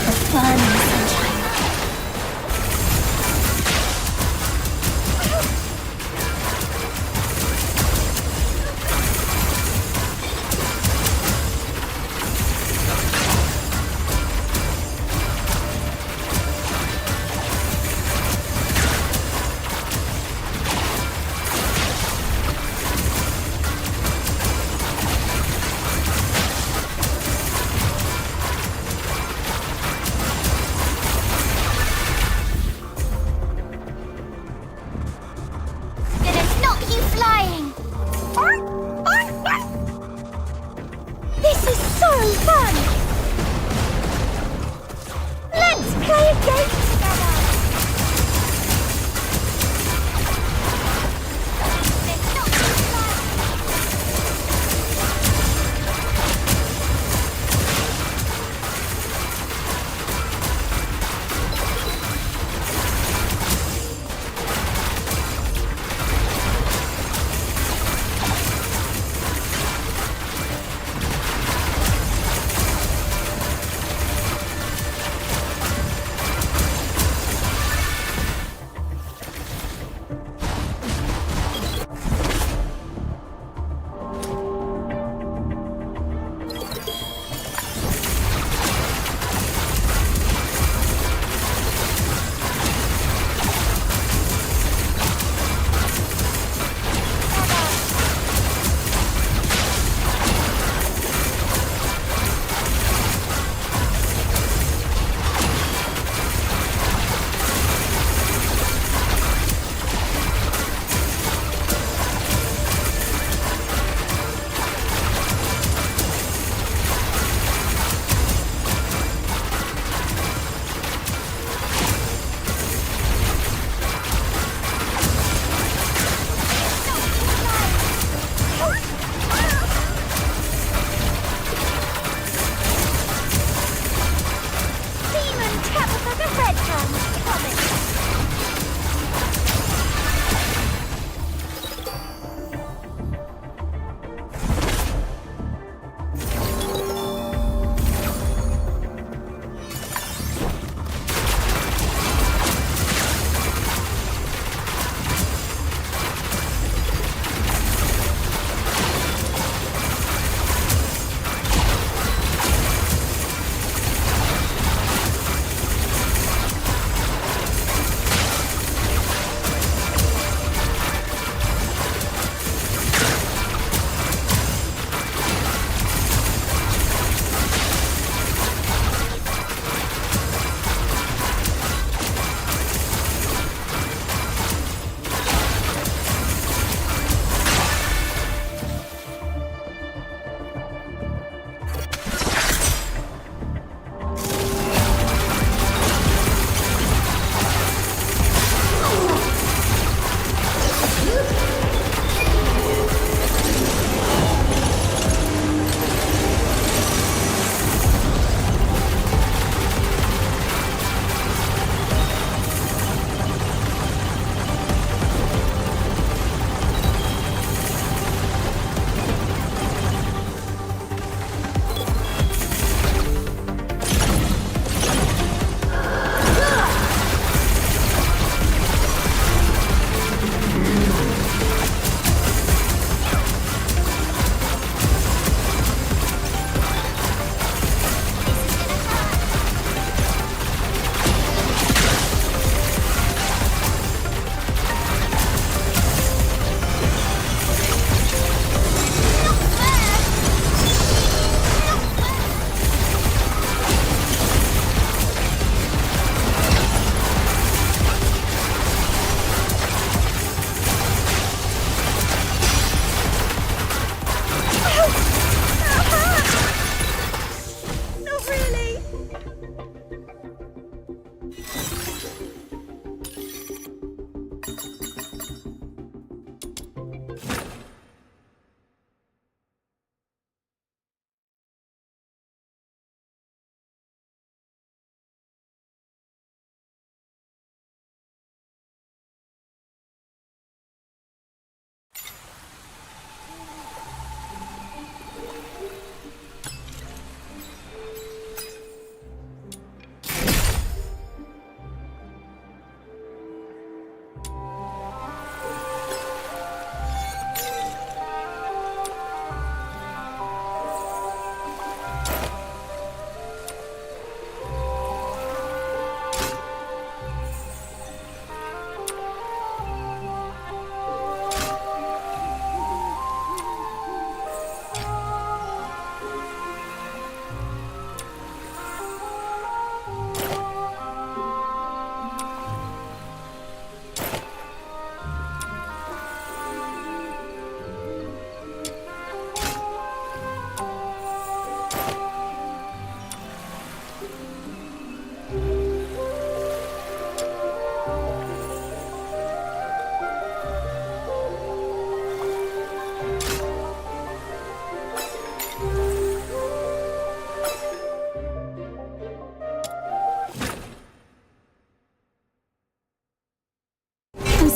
the burning sunshine. gates together!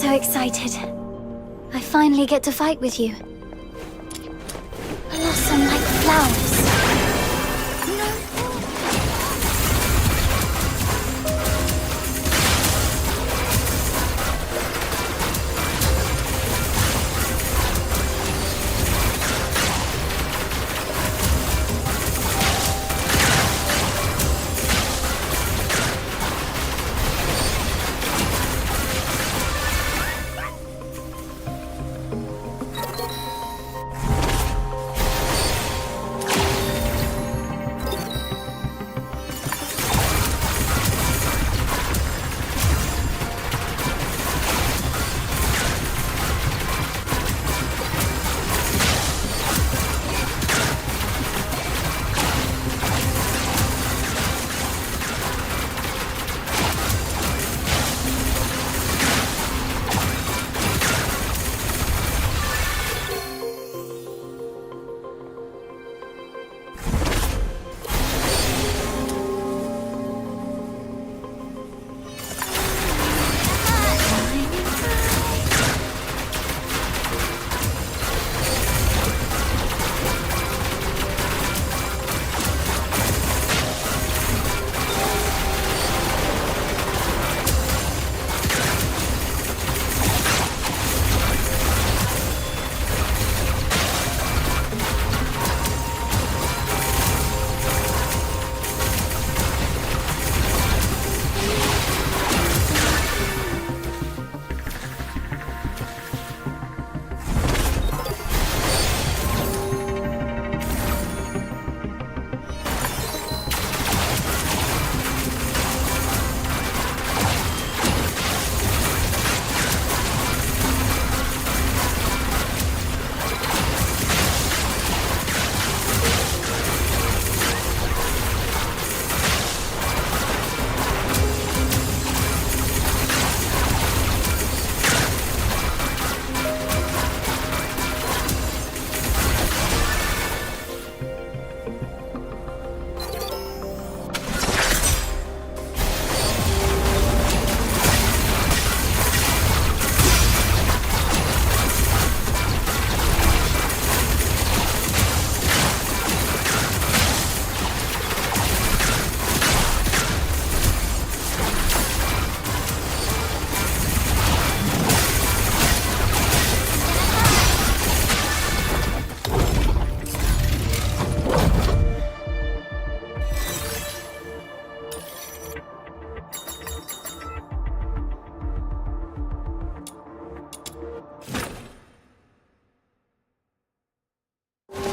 so excited. I finally get to fight with you. Blossom like flowers.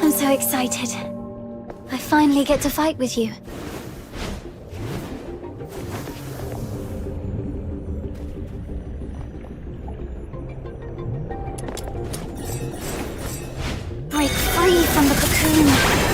I'm so excited. I finally get to fight with you. Break free from the cocoon.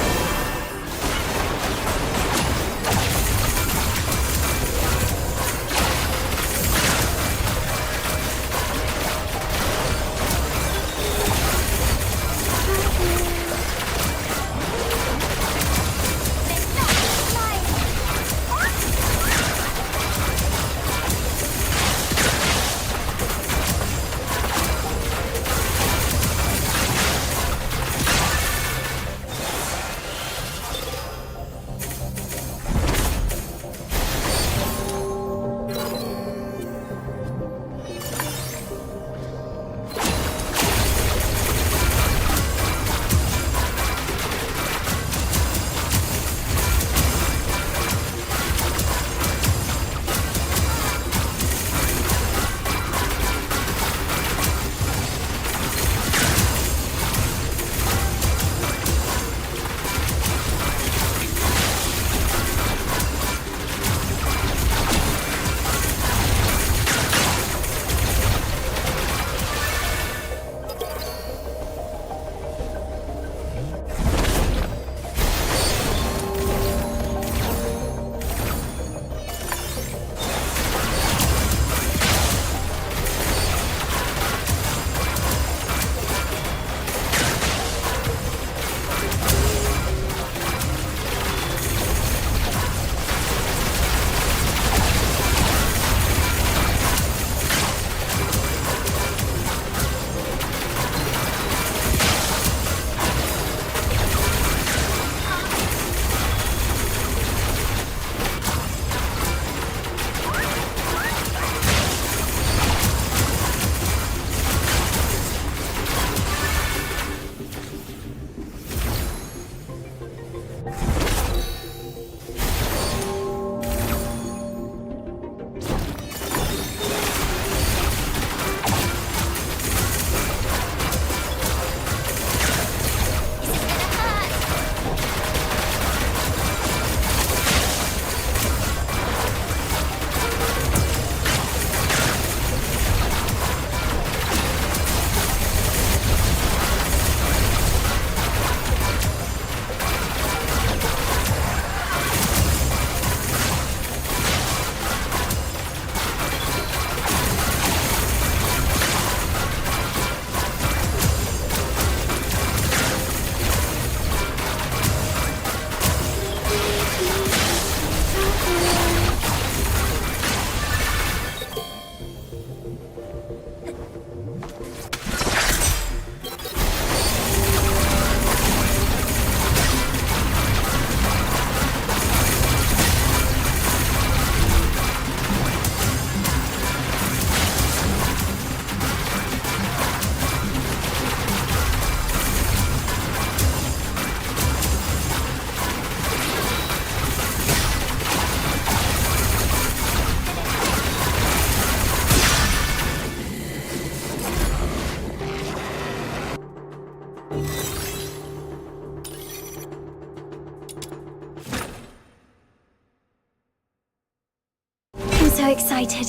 so excited.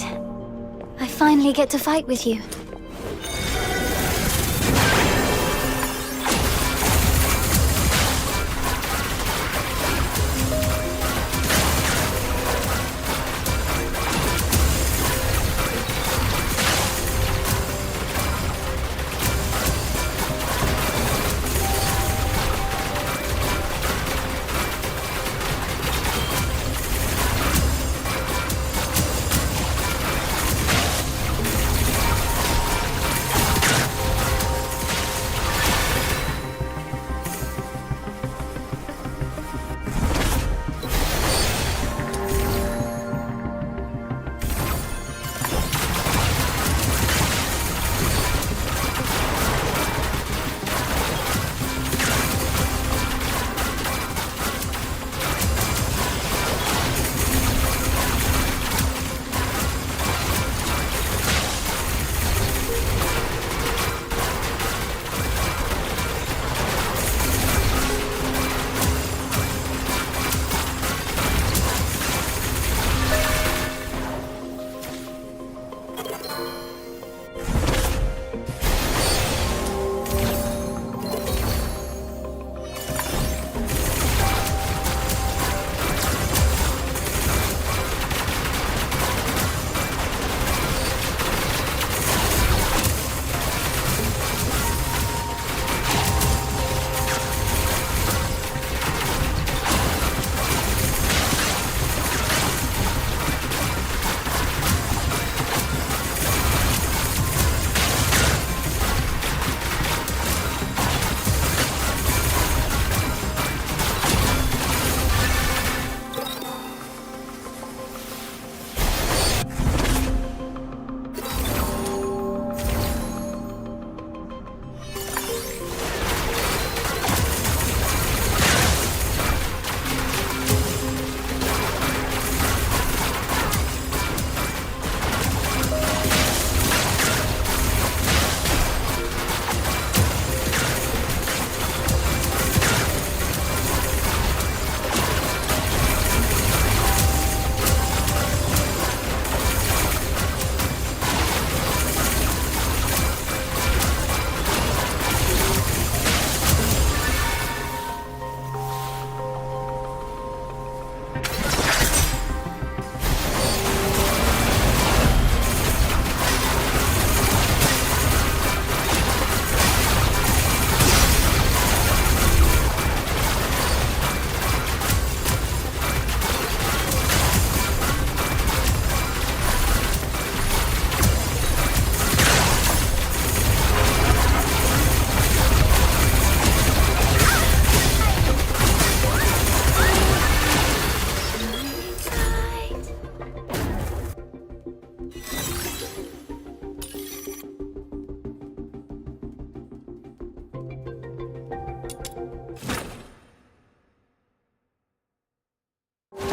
I finally get to fight with you.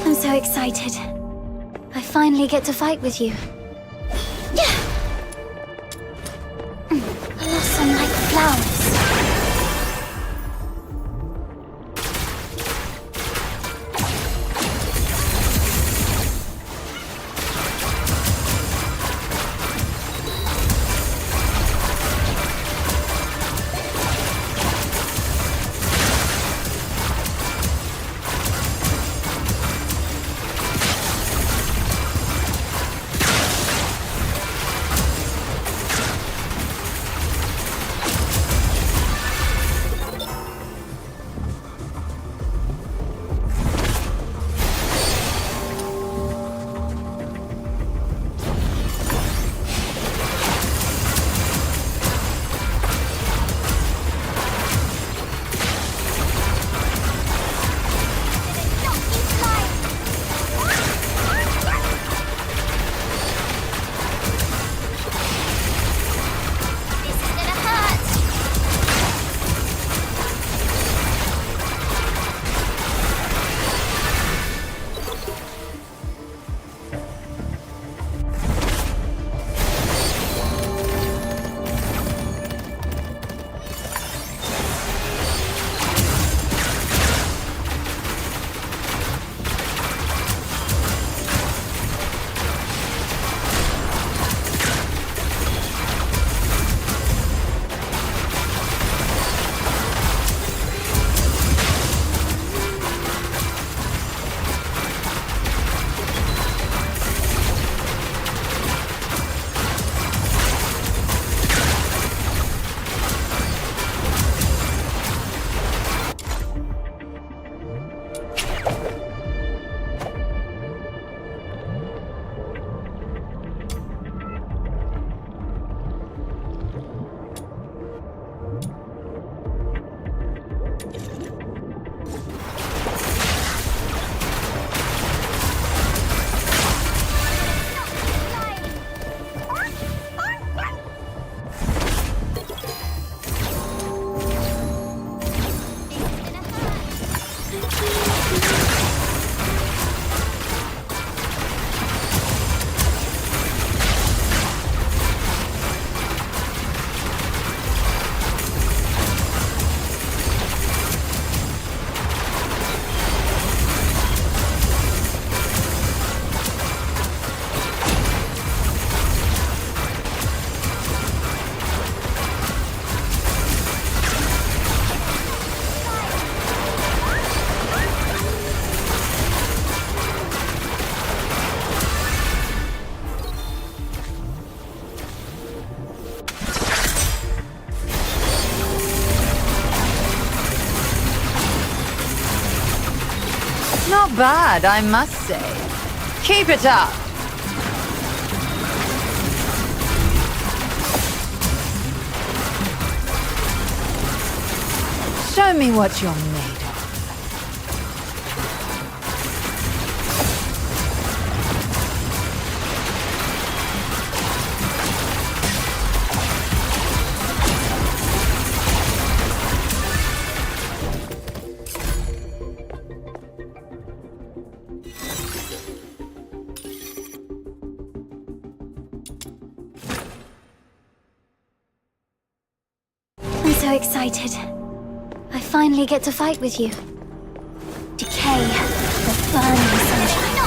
I'm so excited. I finally get to fight with you. Blossom like flowers. bad, I must say. Keep it up. Show me what you're made of. I'm so excited. I finally get to fight with you. Decay, the burning sunshine.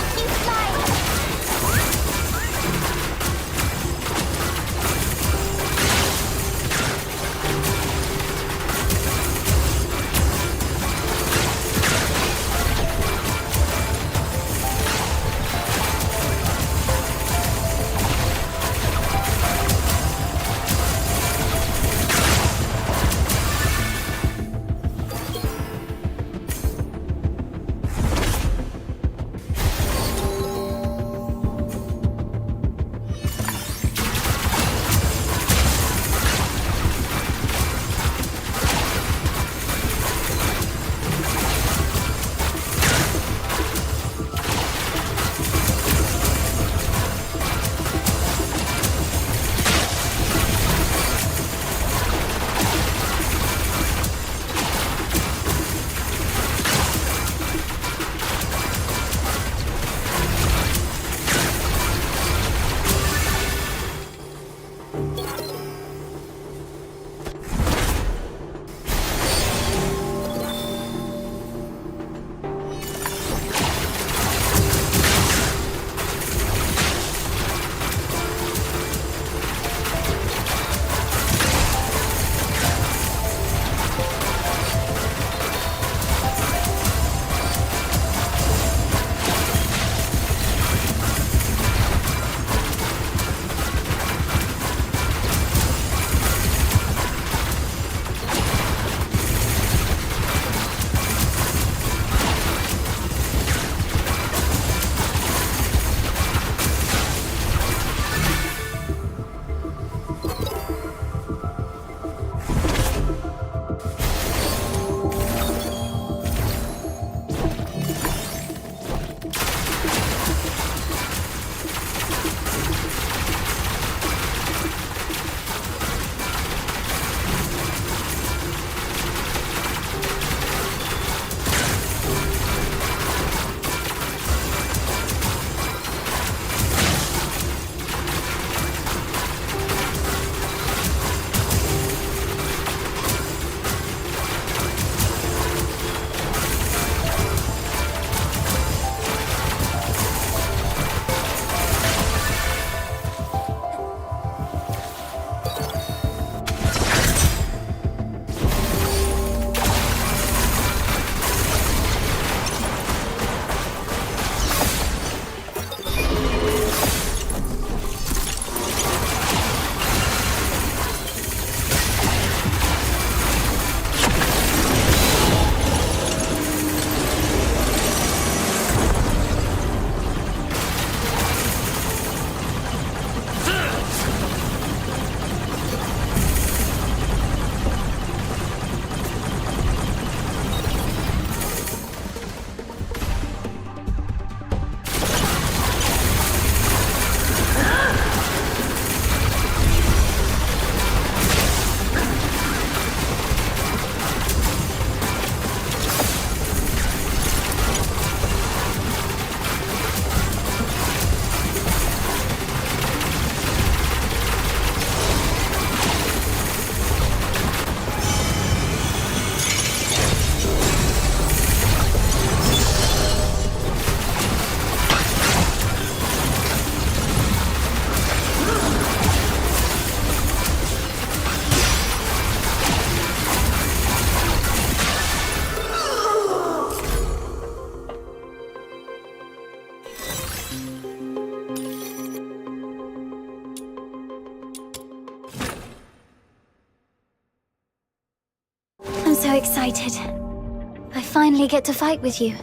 I'm so excited. I finally get to fight with you.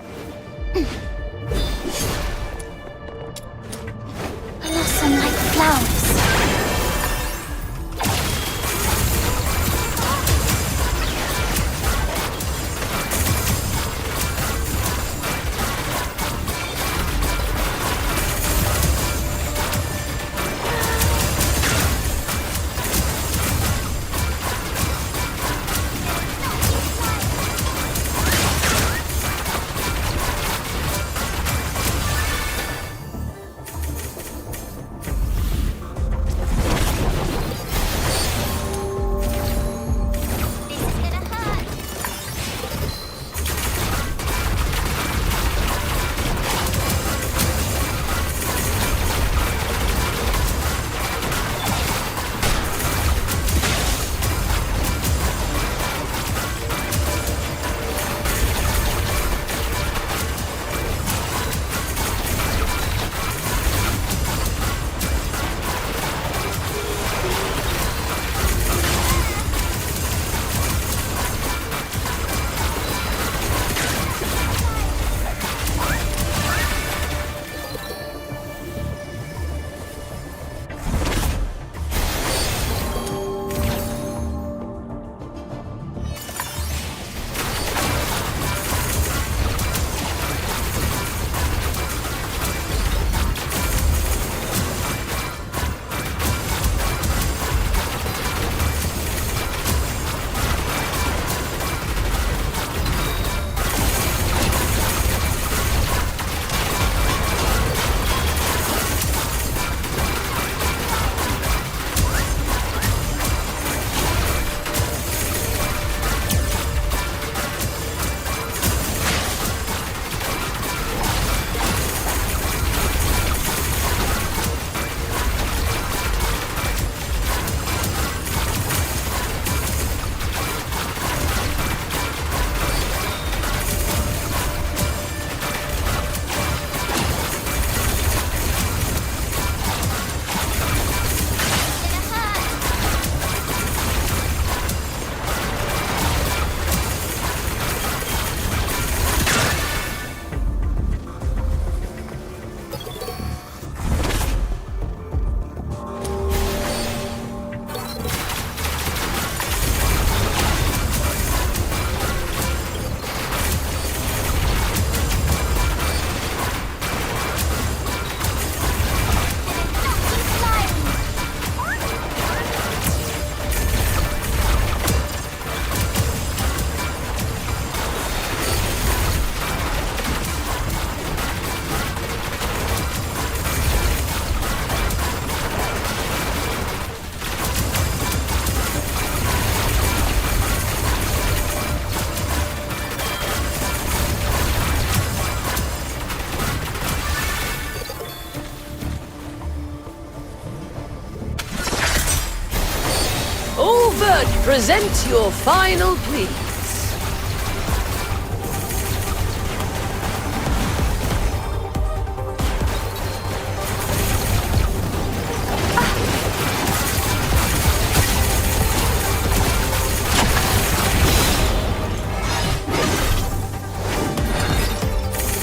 Good. Present your final pleas.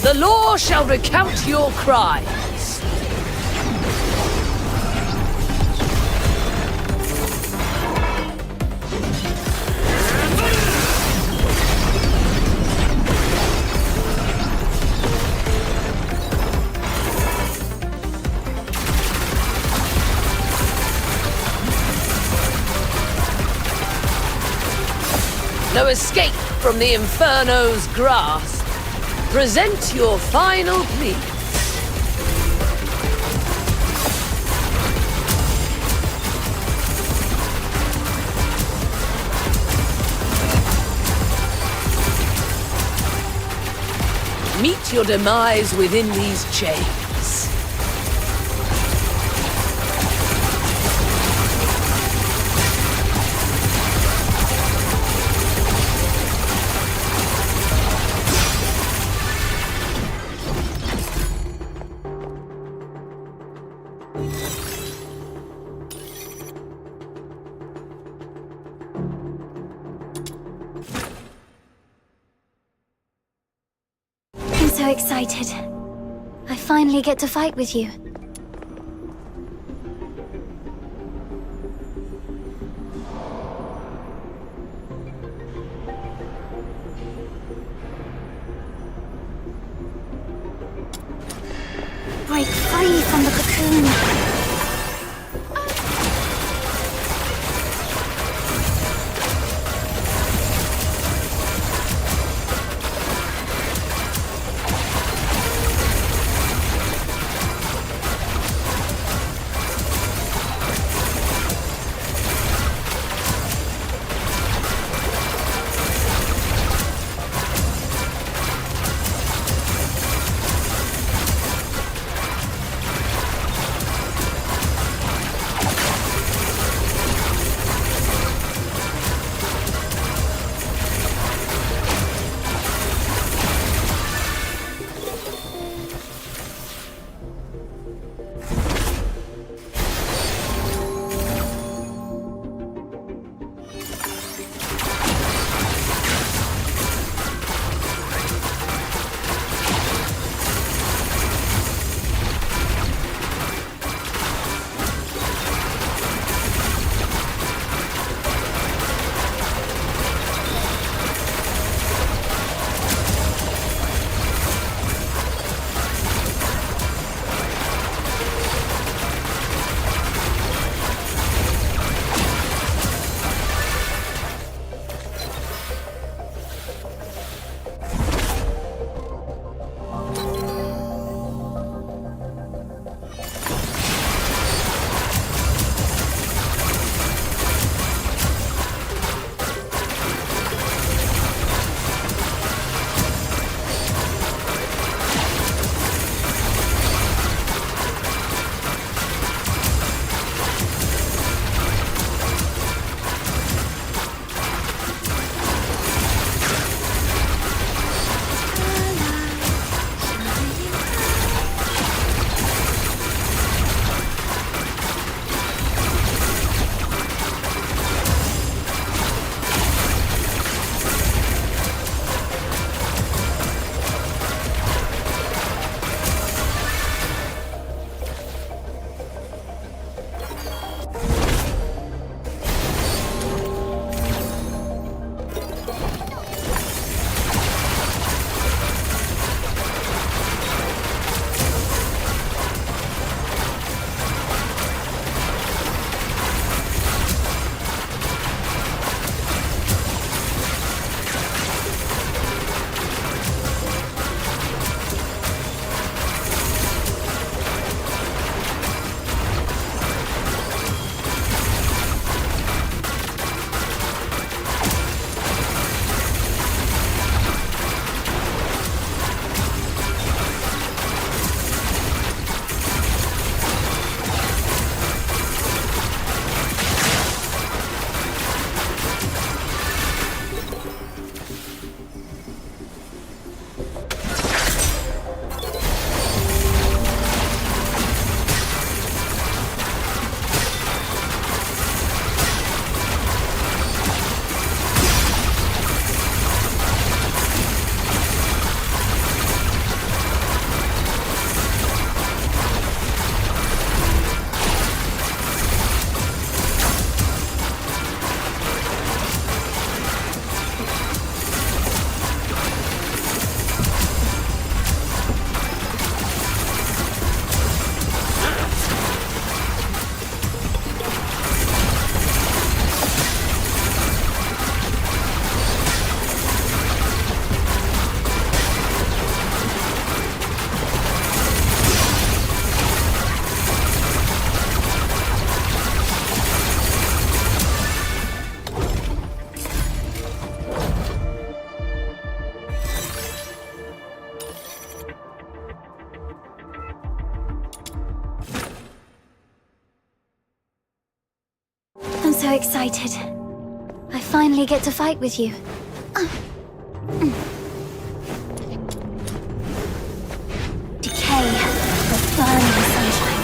The law shall recount your crimes. No escape from the Inferno's grasp. Present your final plea. Meet your demise within these chains. I'm so excited. I finally get to fight with you. Break free from the cocoon. so excited. I finally get to fight with you. Decay, the burning sunshine.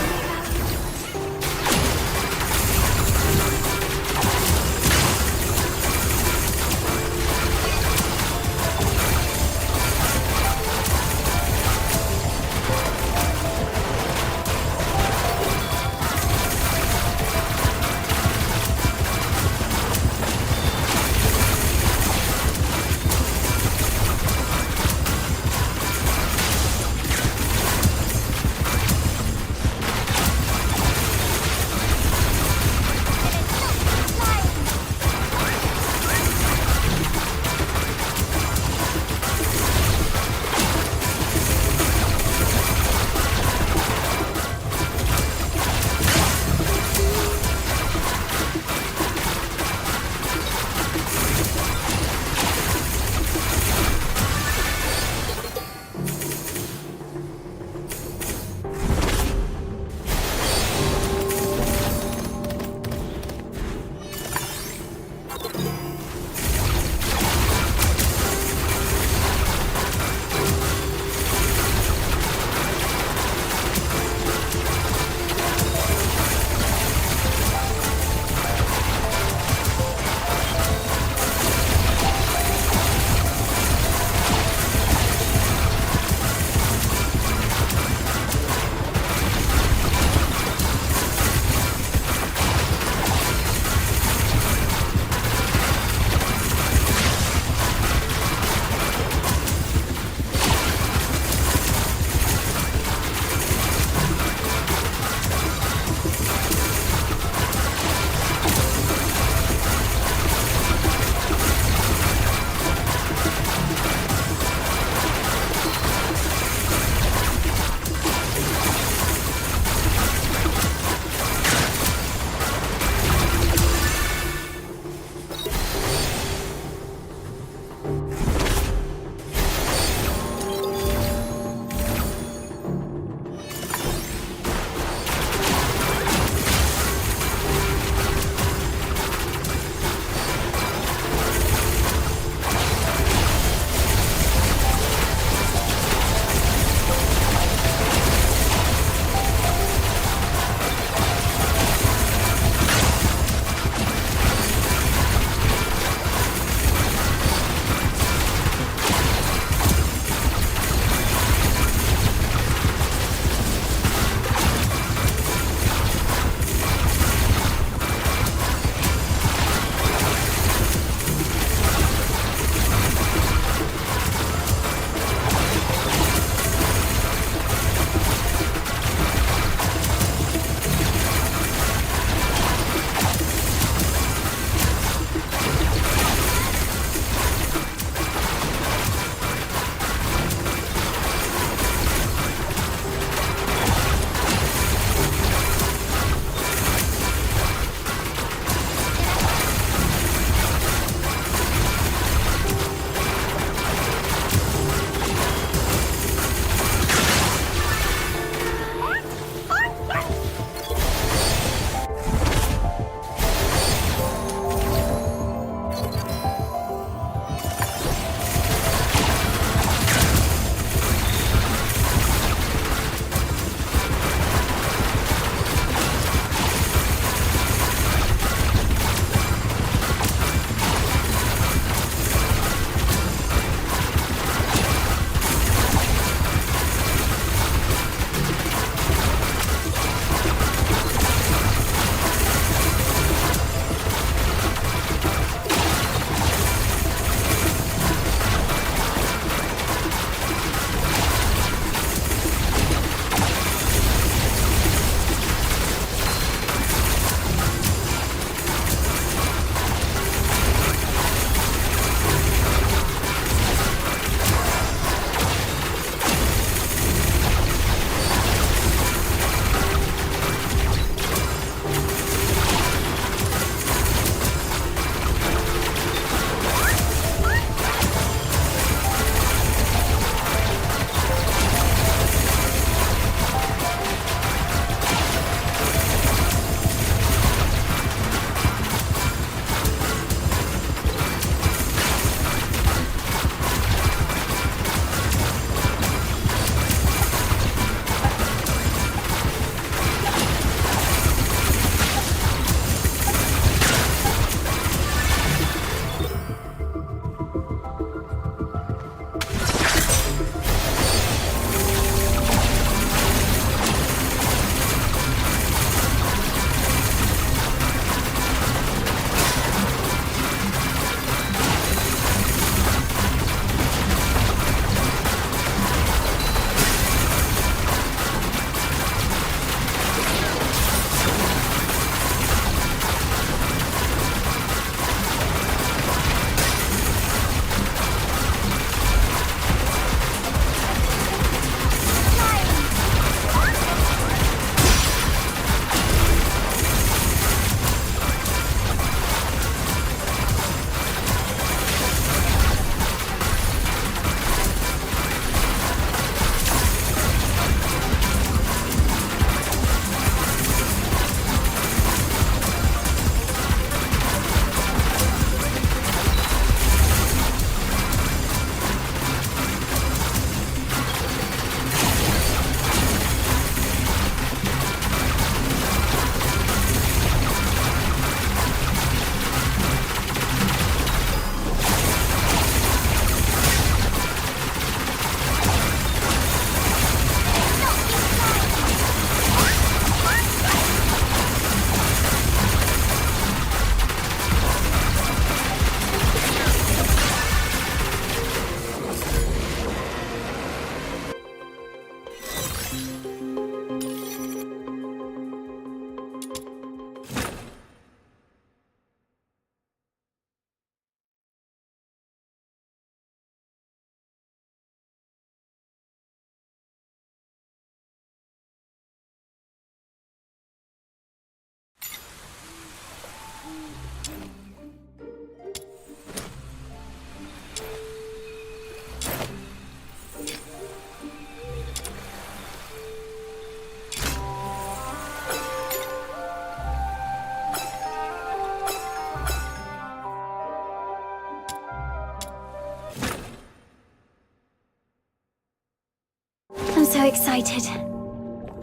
excited.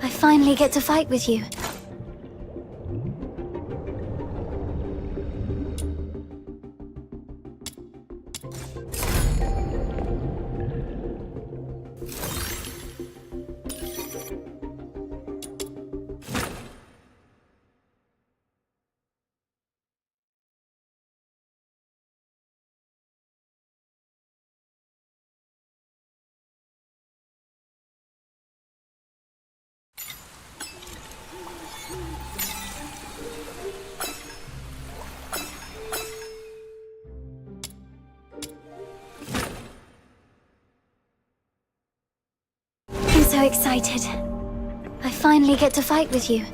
I finally get to fight with you. I'm so excited. I finally get to fight with you.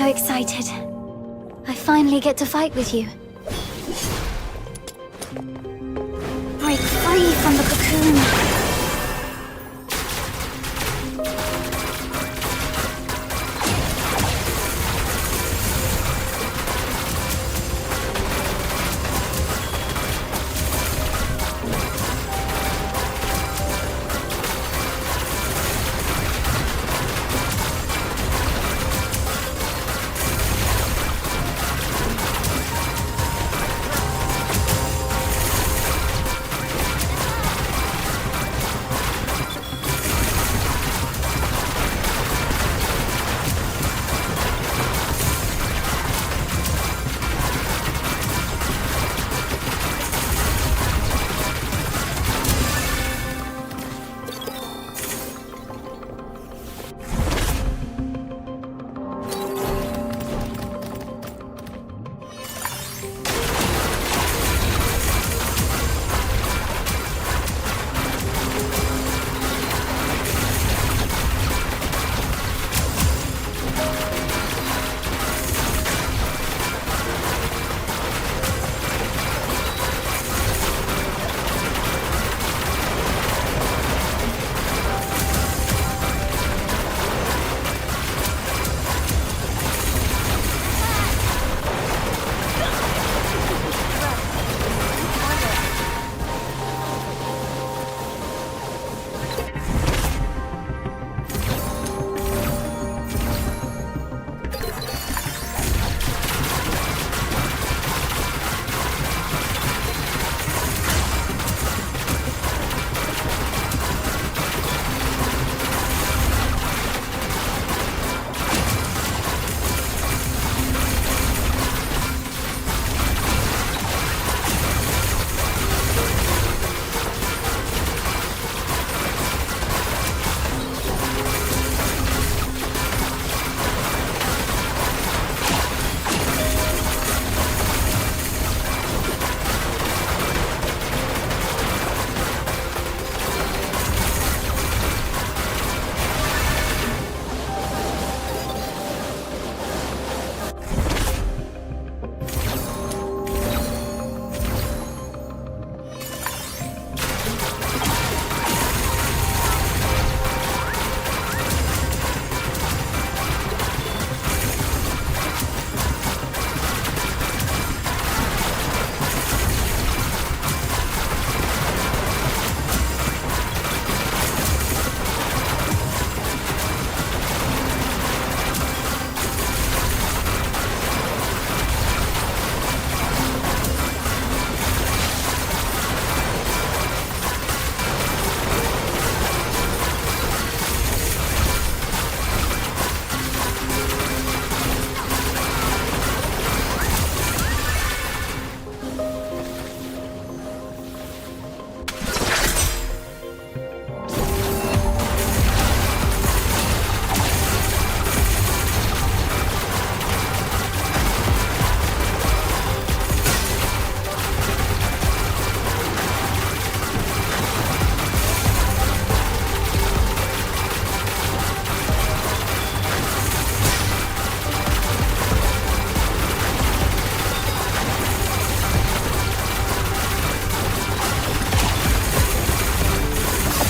so excited. I finally get to fight with you. Break free from the cocoon.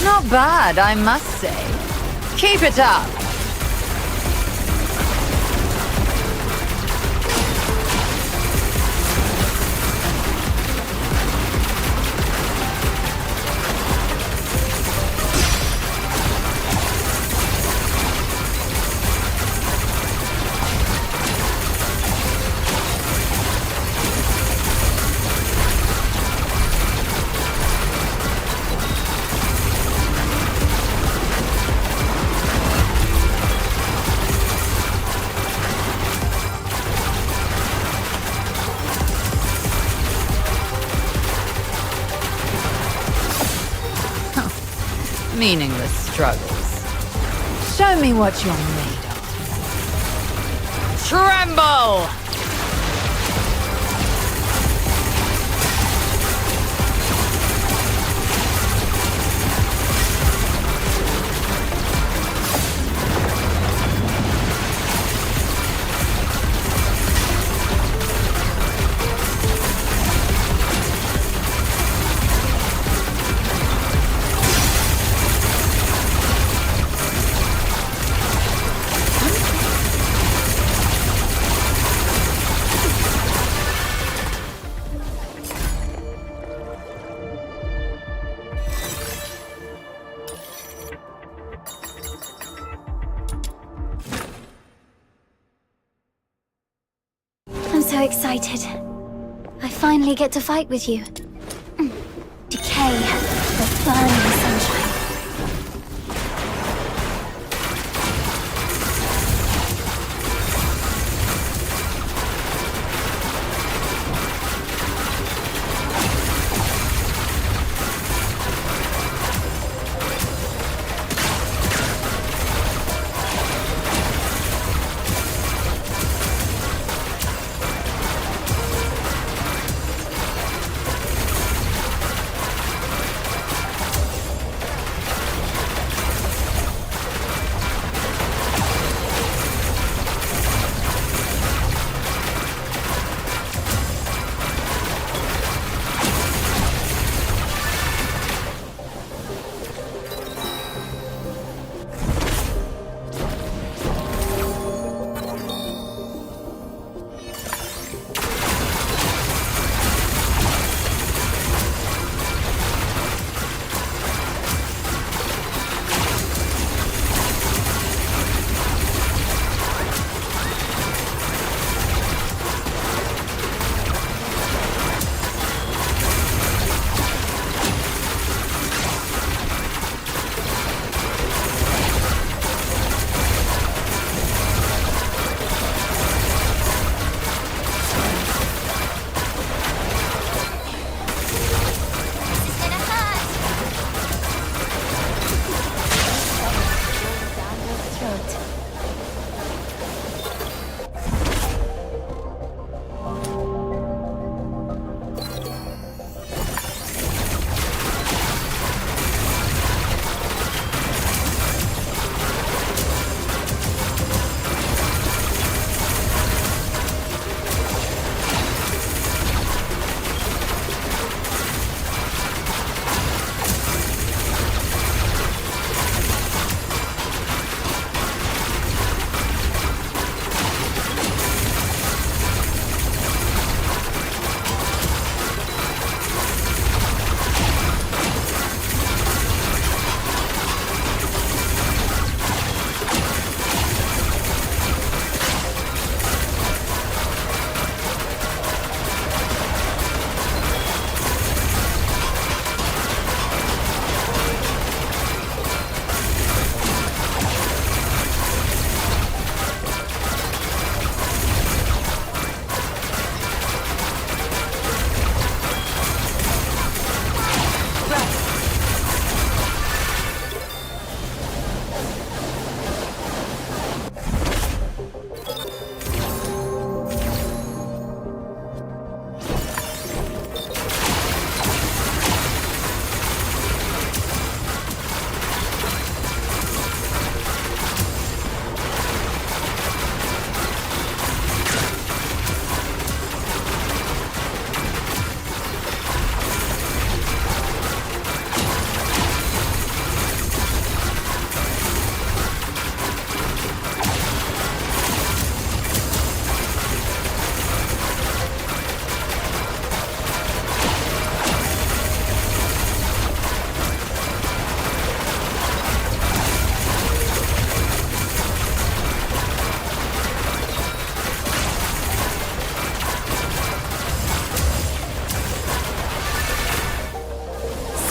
Not bad, I must say. Keep it up. Meaningless struggles. Show me what you're made of. Tremble! so excited. I finally get to fight with you. Decay, the burning sunshine.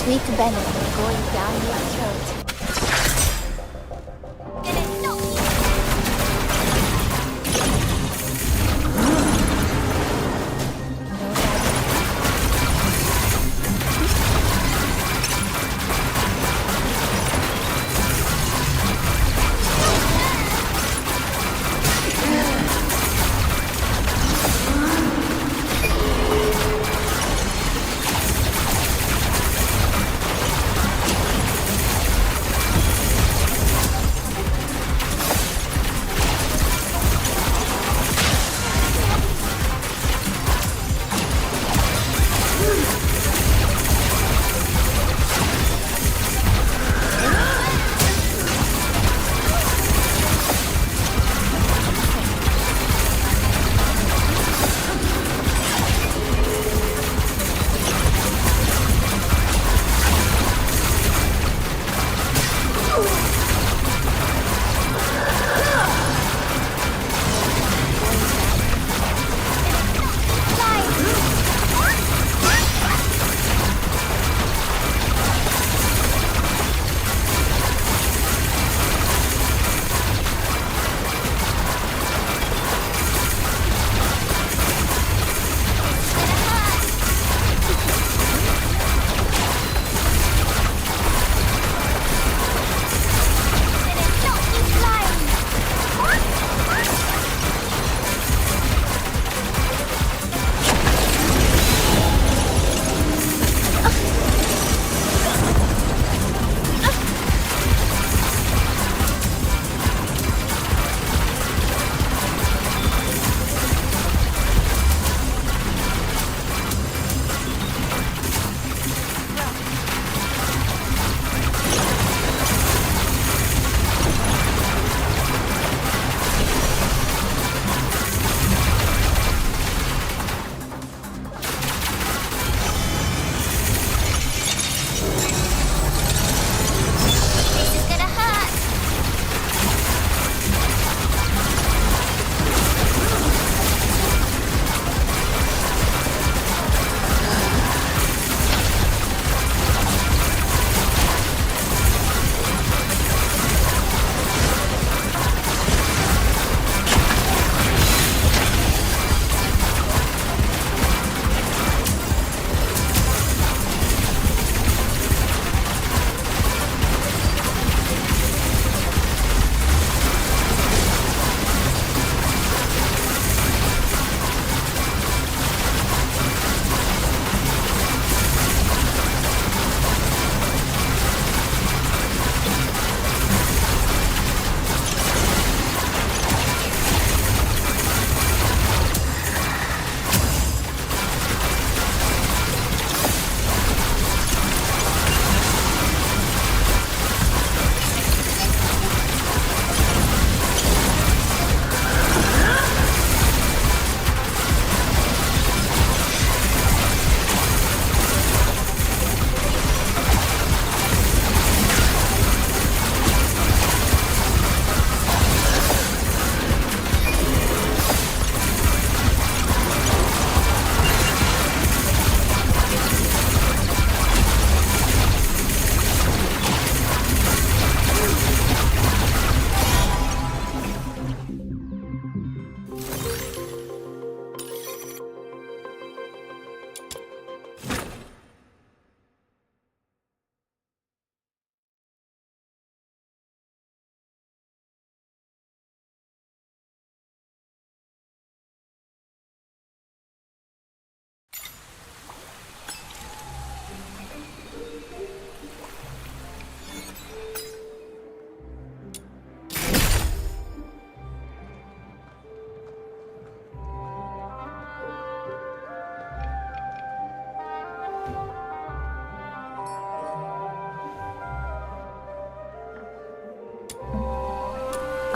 Sweet venom going down your throat.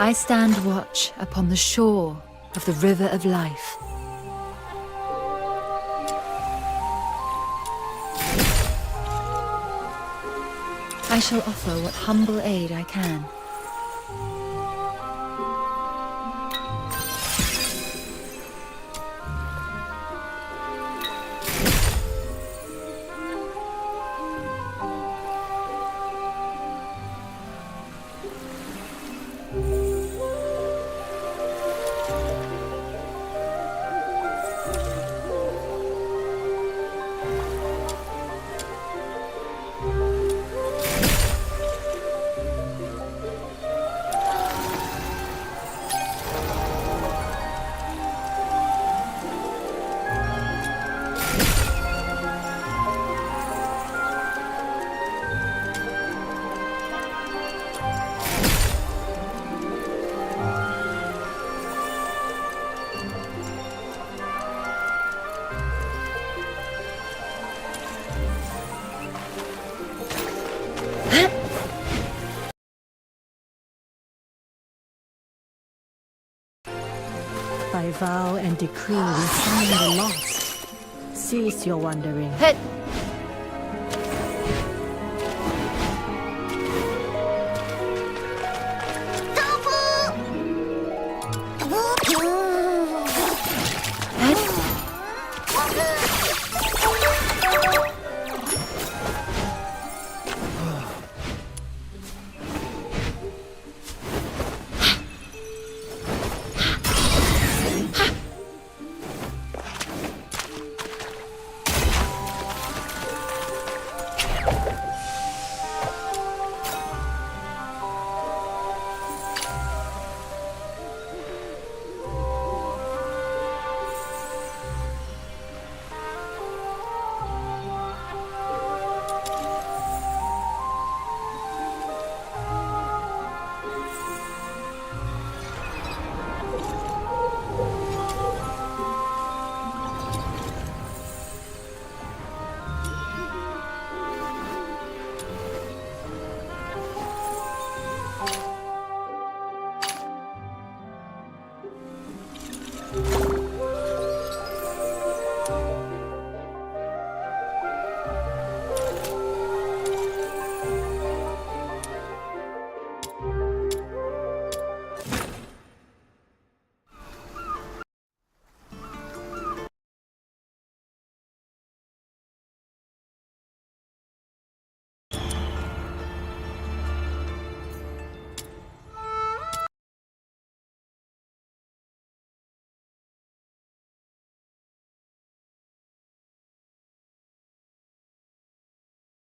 I stand watch upon the shore of the river of life. I shall offer what humble aid I can. By vow and decree we summon the lost. Cease your wandering.